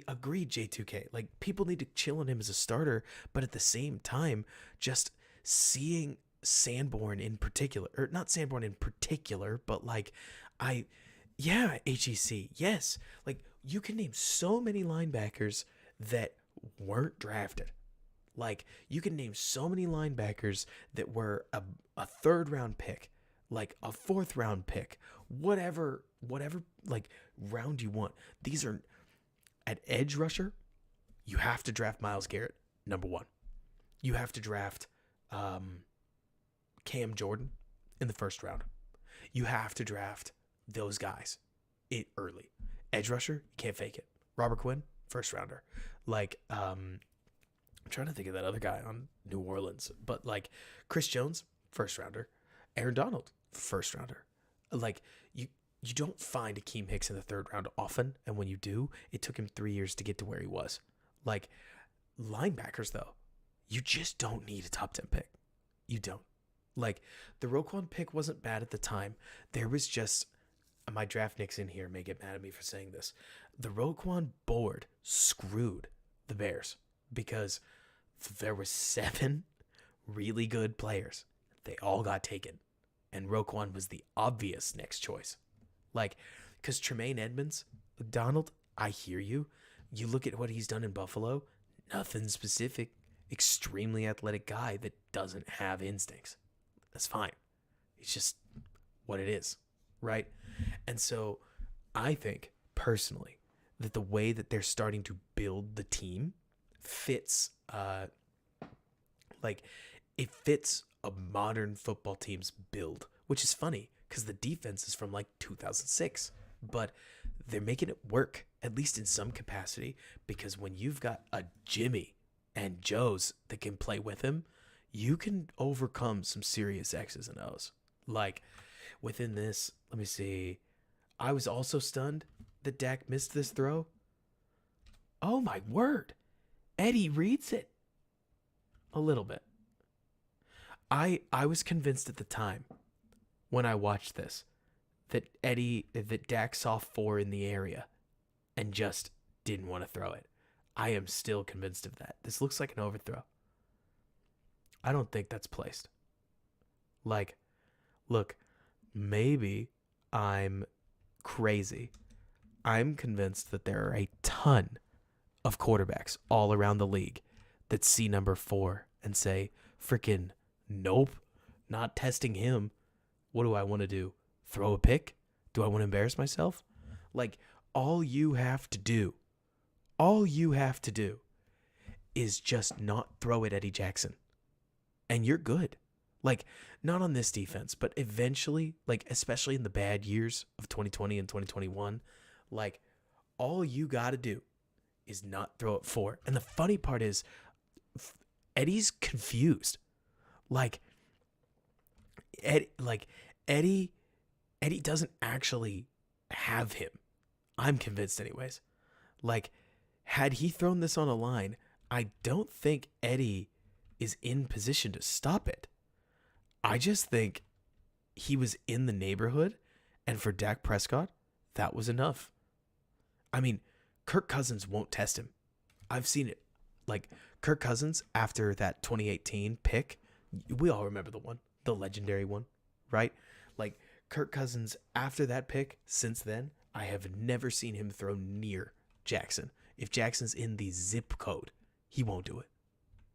agreed, J2K. Like, people need to chill on him as a starter, but at the same time, just seeing Sanborn in particular, or not Sanborn in particular, but like, HEC, yes. Like, you can name so many linebackers that weren't drafted. Like, you can name so many linebackers that were a third round pick, like a fourth round pick, whatever like round you want. These are at edge rusher. You have to draft Myles Garrett, number 1. You have to draft Cam Jordan in the first round. You have to draft those guys early. Edge rusher, you can't fake it. Robert Quinn, first rounder. Like, I'm trying to think of that other guy on New Orleans, but like Chris Jones, first rounder. Aaron Donald, first rounder. Like, you don't find Akeem Hicks in the third round often, and when you do, it took him 3 years to get to where he was. Like, linebackers though, you just don't need a top 10 pick. You don't. Like, the Roquan pick wasn't bad at the time. There was just, my draft nicks in here may get mad at me for saying this. The Roquan board screwed the Bears because there were 7 really good players. They all got taken, and Roquan was the obvious next choice. Like, because Tremaine Edmonds, Donald, I hear you. You look at what he's done in Buffalo, nothing specific. Extremely athletic guy that doesn't have instincts. That's fine. It's just what it is, right? And so I think, personally, that the way that they're starting to build the team fits, it fits a modern football team's build, which is funny because the defense is from like 2006, but they're making it work, at least in some capacity, because when you've got a Jimmy and Joe's that can play with him, you can overcome some serious X's and O's. Like, within this, let me see. I was also stunned that Dak missed this throw. Oh my word. Eddie reads it. A little bit. I was convinced at the time when I watched this that Dak saw 4 in the area and just didn't want to throw it. I am still convinced of that. This looks like an overthrow. I don't think that's placed. Like, look, maybe I'm crazy. I'm convinced that there are a ton of quarterbacks all around the league that see number 4 and say, freaking nope, not testing him. What do I want to do? Throw a pick? Do I want to embarrass myself? Like, all you have to do is just not throw it at Eddie Jackson. And you're good. Like, not on this defense, but eventually, like, especially in the bad years of 2020 and 2021, like, all you got to do is not throw it 4. And the funny part is, Eddie's confused. Eddie doesn't actually have him. I'm convinced anyways. Like, had he thrown this on a line, I don't think Eddie is in position to stop it. I just think he was in the neighborhood, and for Dak Prescott, that was enough. I mean, Kirk Cousins won't test him. I've seen it. Like, Kirk Cousins, after that 2018 pick, we all remember the one, the legendary one, right? Like, Kirk Cousins, after that pick, since then, I have never seen him throw near Jackson. If Jackson's in the zip code, he won't do it.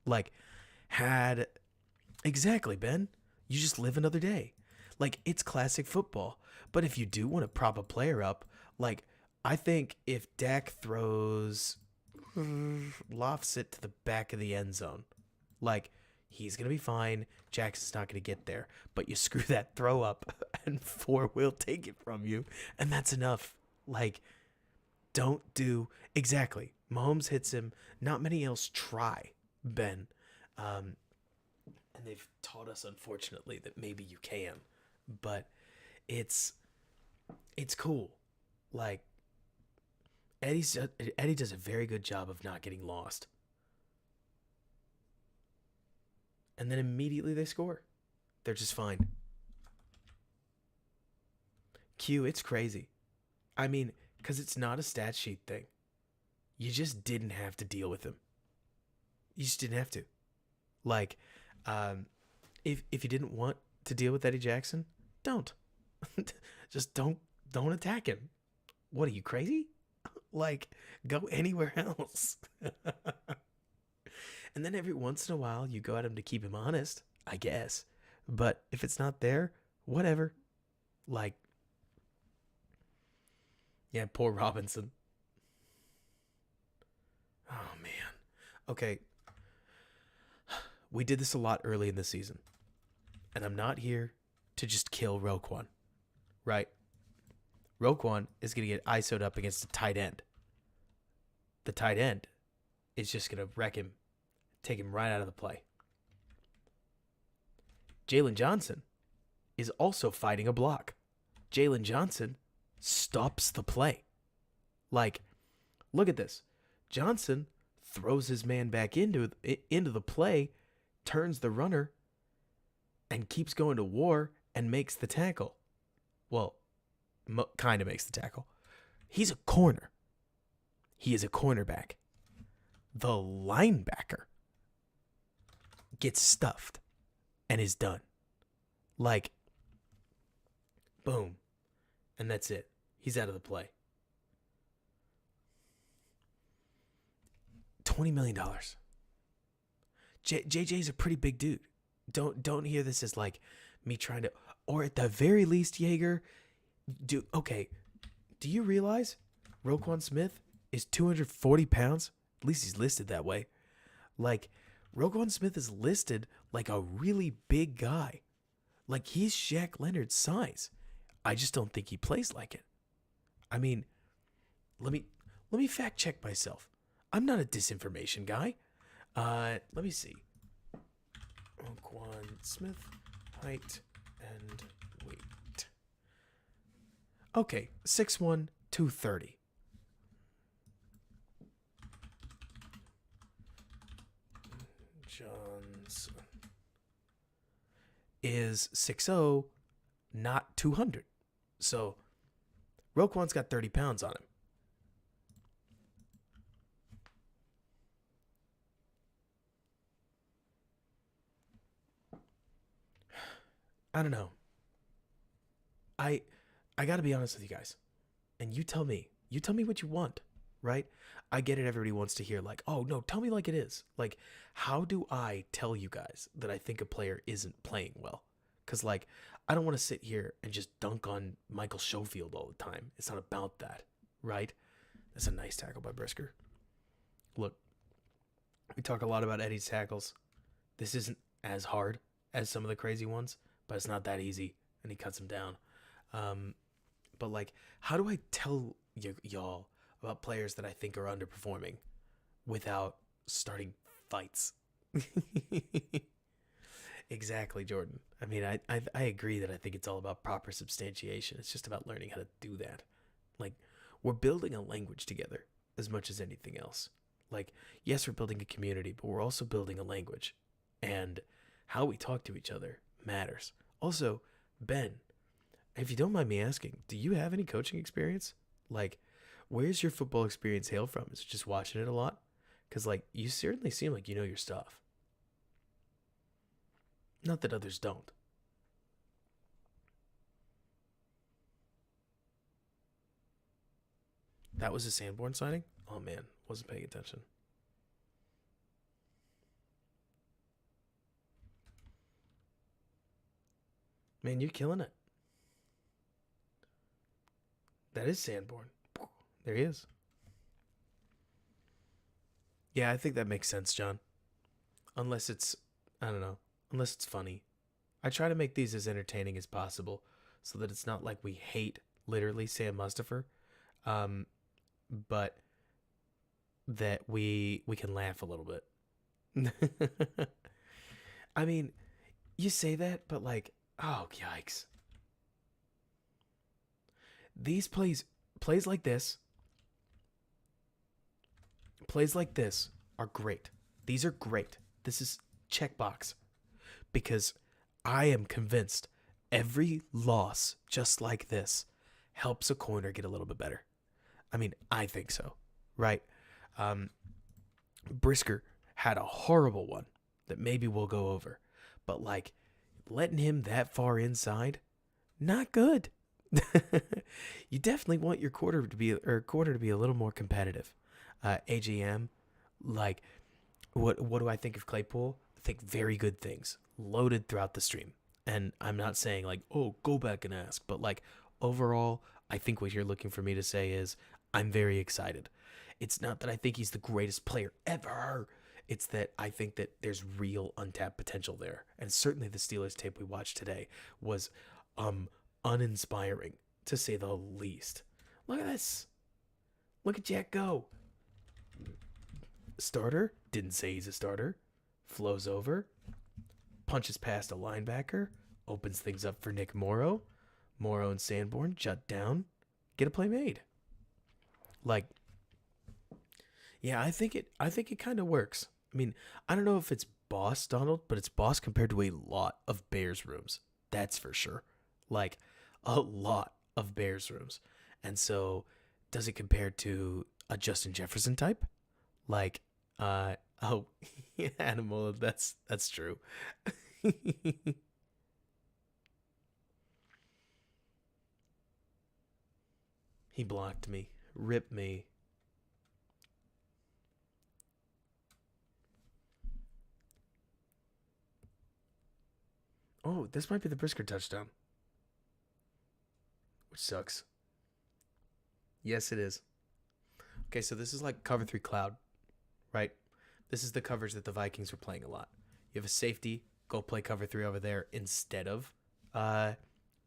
Like, exactly, Ben. You just live another day. Like, it's classic football. But if you do want to prop a player up, like, I think if Dak throws, lofts it to the back of the end zone. Like, he's going to be fine. Jackson's not going to get there. But you screw that throw up, and 4 will take it from you, and that's enough. Like, don't do... Exactly. Mahomes hits him. Not many else try, Ben. And they've taught us, unfortunately, that maybe you can. But it's cool. Like, Eddie does a very good job of not getting lost. And then immediately they score. They're just fine. Q, it's crazy. I mean, because it's not a stat sheet thing. You just didn't have to deal with him. You just didn't have to. Like, if you didn't want to deal with Eddie Jackson, don't. Just don't attack him. What are you, crazy? Like, go anywhere else. And then every once in a while, you go at him to keep him honest, I guess. But if it's not there, whatever. Like, yeah, poor Robinson. Oh, man. Okay. We did this a lot early in the season. And I'm not here to just kill Roquan. Right? Roquan is going to get ISO'd up against a tight end. The tight end is just going to wreck him. Take him right out of the play. Jalen Johnson is also fighting a block. Jalen Johnson stops the play. Like, look at this. Johnson throws his man back into the play, turns the runner, and keeps going to war and makes the tackle. Well, kind of makes the tackle. He's a corner. He is a cornerback. The linebacker gets stuffed and is done. Like, boom. And that's it. He's out of the play. $20 million. JJ's a pretty big dude. Don't hear this as like me trying to, or at the very least, Yeager, do you realize Roquan Smith is 240 pounds? At least he's listed that way. Like, Roquan Smith is listed like a really big guy. Like, he's Shaq Leonard's size. I just don't think he plays like it. I mean, let me fact check myself. I'm not a disinformation guy. Let me see. Roquan Smith, height and weight. Okay, 6'1", 230. Johnson is 6'0", not 200. So, Roquan's got 30 pounds on him. I don't know. I got to be honest with you guys. And you tell me. You tell me what you want, right? I get it. Everybody wants to hear like, oh, no, tell me like it is. Like, how do I tell you guys that I think a player isn't playing well? Because, like, I don't want to sit here and just dunk on Michael Schofield all the time. It's not about that, right? That's a nice tackle by Brisker. Look, we talk a lot about Eddie's tackles. This isn't as hard as some of the crazy ones, but it's not that easy, and he cuts him down. But, like, how do I tell y'all about players that I think are underperforming without starting fights? Exactly, Jordan. I mean, I agree that I think it's all about proper substantiation. It's just about learning how to do that. Like, we're building a language together as much as anything else. Like, yes, we're building a community, but we're also building a language. And how we talk to each other matters. Also, Ben, if you don't mind me asking, do you have any coaching experience? Like, where's your football experience hail from? Is it just watching it a lot? Because, like, you certainly seem like you know your stuff. Not that others don't. That was a Sanborn signing? Oh, man. Wasn't paying attention. Man, you're killing it. That is Sanborn. There he is. Yeah, I think that makes sense, John. Unless it's, I don't know, unless it's funny. I try to make these as entertaining as possible so that it's not like we hate literally Sam Mustafer, um, but that we can laugh a little bit. I mean, you say that, but like, oh yikes! These plays like this, plays like this are great. These are great. This is checkbox because I am convinced every loss just like this helps a corner get a little bit better. I mean, I think so, right? Um, Brisker had a horrible one that maybe we'll go over, but like letting him that far inside, not good. You definitely want your quarter to be a little more competitive. AGM, like what do I think of Claypool? I think very good things, loaded throughout the stream. And I'm not saying like, oh, go back and ask, but like overall, I think what you're looking for me to say is I'm very excited. It's not that I think he's the greatest player ever. It's that I think that there's real untapped potential there. And certainly the Steelers tape we watched today was um uninspiring to say the least. Look at this. Look at Jack go. Starter, didn't say he's a starter. Flows over, punches past a linebacker, opens things up for Nick Morrow. Morrow and Sanborn jut down, get a play made. Like, yeah, I think it kind of works. I mean, I don't know if it's boss Donald, but it's boss compared to a lot of Bears rooms. That's for sure. Like a lot of Bears rooms. And so does it compare to a Justin Jefferson type? Like, oh, yeah, animal, that's true. He blocked me, ripped me. Oh, this might be the Brisker touchdown, which sucks. Yes, it is. Okay, so this is like cover three cloud, right? This is the coverage that the Vikings were playing a lot. You have a safety, go play cover three over there instead of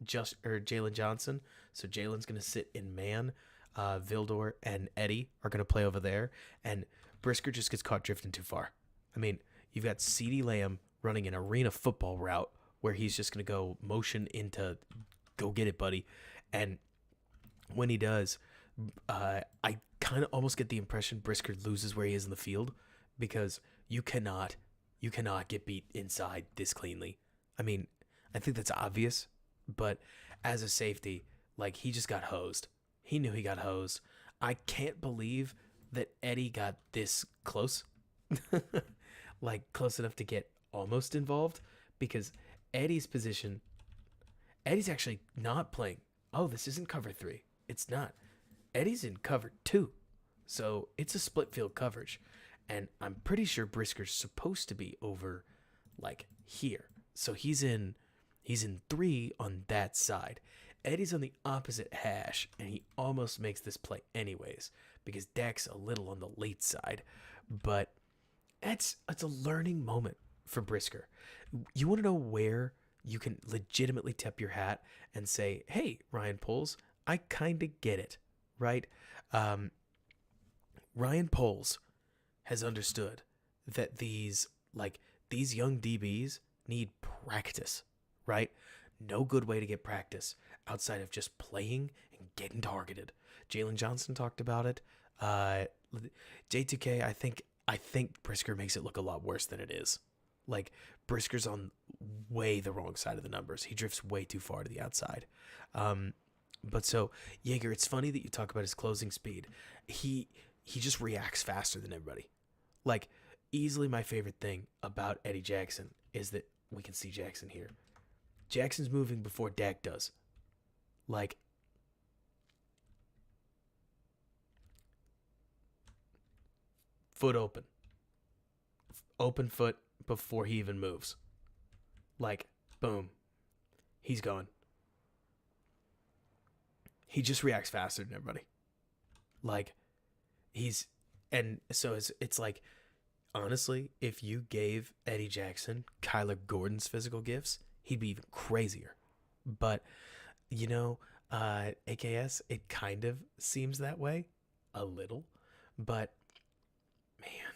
just or Jalen Johnson. So Jalen's gonna sit in man. Vildor and Eddie are gonna play over there, and Brisker just gets caught drifting too far. I mean, you've got CeeDee Lamb running an arena football route where he's just gonna go motion into go get it, buddy. And when he does, I kind of almost get the impression Brisker loses where he is in the field because you cannot get beat inside this cleanly. I mean, I think that's obvious, but as a safety, like he just got hosed. He knew he got hosed. I can't believe that Eddie got this close, like close enough to get almost involved because Eddie's position, Eddie's actually not playing. Oh, this isn't cover three. It's not. Eddie's in cover two. So it's a split field coverage. And I'm pretty sure Brisker's supposed to be over like here. So he's in three on that side. Eddie's on the opposite hash, and he almost makes this play anyways, because Dak's a little on the late side. But it's a learning moment for Brisker. You want to know where you can legitimately tip your hat and say, hey, Ryan Poles, I kind of get it, right? Ryan Poles has understood that these young DBs need practice, right? No good way to get practice outside of just playing and getting targeted. Jalen Johnson talked about it. J2K, I think Brisker makes it look a lot worse than it is. Like Brisker's on way the wrong side of the numbers. He drifts way too far to the outside. But so Jaeger, it's funny that you talk about his closing speed. He just reacts faster than everybody. Like easily my favorite thing about Eddie Jackson is that we can see Jackson here. Jackson's moving before Dak does. Like foot open. Open foot before he even moves. Like boom. He's going. He just reacts faster than everybody. Like And so it's like, honestly, if you gave Eddie Jackson Kyler Gordon's physical gifts, he'd be even crazier. But, you know, AKS, it kind of seems that way a little. But, man,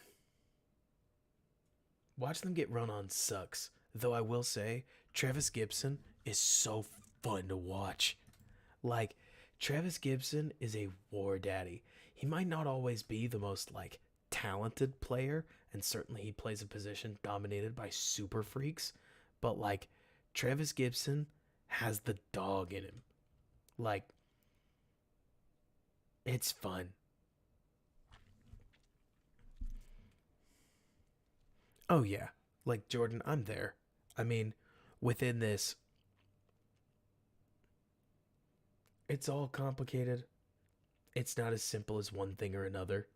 watch them get run on sucks. Though I will say, Travis Gibson is so fun to watch. Like, Travis Gibson is a war daddy. He might not always be the most, like, talented player, and certainly he plays a position dominated by super freaks, but, like, Travis Gibson has the dog in him. Like, it's fun. Oh, yeah. Like, Jordan, I'm there. I mean, within this, it's all complicated. It's not as simple as one thing or another.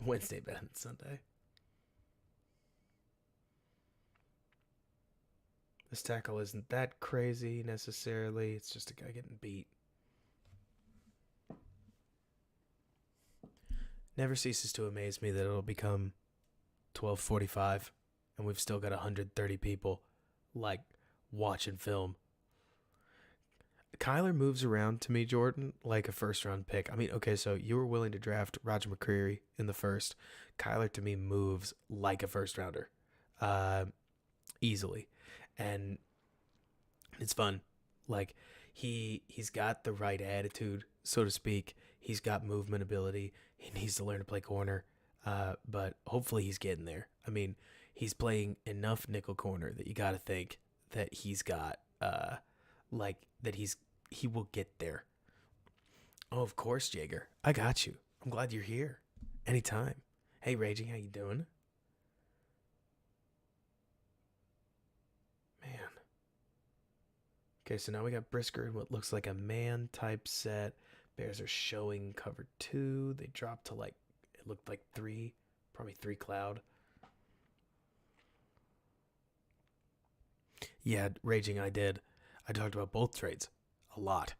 Wednesday better than Sunday. This tackle isn't that crazy necessarily. It's just a guy getting beat. Never ceases to amaze me that it'll become 12:45 and we've still got 130 people like watching film. Kyler moves around to me, Jordan, like a first round pick. I mean, okay, so you were willing to draft Roger McCreary in the first. Kyler to me moves like a first rounder, uh, easily, and it's fun. Like he's got the right attitude, so to speak. He's got movement ability. He needs to learn to play corner, but hopefully he's getting there. I mean, he's playing enough nickel corner that you got to think that he's got like that he will get there. Oh, of course, Jaeger. I got you. I'm glad you're here. Anytime. Hey, Raging, how you doing? Man. Okay, so now we got Brisker in what looks like a man type set. Bears are showing cover 2. They dropped to like, it looked like 3, probably 3 cloud. Yeah, Raging, I did. I talked about both trades a lot.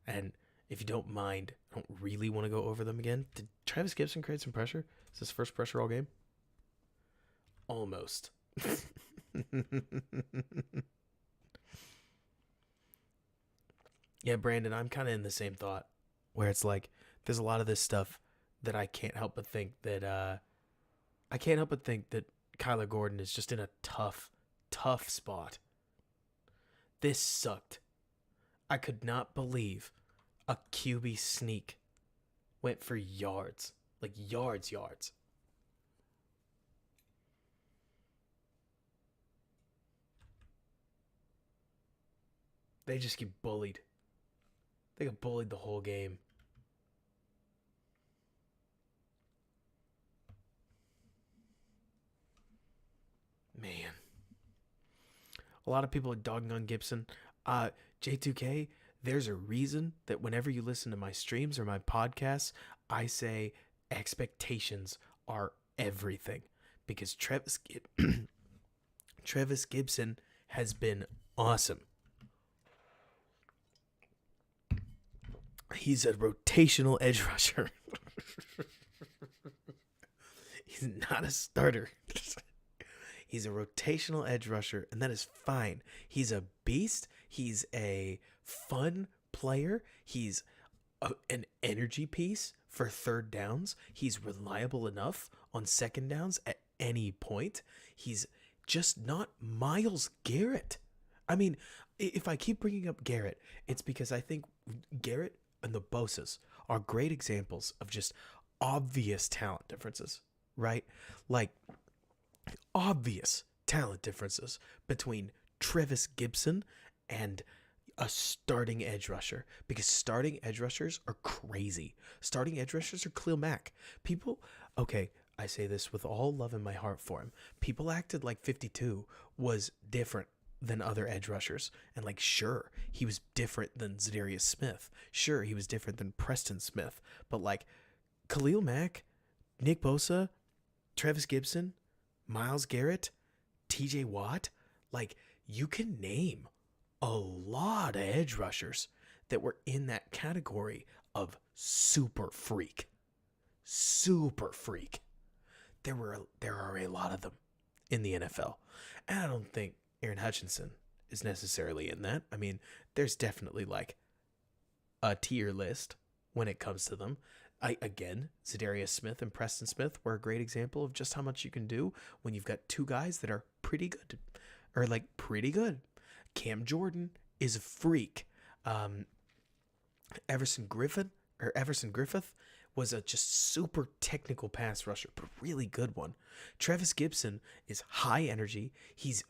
And if you don't mind, I don't really want to go over them again. Did Travis Gibson create some pressure? Is this first pressure all game? Almost. Yeah, Brandon, I'm kind of in the same thought where it's like there's a lot of this stuff that I can't help but think that Kyler Gordon is just in a tough spot. This sucked. I could not believe a QB sneak went for yards. Like yards. They just get bullied. They got bullied the whole game. Man. A lot of people are dogging on Gibson. J2K, there's a reason that whenever you listen to my streams or my podcasts, I say expectations are everything. Because Travis Gibson has been awesome. He's a rotational edge rusher. He's not a starter. He's a rotational edge rusher, and that is fine. He's a beast. He's a fun player. He's an energy piece for third downs. He's reliable enough on second downs at any point. He's just not Myles Garrett. I mean, if I keep bringing up Garrett, it's because I think Garrett and the Bosas are great examples of just obvious talent differences, right? Like, obvious talent differences between Travis Gibson and a starting edge rusher, because starting edge rushers are crazy. Starting edge rushers are Khalil Mack. People, okay, I say this with all love in my heart for him. People acted like 52 was different than other edge rushers. And like, sure, he was different than Zadarius Smith. Sure, he was different than Preston Smith. But like, Khalil Mack, Nick Bosa, Travis Gibson, Myles Garrett, TJ Watt, like, you can name a lot of edge rushers that were in that category of super freak. Super freak. There are a lot of them in the NFL. And I don't think Aaron Hutchinson is necessarily in that. I mean, there's definitely like a tier list when it comes to them. Again, Zadarius Smith and Preston Smith were a great example of just how much you can do when you've got two guys that are pretty good. Or like pretty good. Cam Jordan is a freak. Everson Griffith was a just super technical pass rusher, but really good one. Travis Gibson is high energy. He's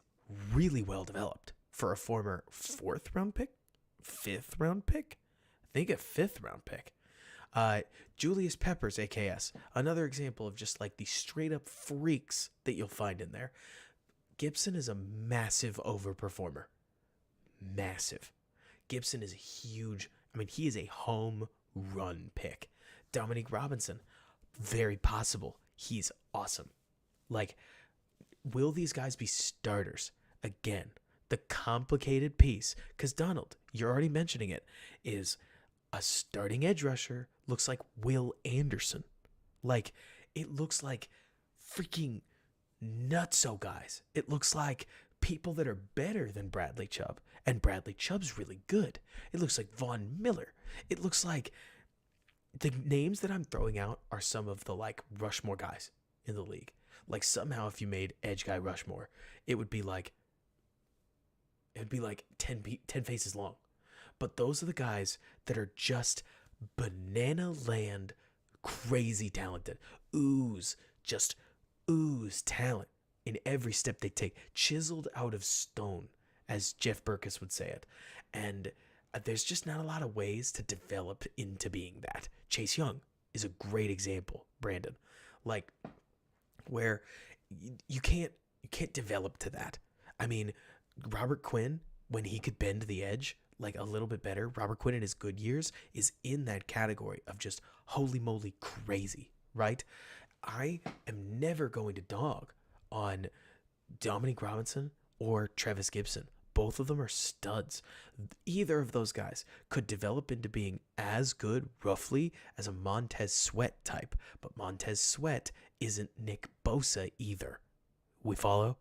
really well developed for a former 5th round pick. I think a 5th round pick. Julius Peppers, AKS, another example of just like the straight up freaks that you'll find in there. Gibson is a massive overperformer. Massive. Gibson is a huge, he is a home run pick. Dominique Robinson, very possible. He's awesome. Like, will these guys be starters? Again, the complicated piece, because Donald, you're already mentioning it, is a starting edge rusher looks like Will Anderson. Like, it looks like freaking nutso guys. It looks like people that are better than Bradley Chubb, and Bradley Chubb's really good. It looks like Von Miller. It looks like the names that I'm throwing out are some of the like Rushmore guys in the league. Like somehow if you made edge guy Rushmore, it would be like 10 faces long. But those are the guys that are just banana land crazy talented. Just ooze talent in every step they take. Chiseled out of stone, as Jeff Berkus would say it. And there's just not a lot of ways to develop into being that. Chase Young is a great example, Brandon. Like, where you can't develop to that. I mean, Robert Quinn, when he could bend the edge like a little bit better, Robert Quinn in his good years is in that category of just holy moly crazy, right? I am never going to dog on Dominique Robinson or Travis Gibson. Both of them are studs. Either of those guys could develop into being as good, roughly, as a Montez Sweat type. But Montez Sweat isn't Nick Bosa either. We follow?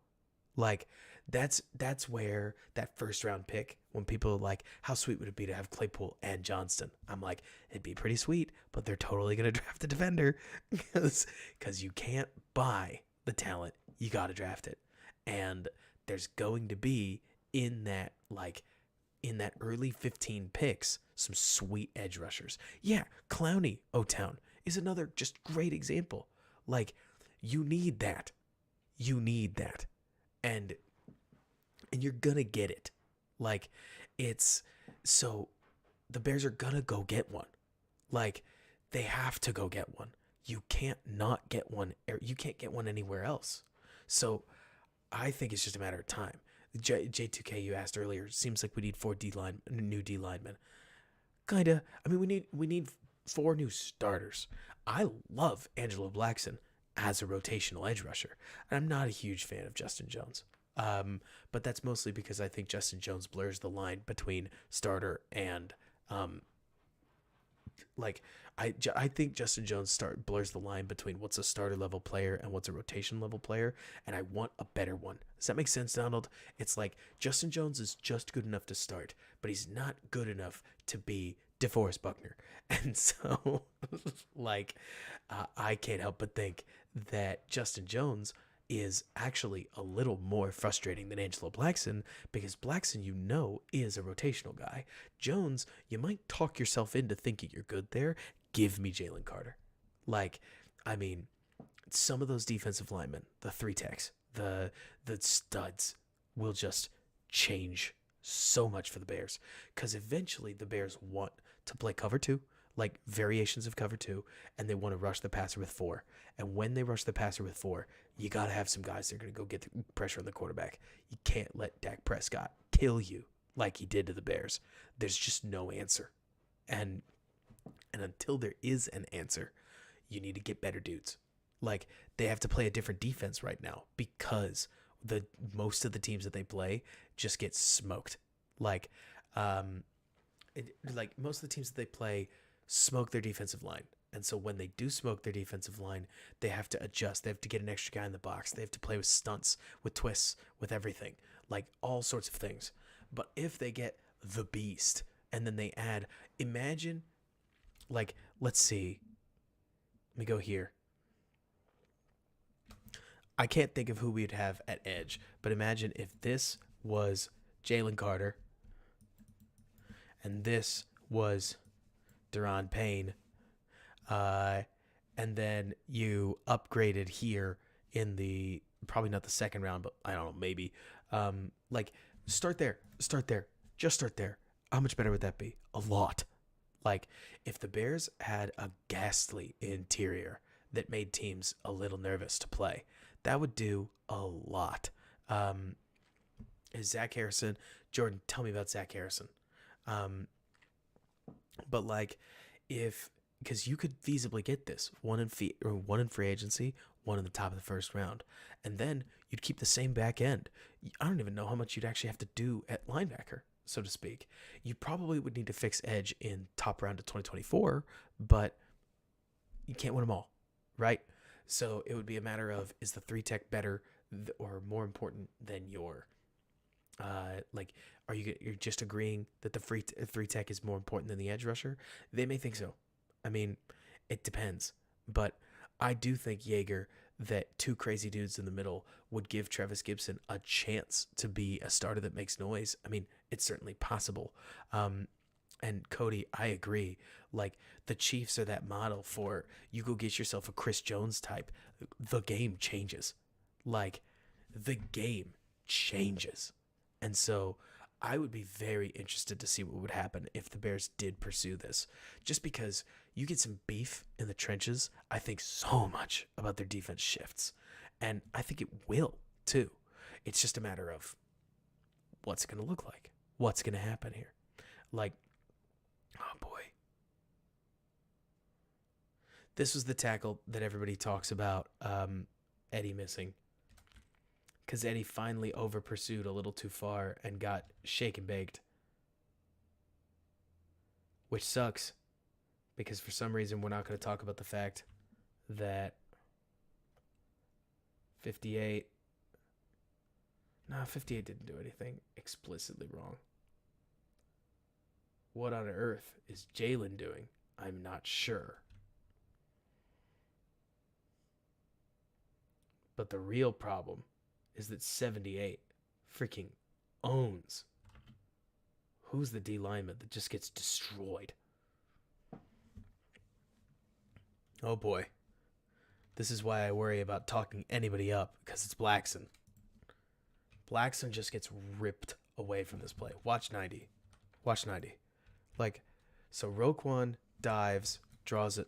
Like, that's where that 1st round pick, when people are like, how sweet would it be to have Claypool and Johnston? I'm like, it'd be pretty sweet, but they're totally going to draft a defender because you can't buy the talent. You got to draft it. And there's going to be in that early 15 picks, some sweet edge rushers. Yeah, Clowney O-Town is another just great example. Like, you need that. And you're gonna get it. Like, it's so the Bears are gonna go get one. Like, they have to go get one. You can't not get one. You can't get one anywhere else. So I think it's just a matter of time. J2K, you asked earlier, seems like we need 4 new D linemen. Kinda. I mean, we need 4 new starters. I love Angelo Blackson as a rotational edge rusher. And I'm not a huge fan of Justin Jones. But that's mostly because I think Justin Jones blurs the line between starter and I think Justin Jones blurs the line between what's a starter level player and what's a rotation level player, and I want a better one. Does that make sense, Donald? It's like Justin Jones is just good enough to start, but he's not good enough to be DeForest Buckner. And so, I can't help but think that Justin Jones is actually a little more frustrating than Angelo Blackson, because Blackson, is a rotational guy. Jones, you might talk yourself into thinking you're good there. Give me Jalen Carter. Some of those defensive linemen, the 3 techs, the studs, will just change so much for the Bears, because eventually the Bears want to play cover 2, like variations of cover 2, and they want to rush the passer with 4. And when they rush the passer with 4, you got to have some guys that are going to go get the pressure on the quarterback. You can't let Dak Prescott kill you like he did to the Bears. There's just no answer. And until there is an answer, you need to get better dudes. Like, they have to play a different defense right now because most of the teams that they play just get smoked. Like, like most of the teams that they play smoke their defensive line. And so when they do smoke their defensive line, they have to adjust. They have to get an extra guy in the box. They have to play with stunts, with twists, with everything, like all sorts of things. But if they get the beast and then they add, imagine, like, let's see. Let me go here. I can't think of who we'd have at edge, but imagine if this was Jalen Carter and this was Deron Payne, and then you upgraded here in the probably not the second round, but I don't know, maybe. Like start there, just start there. How much better would that be? A lot. Like if the Bears had a ghastly interior that made teams a little nervous to play, that would do a lot. Is Zach Harrison, Jordan? Tell me about Zach Harrison. But like, if because you could feasibly get this one in free agency, one in the top of the first round, and then you'd keep the same back end. I don't even know how much you'd actually have to do at linebacker, so to speak. You probably would need to fix edge in top round of 2024, but you can't win them all, right? So it would be a matter of, is the 3-tech better or more important than your like, you're just agreeing that the 3-tech is more important than the edge rusher? They may think so. I mean, it depends. But I do think, Jaeger, that two crazy dudes in the middle would give Trevis Gibson a chance to be a starter that makes noise. I mean, it's certainly possible. And Cody, I agree. Like, the Chiefs are that model for, you go get yourself a Chris Jones type. The game changes. Like, the game changes. And so I would be very interested to see what would happen if the Bears did pursue this. Just because you get some beef in the trenches, I think so much about their defense shifts. And I think it will, too. It's just a matter of what's it going to look like? What's going to happen here? Like, oh boy. This was the tackle that everybody talks about, Eddie missing. Because Eddie finally over-pursued a little too far and got shake and baked. Which sucks. Because for some reason we're not going to talk about the fact that 58 didn't do anything explicitly wrong. What on earth is Jalen doing? I'm not sure. But the real problem is that 78 freaking owns. Who's the D lineman that just gets destroyed? Oh boy. This is why I worry about talking anybody up, because it's Blackson. Blackson just gets ripped away from this play. Watch 90. Like, so Roquan dives, draws a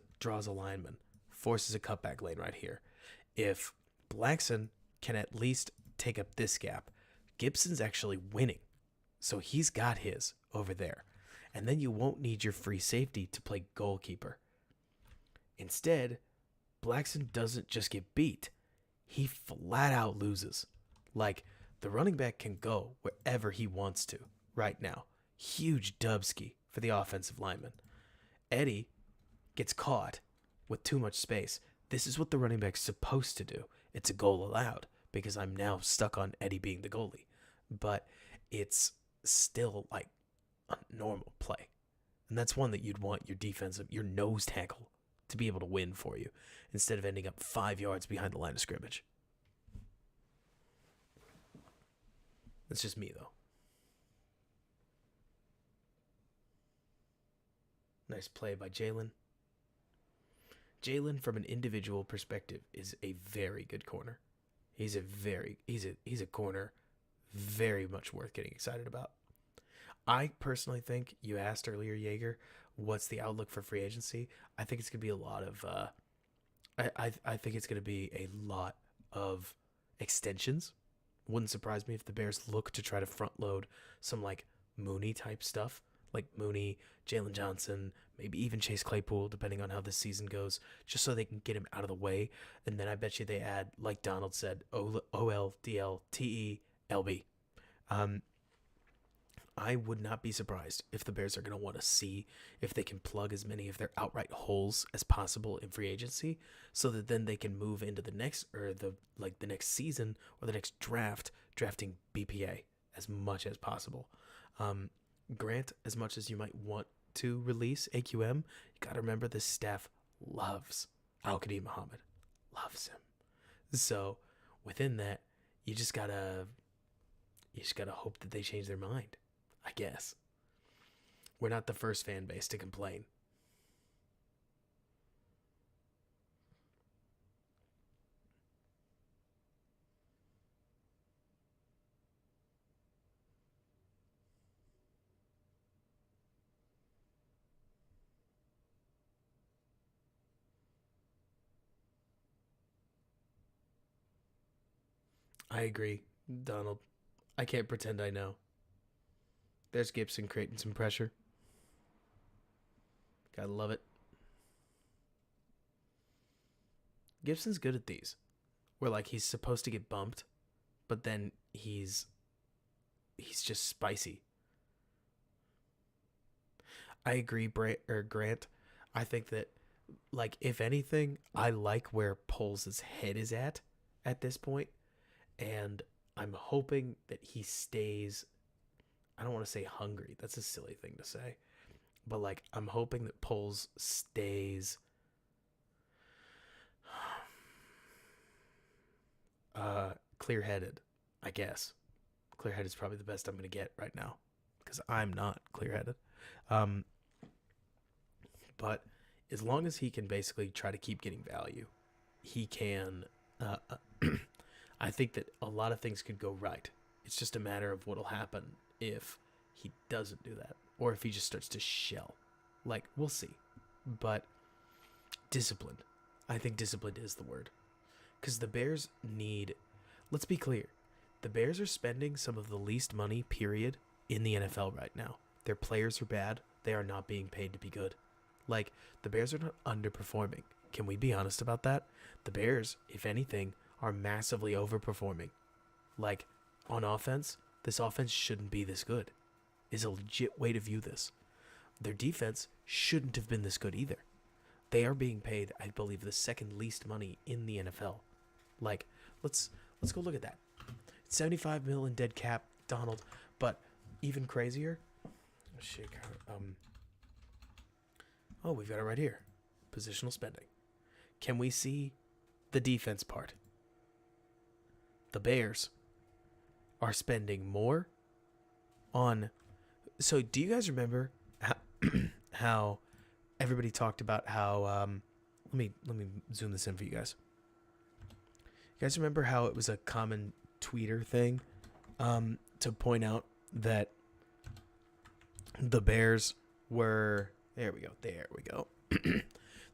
lineman, forces a cutback lane right here. If Blackson can at least take up this gap, Gibson's actually winning. So he's got his over there. And then you won't need your free safety to play goalkeeper. Instead, Blackson doesn't just get beat. He flat out loses. Like, the running back can go wherever he wants to right now. Huge dubski for the offensive lineman. Eddie gets caught with too much space. This is what the running back's supposed to do. It's a goal allowed because I'm now stuck on Eddie being the goalie. But it's still like a normal play. And that's one that you'd want your nose tackle to be able to win for you instead of ending up 5 yards behind the line of scrimmage. That's just me, though. Nice play by Jalen. Jalen, from an individual perspective, is a very good corner. He's a corner very much worth getting excited about. I personally think, you asked earlier, Jaeger, what's the outlook for free agency? I think it's going to be a lot of I think it's going to be a lot of extensions. Wouldn't surprise me if the Bears look to try to front load some like Mooney type stuff, like Mooney, Jalen Johnson, maybe even Chase Claypool, depending on how this season goes, just so they can get him out of the way. And then I bet you they add, like Donald said, OLDLTELB. I would not be surprised if the Bears are going to want to see if they can plug as many of their outright holes as possible in free agency, so that then they can move into the next the next season or the next draft, drafting BPA as much as possible. Grant, as much as you might want to release AQM, you got to remember this staff loves Al-Qadim Muhammad, loves him. So within that, you just gotta hope that they change their mind, I guess. We're not the first fan base to complain. I agree, Donald. I can't pretend I know. There's Gibson creating some pressure. Gotta love it. Gibson's good at these, where like he's supposed to get bumped, but then he's just spicy. I agree, Grant. I think that, like, if anything, I like where Poles' head is at this point, and I'm hoping that he stays. I don't want to say hungry. That's a silly thing to say. But, like, I'm hoping that Poles stays clear-headed, I guess. Clear-headed is probably the best I'm going to get right now, because I'm not clear-headed. But as long as he can basically try to keep getting value, he can... I think that a lot of things could go right. It's just a matter of what'll happen if he doesn't do that, or if he just starts to shell. Like, we'll see. But disciplined. I think disciplined is the word. Because the Bears need... Let's be clear. The Bears are spending some of the least money, period, in the NFL right now. Their players are bad. They are not being paid to be good. Like, the Bears are not underperforming. Can we be honest about that? The Bears, if anything, are massively overperforming. Like, on offense, this offense shouldn't be this good. Is a legit way to view this. Their defense shouldn't have been this good either. They are being paid, I believe, the second least money in the NFL. Like, let's go look at that. $75 million dead cap, Donald. But even crazier. Oh, shit. Oh, we've got it right here. Positional spending. Can we see the defense part? The Bears are spending more on... So, do you guys remember how everybody talked about how... let me zoom this in for you guys. You guys remember how it was a common tweeter thing to point out that the Bears were... There we go.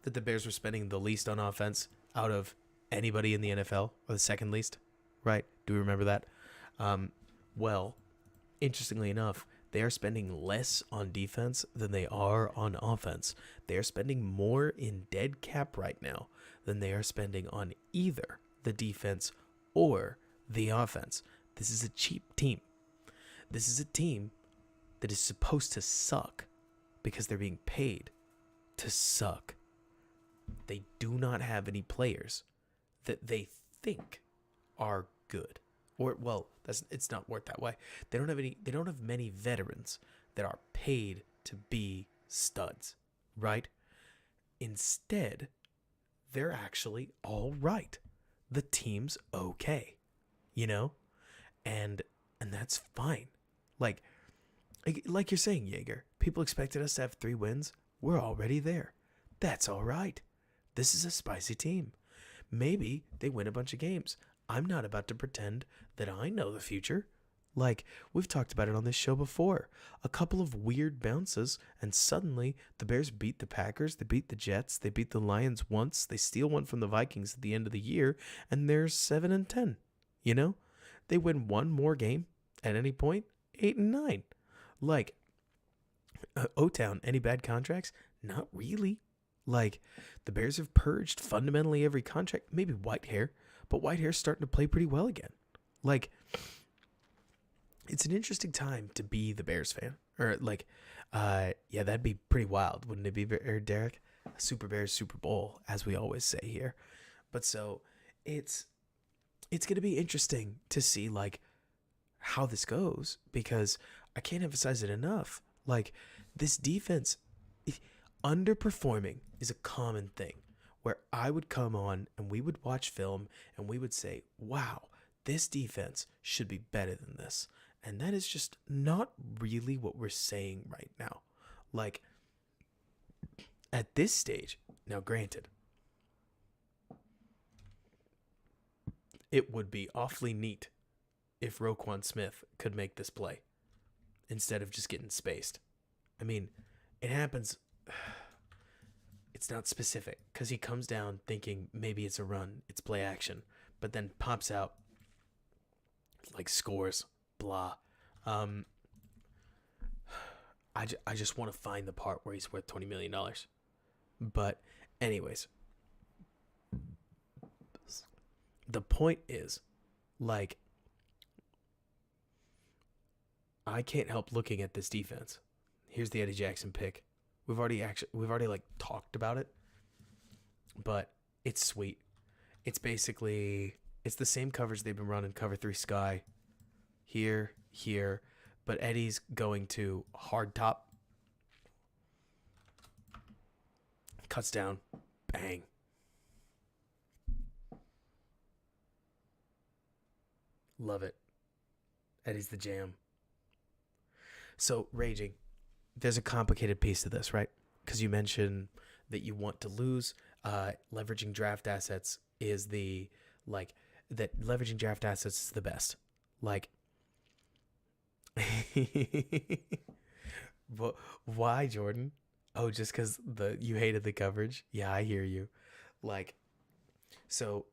That the Bears were spending the least on offense out of anybody in the NFL, or the second least, right? Do we remember that? Well, interestingly enough, they are spending less on defense than they are on offense. They are spending more in dead cap right now than they are spending on either the defense or the offense. This is a cheap team. This is a team that is supposed to suck because they're being paid to suck. They do not have any players that they think are good. Or, well, it's not worked that way. They don't have many veterans that are paid to be studs, right? Instead, they're actually all right. The team's okay, you know? And that's fine. Like you're saying, Jaeger, people expected us to have 3 wins. We're already there. That's all right. This is a spicy team. Maybe they win a bunch of games. I'm not about to pretend that I know the future. Like, we've talked about it on this show before. A couple of weird bounces, and suddenly the Bears beat the Packers, they beat the Jets, they beat the Lions once, they steal one from the Vikings at the end of the year, and they're 7-10. You know? They win one more game at any point, 8-9. Like, O-Town, any bad contracts? Not really. Like, the Bears have purged fundamentally every contract. Maybe Whitehair, but Whitehair's starting to play pretty well again. Like, it's an interesting time to be the Bears fan. Or like, yeah, that'd be pretty wild, wouldn't it be, Derek? Super Bears Super Bowl, as we always say here. But so it's gonna be interesting to see like how this goes, because I can't emphasize it enough. Like, this defense, underperforming is a common thing, where I would come on and we would watch film and we would say, wow, this defense should be better than this. And that is just not really what we're saying right now. Like, at this stage, now granted, it would be awfully neat if Roquan Smith could make this play instead of just getting spaced. I mean, it happens. It's not specific because he comes down thinking maybe it's a run, it's play action, but then pops out, like, scores, blah. I just want to find the part where he's worth $20 million. But anyways, the point is, like, I can't help looking at this defense. Here's the Eddie Jackson pick. We've already like talked about it, but it's sweet. It's basically, it's the same coverage they've been running, cover 3 sky, here, but Eddie's going to hard top, cuts down, bang. Love it. Eddie's the jam. So, raging, there's a complicated piece to this, right? Because you mentioned that you want to lose. Leveraging draft assets is the, like, that leveraging draft assets is the best. Like, but why, Jordan? Oh, just because you hated the coverage? Yeah, I hear you. Like, so,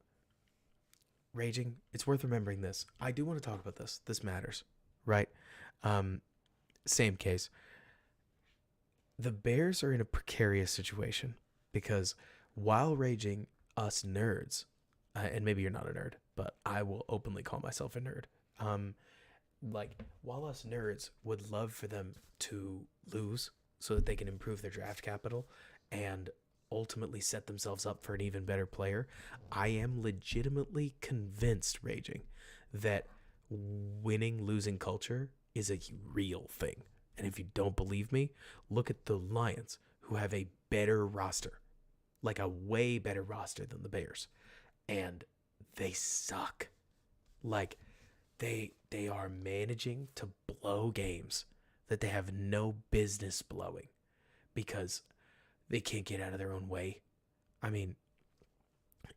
raging, it's worth remembering this. I do want to talk about this. This matters, right? Same case. The Bears are in a precarious situation because while raging, us nerds, and maybe you're not a nerd, but I will openly call myself a nerd. Like, while us nerds would love for them to lose so that they can improve their draft capital and ultimately set themselves up for an even better player, I am legitimately convinced, raging, that winning losing culture is a real thing. And if you don't believe me, look at the Lions, who have a better roster, like a way better roster than the Bears, and they suck. Like, they are managing to blow games that they have no business blowing because they can't get out of their own way. I mean,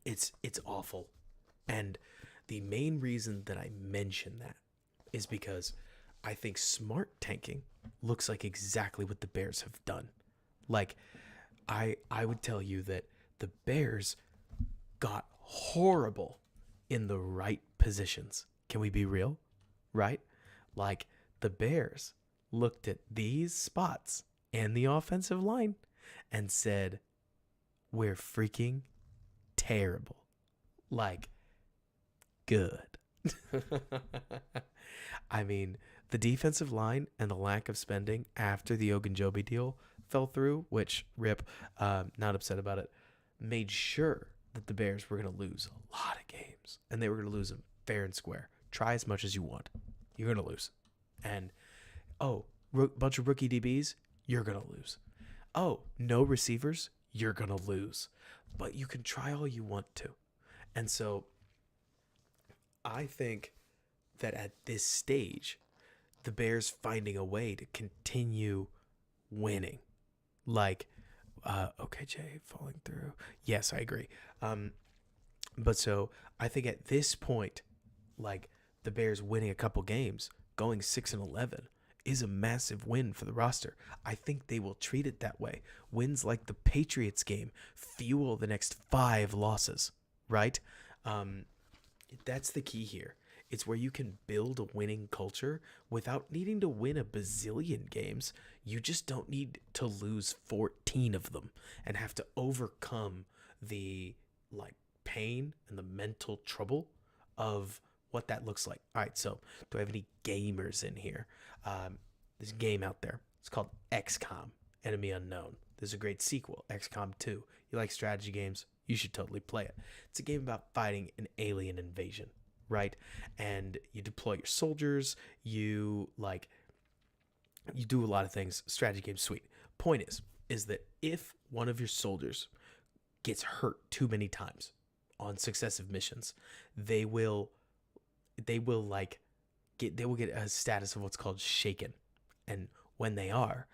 it's awful. And the main reason that I mention that is because I think smart tanking looks like exactly what the Bears have done. Like, I would tell you that the Bears got horrible in the right positions. Can we be real? Right? Like, the Bears looked at these spots and the offensive line and said, we're freaking terrible. Like, good. I mean, the defensive line and the lack of spending after the Ogunjobi deal fell through, which, rip, not upset about it, made sure that the Bears were going to lose a lot of games. And they were going to lose them fair and square. Try as much as you want. You're going to lose. And, bunch of rookie DBs, you're going to lose. Oh, no receivers, you're going to lose. But you can try all you want to. And so I think that at this stage, the Bears finding a way to continue winning. Like, OKJ falling through. Yes, I agree. But so I think at this point, like, the Bears winning a couple games, going 6-11, is a massive win for the roster. I think they will treat it that way. Wins like the Patriots game fuel the next 5 losses, right? That's the key here. It's where you can build a winning culture without needing to win a bazillion games. You just don't need to lose 14 of them and have to overcome the, like, pain and the mental trouble of what that looks like. All right, so do I have any gamers in here? There's a game out there. It's called XCOM, Enemy Unknown. There's a great sequel, XCOM 2. You like strategy games? You should totally play it. It's a game about fighting an alien invasion, right? And you deploy your soldiers. You do a lot of things. Strategy game, sweet. Point is that if one of your soldiers gets hurt too many times on successive missions, they will get a status of what's called shaken. And when they are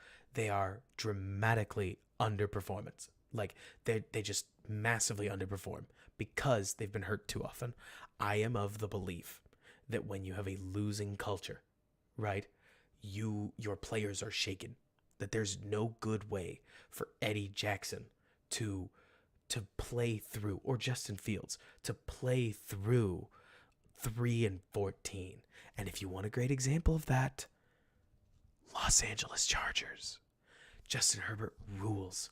dramatically underperformance. Like they just massively underperform because they've been hurt too often. I am of the belief that when you have a losing culture, right, your players are shaken. That there's no good way for Eddie Jackson to play through, or Justin Fields to play through 3-14. And if you want a great example of that, Los Angeles Chargers. Justin Herbert rules.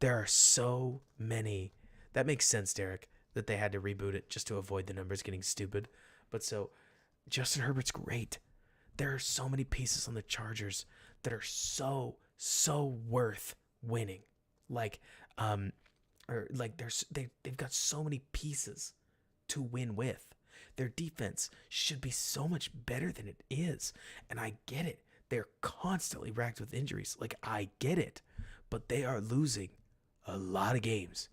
There are so many. That makes sense, Derek, that they had to reboot it just to avoid the numbers getting stupid. But so, Justin Herbert's great. There are so many pieces on the Chargers that are so worth winning. They've got so many pieces to win with. Their defense should be so much better than it is. And I get it. They're constantly racked with injuries. Like, I get it. But they are losing a lot of games.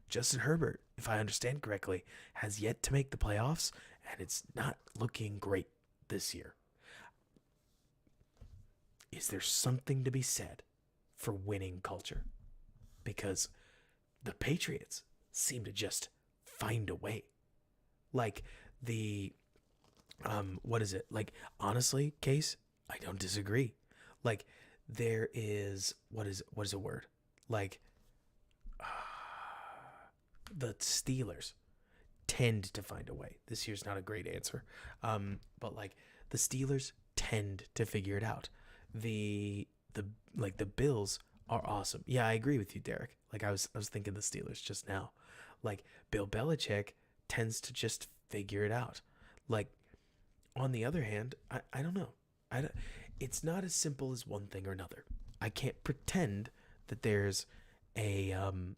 Justin Herbert, if I understand correctly, has yet to make the playoffs, and it's not looking great this year. Is there something to be said for winning culture? Because the Patriots seem to just find a way. Like what is it? Like, honestly, Case, I don't disagree. Like, there is, what is a word? Like, the Steelers tend to find a way. This year's not a great answer. But like, the Steelers tend to figure it out. The Bills are awesome. Yeah, I agree with you, Derek. Like, I was thinking the Steelers just now. Like, Bill Belichick tends to just figure it out. Like, on the other hand, I don't know. It's not as simple as one thing or another. I can't pretend that there's an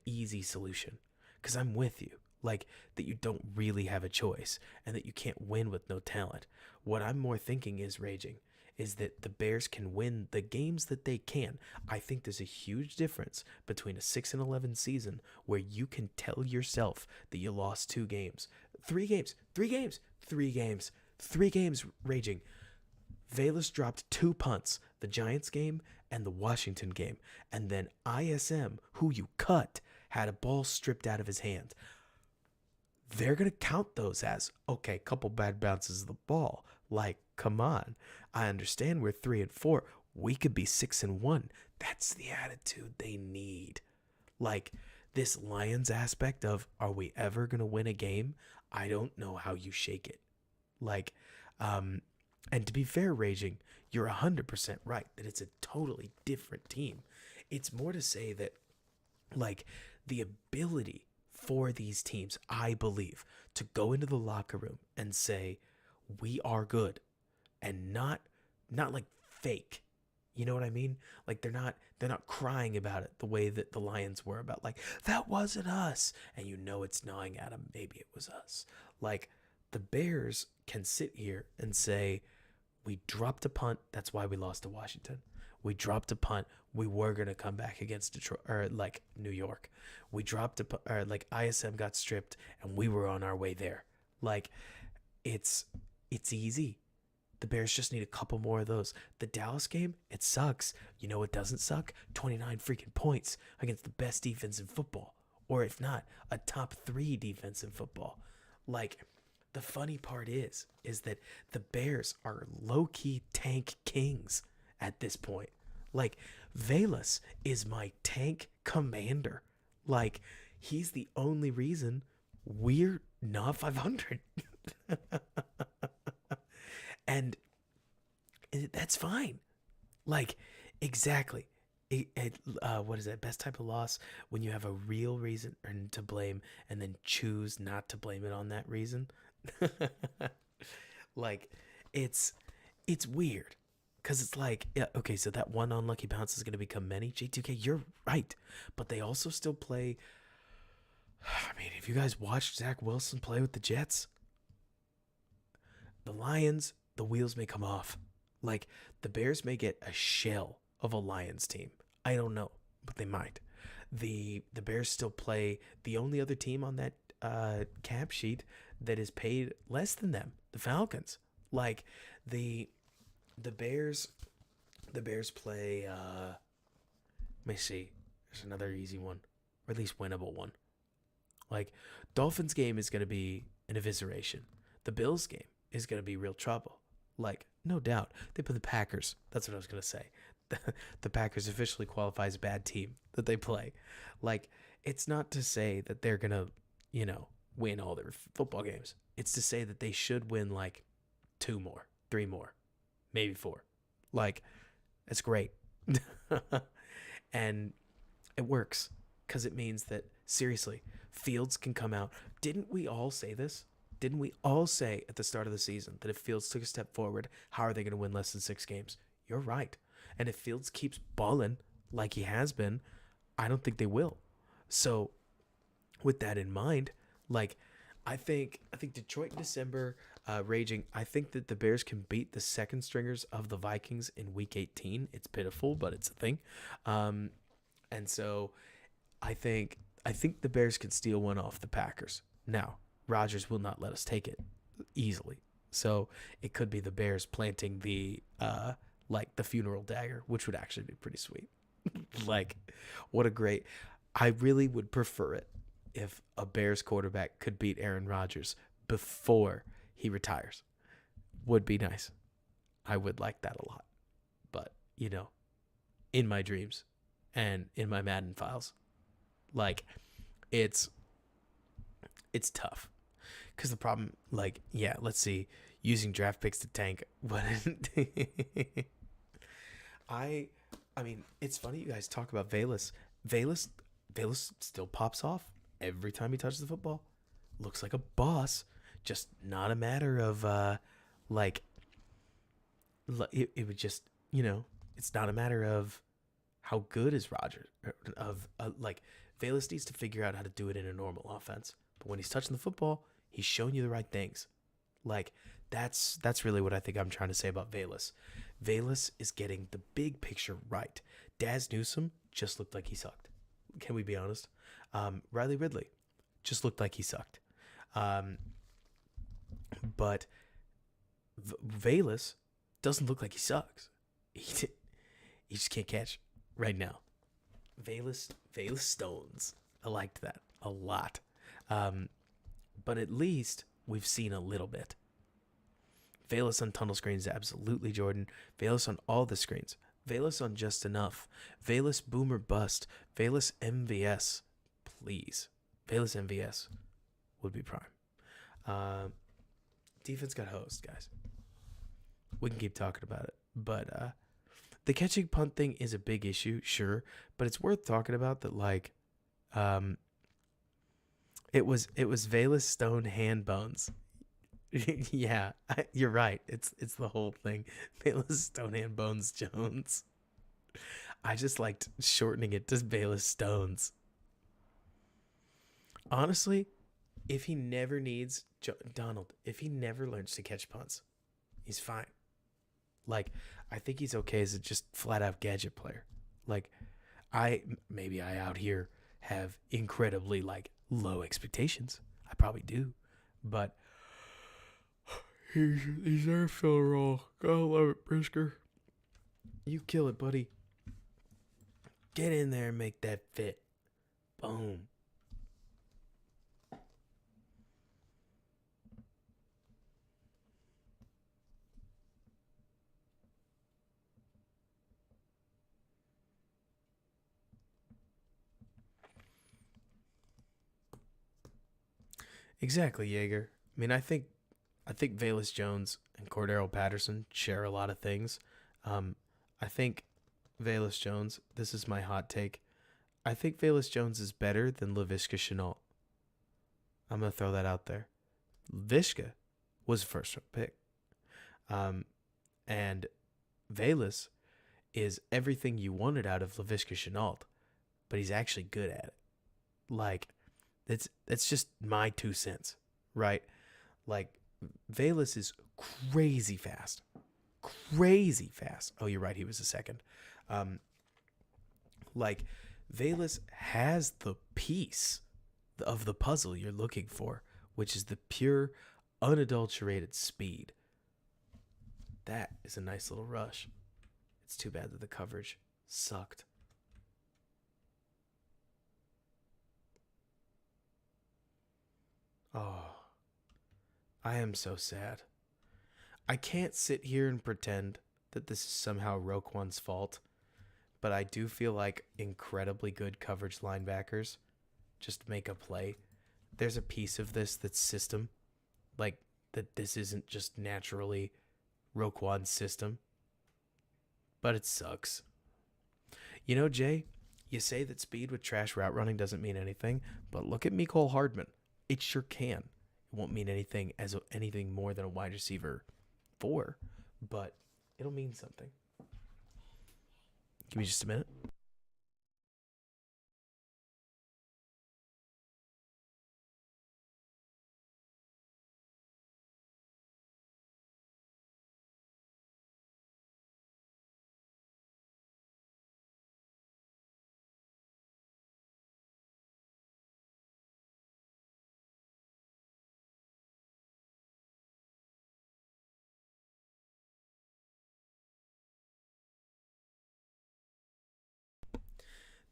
easy solution, because I'm with you. Like, that you don't really have a choice and that you can't win with no talent. What I'm more thinking is that the Bears can win the games that they can. I think there's a huge difference between a 6-11 season where you can tell yourself that you lost 2 games. 3 games, raging. Velus dropped 2 punts, the Giants game and the Washington game. And then ISM, who you cut, had a ball stripped out of his hand. They're going to count those as, okay, couple bad bounces of the ball. Like, come on. I understand we're 3-4. We could be 6-1. That's the attitude they need. Like, this Lions aspect of, are we ever going to win a game? I don't know how you shake it. Like, and to be fair, Raging, you're 100% right that it's a totally different team. It's more to say that, like, the ability for these teams, I believe, to go into the locker room and say, we are good, and not like fake. You know what I mean? Like, they're not crying about it the way that the Lions were about, like, that wasn't us, and you know it's gnawing at them. Maybe it was us. Like, the Bears can sit here and say, we dropped a punt. That's why we lost to Washington. We dropped a punt. We were going to come back against Detroit, or like New York. We dropped a punt, or like ISM got stripped and we were on our way there. Like, it's easy. The Bears just need a couple more of those. The Dallas game, it sucks. You know what doesn't suck? 29 freaking points against the best defense in football. Or if not, a top 3 defense in football. Like, the funny part is that the Bears are low-key tank kings at this point. Like, Velus is my tank commander. Like, he's the only reason we're not 500. And that's fine. Like, exactly. What is that? Best type of loss? When you have a real reason to blame and then choose not to blame it on that reason. Like, it's it's weird because it's like, yeah, okay, so that one unlucky bounce is going to become many. J2K, you're right, but they also still play. I mean, if you guys watched Zach Wilson play with the Jets, the Lions, the wheels may come off. Like, the Bears may get a shell of a Lions team. I don't know, but they might. The Bears still play the only other team on that cap sheet that is paid less than them, the Falcons. Like, the the Bears the Bears play let me see. There's another easy one, or at least winnable one. Like, Dolphins game is going to be an evisceration. The Bills game is going to be real trouble. Like, no doubt. They play the Packers. That's what I was going to say. The Packers officially qualify as a bad team that they play. Like, it's not to say that they're going to, win all their football games. It's to say that they should win like two more, three more, maybe four. Like, it's great. And it works because it means that, seriously, Fields can come out. Didn't we all say this? Didn't we all say at the start of the season that if Fields took a step forward, how are they going to win less than 6 games? You're right. And if Fields keeps balling like he has been, I don't think they will. So with that in mind, like, I think Detroit in December, raging. I think that the Bears can beat the second stringers of the Vikings in Week 18. It's pitiful, but it's a thing. And so I think the Bears could steal one off the Packers. Now, Rodgers will not let us take it easily. So it could be the Bears planting the the funeral dagger, which would actually be pretty sweet. Like, what a great. I really would prefer it if a Bears quarterback could beat Aaron Rodgers before he retires. Would be nice. I would like that a lot. But, in my dreams and in my Madden files, like, it's tough. Because the problem, like, yeah, let's see, using draft picks to tank. But I mean, it's funny you guys talk about Velus. Velus still pops off every time he touches the football. Looks like a boss. Just not a matter of it would just, it's not a matter of how good is Roger, Velus needs to figure out how to do it in a normal offense. But when he's touching the football, he's showing you the right things. Like, that's really what I think I'm trying to say about Velus. Velus is getting the big picture right. Daz Newsome just looked like he sucked. Can we be honest? Riley Ridley just looked like he sucked. But Velus doesn't look like he sucks. He just can't catch right now. Velus Stones. I liked that a lot. But at least we've seen a little bit. Velus on tunnel screens, absolutely, Jordan. Velus on all the screens. Velus on just enough. Velus boomer bust. Velus MVS, please. Velus MVS would be prime. Defense got hosed, guys. We can keep talking about it. But the catching punt thing is a big issue, sure. But it's worth talking about that, like, it was Velus Stone hand bones. Yeah, you're right. It's the whole thing. Velus Stone hand bones Jones. I just liked shortening it to Velus Stones. Honestly, if he never needs Donald, if he never learns to catch punts, he's fine. Like, I think he's okay as a just flat out gadget player. Like, maybe I out here have incredibly low expectations. I probably do, but he's our filler roll. Gotta love it, Brisker. You kill it, buddy. Get in there and make that fit. Boom. Exactly, Jaeger. I mean, I think Velus Jones and Cordero Patterson share a lot of things. I think Velus Jones, this is my hot take. I think Velus Jones is better than Laviska Shenault. I'm going to throw that out there. Vishka was a first round pick. Um, and Velus is everything you wanted out of Laviska Shenault, but he's actually good at it. Like, that's just my 2 cents, right? Like, Velus is crazy fast. Crazy fast. Oh, you're right. He was a second. Like, Velus has the piece of the puzzle you're looking for, which is the pure, unadulterated speed. That is a nice little rush. It's too bad that the coverage sucked. Oh, I am so sad. I can't sit here and pretend that this is somehow Roquan's fault, but I do feel like incredibly good coverage linebackers just make a play. There's a piece of this that's system, like that this isn't just naturally Roquan's system, but it sucks. You know, Jay, you say that speed with trash route running doesn't mean anything, but look at Mecole Hardman. It sure can. It won't mean anything as anything more than a wide receiver 4, but it'll mean something. Give me just a minute.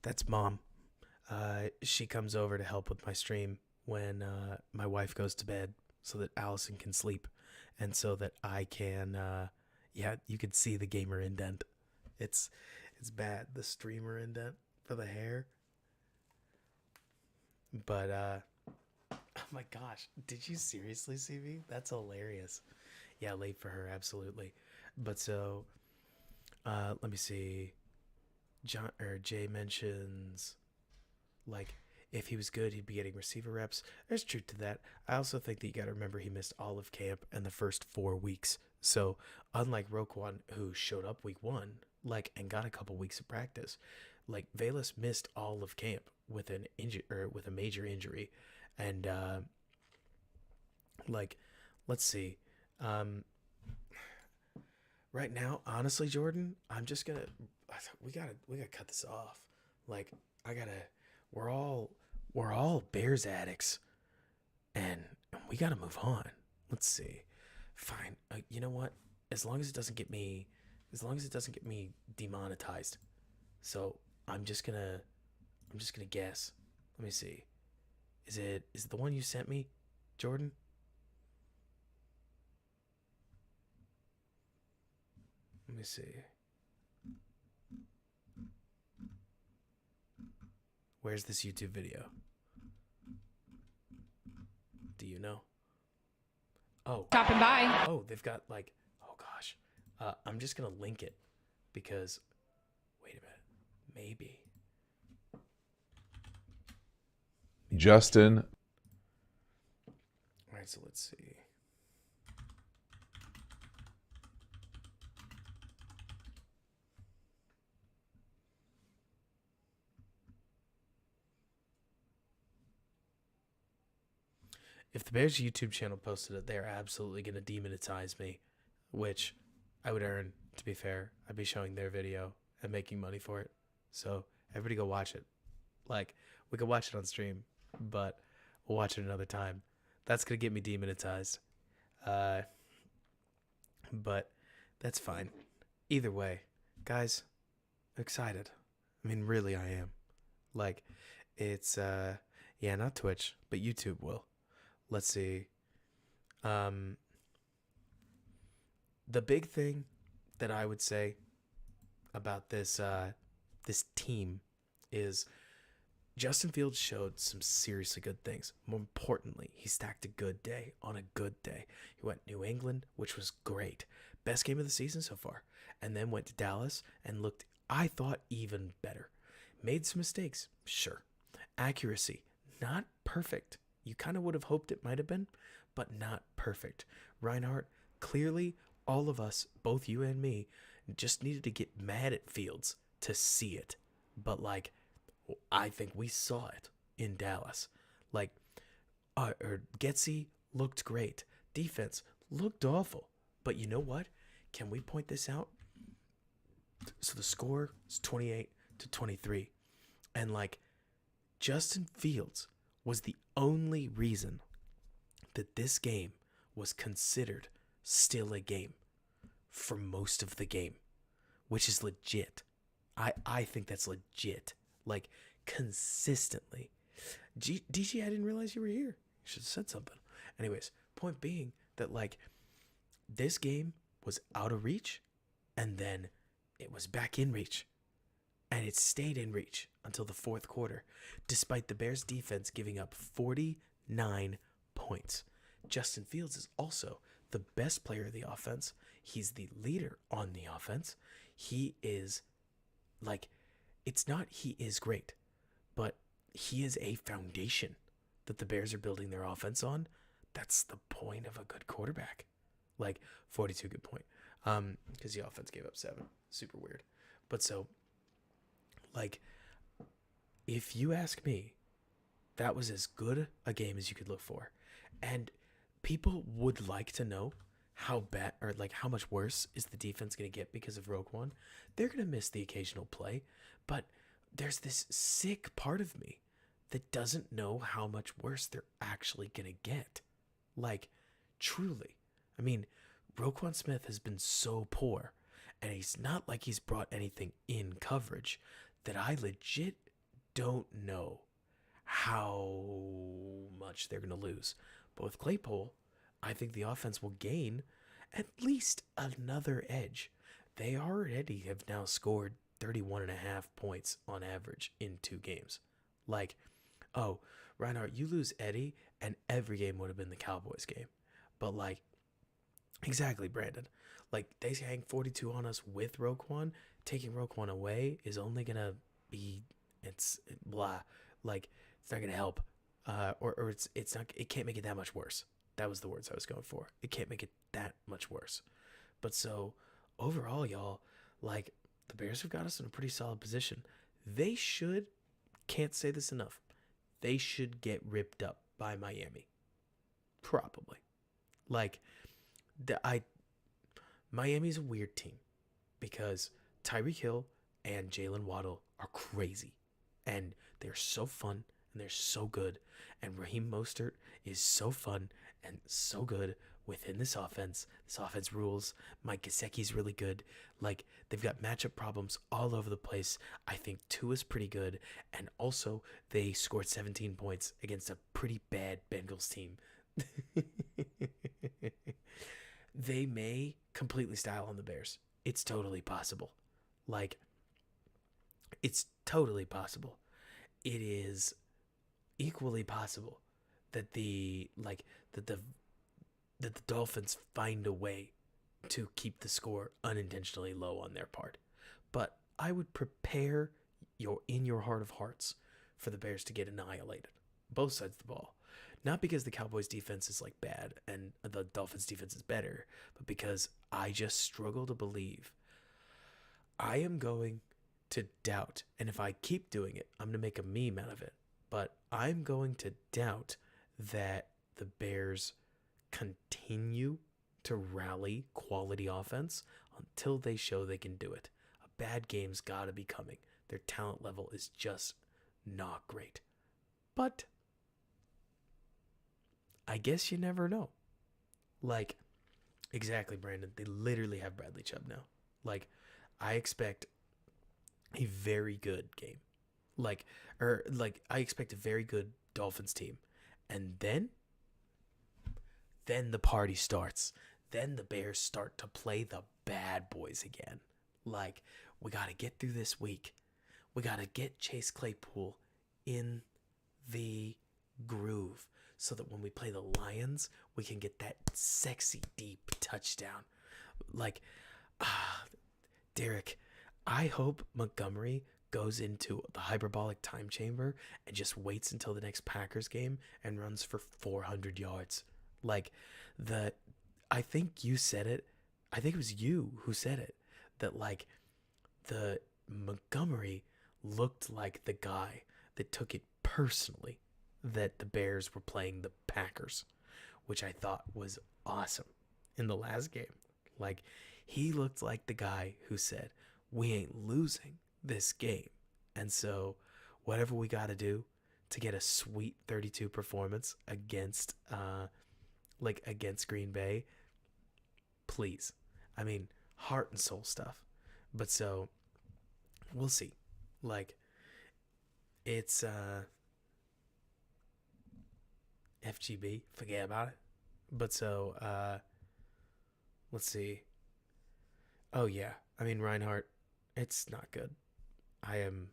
That's Mom. She comes over to help with my stream when my wife goes to bed so that Allison can sleep and so that I can, yeah, you can see the gamer indent. It's bad, the streamer indent for the hair. But, oh my gosh, did you seriously see me? That's hilarious. Yeah, late for her, absolutely. But so, let me see. John or Jay mentions like if he was good, he'd be getting receiver reps. There's truth to that. I also think that you got to remember he missed all of camp and the first 4 weeks. So unlike Roquan, who showed up week 1, like and got a couple weeks of practice, like Velus missed all of camp with an injury or with a major injury, and like let's see, right now, honestly, Jordan, I'm just gonna we gotta cut this off. Like I gotta we're all Bears addicts, and we gotta move on. Let's see. Fine. You know what? As long as it doesn't get me, as long as it doesn't get me demonetized. So I'm just gonna guess. Let me see. Is it the one you sent me, Jordan? Let me see. Where's this YouTube video? Do you know? Oh. Stopping by. Oh, they've got like, oh gosh. I'm just going to link it because, wait a minute. Maybe. Justin. All right, so let's see. If the Bears YouTube channel posted it, they're absolutely going to demonetize me, which I would earn, to be fair. I'd be showing their video and making money for it. So everybody go watch it. Like, we could watch it on stream, but we'll watch it another time. That's going to get me demonetized. But that's fine. Either way, guys, I'm excited. I mean, really, I am. Like, it's, yeah, not Twitch, but YouTube will. Let's see. The big thing that I would say about this this team is Justin Fields showed some seriously good things. More importantly, he stacked a good day on a good day. He went New England, which was great. Best game of the season so far. And then went to Dallas and looked, I thought, even better. Made some mistakes, sure. Accuracy, not perfect. You kind of would have hoped it might have been, but not perfect. Reinhardt, clearly, all of us, both you and me, just needed to get mad at Fields to see it. But, like, I think we saw it in Dallas. Like, Getsy looked great. Defense looked awful. But you know what? Can we point this out? So the score is 28-23. And, like, Justin Fields was the only reason that this game was considered still a game for most of the game, which is legit. I think that's legit. Like, consistently. DG, I didn't realize you were here. You should have said something. Anyways, point being that, like, this game was out of reach, and then it was back in reach. And it stayed in reach until the fourth quarter, despite the Bears' defense giving up 49 points. Justin Fields is also the best player of the offense. He's the leader on the offense. He is, like, it's not he is great, but he is a foundation that the Bears are building their offense on. That's the point of a good quarterback. Like, 42, good point. Because the offense gave up 7. Super weird. But so, like, if you ask me, that was as good a game as you could look for. And people would like to know how bad, or like how much worse is the defense going to get because of Roquan. They're going to miss the occasional play, but there's this sick part of me that doesn't know how much worse they're actually going to get. Like, truly. I mean, Roquan Smith has been so poor, and he's not like he's brought anything in coverage, that I legit don't know how much they're going to lose. But with Claypool, I think the offense will gain at least another edge. They already have now scored 31.5 points on average in 2 games. Like, oh, Reinhardt, you lose Eddie, and every game would have been the Cowboys game. But, like, exactly, Brandon. Like, they hang 42 on us with Roquan. Taking Roquan away is only going to be, it's blah. Like, it's not going to help. Or it's not, it can't make it that much worse. That was the words I was going for. It can't make it that much worse. But so, overall, y'all, like, the Bears have got us in a pretty solid position. They should, can't say this enough, they should get ripped up by Miami. Probably. Like, Miami's a weird team because Tyreek Hill and Jalen Waddle are crazy. And they're so fun and they're so good. And Raheem Mostert is so fun and so good within this offense. This offense rules. Mike Gesicki's really good. Like, they've got matchup problems all over the place. I think Tua's pretty good. And also, they scored 17 points against a pretty bad Bengals team. They may completely style on the Bears. It's totally possible. Like, it's totally possible. It is equally possible that the Dolphins find a way to keep the score unintentionally low on their part. But I would prepare in your heart of hearts for the Bears to get annihilated. Both sides of the ball. Not because the Cowboys defense is like bad and the Dolphins defense is better, but because I just struggle to believe. I am going to doubt, and if I keep doing it, I'm going to make a meme out of it, but I'm going to doubt that the Bears continue to rally quality offense until they show they can do it. A bad game's got to be coming. Their talent level is just not great. But I guess you never know. Like, exactly, Brandon. They literally have Bradley Chubb now. Like, I expect a very good game. I expect a very good Dolphins team. And then the party starts. Then the Bears start to play the bad boys again. Like, we got to get through this week. We got to get Chase Claypool in the groove so that when we play the Lions, we can get that sexy, deep touchdown. Like, Derek, I hope Montgomery goes into the hyperbolic time chamber and just waits until the next Packers game and runs for 400 yards. Like the I think you said it. I think it was you who said it that like the Montgomery looked like the guy that took it personally that the Bears were playing the Packers, which I thought was awesome in the last game. Like, he looked like the guy who said, we ain't losing this game. And so, whatever we got to do to get a sweet 32 performance against Green Bay, please. I mean, heart and soul stuff. But so, we'll see. Like, it's FGB, forget about it. But so, let's see. Oh yeah, I mean Reinhardt, it's not good. I am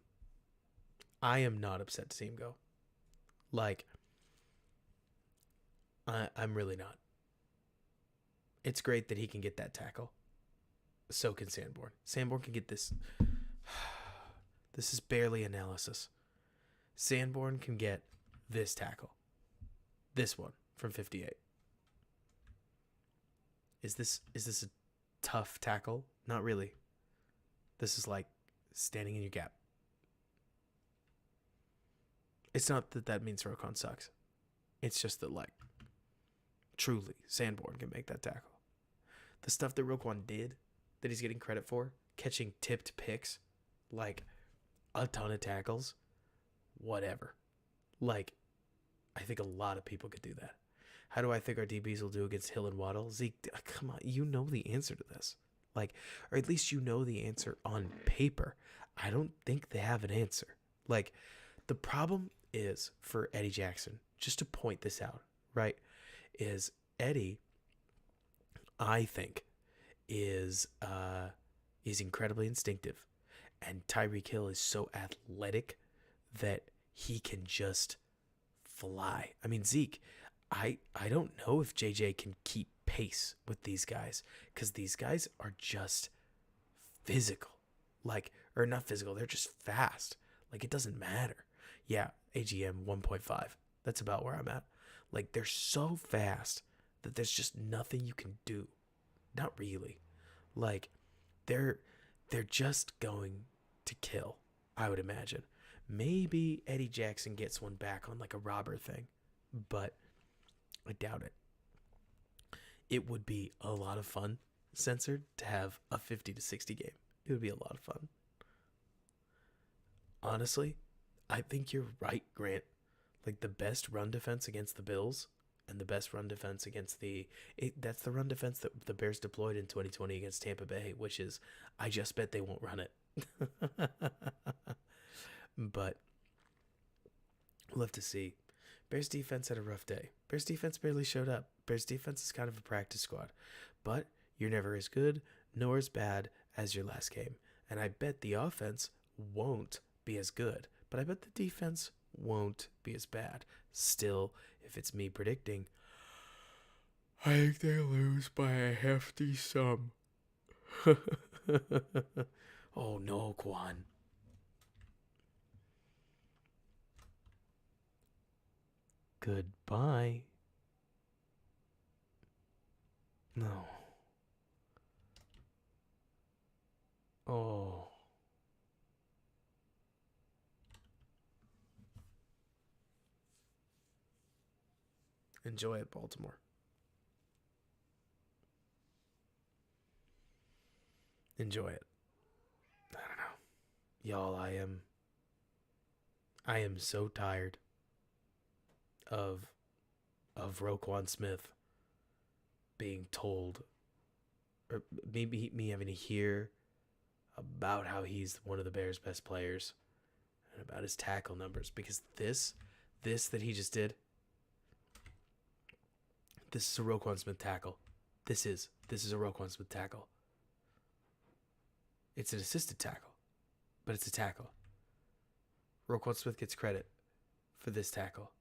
not upset to see him go. Like, I'm really not. It's great that he can get that tackle. So can Sanborn. Sanborn can get this. This is barely analysis. Sanborn can get this tackle. This one from 58. Is this a tough tackle? Not really. This is like standing in your gap. It's not that means Roquan sucks. It's just that, like, truly, Sanborn can make that tackle. The stuff that Roquan did, that he's getting credit for, catching tipped picks, like a ton of tackles, whatever. Like, I think a lot of people could do that. How do I think our DBs will do against Hill and Waddle? Zeke, come on, you know the answer to this. Like, or at least you know the answer on paper. I don't think they have an answer. Like, the problem is for Eddie Jackson, just to point this out, right, is Eddie, I think, is incredibly instinctive. And Tyreek Hill is so athletic that he can just fly. I mean, Zeke, I don't know if JJ can keep pace with these guys, because these guys are just physical. Like, or not physical, they're just fast. Like, it doesn't matter. Yeah, AGM 1.5. That's about where I'm at. Like, they're so fast that there's just nothing you can do. Not really. Like, they're just going to kill, I would imagine. Maybe Eddie Jackson gets one back on like a robber thing, but I doubt it. It would be a lot of fun, censored, to have a 50-60 game. It would be a lot of fun. Honestly, I think you're right, Grant. Like, the best run defense against the Bills and the best run defense against that's the run defense that the Bears deployed in 2020 against Tampa Bay, which is, I just bet they won't run it. But we'll have to see. Bears defense had a rough day. Bears defense barely showed up. Bears defense is kind of a practice squad. But you're never as good nor as bad as your last game. And I bet the offense won't be as good. But I bet the defense won't be as bad. Still, if it's me predicting, I think they lose by a hefty sum. Oh no, Quan. Goodbye. No. Oh. Enjoy it, Baltimore. Enjoy it. I don't know. Y'all, I am so tired of Roquan Smith being told, or maybe me having to hear about how he's one of the Bears' best players and about his tackle numbers, because this that he just did, this is a Roquan Smith tackle. This is a Roquan Smith tackle. It's an assisted tackle, but it's a tackle. Roquan Smith gets credit for this tackle.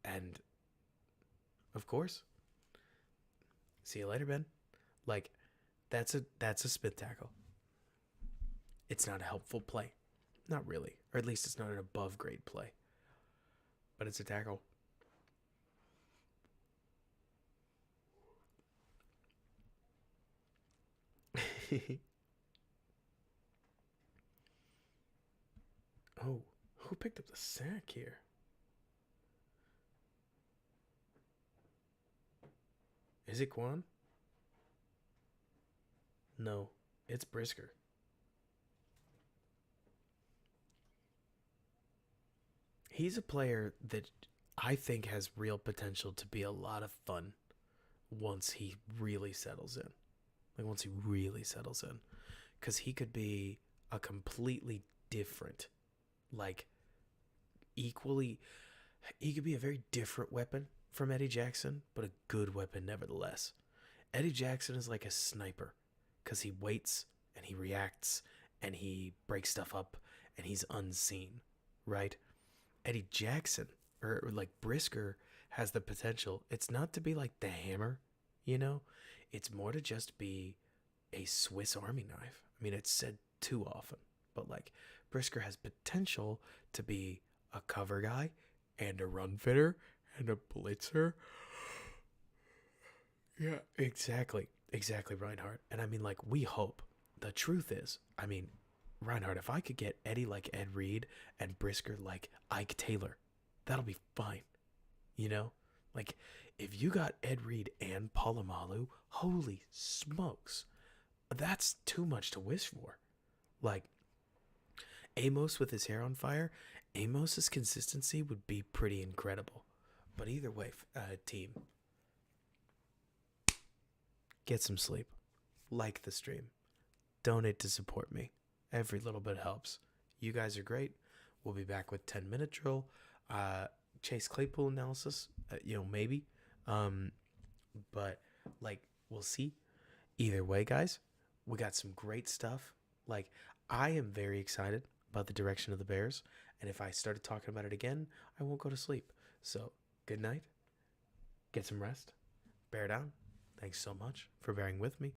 And, of course, see you later, Ben. Like, that's a Smith tackle. It's not a helpful play. Not really. Or at least it's not an above grade play. But it's a tackle. Oh, who picked up the sack here? Is it Quan? No, it's Brisker. He's a player that I think has real potential to be a lot of fun once he really settles in. Like, once he really settles in. Because he could be a completely different, like, equally. He could be a very different weapon from Eddie Jackson, but a good weapon nevertheless. Eddie Jackson is like a sniper because he waits and he reacts and he breaks stuff up and he's unseen, right? Eddie Jackson or like Brisker has the potential. It's not to be like the hammer, you know? It's more to just be a Swiss Army knife. I mean, it's said too often, but like Brisker has potential to be a cover guy and a run fitter and a blitzer. Yeah, exactly. Exactly, Reinhardt. And I mean, like, we hope. The truth is, I mean, Reinhardt, if I could get Eddie like Ed Reed and Brisker like Ike Taylor, that'll be fine. You know? Like, if you got Ed Reed and Palomalu, holy smokes. That's too much to wish for. Like, Amos with his hair on fire, Amos's consistency would be pretty incredible. But either way, team, get some sleep. Like the stream. Donate to support me. Every little bit helps. You guys are great. We'll be back with 10-minute drill. Chase Claypool analysis. Maybe. But, like, we'll see. Either way, guys, we got some great stuff. Like, I am very excited about the direction of the Bears. And if I started talking about it again, I won't go to sleep. So, good night. Get some rest. Bear down. Thanks so much for bearing with me.